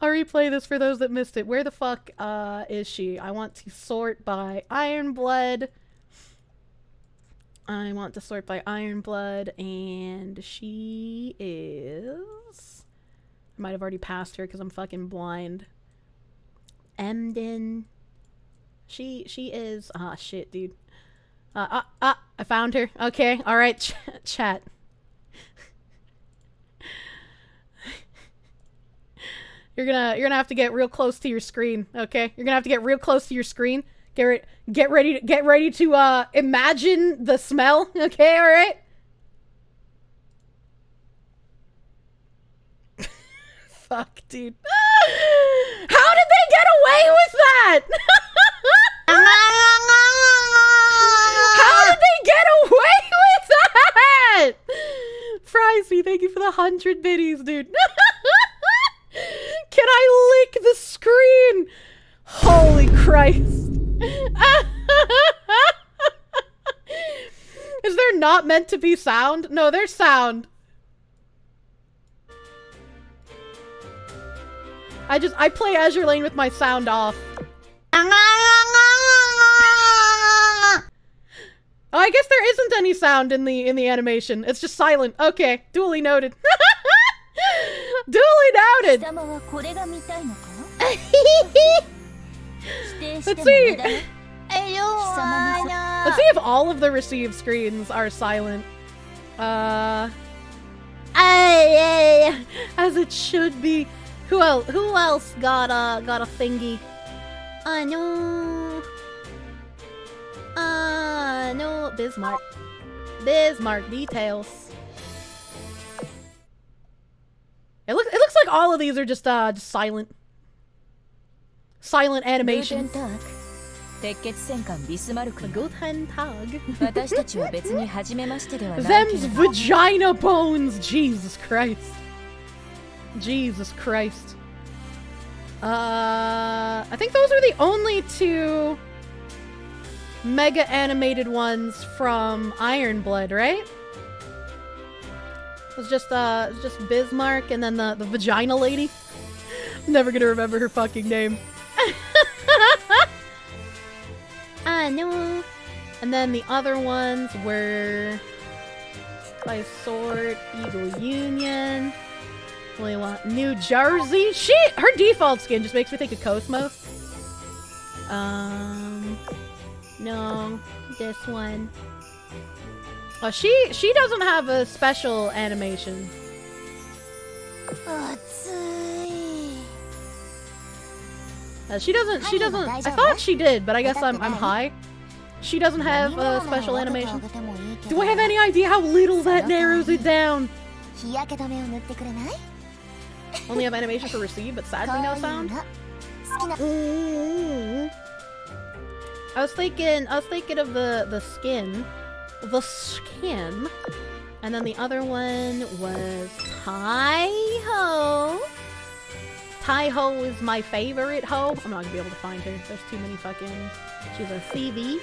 A: I'll replay this for those that missed it. Where the fuck, is she? I want to sort by Ironblood. I want to sort by Ironblood, and she is... I might have already passed her because I'm fucking blind. Emden. She is... Ah, shit, dude. I found her. Okay, alright, chat. You're gonna have to get real close to your screen, okay? You're gonna have to get real close to your screen. Get ready to imagine the smell, okay? All right. Fuck, dude. How did they get away with that? How did they get away with that? Frysy, thank you for the 100 biddies, dude. Can I lick the screen? Holy Christ. Is there not meant to be sound? No, there's sound. I play Azure Lane with my sound off. Oh, I guess there isn't any sound in the animation. It's just silent. Okay, duly noted. Duly noted. Let's see. Let's see if all of the receive screens are silent. As it should be. Who else got a thingy? No, Bismarck. Bismarck details. It looks like all of these are just silent. Silent animation. Them's vagina bones. Jesus Christ. Jesus Christ. I think those are the only two mega animated ones from Iron Blood, right? It was just Bismarck and then the vagina lady. I'm never gonna remember her fucking name.
E: I know.
A: And then the other ones were by Sword, Eagle Union. We want New Jersey. Shit! Her default skin just makes me think of Cosmos.
E: No, this one.
A: Oh, she doesn't have a special animation. She doesn't. I thought she did, but I guess I'm high. She doesn't have a special animation. Do I have any idea how little that narrows it down? Only have animation for receive, but sadly no sound. I was thinking of the skin. The skin. And then the other one was Tai-Ho. Tai-Ho is my favorite hoe. I'm not gonna be able to find her. There's too many fucking... She's a CV.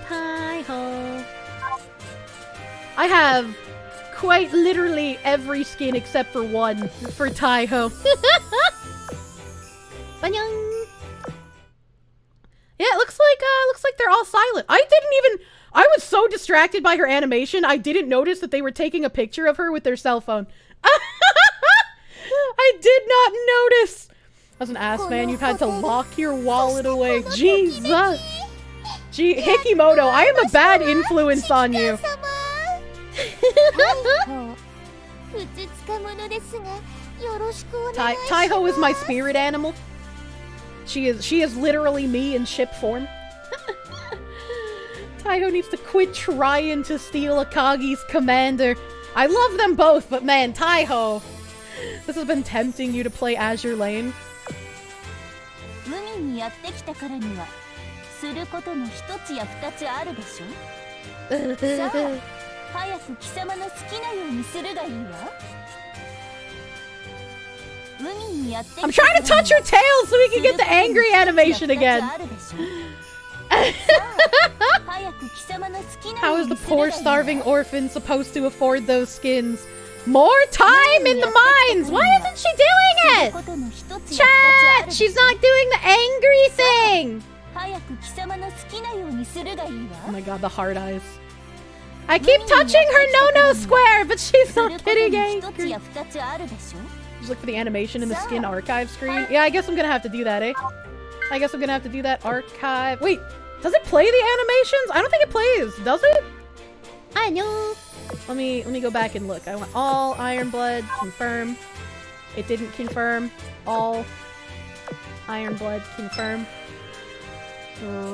A: Tai-Ho. I have quite literally every skin except for one for Tai-Ho.
E: Banyang.
A: Yeah, it looks like they're all silent. I was so distracted by her animation, I didn't notice that they were taking a picture of her with their cell phone. I did not notice. As an ass man, you've had to lock your wallet away. Jesus. Gee, Hikimoto, I am a bad influence on you. Tai-Ho is my spirit animal. She is literally me in ship form. Tai-Ho needs to quit trying to steal Akagi's commander. I love them both, but man, Tai-Ho. This has been tempting you to play Azure Lane. I'm trying to touch her tail so we can get the angry animation again. How is the poor starving orphan supposed to afford those skins? More time in the mines! Why isn't she doing it? Chat! She's not doing the angry thing! Oh my god, the hard eyes. I keep touching her no-no square, but she's not getting angry. Just look for the animation in the skin archive screen. Yeah, I guess I'm gonna have to do that, eh? I guess I'm gonna have to do that archive. Wait, does it play the animations? I don't think it plays, does it?
E: I know.
A: Let me go back and look. I want all Iron Blood, confirm. It didn't confirm. All Iron Blood, confirm.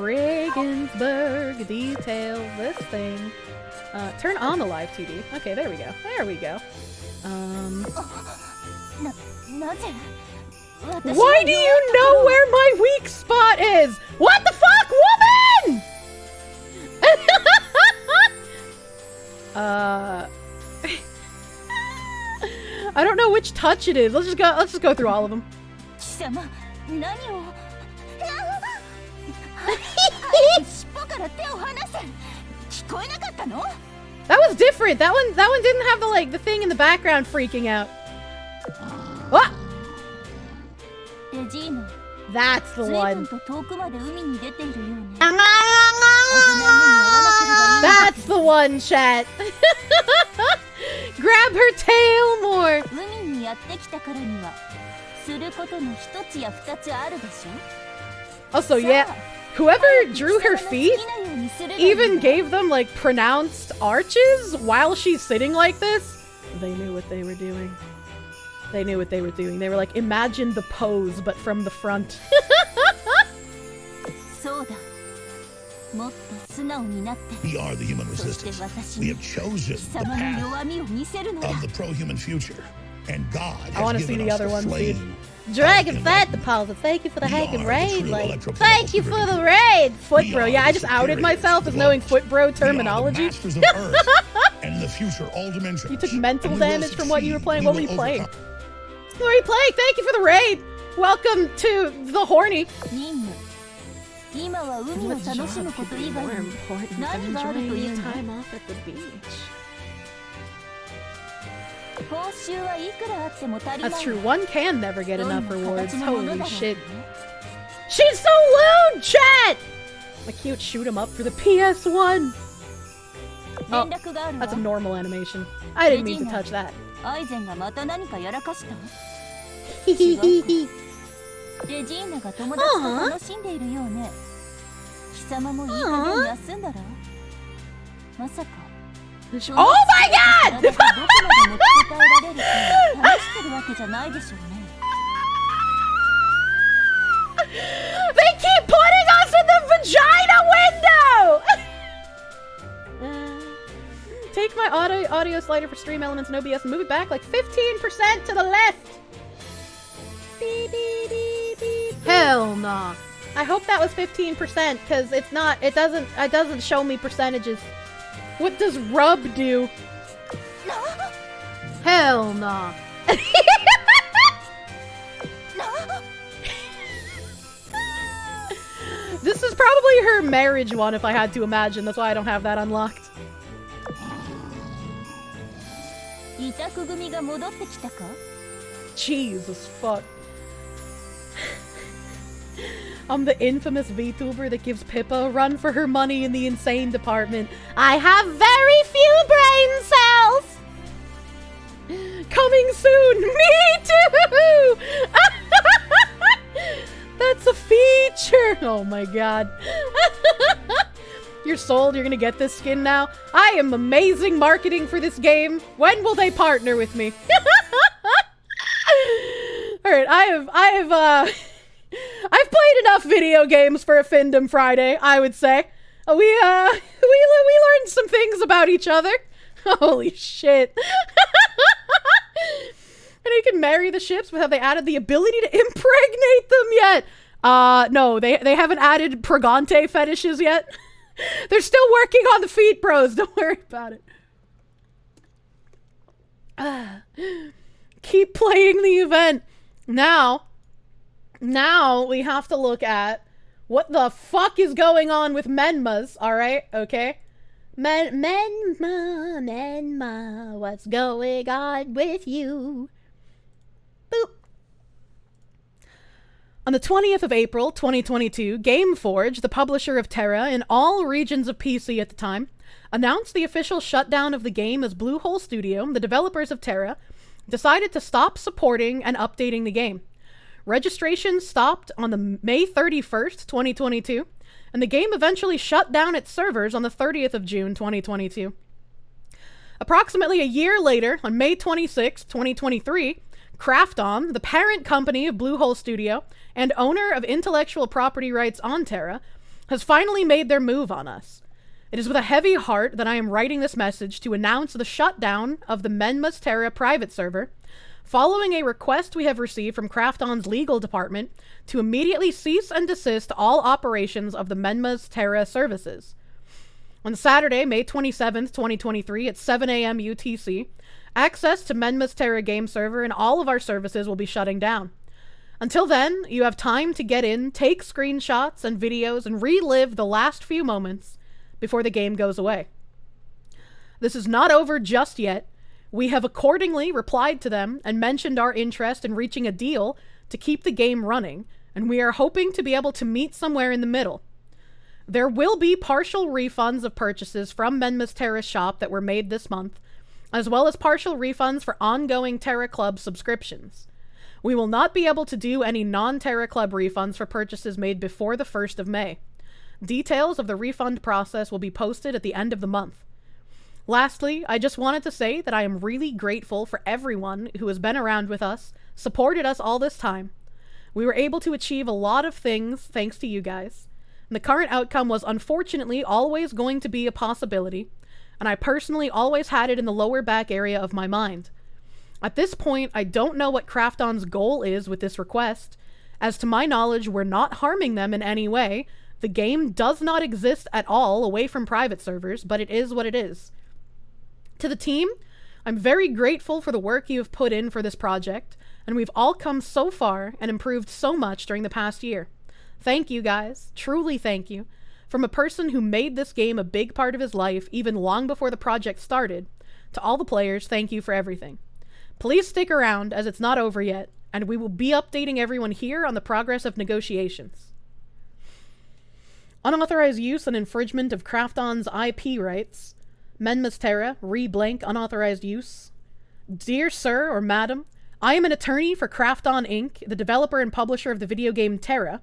A: Regensburg details this thing. Turn on the live TV. Okay, there we go. There we go. Why do you know where my weak spot is? What the fuck, woman? I don't know which touch it is. Let's just go through all of them. That was different. That one didn't have the thing in the background freaking out. What? That's the one. That's the one, chat. Grab her tail more. Also, yeah, whoever drew her feet even gave them like pronounced arches while she's sitting like this. They knew what they were doing. They knew what they were doing. They were like, imagine the pose, but from the front.
P: We are the human resistance. We have chosen the path of the pro-human future. And God has
A: I want to see the other ones, dude.
E: Dragon Fat Deposit, thank you for the hacking raid. Like, thank you for the raid.
A: Foot bro, yeah, I just outed myself as knowing foot bro terminology.
P: And the future, all dimensions.
A: You took mental damage from what you were playing. What were you playing? What were you playing? Thank you for the raid. Welcome to the horny. What's job could be more important than enjoying your time off at the beach? That's true, one can never get enough rewards. Holy shit. She's so lewd, chat! My cute shoot 'em up for the PS1. Oh, that's a normal animation. I didn't mean to touch that. Oh my god! They keep putting us in the vagina window! Take my audio slider for stream elements and OBS and move it back like 15% to the left. Beep, beep, beep, beep. Hell nah. I hope that was 15% because it's not. It doesn't show me percentages. What does rub do? Hell nah. This is probably her marriage one if I had to imagine. That's why I don't have that unlocked. Jesus fuck. I'm the infamous VTuber that gives Pippa a run for her money in the insane department. I have very few brain cells! Coming soon! Me too! That's a feature! Oh my god. You're sold? You're gonna get this skin now? I am amazing marketing for this game. When will they partner with me? Alright, I've played enough video games for a Findom Friday, I would say. We learned some things about each other. Holy shit. And you can marry the ships, but have they added the ability to impregnate them yet? No, they haven't added pregante fetishes yet. They're still working on the feet bros, don't worry about it. Keep playing the event. Now we have to look at what the fuck is going on with Menmas, alright? Okay? Menma, what's going on with you? Boop. On the 20th of April, 2022, Gameforge, the publisher of Tera in all regions of PC at the time, announced the official shutdown of the game as Bluehole Studio, the developers of Tera, decided to stop supporting and updating the game. Registration stopped on the May 31st, 2022, and the game eventually shut down its servers on the 30th of June, 2022. Approximately a year later, on May 26, 2023, Krafton, the parent company of Bluehole Studio and owner of intellectual property rights on Tera, has finally made their move on us. It is with a heavy heart that I am writing this message to announce the shutdown of the Menma Tera private server, following a request we have received from Krafton's legal department to immediately cease and desist all operations of the Menma Tera services. On Saturday, May 27th, 2023 at 7 a.m. UTC, access to Menma Tera game server and all of our services will be shutting down. Until then, you have time to get in, take screenshots and videos, and relive the last few moments before the game goes away. This is not over just yet. We have accordingly replied to them and mentioned our interest in reaching a deal to keep the game running, and we are hoping to be able to meet somewhere in the middle. There will be partial refunds of purchases from Menma Tera's shop that were made this month, as well as partial refunds for ongoing Tera Club subscriptions. We will not be able to do any non-Tera Club refunds for purchases made before the 1st of May. Details of the refund process will be posted at the end of the month. Lastly, I just wanted to say that I am really grateful for everyone who has been around with us, supported us all this time. We were able to achieve a lot of things thanks to you guys. And the current outcome was unfortunately always going to be a possibility, and I personally always had it in the lower back area of my mind. At this point, I don't know what Krafton's goal is with this request. As to my knowledge, we're not harming them in any way. The game does not exist at all away from private servers, but it is what it is. To the team, I'm very grateful for the work you have put in for this project, and we've all come so far and improved so much during the past year. Thank you guys. Truly thank you. From a person who made this game a big part of his life even long before the project started, to all the players, thank you for everything. Please stick around as it's not over yet, and we will be updating everyone here on the progress of negotiations. Unauthorized use and infringement of Krafton's IP rights. Menma Tera, re-blank unauthorized use. Dear Sir or Madam, I am an attorney for Krafton Inc., the developer and publisher of the video game Tera,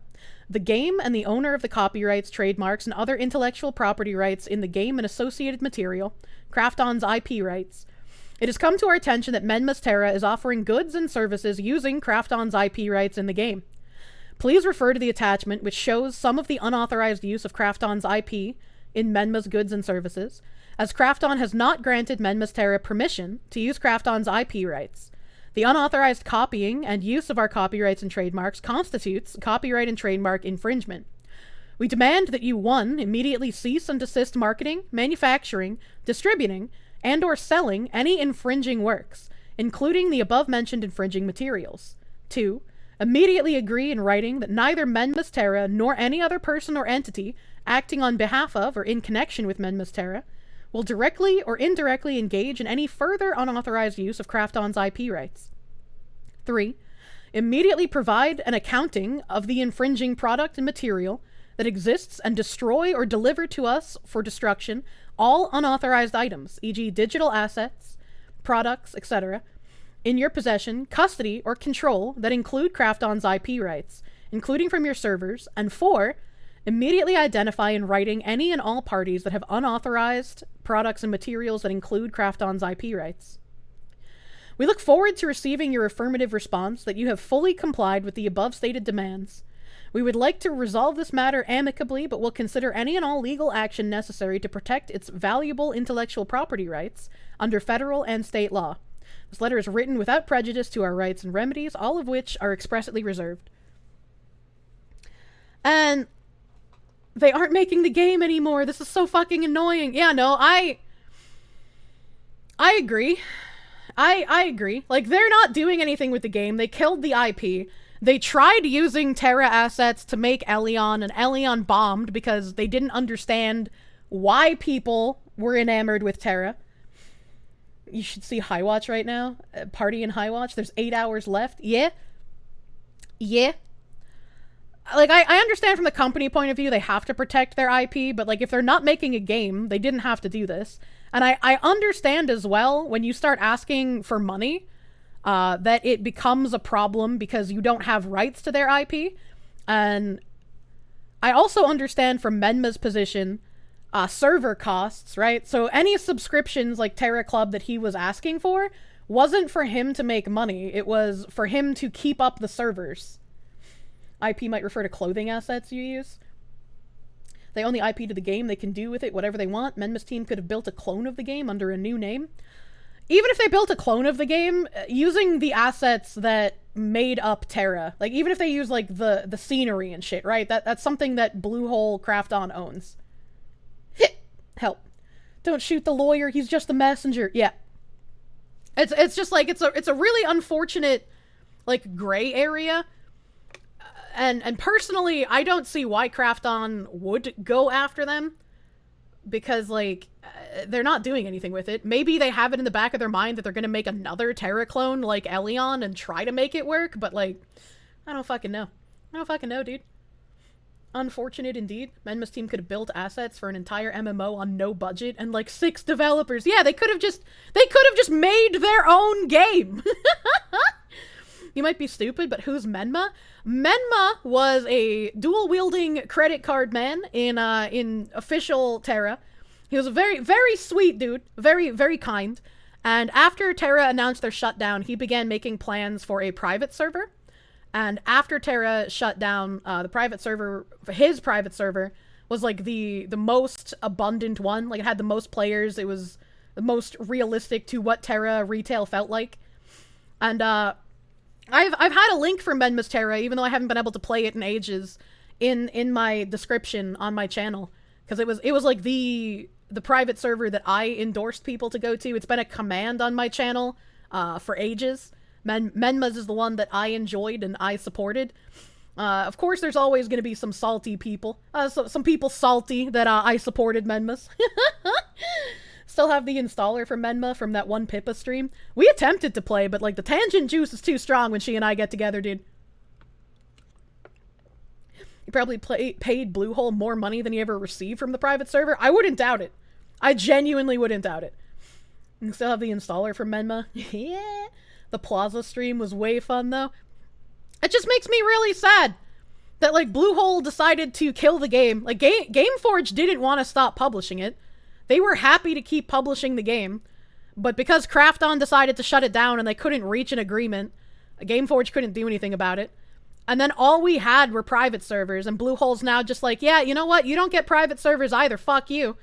A: the game and the owner of the copyrights, trademarks, and other intellectual property rights in the game and associated material, Krafton's IP rights. It has come to our attention that Menma Tera is offering goods and services using Krafton's IP rights in the game. Please refer to the attachment which shows some of the unauthorized use of Krafton's IP in Menma's goods and services, as Krafton has not granted Menma Tera permission to use Krafton's IP rights. The unauthorized copying and use of our copyrights and trademarks constitutes copyright and trademark infringement. We demand that you 1. Immediately cease and desist marketing, manufacturing, distributing, and or selling any infringing works, including the above-mentioned infringing materials. 2. Immediately agree in writing that neither Menma Tera nor any other person or entity acting on behalf of or in connection with Menma Tera will directly or indirectly engage in any further unauthorized use of Krafton's IP rights. 3. Immediately provide an accounting of the infringing product and material that exists and destroy or deliver to us for destruction all unauthorized items, e.g. digital assets, products, etc., in your possession, custody, or control that include Krafton's IP rights, including from your servers. And 4. Immediately identify in writing any and all parties that have unauthorized products and materials that include Krafton's IP rights. We look forward to receiving your affirmative response that you have fully complied with the above stated demands. We would like to resolve this matter amicably, but will consider any and all legal action necessary to protect its valuable intellectual property rights under federal and state law. This letter is written without prejudice to our rights and remedies, all of which are expressly reserved. And they aren't making the game anymore. This is so fucking annoying. Yeah, no, I agree. I agree. Like, they're not doing anything with the game. They killed the IP. They tried using Tera assets to make Elyon, and Elyon bombed because they didn't understand why people were enamored with Tera. You should see Highwatch right now. Party in Highwatch. There's 8 hours left. Yeah. Yeah. Like, I understand from the company point of view, they have to protect their IP, but, like, if they're not making a game, they didn't have to do this. And I understand as well, when you start asking for money, that it becomes a problem because you don't have rights to their IP. And I also understand from Menma's position, server costs, right? So any subscriptions like Tera Club that he was asking for wasn't for him to make money. It was for him to keep up the servers. IP might refer to clothing assets you use. They own the IP to the game. They can do with it whatever they want. Menma's team could have built a clone of the game under a new name. Even if they built a clone of the game, using the assets that made up Tera, like even if they use like the scenery and shit, right? That's something that Bluehole Krafton owns. Help. Don't shoot the lawyer. He's just the messenger. Yeah. It's just like it's a really unfortunate like gray area. And personally, I don't see why Krafton would go after them, because like they're not doing anything with it. Maybe they have it in the back of their mind that they're gonna make another Tera clone like Elyon and try to make it work, but like I don't fucking know. I don't fucking know, dude. Unfortunate indeed. Menma's team could have built assets for an entire MMO on no budget and like 6 developers. Yeah, they could have just made their own game. You might be stupid, but who's Menma? Menma was a dual-wielding credit card man in official Tera. He was a very, very sweet dude. Very, very kind. And after Tera announced their shutdown, he began making plans for a private server. And after Tera shut down, the private server, his private server, was like the most abundant one. Like, it had the most players. It was the most realistic to what Tera retail felt like. And, I've had a link for Menma Tera, even though I haven't been able to play it in ages, in my description on my channel, because it was like the private server that I endorsed people to go to. It's been a command on my channel for ages. Menma's is the one that I enjoyed and I supported. Of course, there's always going to be some salty people. Some people salty that I supported Menma's. Still have the installer for Menma from that one Pippa stream. We attempted to play, but like the tangent juice is too strong when she and I get together, dude. He probably paid Bluehole more money than he ever received from the private server. I wouldn't doubt it. I genuinely wouldn't doubt it. You still have the installer for Menma. Yeah. The Plaza stream was way fun, though. It just makes me really sad that, like, Bluehole decided to kill the game. Like, Gameforge didn't want to stop publishing it. They were happy to keep publishing the game. But because Krafton decided to shut it down and they couldn't reach an agreement, Gameforge couldn't do anything about it. And then all we had were private servers, and Bluehole's now just like, yeah, you know what? You don't get private servers either. Fuck you.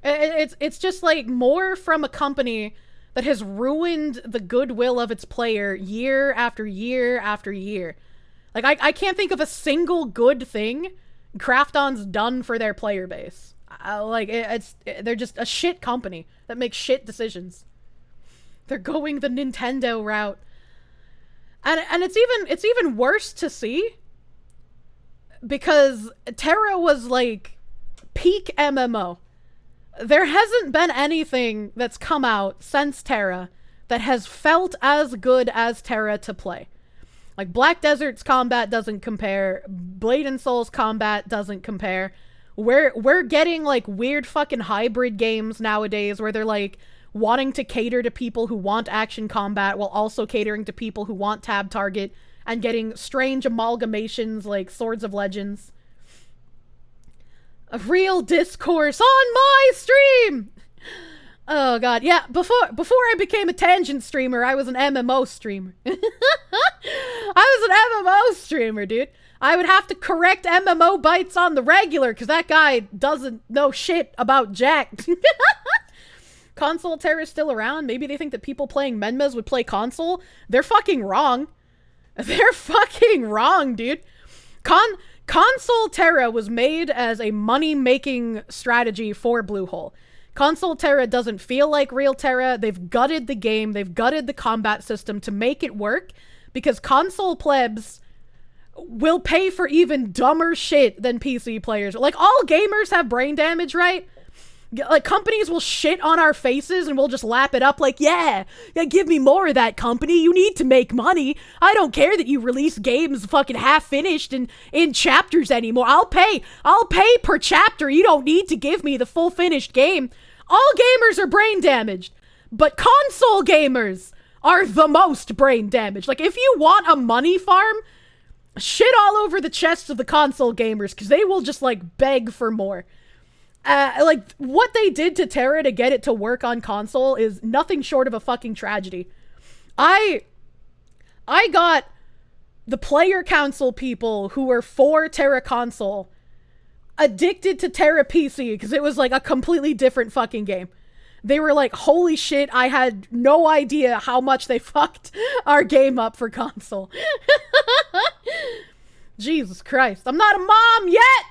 A: It's just, like, more from a company that has ruined the goodwill of its player year after year after year. Like, I can't think of a single good thing Krafton's done for their player base. They're just a shit company that makes shit decisions. They're going the Nintendo route. And it's even worse to see because Tera was like peak MMO. There hasn't been anything that's come out since Tera that has felt as good as Tera to play. Like Black Desert's combat doesn't compare. Blade and Soul's combat doesn't compare. We're getting like weird fucking hybrid games nowadays where they're like wanting to cater to people who want action combat while also catering to people who want tab target and getting strange amalgamations like Swords of Legends. A real discourse on my stream! Oh god, yeah, before I became a tangent streamer, I was an MMO streamer. I was an MMO streamer, dude. I would have to correct MMO bites on the regular, because that guy doesn't know shit about Jack. Console Terra's still around? Maybe they think that people playing Menmas would play console? They're fucking wrong. They're fucking wrong, dude. Console Terra was made as a money-making strategy for Bluehole. Console Terra doesn't feel like real Terra. They've gutted the game. They've gutted the combat system to make it work because console plebs will pay for even dumber shit than PC players. Like, all gamers have brain damage, right? Like, companies will shit on our faces and we'll just lap it up like, yeah, give me more of that, company. You need to make money. I don't care that you release games fucking half-finished and in chapters anymore. I'll pay per chapter. You don't need to give me the full finished game. All gamers are brain damaged, but console gamers are the most brain damaged. Like, if you want a money farm, shit all over the chests of the console gamers because they will just, like, beg for more. Like, what they did to Tera to get it to work on console is nothing short of a fucking tragedy. I got the player council people who were for Tera console addicted to Tera PC because it was like a completely different fucking game. They were like, holy shit, I had no idea how much they fucked our game up for console. Jesus Christ. I'm not a mom yet!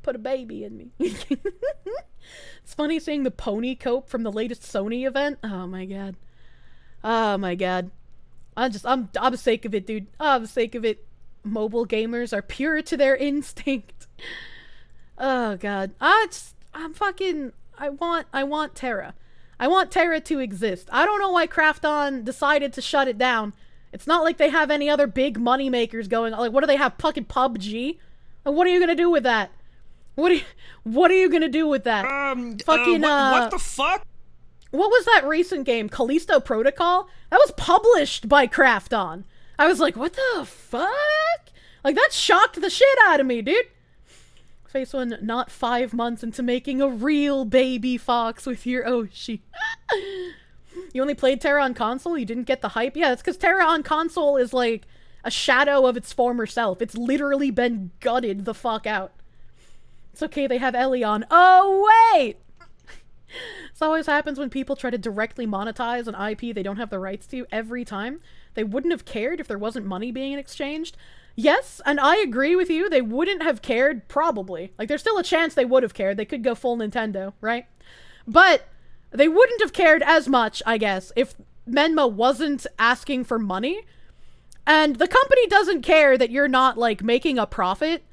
A: Put a baby in me. It's funny seeing the pony cope from the latest Sony event. Oh my god. Oh my god. I'm sick of it, dude. I'm sick of it. Mobile gamers are pure to their instinct. Oh god. I want Tera. I want Tera to exist. I don't know why Krafton decided to shut it down. It's not like they have any other big money makers going. Like, what do they have? Fucking PUBG? Like, what are you gonna do with that? What are you gonna do with that?
O: What the fuck?
A: What was that recent game? Callisto Protocol? That was published by Krafton. I was like, what the fuck? Like, that shocked the shit out of me, dude. Face one, not 5 months into making a real baby fox with your Oshi. You only played Tera on console? You didn't get the hype? Yeah, it's because Tera on console is like a shadow of its former self. It's literally been gutted the fuck out. It's okay, they have Ellie on. Oh, wait! This always happens when people try to directly monetize an IP they don't have the rights to every time. They wouldn't have cared if there wasn't money being exchanged. Yes, and I agree with you, they wouldn't have cared, probably. Like, there's still a chance they would have cared. They could go full Nintendo, right? But they wouldn't have cared as much, I guess, if Menma wasn't asking for money. And the company doesn't care that you're not, like, making a profit.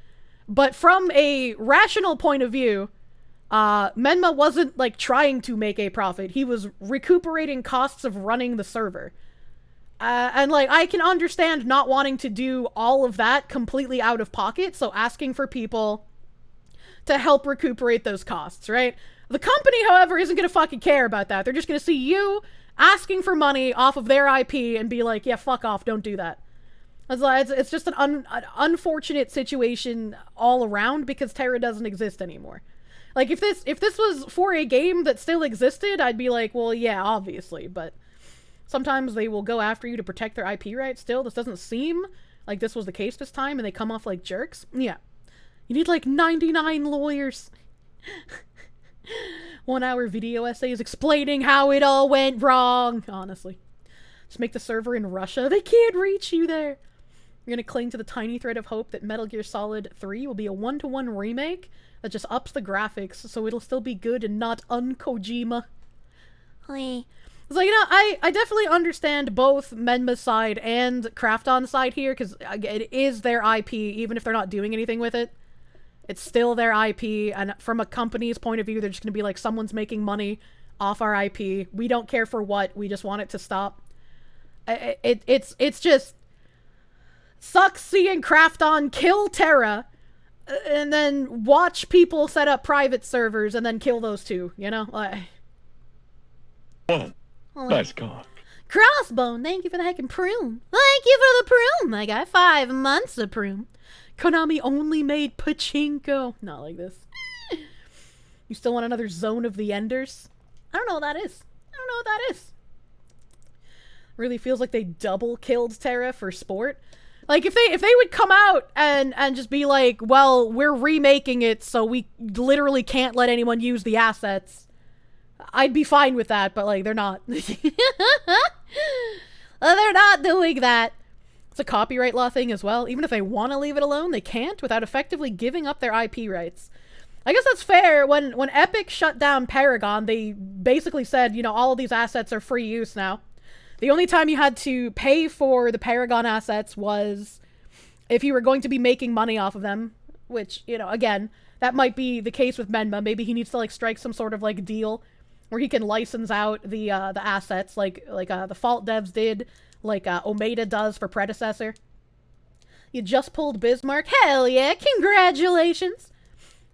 A: But from a rational point of view, Menma wasn't, like, trying to make a profit. He was recuperating costs of running the server. And, like, I can understand not wanting to do all of that completely out of pocket, so asking for people to help recuperate those costs, right? The company, however, isn't gonna fucking care about that. They're just gonna see you asking for money off of their IP and be like, yeah, fuck off, don't do that. It's just an unfortunate situation all around because Tera doesn't exist anymore. Like, if this was for a game that still existed, I'd be like, well, yeah, obviously, but sometimes they will go after you to protect their IP rights still. This doesn't seem like this was the case this time, and they come off like jerks. Yeah. You need, like, 99 lawyers. 1-hour video essays explaining how it all went wrong. Honestly. Just make the server in Russia. They can't reach you there. You're gonna cling to the tiny thread of hope that Metal Gear Solid 3 will be a 1-to-1 remake that just ups the graphics so it'll still be good and not un-Kojima. So, you know, I definitely understand both Menma's side and Krafton's side here, because it is their IP, even if they're not doing anything with it. It's still their IP, and from a company's point of view, they're just gonna be like, someone's making money off our IP. We don't care for what, we just want it to stop. It's just sucks seeing Krafton kill Tera, and then watch people set up private servers and then kill those two, you know? Like...
Q: Nice cock.
E: Crossbone, thank you for the heckin' prune. Thank you for the prune. I got 5 months of prune.
A: Konami only made pachinko. Not like this. You still want another Zone of the Enders? I don't know what that is. I don't know what that is. Really feels like they double killed Tera for sport. Like, if they would come out and just be like, well, we're remaking it so we literally can't let anyone use the assets, I'd be fine with that, but, like, they're not. They're
E: not doing that.
A: It's a copyright law thing as well. Even if they want to leave it alone, they can't without effectively giving up their IP rights. I guess that's fair. When Epic shut down Paragon, they basically said, you know, all of these assets are free use now. The only time you had to pay for the Paragon assets was if you were going to be making money off of them, which, you know, again, that might be the case with Menma. Maybe he needs to, like, strike some sort of, like, deal where he can license out the assets like the Fault devs did, like Omega does for Predecessor. You just pulled Bismarck. Hell yeah, congratulations!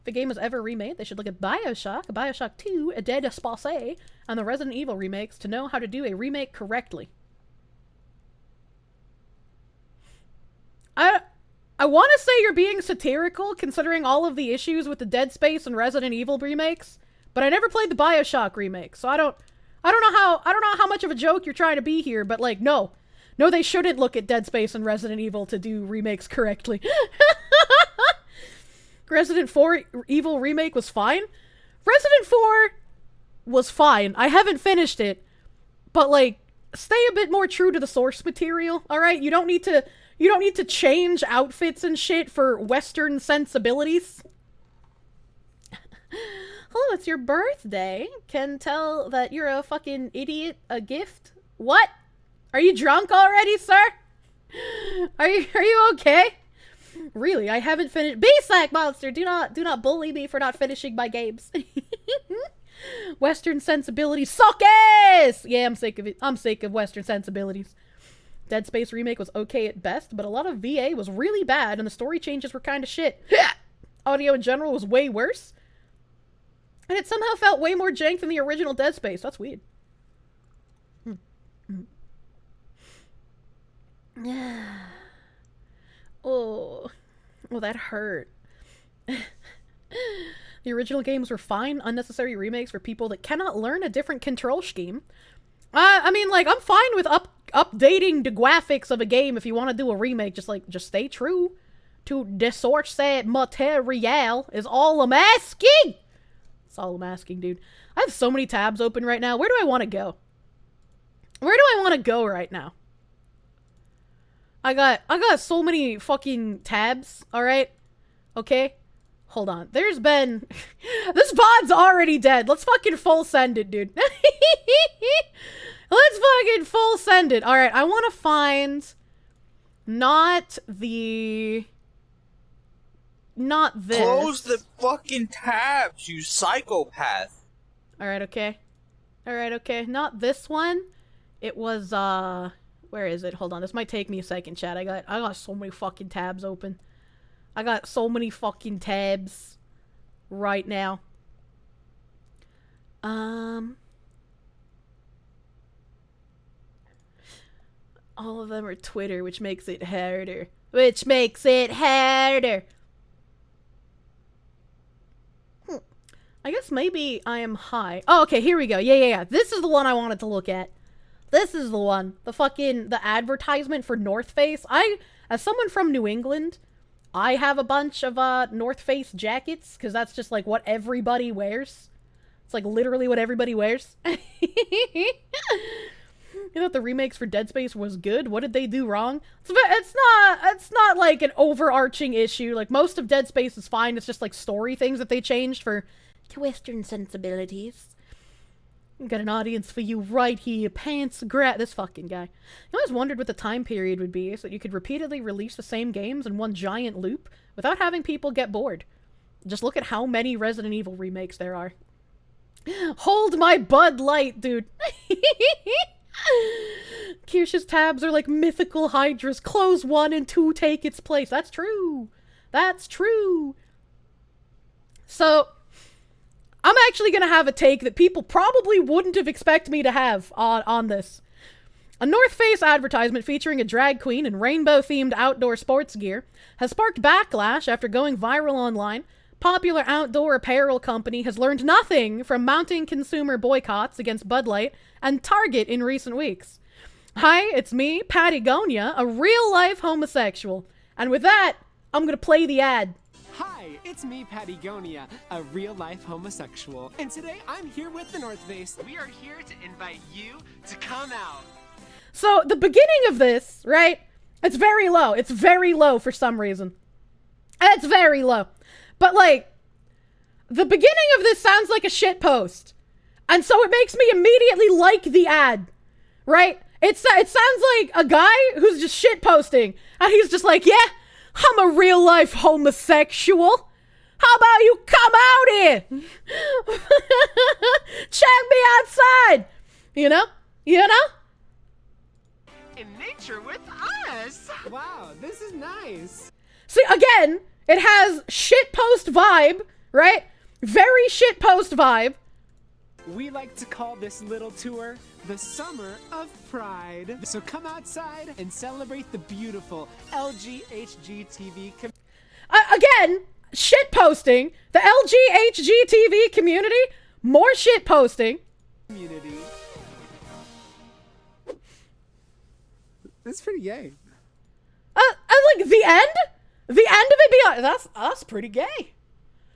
A: If a game is ever remade, they should look at Bioshock 2, A Dead Space, and the Resident Evil remakes to know how to do a remake correctly. I want to say you're being satirical considering all of the issues with the Dead Space and Resident Evil remakes, but I never played the Bioshock remake, so I don't know how much of a joke you're trying to be here, but, like, no, they shouldn't look at Dead Space and Resident Evil to do remakes correctly. Resident 4 Evil remake was fine. Resident 4 was fine. I haven't finished it, but, like, stay a bit more true to the source material, alright? You don't need to change outfits and shit for Western sensibilities. Hello, it's your birthday. Can tell that you're a fucking idiot. A gift? What? Are you drunk already, sir? Are you okay? Really, I haven't finished. B-Sack Monster, do not bully me for not finishing my games. Western sensibilities suck ass! Yeah, I'm sick of it. I'm sick of Western sensibilities. Dead Space remake was okay at best, but a lot of VA was really bad and the story changes were kind of shit. Audio in general was way worse. And it somehow felt way more jank than the original Dead Space. That's weird. Oh, that hurt. The original games were fine, unnecessary remakes for people that cannot learn a different control scheme. I mean, like, I'm fine with updating the graphics of a game if you want to do a remake. Just stay true to the source material is all I'm asking. That's all I'm asking, dude. I have so many tabs open right now. Where do I want to go? Where do I want to go right now? I got so many fucking tabs, alright? Okay? Hold on. There's been... This VOD's already dead. Let's fucking full send it, dude. Let's fucking full send it. Alright, I want to find Not the... Not this.
Q: Close the fucking tabs, you psychopath.
A: Alright, okay. Alright, okay. Not this one. It was, where is it? Hold on. This might take me a second, chat. I got so many fucking tabs open. I got so many fucking tabs right now. All of them are Twitter, which makes it harder. Which makes it harder. I guess maybe I am high. Oh, okay, here we go. Yeah. This is the one I wanted to look at. This is the one. The advertisement for North Face. As someone from New England, I have a bunch of, North Face jackets, because that's just, like, what everybody wears. It's, like, literally what everybody wears. You know, the remakes for Dead Space was good. What did they do wrong? It's not, like, an overarching issue. Like, most of Dead Space is fine. It's just, like, story things that they changed for Western sensibilities. Got an audience for you right here. Pants this fucking guy. I always wondered what the time period would be so that you could repeatedly release the same games in one giant loop without having people get bored. Just look at how many Resident Evil remakes there are. Hold my Bud Light, dude. Kirsche's tabs are like mythical hydras. Close 1 and 2 take its place. That's true. That's true. So... I'm actually going to have a take that people probably wouldn't have expected me to have on this. A North Face advertisement featuring a drag queen in rainbow-themed outdoor sports gear has sparked backlash after going viral online. Popular outdoor apparel company has learned nothing from mounting consumer boycotts against Bud Light and Target in recent weeks. Hi, it's me, Patagonia, a real-life homosexual. And with that, I'm going to play the ad.
R: Hi, it's me, Patagonia, a real-life homosexual. And today I'm here with the North Face. We are here to invite you to come out.
A: So, the beginning of this, right, it's very low. It's very low for some reason. It's very low. But, like, the beginning of this sounds like a shit post. And so it makes me immediately like the ad, right? It sounds like a guy who's just shit posting. And he's just like, yeah, I'm a real-life homosexual. How about you come out here? Check me outside. You know? You know?
R: In nature with us. Wow, this is nice.
A: See, again, it has shitpost vibe, right? Very shitpost vibe.
R: We like to call this little tour the Summer of Pride. So come outside and celebrate the beautiful LGHGTV community.
A: Again, shitposting. The LGHGTV community. More shitposting.
R: Community. That's pretty gay.
A: And like the end of it being that's pretty gay.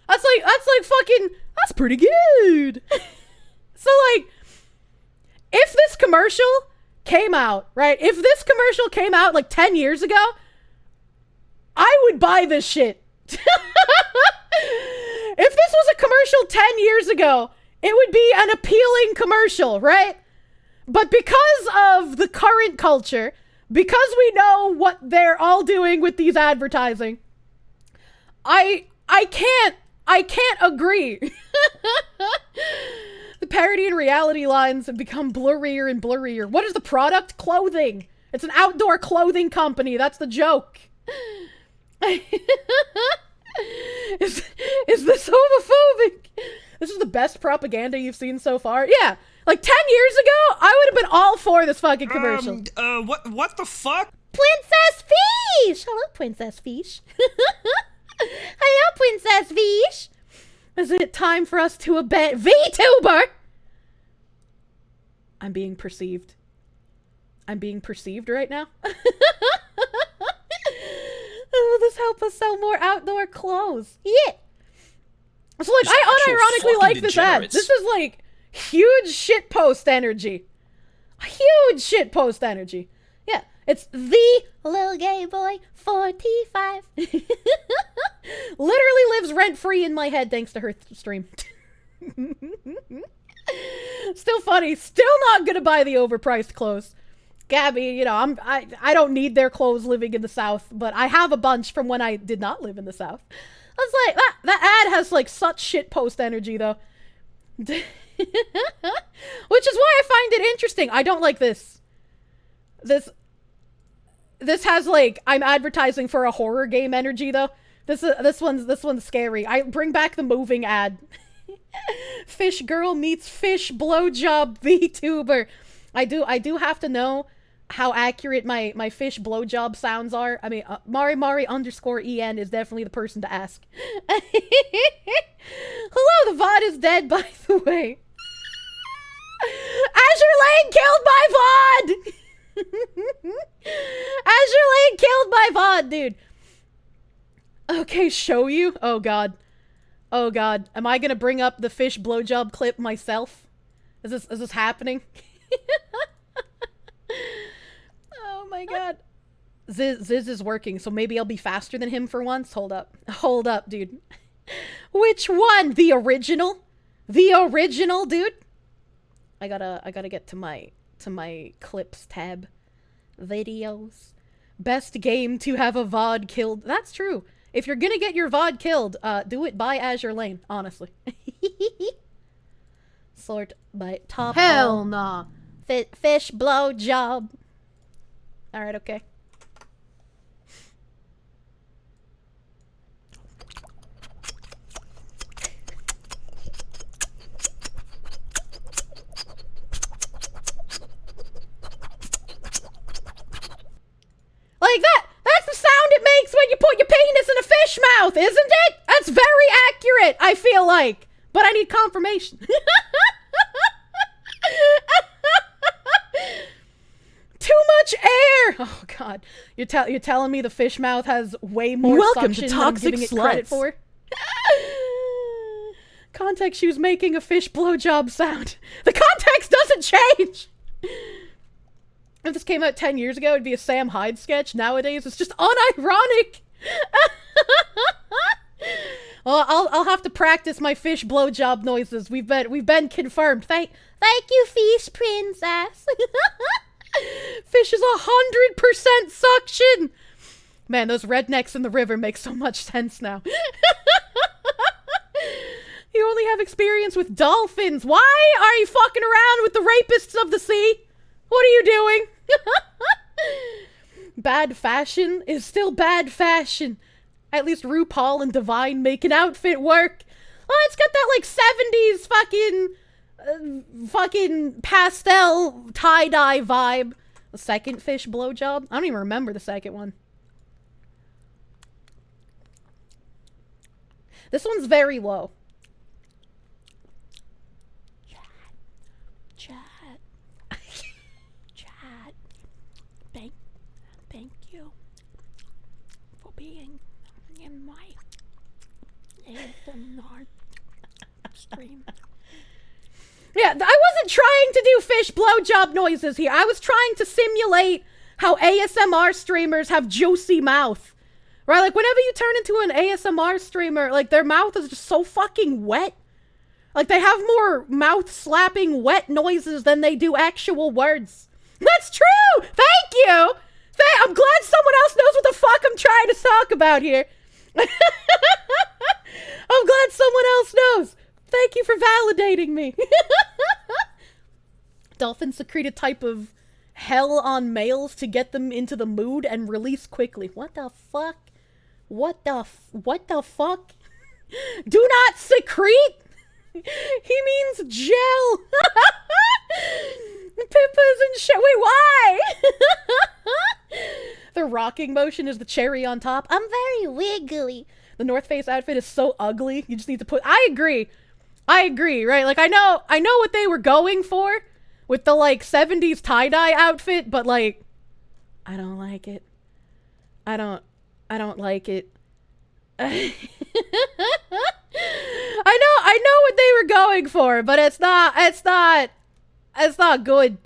A: That's like fucking that's pretty good. So like if this commercial came out, right? If this commercial came out like 10 years ago, I would buy this shit. If this was a commercial 10 years ago, it would be an appealing commercial, right? But because of the current culture, because we know what they're all doing with these advertising, I can't agree. The parody and reality lines have become blurrier and blurrier. What is the product? Clothing. It's an outdoor clothing company. That's the joke. Is this homophobic? This is the best propaganda you've seen so far? Yeah. Like 10 years ago, I would have been all for this fucking commercial.
O: What the fuck?
E: Princess Fish! Hello, Princess Fish. Hello, Princess Fish.
A: Is it time for us to obey Vtuber? I'm being perceived. I'm being perceived right now. Will this help us sell more outdoor clothes? Yeah. So like, I unironically like this ad. This is like huge shitpost energy. Huge shitpost energy. Yeah, it's the
E: little gay boy 45.
A: Literally lives rent-free in my head thanks to her stream. Still funny. Still not gonna buy the overpriced clothes. Gabby, you know, I don't need their clothes living in the South, but I have a bunch from when I did not live in the South. I was like, that ad has like such shit post energy though. Which is why I find it interesting. I don't like this. This has like, I'm advertising for a horror game energy though. This one's scary. I bring back the moving ad. Fish girl meets fish blowjob VTuber. I do have to know how accurate my fish blowjob sounds are. I mean, Mari_en is definitely the person to ask. Hello, the VOD is dead, by the way. Azure Lane killed my VOD! Azure Lane killed my VOD, dude. Okay, show you? Oh god. Oh god. Am I gonna bring up the fish blowjob clip myself? Is this happening? Oh my god. Ziz is working, so maybe I'll be faster than him for once. Hold up. Hold up, dude. Which one? The original? The original, dude? I gotta get to my clips tab. Videos. Best game to have a VOD killed. That's true. If you're gonna get your VOD killed, do it by Azure Lane, honestly. Sort by top.
E: Hell nah.
A: Fish blow job. Alright, okay. Like that! That's the sound it makes when you put your penis in a fish mouth, isn't it? That's very accurate, I feel like. But I need confirmation. Too much air! Oh god. You're telling me the fish mouth has way more
E: Welcome
A: suction
E: to
A: than I'm
E: Toxic
A: giving it credit
E: Sluts.
A: for? Context, she was making a fish blowjob sound. The context doesn't change! If this came out 10 years ago, it'd be a Sam Hyde sketch. Nowadays, it's just unironic. Well, I'll have to practice my fish blowjob noises. We've been confirmed. Thank you, fish princess. Fish is 100% suction. Man, those rednecks in the river make so much sense now. You only have experience with dolphins. Why are you fucking around with the rapists of the sea? What are you doing? Bad fashion is still bad fashion. At least RuPaul and Divine make an outfit work. Oh, it's got that like 70s fucking pastel tie-dye vibe. The second fish blowjob? I don't even remember the second one. This one's very low. Chat. Thank you for being in my ASMR stream. Yeah, I wasn't trying to do fish blowjob noises here. I was trying to simulate how ASMR streamers have juicy mouth. Right? Like, whenever you turn into an ASMR streamer, like, their mouth is just so fucking wet. Like, they have more mouth-slapping wet noises than they do actual words. That's true! Thank you! I'm glad someone else knows what the fuck I'm trying to talk about here. I'm glad someone else knows. Thank you for validating me. Dolphins secrete a type of hell on males to get them into the mood and release quickly. What the fuck? What the fuck? Do not secrete? He means gel. Pippa's and shit. Wait, why? The rocking motion is the cherry on top. I'm very wiggly. The North Face outfit is so ugly. You just need to put. I agree, right? Like, I know what they were going for with the like 70s tie-dye outfit, but like, I don't like it. I don't like it. I know what they were going for, but it's not good.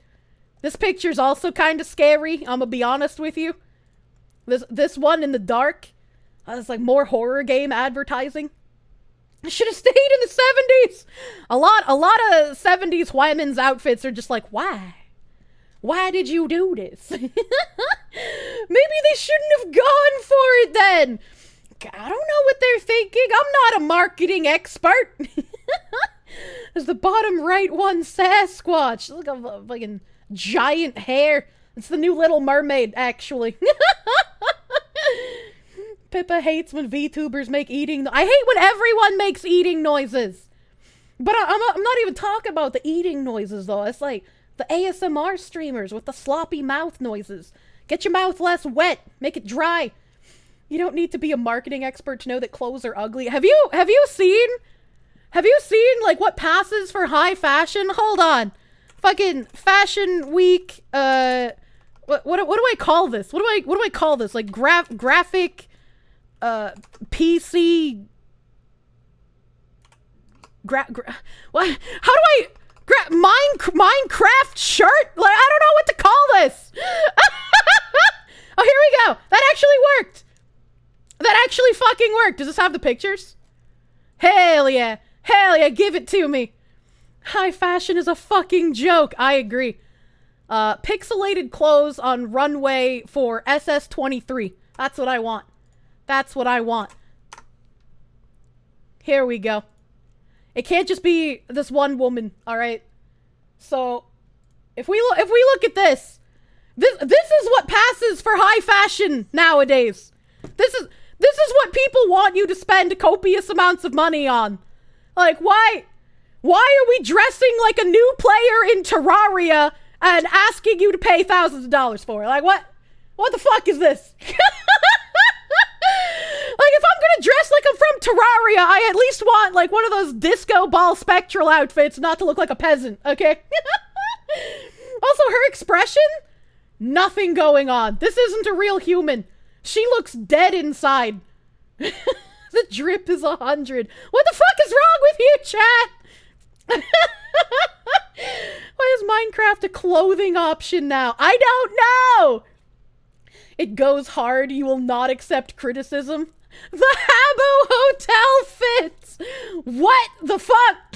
A: This picture's also kind of scary. I'm gonna be honest with you. This one in the dark, it's like more horror game advertising. I should have stayed in the 70s. A lot of 70s women's outfits are just like, why Why did you do this? Maybe they shouldn't have gone for it then. I don't know what they're thinking. I'm not a marketing expert. There's the bottom right one, Sasquatch. Look at a fucking giant hair. It's the new Little Mermaid, actually. Pippa hates when VTubers make eating. I hate when everyone makes eating noises. But I'm not even talking about the eating noises, though. It's like the ASMR streamers with the sloppy mouth noises. Get your mouth less wet. Make it dry. You don't need to be a marketing expert to know that clothes are ugly. Have you seen like what passes for high fashion? Hold on. Fucking Fashion Week, what do I call this? What do I call this? Like graphic PC what? How do I Minecraft shirt? Like, I don't know what to call this. Oh, here we go. That actually worked. That actually fucking worked. Does this have the pictures? Hell yeah. Hell yeah, give it to me. High fashion is a fucking joke. I agree. Pixelated clothes on runway for SS23. That's what I want. That's what I want. Here we go. It can't just be this one woman, all right? So, if we look at this is what passes for high fashion nowadays. This is what people want you to spend copious amounts of money on. Like, why are we dressing like a new player in Terraria and asking you to pay thousands of dollars for it? Like, what the fuck is this? Like, if I'm gonna dress like I'm from Terraria, I at least want, like, one of those disco ball spectral outfits, not to look like a peasant, okay? Also, her expression? Nothing going on. This isn't a real human. She looks dead inside. The drip is 100. What the fuck is wrong with you, chat? Why is Minecraft a clothing option now? I don't know! It goes hard. You will not accept criticism. The Habbo Hotel fits! What the fuck?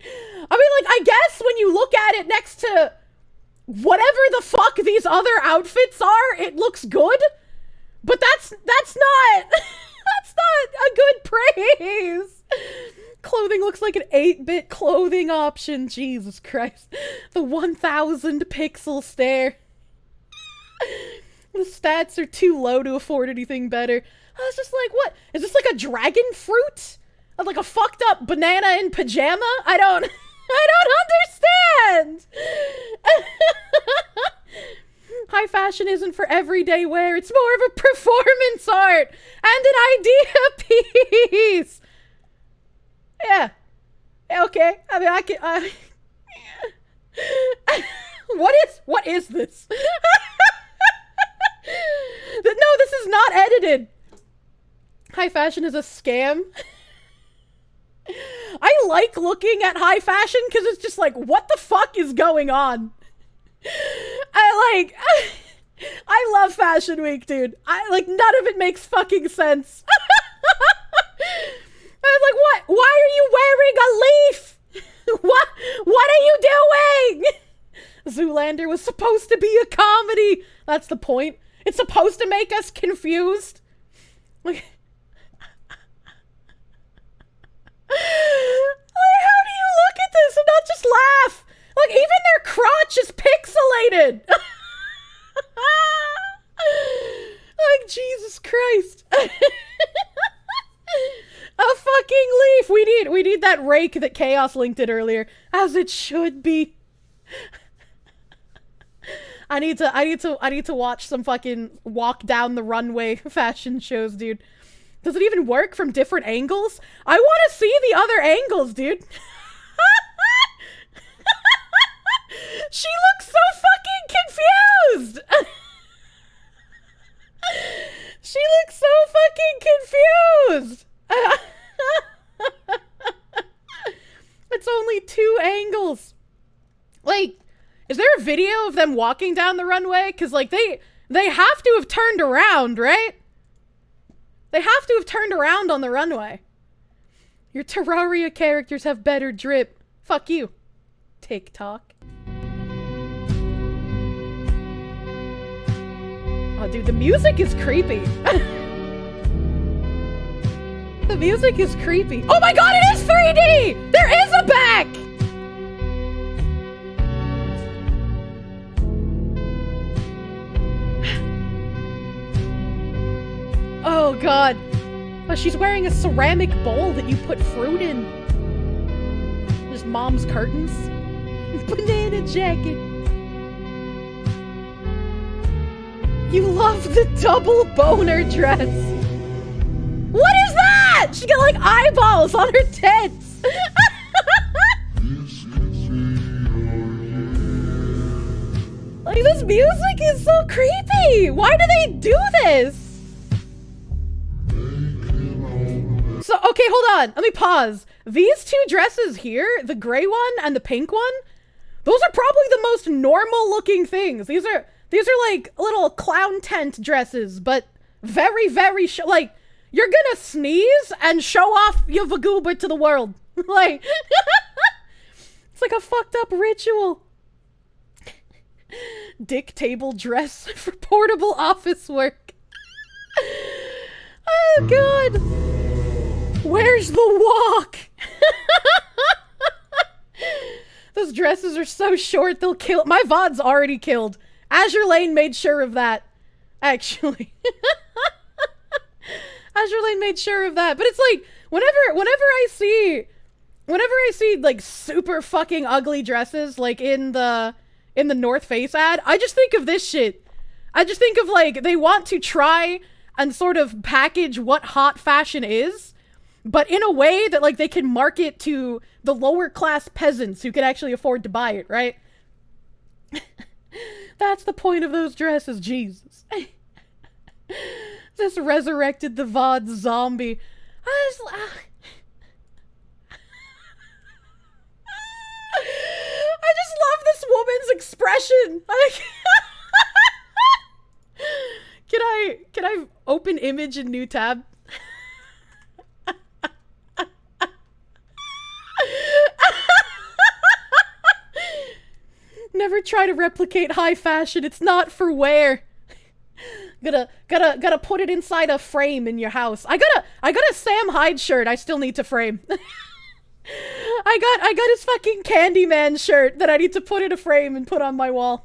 A: I mean, like, I guess when you look at it next to whatever the fuck these other outfits are, it looks good. But that's not that's not a good praise. Clothing looks like an 8-bit clothing option. Jesus Christ. The 1000 pixel stare. The stats are too low to afford anything better. I was just like, what? Is this like a dragon fruit? Like a fucked up banana in pajama? I don't understand! High fashion isn't for everyday wear. It's more of a performance art and an idea piece. Yeah. Okay. I mean, I can. What is this? No, this is not edited. High fashion is a scam. I like looking at high fashion because it's just like, what the fuck is going on? I love Fashion Week, dude. None of it makes fucking sense. I was like, what? Why are you wearing a leaf? What are you doing? Zoolander was supposed to be a comedy. That's the point. It's supposed to make us confused. Like, how do you look at this and not just laugh? Like, even their crotch is pixelated. Like, Jesus Christ. A fucking leaf. We need that rake that Chaos linked it earlier, as it should be. I need to watch some fucking walk down the runway fashion shows, dude. Does it even work from different angles? I want to see the other angles, dude. She looks so fucking confused. She looks so fucking confused. It's only 2 angles. Like, is there a video of them walking down the runway? Because, like, they have to have turned around, right? They have to have turned around on the runway. Your Terraria characters have better drip. Fuck you, TikTok. Oh, dude, the music is creepy. The music is creepy. Oh my god, it is 3D! There is a back! Oh god. Oh, she's wearing a ceramic bowl that you put fruit in. There's mom's curtains. Banana jacket. You love the double boner dress. What is that? She got like eyeballs on her tits. Like, this music is so creepy. Why do they do this? So, okay, hold on. Let me pause. These two dresses here, the gray one and the pink one, those are probably the most normal looking things. These are like little clown tent dresses, but very, very, like, you're gonna sneeze and show off your vtuber to the world. Like, it's like a fucked up ritual. Dick table dress for portable office work. Oh, God. Where's the walk? Those dresses are so short, they'll kill. My VOD's already killed. Azure Lane made sure of that, actually. Azure Lane made sure of that. But it's like, whenever I see like super fucking ugly dresses, like in the North Face ad, I just think of this shit. I just think of like, they want to try and sort of package what hot fashion is, but in a way that like they can market to the lower class peasants who can actually afford to buy it, right? That's the point of those dresses, Jesus. Just resurrected the VOD zombie. I just love this woman's expression. Like, can I open image in new tab? Never try to replicate high fashion. It's not for wear. Gotta put it inside a frame in your house. I got a Sam Hyde shirt I still need to frame. I got his fucking Candyman shirt that I need to put in a frame and put on my wall.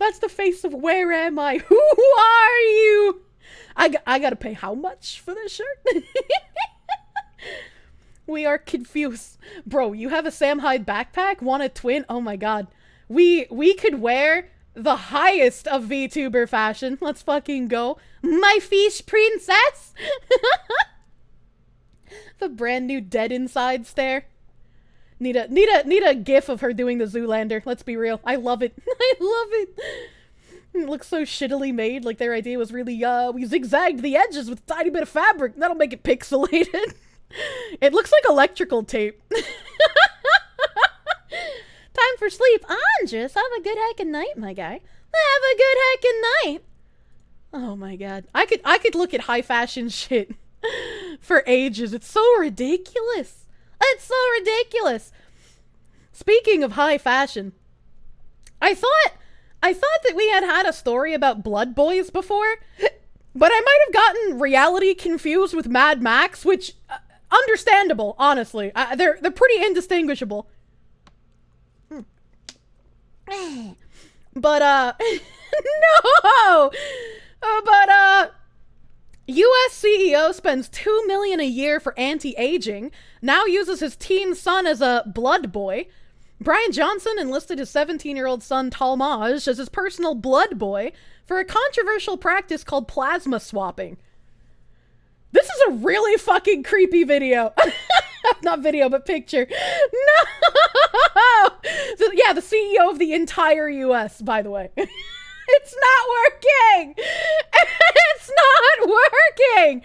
A: That's the face of where am I? Who are you? I gotta pay how much for this shirt? We are confused. Bro, you have a Sam Hyde backpack? Want a twin? Oh my god. We could wear the highest of VTuber fashion. Let's fucking go. My fish princess! The brand new dead inside stare. Need a gif of her doing the Zoolander. Let's be real. I love it. I love it. It looks so shittily made. Like their idea was really, we zigzagged the edges with a tiny bit of fabric. That'll make it pixelated. It looks like electrical tape. Time for sleep. Andres, have a good heckin' night, my guy. Have a good heckin' night. Oh my god. I could look at high fashion shit for ages. It's so ridiculous. It's so ridiculous. Speaking of high fashion, I thought that we had a story about Blood Boys before, but I might have gotten reality confused with Mad Max, which understandable, honestly. They're pretty indistinguishable. But no. But U.S. CEO spends $2 million a year for anti-aging. Now uses his teen son as a blood boy. Brian Johnson enlisted his 17-year-old son Talmaj as his personal blood boy for a controversial practice called plasma swapping. This is a really fucking creepy video. Not video, but picture. No! Yeah, the CEO of the entire US, by the way. It's not working! It's not working!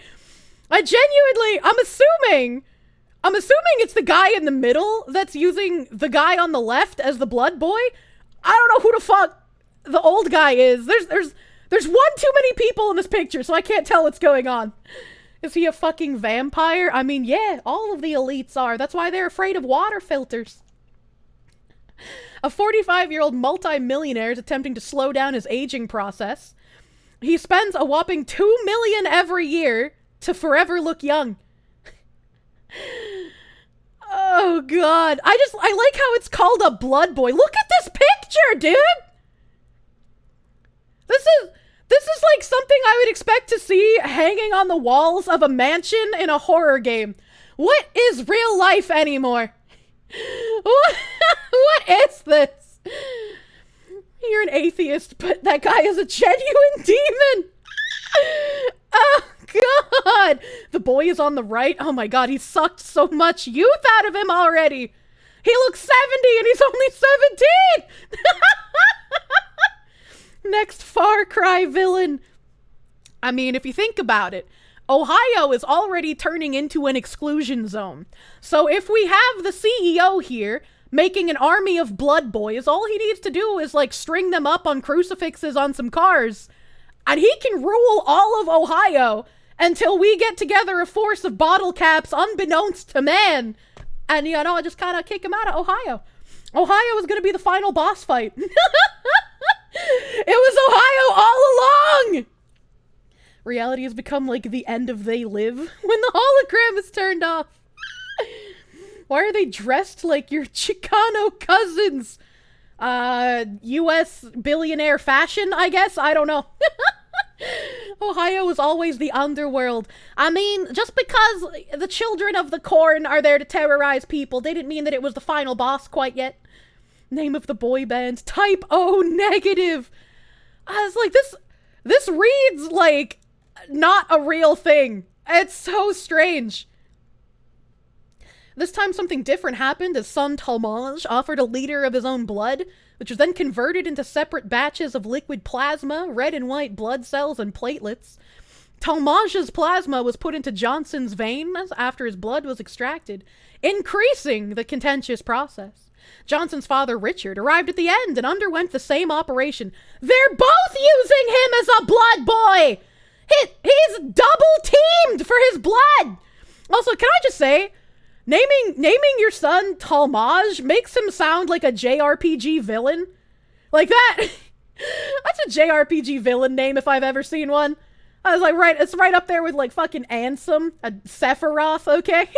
A: I'm assuming it's the guy in the middle that's using the guy on the left as the blood boy. I don't know who the fuck the old guy is. There's one too many people in this picture, so I can't tell what's going on. Is he a fucking vampire? I mean, yeah, all of the elites are. That's why they're afraid of water filters. A 45-year-old multi-millionaire is attempting to slow down his aging process He spends a whopping $2 million every year to forever look young. Oh god. I like how it's called a blood boy. Look at this picture, dude! This is like something I would expect to see hanging on the walls of a mansion in a horror game. What is real life anymore? What is this? You're an atheist, but that guy is a genuine demon! Oh god! The boy is on the right. Oh my god, he sucked so much youth out of him already! He looks 70 and he's only 17! Next Far Cry villain. I mean, if you think about it, Ohio is already turning into an exclusion zone. So if we have the CEO here making an army of blood boys, all he needs to do is like string them up on crucifixes on some cars, and he can rule all of Ohio until we get together a force of Bottlecaps unbeknownst to man, and you know, just kind of kick him out of Ohio. Ohio is going to be the final boss fight. It was Ohio all along! Reality has become like the end of They Live when the hologram is turned off. Why are they dressed like your Chicano cousins? US billionaire fashion, I guess? I don't know. Ohio was always the underworld. I mean, just because the children of the corn are there to terrorize people, they didn't mean that it was the final boss quite yet. Name of the boy band, Type O Negative. I was like, this reads like not a real thing. It's so strange. This time something different happened as son Talmage offered a liter of his own blood, which was then converted into separate batches of liquid plasma, red and white blood cells, and platelets. Talmage's plasma was put into Johnson's veins after his blood was extracted, increasing the contentious process. Johnson's father, Richard, arrived at the end and underwent the same operation. They're both using him as a blood boy! He's double-teamed for his blood! Also, can I just say, naming your son Talmage makes him sound like a JRPG villain. Like that. That's a JRPG villain name if I've ever seen one. I was like, right, it's right up there with like fucking Ansem, a Sephiroth, okay?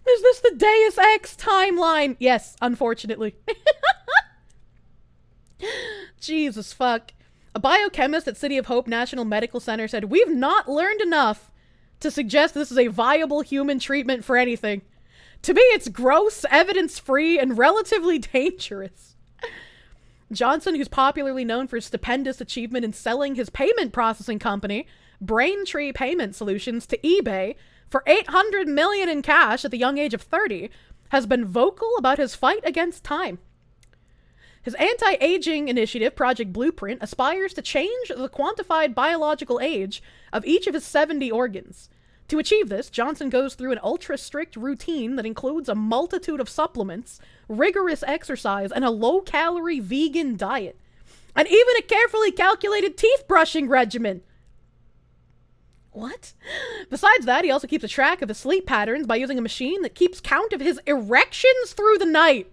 A: Is this the Deus Ex timeline? Yes, unfortunately. Jesus fuck. A biochemist at City of Hope National Medical Center said, "We've not learned enough to suggest this is a viable human treatment for anything. To me, it's gross, evidence-free, and relatively dangerous." Johnson, who's popularly known for his stupendous achievement in selling his payment processing company, Braintree Payment Solutions, to eBay for $800 million in cash at the young age of 30, has been vocal about his fight against time. His anti-aging initiative, Project Blueprint, aspires to change the quantified biological age of each of his 70 organs. To achieve this, Johnson goes through an ultra-strict routine that includes a multitude of supplements, rigorous exercise, and a low-calorie vegan diet, and even a carefully calculated teeth-brushing regimen. What? Besides that, he also keeps a track of his sleep patterns by using a machine that keeps count of his erections through the night.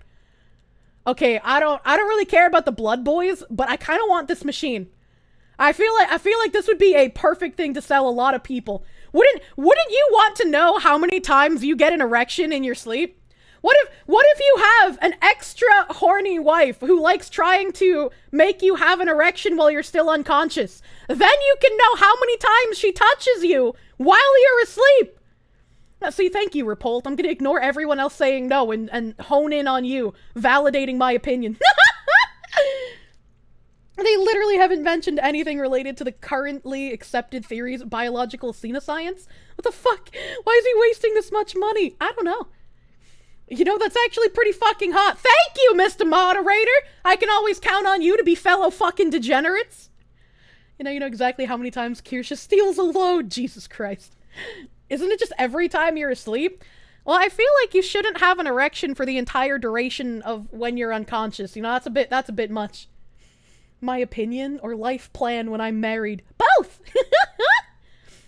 A: Okay, I don't really care about the blood boys, but I kind of want this machine. I feel like this would be a perfect thing to sell a lot of people. Wouldn't you want to know how many times you get an erection in your sleep? What if you have an extra horny wife who likes trying to make you have an erection while you're still unconscious? Then you can know how many times she touches you while you're asleep. See, thank you, Repult. I'm gonna ignore everyone else saying no and hone in on you, validating my opinion. They literally haven't mentioned anything related to the currently accepted theories of biological xenoscience. What the fuck? Why is he wasting this much money? I don't know. You know, that's actually pretty fucking hot. Thank you, Mr. Moderator! I can always count on you to be fellow fucking degenerates. You know exactly how many times Kirsche steals a load. Jesus Christ. Isn't it just every time you're asleep? Well, I feel like you shouldn't have an erection for the entire duration of when you're unconscious. You know, that's a bit much. My opinion or life plan when I'm married? Both!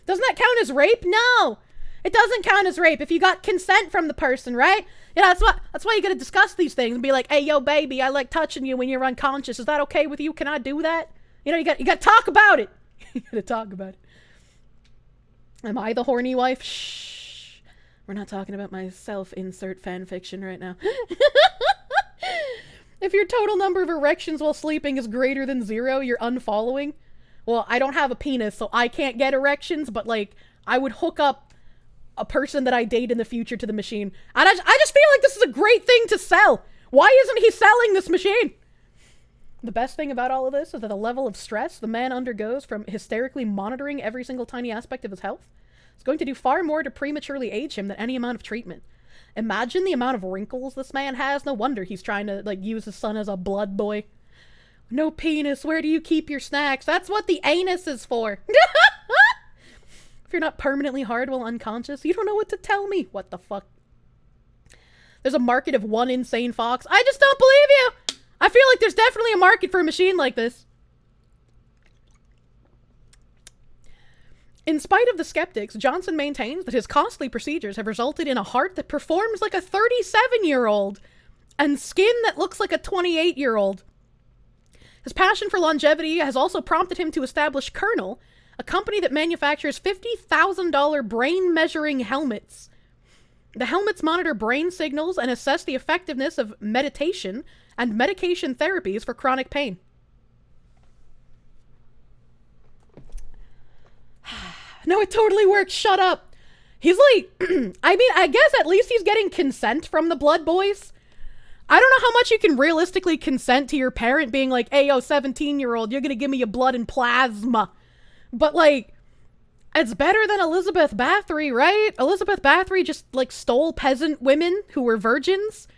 A: Doesn't that count as rape? No! It doesn't count as rape if you got consent from the person, right? Yeah, that's why you gotta discuss these things and be like, hey, yo, baby, I like touching you when you're unconscious. Is that okay with you? Can I do that? You know, you got to talk about it. You got to talk about it. Am I the horny wife? Shh. We're not talking about my self-insert fan fiction right now. If your total number of erections while sleeping is greater than 0, you're unfollowing. Well, I don't have a penis, so I can't get erections, but, like, I would hook up a person that I date in the future to the machine. And I just feel like this is a great thing to sell. Why isn't he selling this machine? The best thing about all of this is that the level of stress the man undergoes from hysterically monitoring every single tiny aspect of his health is going to do far more to prematurely age him than any amount of treatment. Imagine the amount of wrinkles this man has. No wonder he's trying to, like, use his son as a blood boy. No penis. Where do you keep your snacks? That's what the anus is for. If you're not permanently hard while unconscious, you don't know what to tell me. What the fuck? There's a market of one insane fox. I just don't believe you. I feel like there's definitely a market for a machine like this. In spite of the skeptics, Johnson maintains that his costly procedures have resulted in a heart that performs like a 37-year-old and skin that looks like a 28-year-old. His passion for longevity has also prompted him to establish Kernel, a company that manufactures $50,000 brain-measuring helmets. The helmets monitor brain signals and assess the effectiveness of meditation and medication therapies for chronic pain. No, it totally works. Shut up. He's like, I mean, I guess at least he's getting consent from the blood boys. I don't know how much you can realistically consent to your parent being like, hey, yo, 17-year-old, you're gonna give me your blood and plasma. But, like, it's better than Elizabeth Bathory, right? Elizabeth Bathory just, like, stole peasant women who were virgins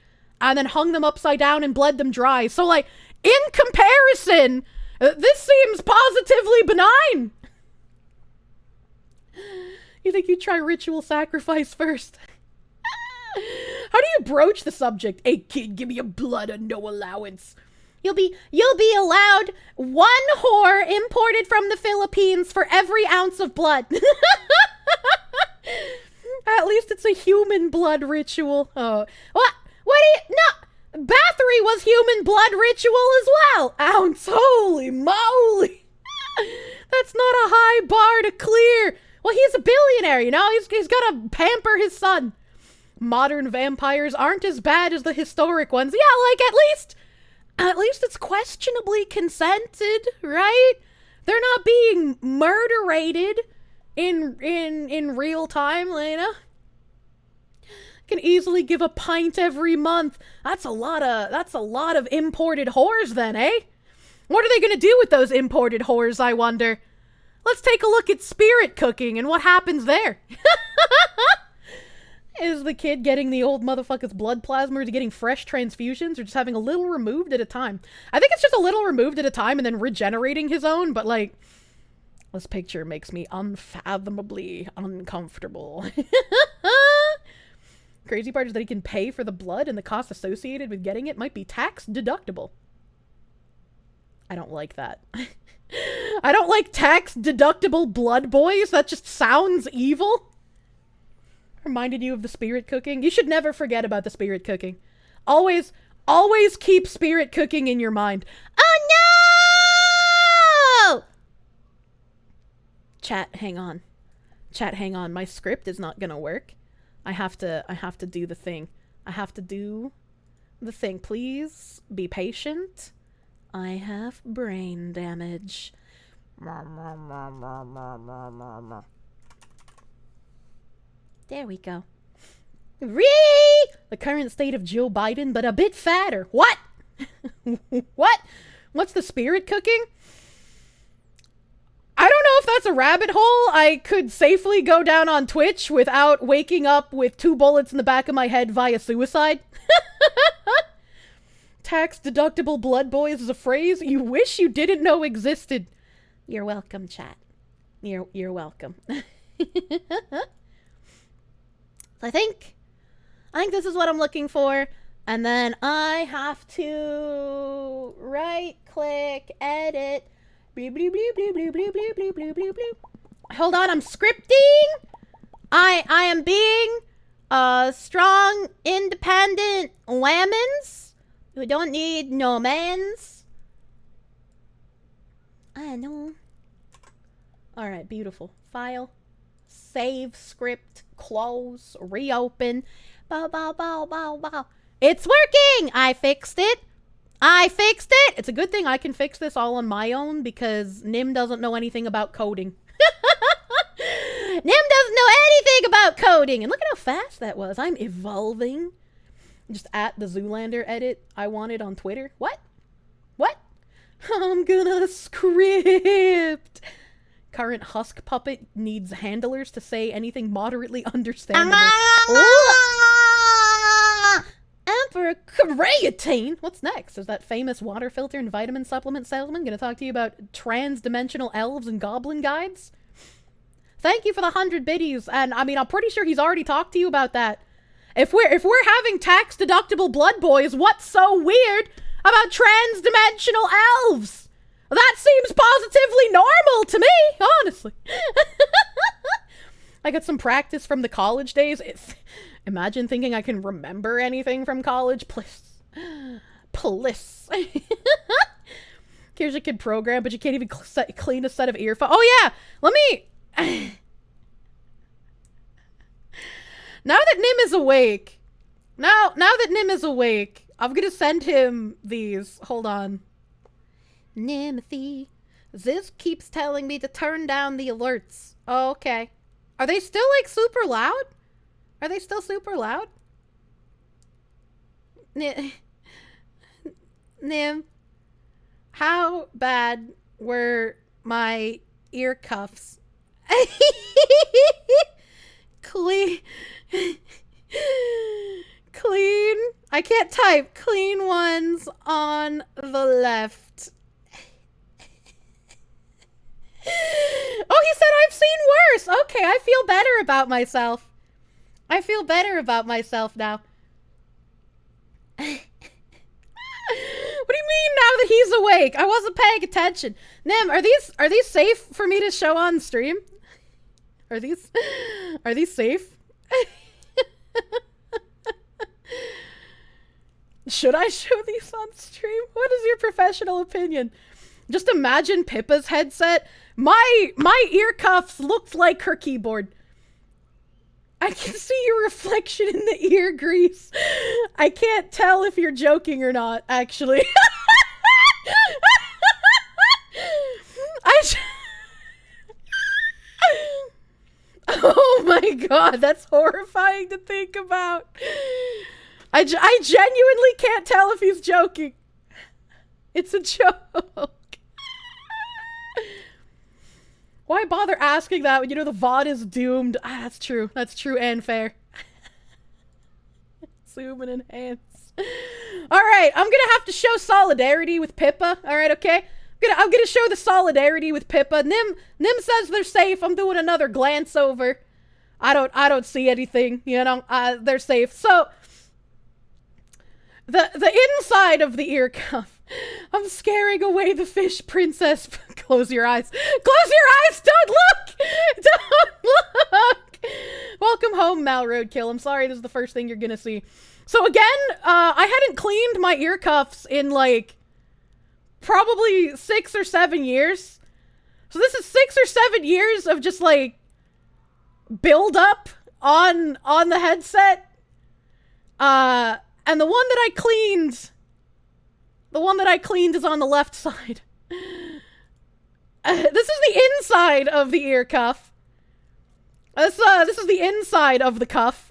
A: and then hung them upside down and bled them dry. So, like, in comparison, this seems positively benign. You think you'd try ritual sacrifice first? How do you broach the subject? Hey, kid, give me your blood or no allowance. You'll be allowed 1 whore imported from the Philippines for every ounce of blood. At least it's a human blood ritual. Oh, what do you, no, Bathory was human blood ritual as well. Ounce, holy moly. That's not a high bar to clear. Well, he's a billionaire, you know? He's got to pamper his son. Modern vampires aren't as bad as the historic ones. Yeah, like, at least it's questionably consented, right? They're not being murderated in real time, you know? Can easily give a pint every month. That's a lot of imported whores then, eh? What are they gonna do with those imported whores, I wonder? Let's take a look at spirit cooking and what happens there. Is the kid getting the old motherfucker's blood plasma, or is he getting fresh transfusions, or just having a little removed at a time? I think it's just a little removed at a time and then regenerating his own, but, like, this picture makes me unfathomably uncomfortable. Crazy part is that he can pay for the blood, and the cost associated with getting it might be tax deductible. I don't like that. I don't like tax deductible blood boys. That just sounds evil. Reminded you of the spirit cooking. You should never forget about the spirit cooking. Always keep spirit cooking in your mind. Oh no! Chat, hang on. Chat, hang on. My script is not gonna work. I have to do the thing. I have to do the thing. Please be patient. I have brain damage. There we go. The current state of Joe Biden, but a bit fatter. What? What? What's the spirit cooking? I don't know if that's a rabbit hole I could safely go down on Twitch without waking up with 2 bullets in the back of my head via suicide. Tax deductible blood boys is a phrase you wish you didn't know existed. You're welcome, chat. You're welcome. I think this is what I'm looking for. And then I have to right click, edit. Bloop, bloop, bloop, bloop, bloop, bloop, bloop, bloop, bloop, bloop, bloop. Hold on, I'm scripting. I am being strong, independent women's who don't need no men's.
E: I know.
A: Alright, beautiful. File. Save, script, close, reopen. Bow, bow, bow, bow, bow. It's working! I fixed it. I fixed it! It's a good thing I can fix this all on my own because Nim doesn't know anything about coding. Nim doesn't know anything about coding! And look at how fast that was. I'm evolving. Just at the Zoolander edit I wanted on Twitter. What? What? I'm gonna script. Current husk puppet needs handlers to say anything moderately understandable. Emperor creatine. What's next? Is that famous water filter and vitamin supplement salesman gonna talk to you about trans-dimensional elves and goblin guides? Thank you for the 100 biddies, and I mean I'm pretty sure he's already talked to you about that. If we're having tax-deductible blood boys, what's so weird about trans-dimensional elves? That seems positively normal to me, honestly. I got some practice from the college days. Imagine thinking I can remember anything from college. Please. Kirsche can program, but you can't even clean a set of earphones. Oh yeah, let me... Now that Nim is awake, I'm gonna send him these. Hold on. Nimothy. This keeps telling me to turn down the alerts. Oh, okay. Are they still, like, super loud? Are they still super loud? Nim, how bad were my ear cuffs? Clean. I can't type. Clean ones on the left. Oh, he said I've seen worse. Okay, I feel better about myself. I feel better about myself now. What do you mean now that he's awake? I wasn't paying attention. Nim, are these safe for me to show on stream? Are these safe? Should I show these on stream? What is your professional opinion? Just imagine Pippa's headset. My ear cuffs looked like her keyboard. I can see your reflection in the ear grease. I can't tell if you're joking or not, actually. Oh my god, that's horrifying to think about. I genuinely can't tell if he's joking. It's a joke. Why bother asking that when you know the VOD is doomed? Ah, that's true. That's true and fair. Zoom and enhance. Alright, I'm gonna have to show solidarity with Pippa. Alright, okay? I'm gonna show the solidarity with Pippa. Nim says they're safe. I'm doing another glance over. I don't see anything, you know. They're safe. So the inside of the ear cuff. I'm scaring away the fish princess. Close your eyes. Close your eyes! Don't look! Don't look! Welcome home, Mal Roadkill. I'm sorry this is the first thing you're gonna see. So again, I hadn't cleaned my ear cuffs in like probably 6 or 7 years. So this is 6 or 7 years of just like build up on the headset. And the one that I cleaned is on the left side. This is the inside of the ear cuff. This is the inside of the cuff.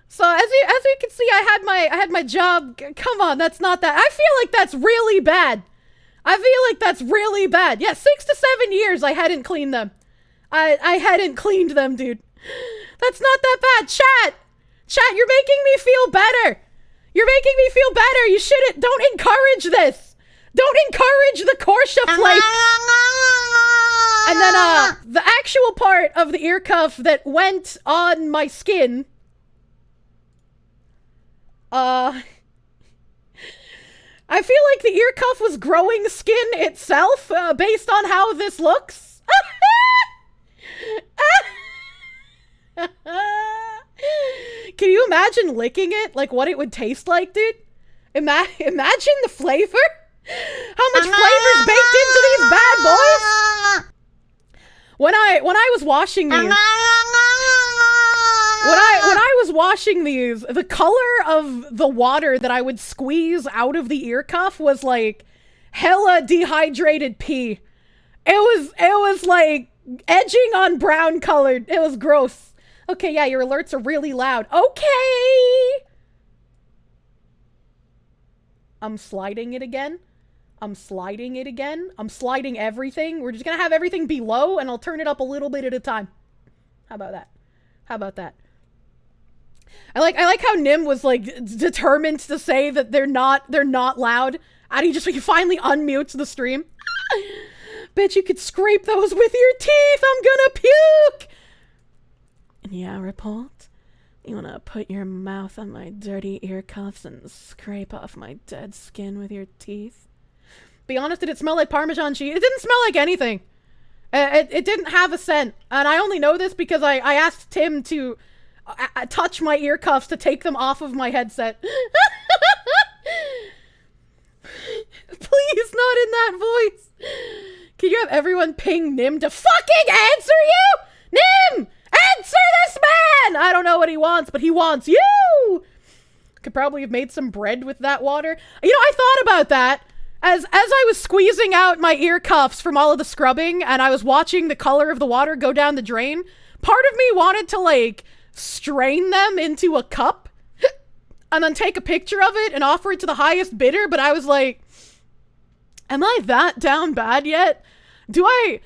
A: So as you can see, I had my job. Come on, that's not that. I feel like that's really bad. I feel like that's really bad. Yeah, 6 to 7 years I hadn't cleaned them. I hadn't cleaned them, dude. That's not that bad. Chat, you're making me feel better. You're making me feel better. You shouldn't. Don't encourage this. Don't encourage the Kirsche flake. And then the actual part of the ear cuff that went on my skin. I feel like the ear cuff was growing skin itself, based on how this looks. Can you imagine licking it? Like, what it would taste like, dude? Imagine the flavor. How much flavor's baked into these bad boys? When I was washing these, when I was washing these, the color of the water that I would squeeze out of the ear cuff was like hella dehydrated pee. It was like edging on brown colored. It was gross. Okay, yeah, your alerts are really loud. Okay. I'm sliding it again. I'm sliding it again. I'm sliding everything. We're just gonna have everything be low and I'll turn it up a little bit at a time. How about that? How about that? I like how Nim was like determined to say that they're not loud. And he finally unmutes the stream. Bitch, you could scrape those with your teeth. I'm gonna puke. Yeah, report. You wanna put your mouth on my dirty ear cuffs and scrape off my dead skin with your teeth? Be honest, did it smell like Parmesan cheese? It didn't smell like anything. It didn't have a scent. And I only know this because I asked Tim to touch my ear cuffs to take them off of my headset. Please, not in that voice. Can you have everyone ping Nim to fucking answer you? Nim! Answer this man! I don't know what he wants, but he wants you! Could probably have made some bread with that water. You know, I thought about that. As I was squeezing out my ear cuffs from all of the scrubbing and I was watching the color of the water go down the drain, part of me wanted to, like, strain them into a cup and then take a picture of it and offer it to the highest bidder, but I was like, am I that down bad yet? Do I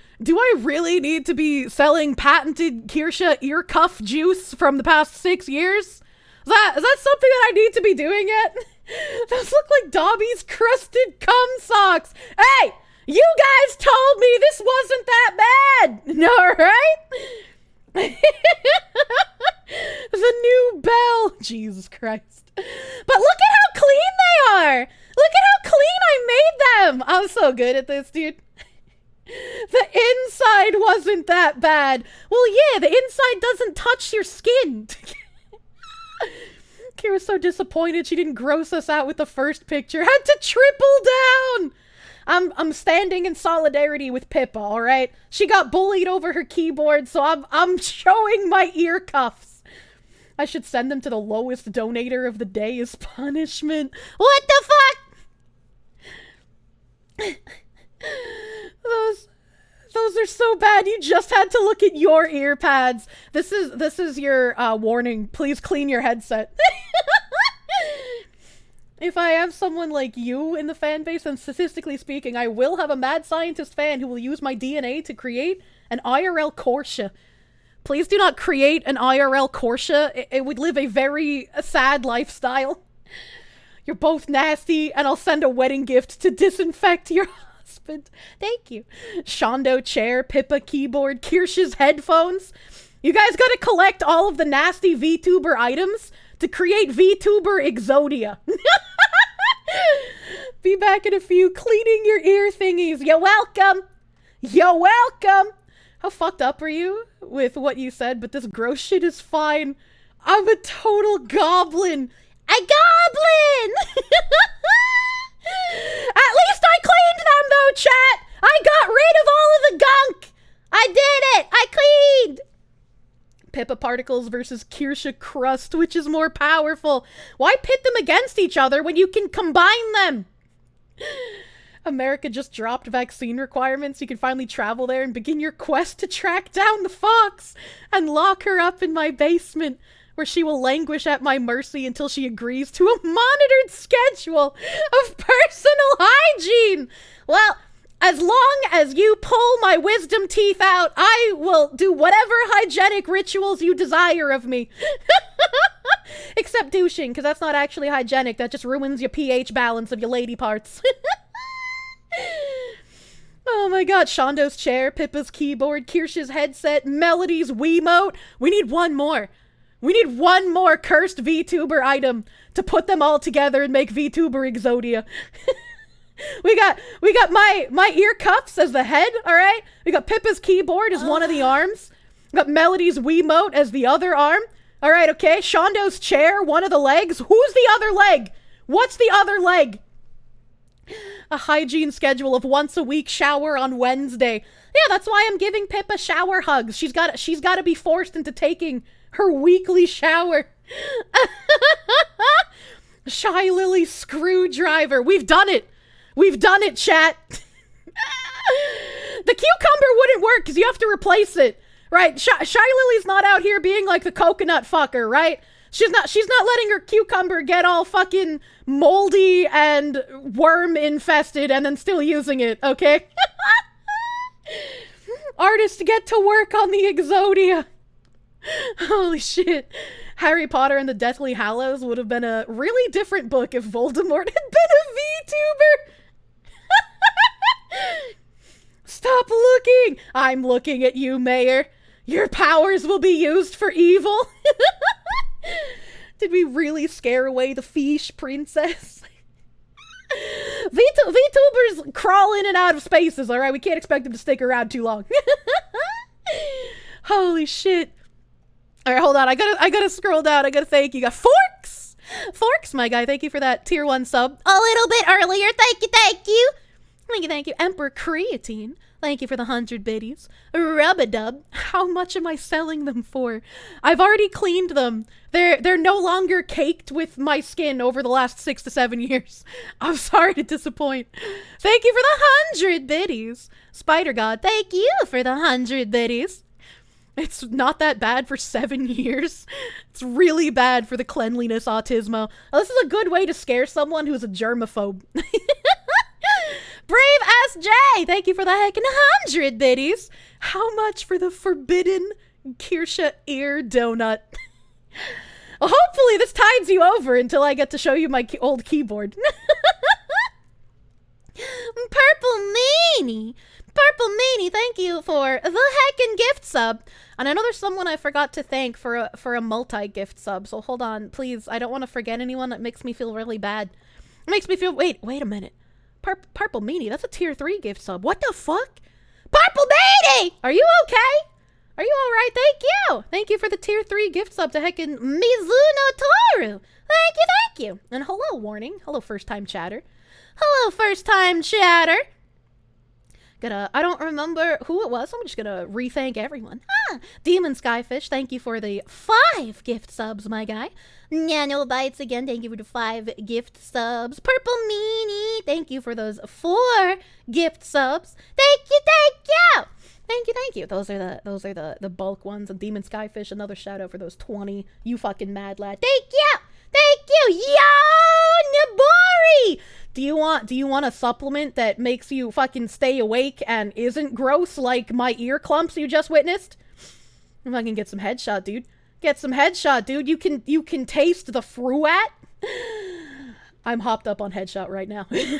A: really need to be selling patented Kirsche ear cuff juice from the past 6 years? Is that something that I need to be doing yet? Those look like Dobby's crusted cum socks. Hey, you guys told me this wasn't that bad. No, right? The new bell. Jesus Christ. But look at how clean they are. Look at how clean I made them. I'm so good at this, dude. The inside wasn't that bad. Well, yeah, the inside doesn't touch your skin. Kira's so disappointed she didn't gross us out with the first picture. Had to triple down. I'm standing in solidarity with Pippa, all right? She got bullied over her keyboard, so I'm showing my ear cuffs. I should send them to the lowest donator of the day as punishment. What the fuck? Those are so bad. You just had to look at your ear pads. This is your warning. Please clean your headset. If I have someone like you in the fan base, then statistically speaking, I will have a mad scientist fan who will use my DNA to create an IRL Kirsche. Please do not create an IRL Kirsche. It would live a very sad lifestyle. You're both nasty, and I'll send a wedding gift to disinfect your husband. Thank you. Shondo chair, Pippa keyboard, Kirsche's headphones. You guys gotta collect all of the nasty VTuber items to create VTuber Exodia. Be back in a few, cleaning your ear thingies. You're welcome. You're welcome. How fucked up are you with what you said? But this gross shit is fine. I'm a total goblin. A goblin! At least I cleaned them though, chat! I got rid of all of the gunk! I did it! I cleaned! Pippa particles versus Kirsche crust, which is more powerful? Why pit them against each other when you can combine them? America just dropped vaccine requirements. You can finally travel there and begin your quest to track down the fox and lock her up in my basement, where she will languish at my mercy until she agrees to a monitored schedule of personal hygiene. Well, as long as you pull my wisdom teeth out, I will do whatever hygienic rituals you desire of me. Except douching, because that's not actually hygienic. That just ruins your pH balance of your lady parts. Oh my god, Shondo's chair, Pippa's keyboard, Kirsche's headset, Melody's Wiimote. We need one more. We need one more cursed VTuber item to put them all together and make VTuber Exodia. we got my ear cuffs as the head, alright? We got Pippa's keyboard as one of the arms. We got Melody's Wiimote as the other arm. Alright, okay. Shondo's chair, one of the legs. Who's the other leg? What's the other leg? A hygiene schedule of once a week shower on Wednesday. Yeah, that's why I'm giving Pippa shower hugs. She's got to be forced into taking her weekly shower. Shy Lily screwdriver. We've done it. We've done it, chat. The cucumber wouldn't work because you have to replace it. Right? Shy Lily's not out here being like the coconut fucker, right? She's not letting her cucumber get all fucking moldy and worm infested and then still using it, okay? Artists get to work on the Exodia. Holy shit. Harry Potter and the Deathly Hallows would have been a really different book if Voldemort had been a VTuber. Stop looking! I'm looking at you, Mayor. Your powers will be used for evil. Did we really scare away the fish princess? VTubers crawl in and out of spaces, alright? We can't expect them to stick around too long. Holy shit. Alright, hold on. I gotta scroll down. I gotta thank you. Got Forks! Forks, my guy. Thank you for that tier 1 sub. A little bit earlier. Thank you, thank you. Thank you, thank you. Emperor Creatine. Thank you for the 100 biddies. Rub-a-dub. How much am I selling them for? I've already cleaned them. They're no longer caked with my skin over the last 6 to 7 years. I'm sorry to disappoint. Thank you for the 100 biddies. Spider God, thank you for the 100 biddies. It's not that bad for 7 years. It's really bad for the cleanliness autismo. Oh, this is a good way to scare someone who's a germaphobe. Brave SJ, thank you for the heckin' 100 biddies. How much for the forbidden Kirsche ear donut? Well, hopefully this tides you over until I get to show you my old keyboard. Purple Meanie, thank you for the heckin' gift sub. And I know there's someone I forgot to thank for a multi-gift sub, so hold on, please. I don't want to forget anyone. That makes me feel really bad. It makes me feel, wait a minute. Purple Meanie, that's a tier 3 gift sub. What the fuck? Purple Meanie! Are you okay? Are you alright? Thank you! Thank you for the tier 3 gift sub to heckin' Mizuno Toru. Thank you. And hello, Warning. Hello, first time chatter. Hello, first time chatter. I don't remember who it was, so I'm just gonna re-thank everyone. Demon Skyfish, thank you for the 5 gift subs, my guy. Nano Bites again, thank you for the 5 gift subs. Purple Meanie, thank you for those 4 gift subs. Thank you. Thank you. Those are the bulk ones. And Demon Skyfish, another shout out for those 20. You fucking mad lad. Thank you. Yo, Nabori! Do you want a supplement that makes you fucking stay awake and isn't gross like my ear clumps you just witnessed? If I can get some headshot, dude. You can taste the fruit. I'm hopped up on headshot right now. I'm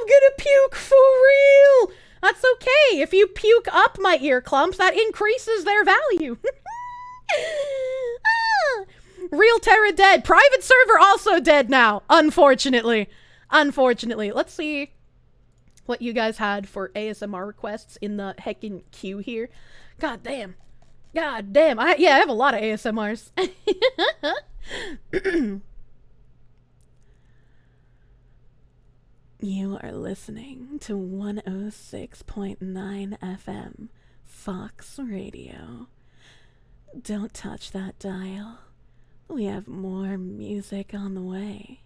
A: gonna puke for real. That's okay. If you puke up my ear clumps, that increases their value. Real Terra dead. Private server also dead now. Unfortunately. Let's see what you guys had for ASMR requests in the heckin' queue here. God damn. I have a lot of ASMRs. You are listening to 106.9 FM Fox Radio. Don't touch that dial. We have more music on the way.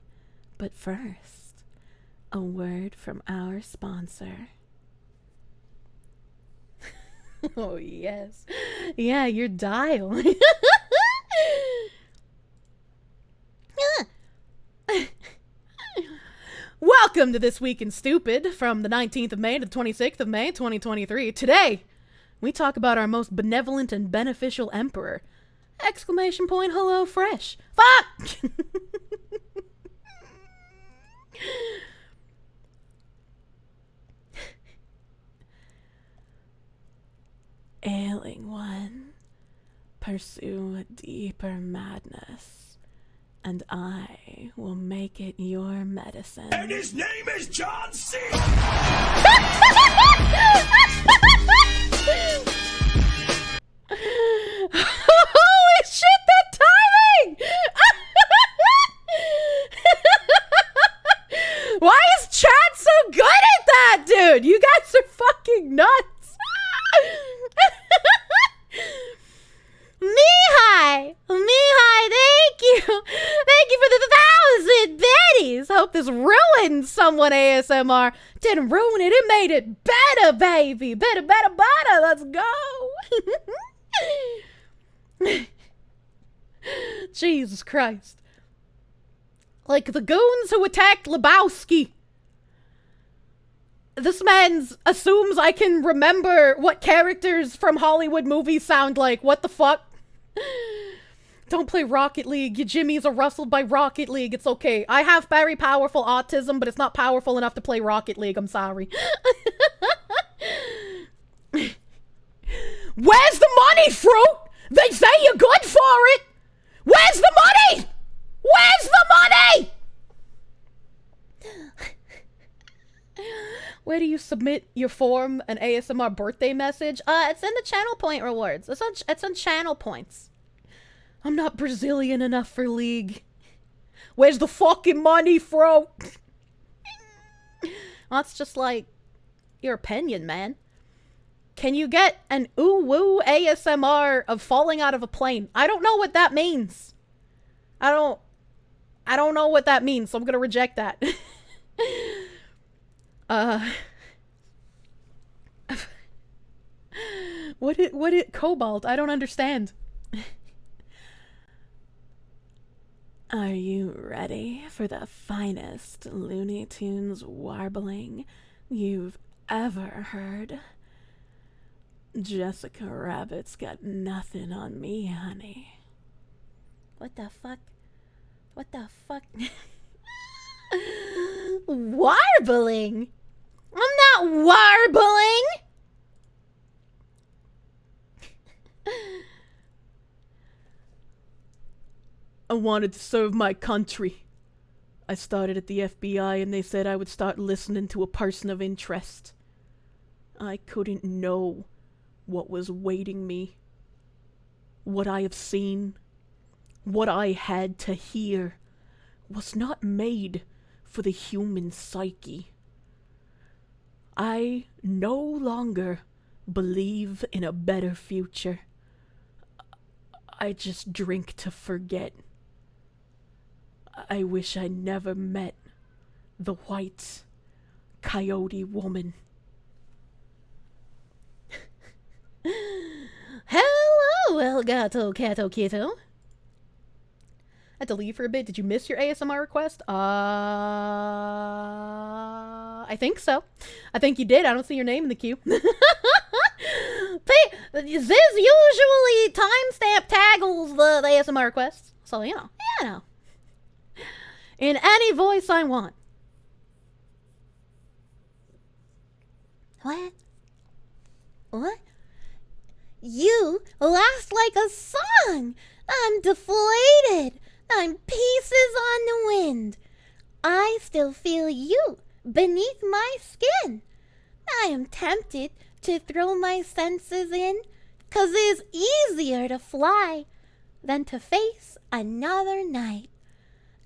A: But first, a word from our sponsor. Oh, yes. Yeah, your dial. Welcome to This Week in Stupid from the 19th of May to the 26th of May, 2023. Today, we talk about our most benevolent and beneficial emperor. Exclamation point, hello, fresh. Fuck! Ailing one, pursue a deeper madness, and I will make it your medicine.
P: And his name is John C.
A: Holy shit, that timing! someone ASMR didn't ruin it. It made it better, baby. Better, better, better. Let's go. Jesus Christ. Like the goons who attacked Lebowski. This man assumes I can remember what characters from Hollywood movies sound like. What the fuck? Don't play Rocket League. Your jimmies are rustled by Rocket League. It's okay. I have very powerful autism, but it's not powerful enough to play Rocket League. I'm sorry. Where's the money, Fruit? They say you're good for it. Where's the money? Where's the money? Where do you submit your form, an ASMR birthday message? It's in the channel point rewards. It's on channel points. I'm not Brazilian enough for League. Where's the fucking money, Fro? That's just like your opinion, man. Can you get an ooh-woo ASMR of falling out of a plane? I don't know what that means. I don't know what that means, so I'm gonna reject that. What it Cobalt? I don't understand. Are you ready for the finest Looney Tunes warbling you've ever heard? Jessica Rabbit's got nothing on me, honey. What the fuck? What the fuck? Warbling? I'm not warbling! I wanted to serve my country. I started at the FBI and they said I would start listening to a person of interest. I couldn't know what was waiting me. What I have seen, what I had to hear, was not made for the human psyche. I no longer believe in a better future. I just drink to forget. I wish I never met the white coyote woman. Hello, El Gato Cato Quito. I had to leave for a bit. Did you miss your ASMR request? I think so. I think you did. I don't see your name in the queue. This usually timestamp taggles the ASMR requests. So, you know. In any voice I want. What? What? You laugh like a song. I'm deflated. I'm pieces on the wind. I still feel you beneath my skin. I am tempted to throw my senses in, 'cause it's easier to fly than to face another night.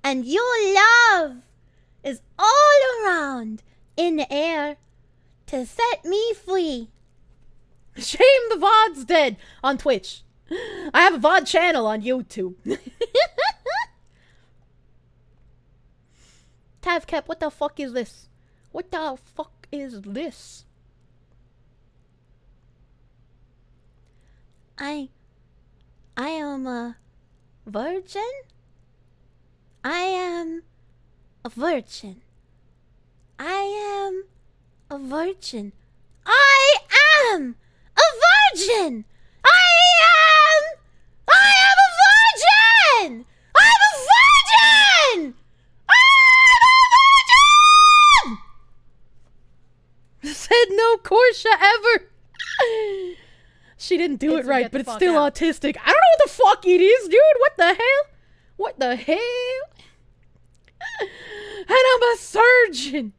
A: And your love is all around in the air to set me free. Shame the VOD's dead on Twitch. I have a VOD channel on YouTube. Tavcap, what the fuck is this? What the fuck is this? I am a virgin? I am a virgin. I am a virgin. I am a virgin! I am a virgin! I'm a virgin! I'm a virgin! Said no Kirsche ever. She didn't do it right, but it's still autistic. I don't know what the fuck it is, dude. What the hell? What the hell? And I'm a surgeon.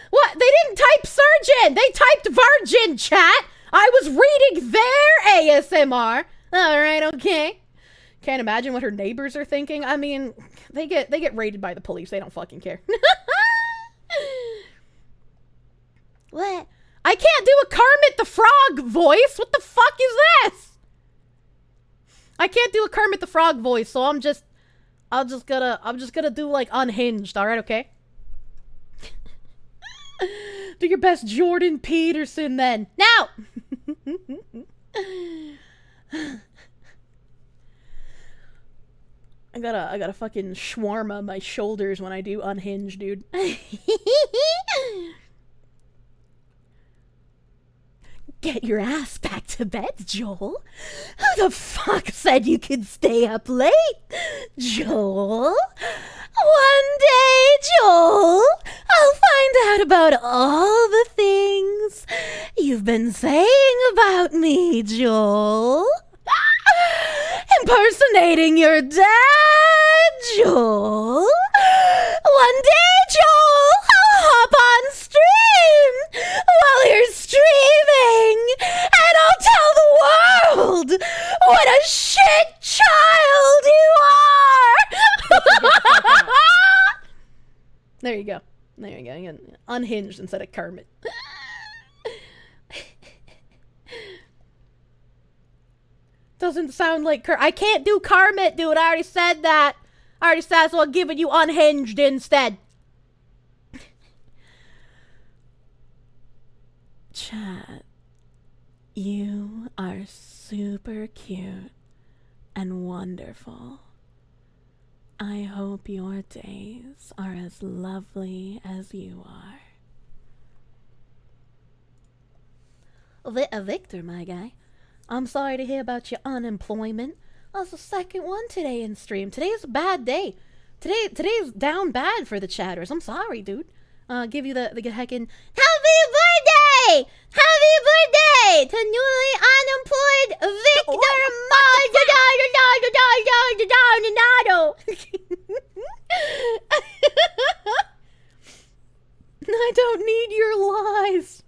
A: What? They didn't type surgeon. They typed virgin, chat. I was reading their ASMR. All right, okay. Can't imagine what her neighbors are thinking. I mean, they get raided by the police. They don't fucking care. What? I can't do a Kermit the Frog voice. What the fuck is this? I can't do a Kermit the Frog voice, so I'm just gonna do like Unhinged. All right, okay. Do your best Jordan Peterson then. Now! I gotta fucking shawarma my shoulders when I do unhinged, dude. Get your ass back to bed, Joel. Who the fuck said you could stay up late, Joel? One day, Joel, I'll find out about all the things you've been saying about me, Joel. Impersonating your dad, Joel. One day, Joel, I'll hop on stream while you're streaming, and I'll tell the world what a shit child you are. There you go. There you go. You got unhinged instead of Kermit. Doesn't sound like I can't do Kermit, dude. I already said that. I already said, so I'm giving you unhinged instead. Chat, you are super cute and wonderful. I hope your days are as lovely as you are. Victor, my guy. I'm sorry to hear about your unemployment. That's the second one today in stream. Today's a bad day. Today's down bad for the chatters. I'm sorry, dude. Give you the heckin' happy birthday! Happy birthday to newly unemployed Victor Maldonado. I don't need your lies.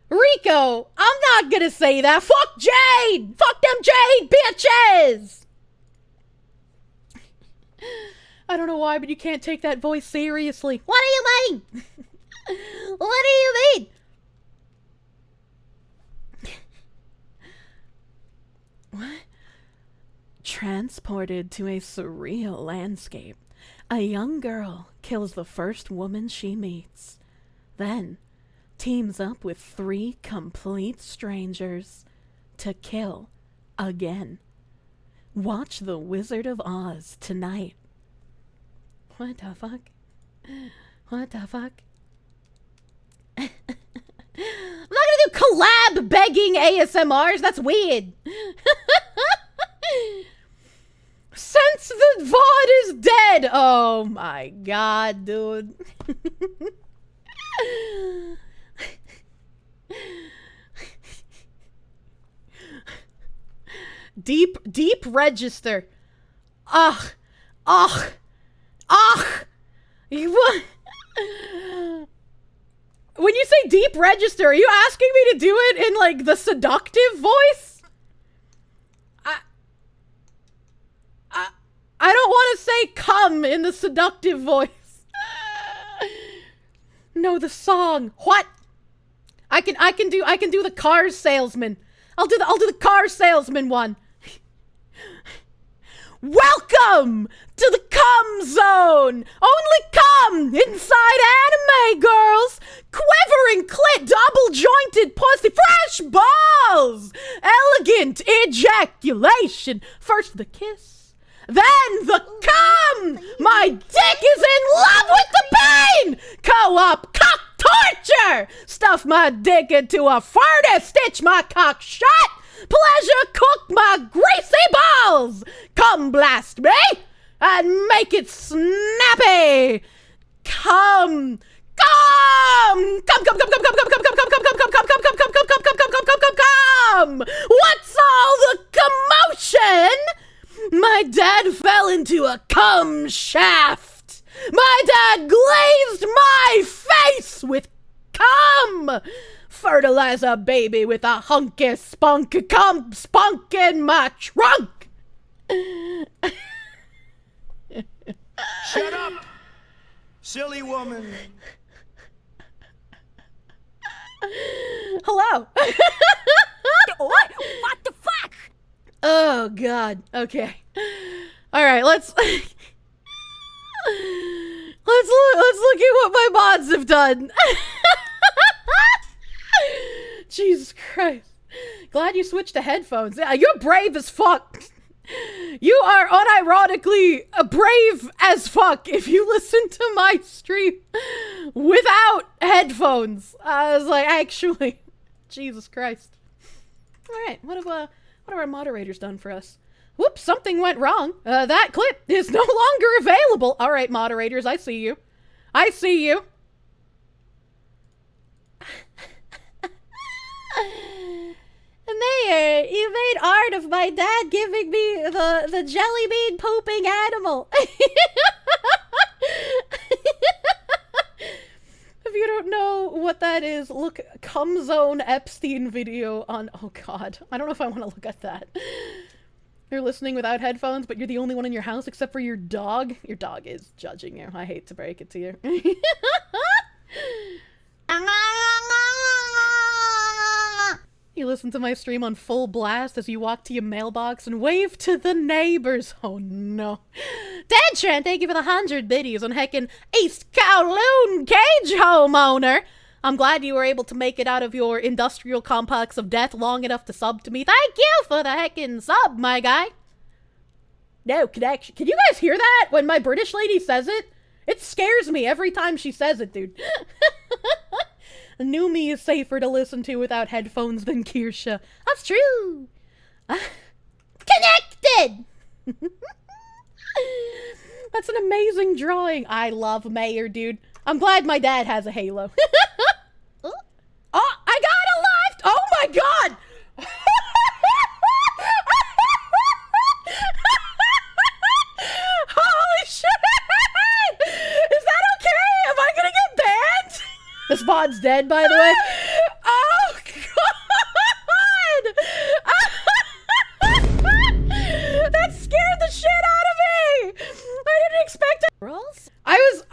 A: Rico, I'm not gonna say that. Fuck Jade! Fuck them Jade bitches! I don't know why, but you can't take that voice seriously. What do you mean? What do you mean? What? Transported to a surreal landscape, a young girl kills the first woman she meets. Then teams up with 3 complete strangers to kill again. Watch The Wizard of Oz tonight. What the fuck? What the fuck? I'm not gonna do collab begging ASMRs. That's weird. Since the VOD is dead. Oh my god, dude. Deep register. Ugh. What? When you say deep register, are you asking me to do it in like the seductive voice? I don't want to say come in the seductive voice. No, the song. What? I can do the car salesman. I'll do the car salesman one. Welcome to the cum zone. Only cum inside anime girls. Quivering clit, double jointed pussy, fresh balls, elegant ejaculation. First the kiss, then the cum. My dick is in love with the pain. Co-op cock torture. Stuff my dick into a furnace, stitch my cock shut. Pleasure cook my greasy balls. Come blast me and make it snappy. Come. What's all the commotion? My dad fell into a cum shaft. My dad glazed my face with cum. Fertilize a baby with a hunky spunk, cum spunk in my trunk.
B: Shut up, silly woman.
A: Hello.
E: What the fuck?
A: Oh god. Okay. All right. Let's. let's look at what my mods have done. Jesus Christ. Glad you switched to headphones. Yeah, you're brave as fuck. You are unironically brave as fuck if you listen to my stream without headphones. I was like, actually, Jesus Christ. All right, what have our moderators done for us? Whoops, something went wrong. That clip is no longer available. All right, moderators, I see you. I see you.
E: Mayor, you made art of my dad giving me the jelly bean pooping animal.
A: If you don't know what that is, look, Cum Zone Epstein video on, oh god, I don't know if I want to look at that. You're listening without headphones, but you're the only one in your house except for your dog. Your dog is judging you. I hate to break it to you. You listen to my stream on full blast as you walk to your mailbox and wave to the neighbors. Oh no.
E: Dad Trent, thank you for the 100 biddies on heckin' East Kowloon cage homeowner. I'm glad you were able to make it out of your industrial complex of death long enough to sub to me. Thank you for the heckin' sub, my guy.
A: No connection. Can you guys hear that when my British lady says it? It scares me every time she says it, dude. Numi is safer to listen to without headphones than Kirsche.
E: That's true. Connected!
A: That's an amazing drawing. I love Mayor, dude. I'm glad my dad has a halo. Oh, I got a left! Oh my god! Holy shit! Is that okay? Am I gonna get banned? This VOD's dead, by the way. Oh god! That scared the shit out of me! I didn't expect it.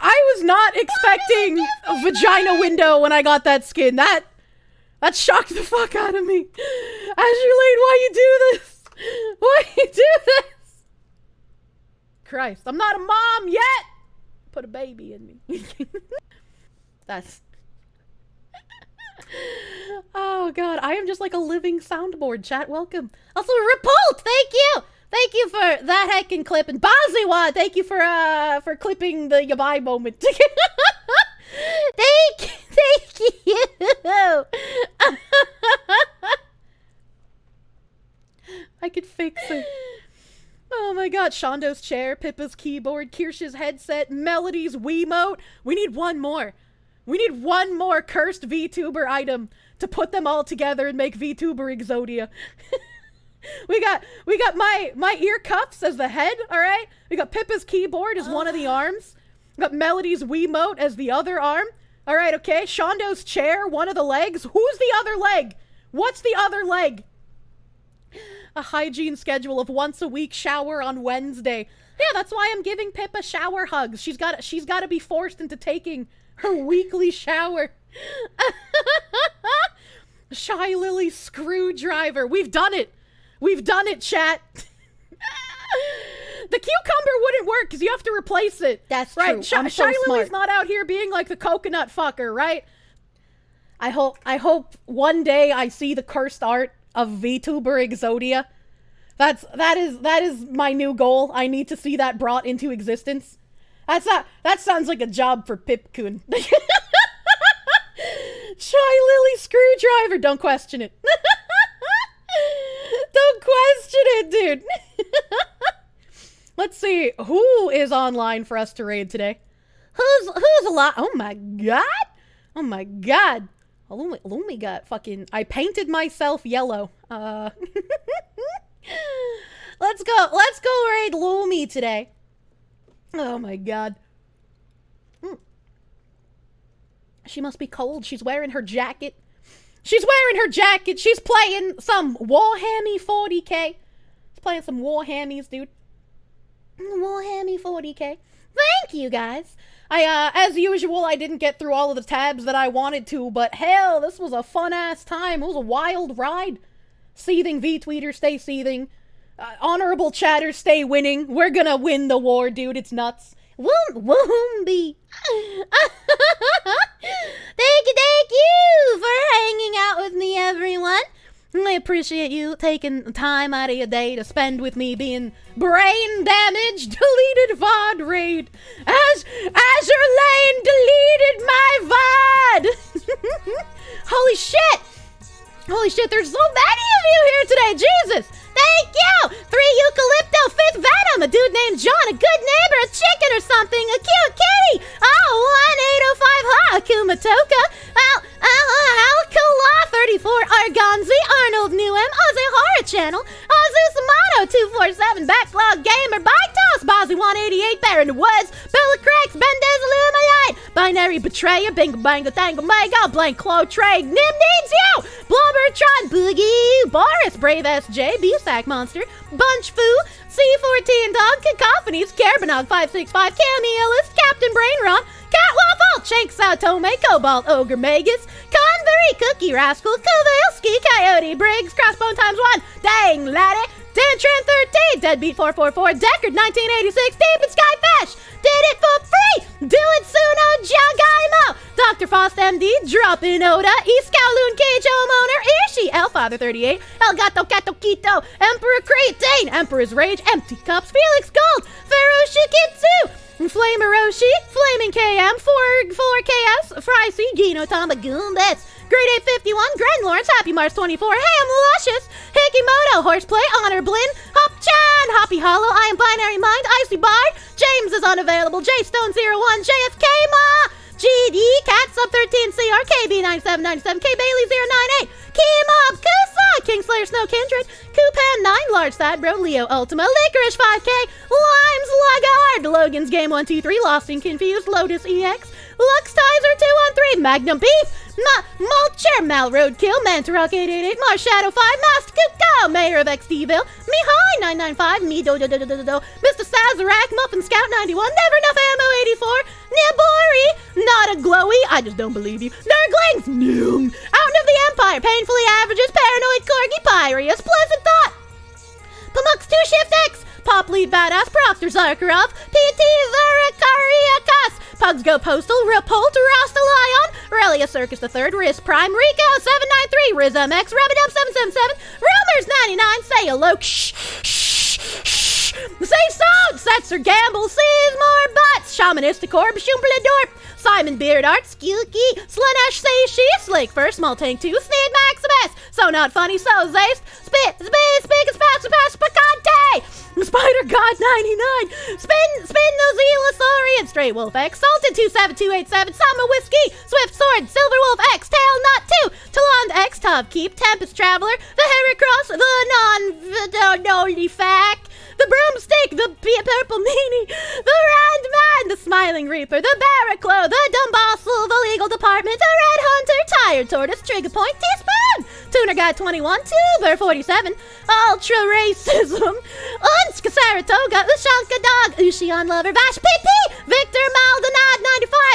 A: I was not expecting a vagina window when I got that skin. That shocked the fuck out of me. Azurlane, why you do this? Why you do this? Christ, I'm not a mom yet. Put a baby in me. That's... Oh god, I am just like a living soundboard, chat. Welcome.
E: Also, Repult, thank you! Thank you for that heckin' clip. And Baziwa, thank you for clipping the yabai moment. Thank you!
A: I could fix it. Oh my god, Shondo's chair, Pippa's keyboard, Kirsche's headset, Melody's Wiimote. We need one more. We need one more cursed VTuber item to put them all together and make VTuber Exodia. we got my ear cuffs as the head, alright? We got Pippa's keyboard as one of the arms. We got Melody's Wiimote as the other arm. Alright, okay. Shondo's chair, one of the legs. Who's the other leg? What's the other leg? A hygiene schedule of once a week shower on Wednesday. Yeah, that's why I'm giving Pippa shower hugs. She's got to be forced into taking her weekly shower. Shy Lily screwdriver. We've done it. We've done it, chat. The cucumber wouldn't work because you have to replace it.
E: That's
A: right.
E: true. I'm so
A: Shy
E: smart.
A: Lily's not out here being like the coconut fucker, right? I hope one day I see the cursed art of VTuber Exodia. That is my new goal. I need to see that brought into existence. That sounds like a job for Pipkun. Shy Lily screwdriver. Don't question it. Don't question it, dude. Let's see who is online for us to raid today. Who's a lot? Oh my god. Oh my god. Lumi got fucking... I painted myself yellow. Let's go raid Lumi today. Oh my god. She must be cold. She's wearing her jacket. She's playing some Warhammy 40k. She's playing some Warhammies, dude. Warhammy 40k. Thank you, guys. As usual, I didn't get through all of the tabs that I wanted to, but hell, this was a fun-ass time. It was a wild ride. Seething V-tweeter, stay seething. Honorable chatter, stay winning. We're gonna win the war, dude. It's nuts.
E: Won't be. Thank you for hanging out with me, everyone. I appreciate you taking time out of your day to spend with me being brain damaged, deleted VOD raid. Azure Lane deleted my VOD. Holy shit. Holy shit, there's so many of you here today. Jesus. Thank you! 3 Eucalypto, 5th Venom, a dude named John, a good neighbor, a chicken or something, a cute kitty! Oh, 1805 Akuma Toka, Alcala 34, Argonzi, Arnold Newham, Ozzy Horror Channel, Azus Amato 247, Backlog Gamer, Bitos, Bozzy 188, Baron Weds, Bella Cracks, Bendez Illuminate, Binary Betrayer, Bingo Bango Tango Mega, Blank Claw Trade, Nim Needs You, Blubbertron, Boogie, Boris, Brave SJ, Busac Monster, Bunch Foo, C14 Dog, Cacophonies, Carbonog 565, Cammy Ellis, Captain Brainron, Cat Waffle, Shank Tome, Cobalt Ogre Magus, Convery, Cookie Rascal, Kovalski, Coyote Briggs, Crossbone times 1, Dang Laddie, Dantran 13, Deadbeat 444, Deckard 1986, Deep and Skyfish, did it for free! Do it Suno Jagaimo! Dr. Frost MD, Drop in Oda, East Kowloon Cage Homeowner, Irshi, Elfather 38, El Gato Gato Quito, Emperor Crate, Dane, Emperor's Rage, Empty Cups, Felix Gold, Feroshikitsu, Flame Hiroshi, Flaming KM, 4KS, Fricey, Gino Tamagoon, that's Grade 851, Gren Lawrence, Happy Mars 24, Ham Luscious, Hikimoto, Horseplay, Honor Blin, Hop-chan, Hoppy Hollow, I Am Binary Mind, Icy Bard, James is unavailable, J Stone 01, JFK Ma, GD, Cat Sub 13 CR, KB 9797, K Bailey 098, Keymob, Kusa, Kingslayer Snow Kindred, Kupan 9, Large Sad Bro, Leo Ultima, Licorice 5K, Limes Lagard, Logan's Game 123, Lost and Confused, Lotus EX, Lux Tizer 213, Magnum Beef, Mulcher, Mal Roadkill, Mantarock 888, Mars Shadow 5, Master Kuko, Mayor of XDville, Mihai 995, Me Do Mr. Sazerac, Muffin Scout 91, Never Enough Ammo 84, Nibori, Not a Glowy, I just don't believe you, Nurglings, Noom, Out of the Empire, Painfully Averages, Paranoid Corgi, Pyreus, Pleasant Thought, Pamux 2 Shift X, Pop Lead Badass, Proctor Zarkarov, PT Zarikariakas, Pugs Go Postal, Repult, Rasta Lion, Relia Circus III, Riz Prime, Rico 793, Riz MX, Rabidum 777, Rumors 99, Say Hello, shh, shh, shh, Say So, Setzer Gamble, Sees More Butts, Shamanistic Orb, Shumbledorp, Simon Beard Art, Skilky, Slanesh Seishi, Slake First, Small Tank 2, Sneed Maximus, So Not Funny, Sozased, Spit, Picante, Spider God 99, Spin Nozelosaurian, Stray Wolf X, Salted 27287, Summer Whiskey, Swift Sword, Silver Wolf X, Tail Nut 2, Talon X, Top Keep, Tempest Traveler, the Heracross, the Non-Nolifac, the Broomstick, the Purple Meanie, the Randman, the Smiling Reaper, the Barraclow, the Dumbossel, the Legal Department, the Red Hunter, Tired Tortoise, Trigger Point, Teaspoon, Tuner Guy 21, Tuber 47, Ultra Racism, Unsk Saratoga, Ushanka Dog, Ushion Lover, Vash PP, Victor Maldonad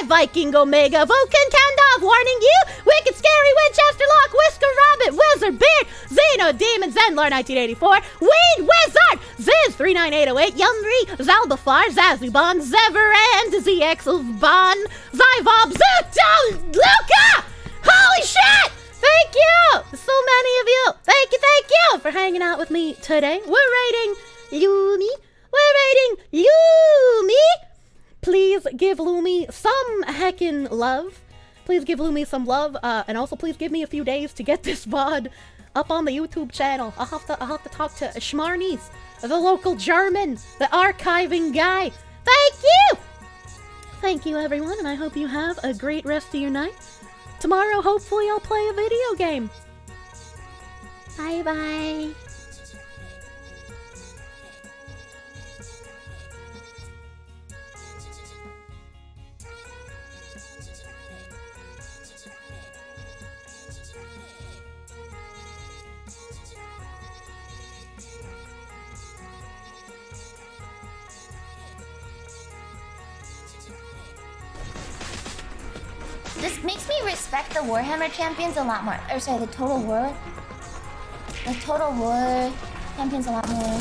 E: 95, Viking Omega, Vulcan Kandov, Warning You, Wicked Scary Winchester Lock, Whisker Rabbit, Wizard Beard, Xeno Demon, Zenlord 1984, Weed Wizard, Ziz 39808, Yumri, Zalbafar, Zazuban, Zeverand, ZX of Bon, Zyvob, Zuto, Luca! Holy shit! Thank you! So many of you! Thank you for hanging out with me today. We're rating Lumi. Please give Lumi some heckin' love. Please give Lumi some love. And also please give me a few days to get this VOD up on the YouTube channel. I'll have to talk to Schmarnies, the local German, the archiving guy. Thank you! Thank you, everyone, and I hope you have a great rest of your night. Tomorrow, hopefully, I'll play a video game. Bye-bye.
S: This makes me respect the Warhammer champions a lot more. Or sorry, the Total War. The Total War champions a lot more.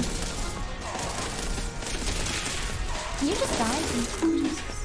S: You just died. Jesus.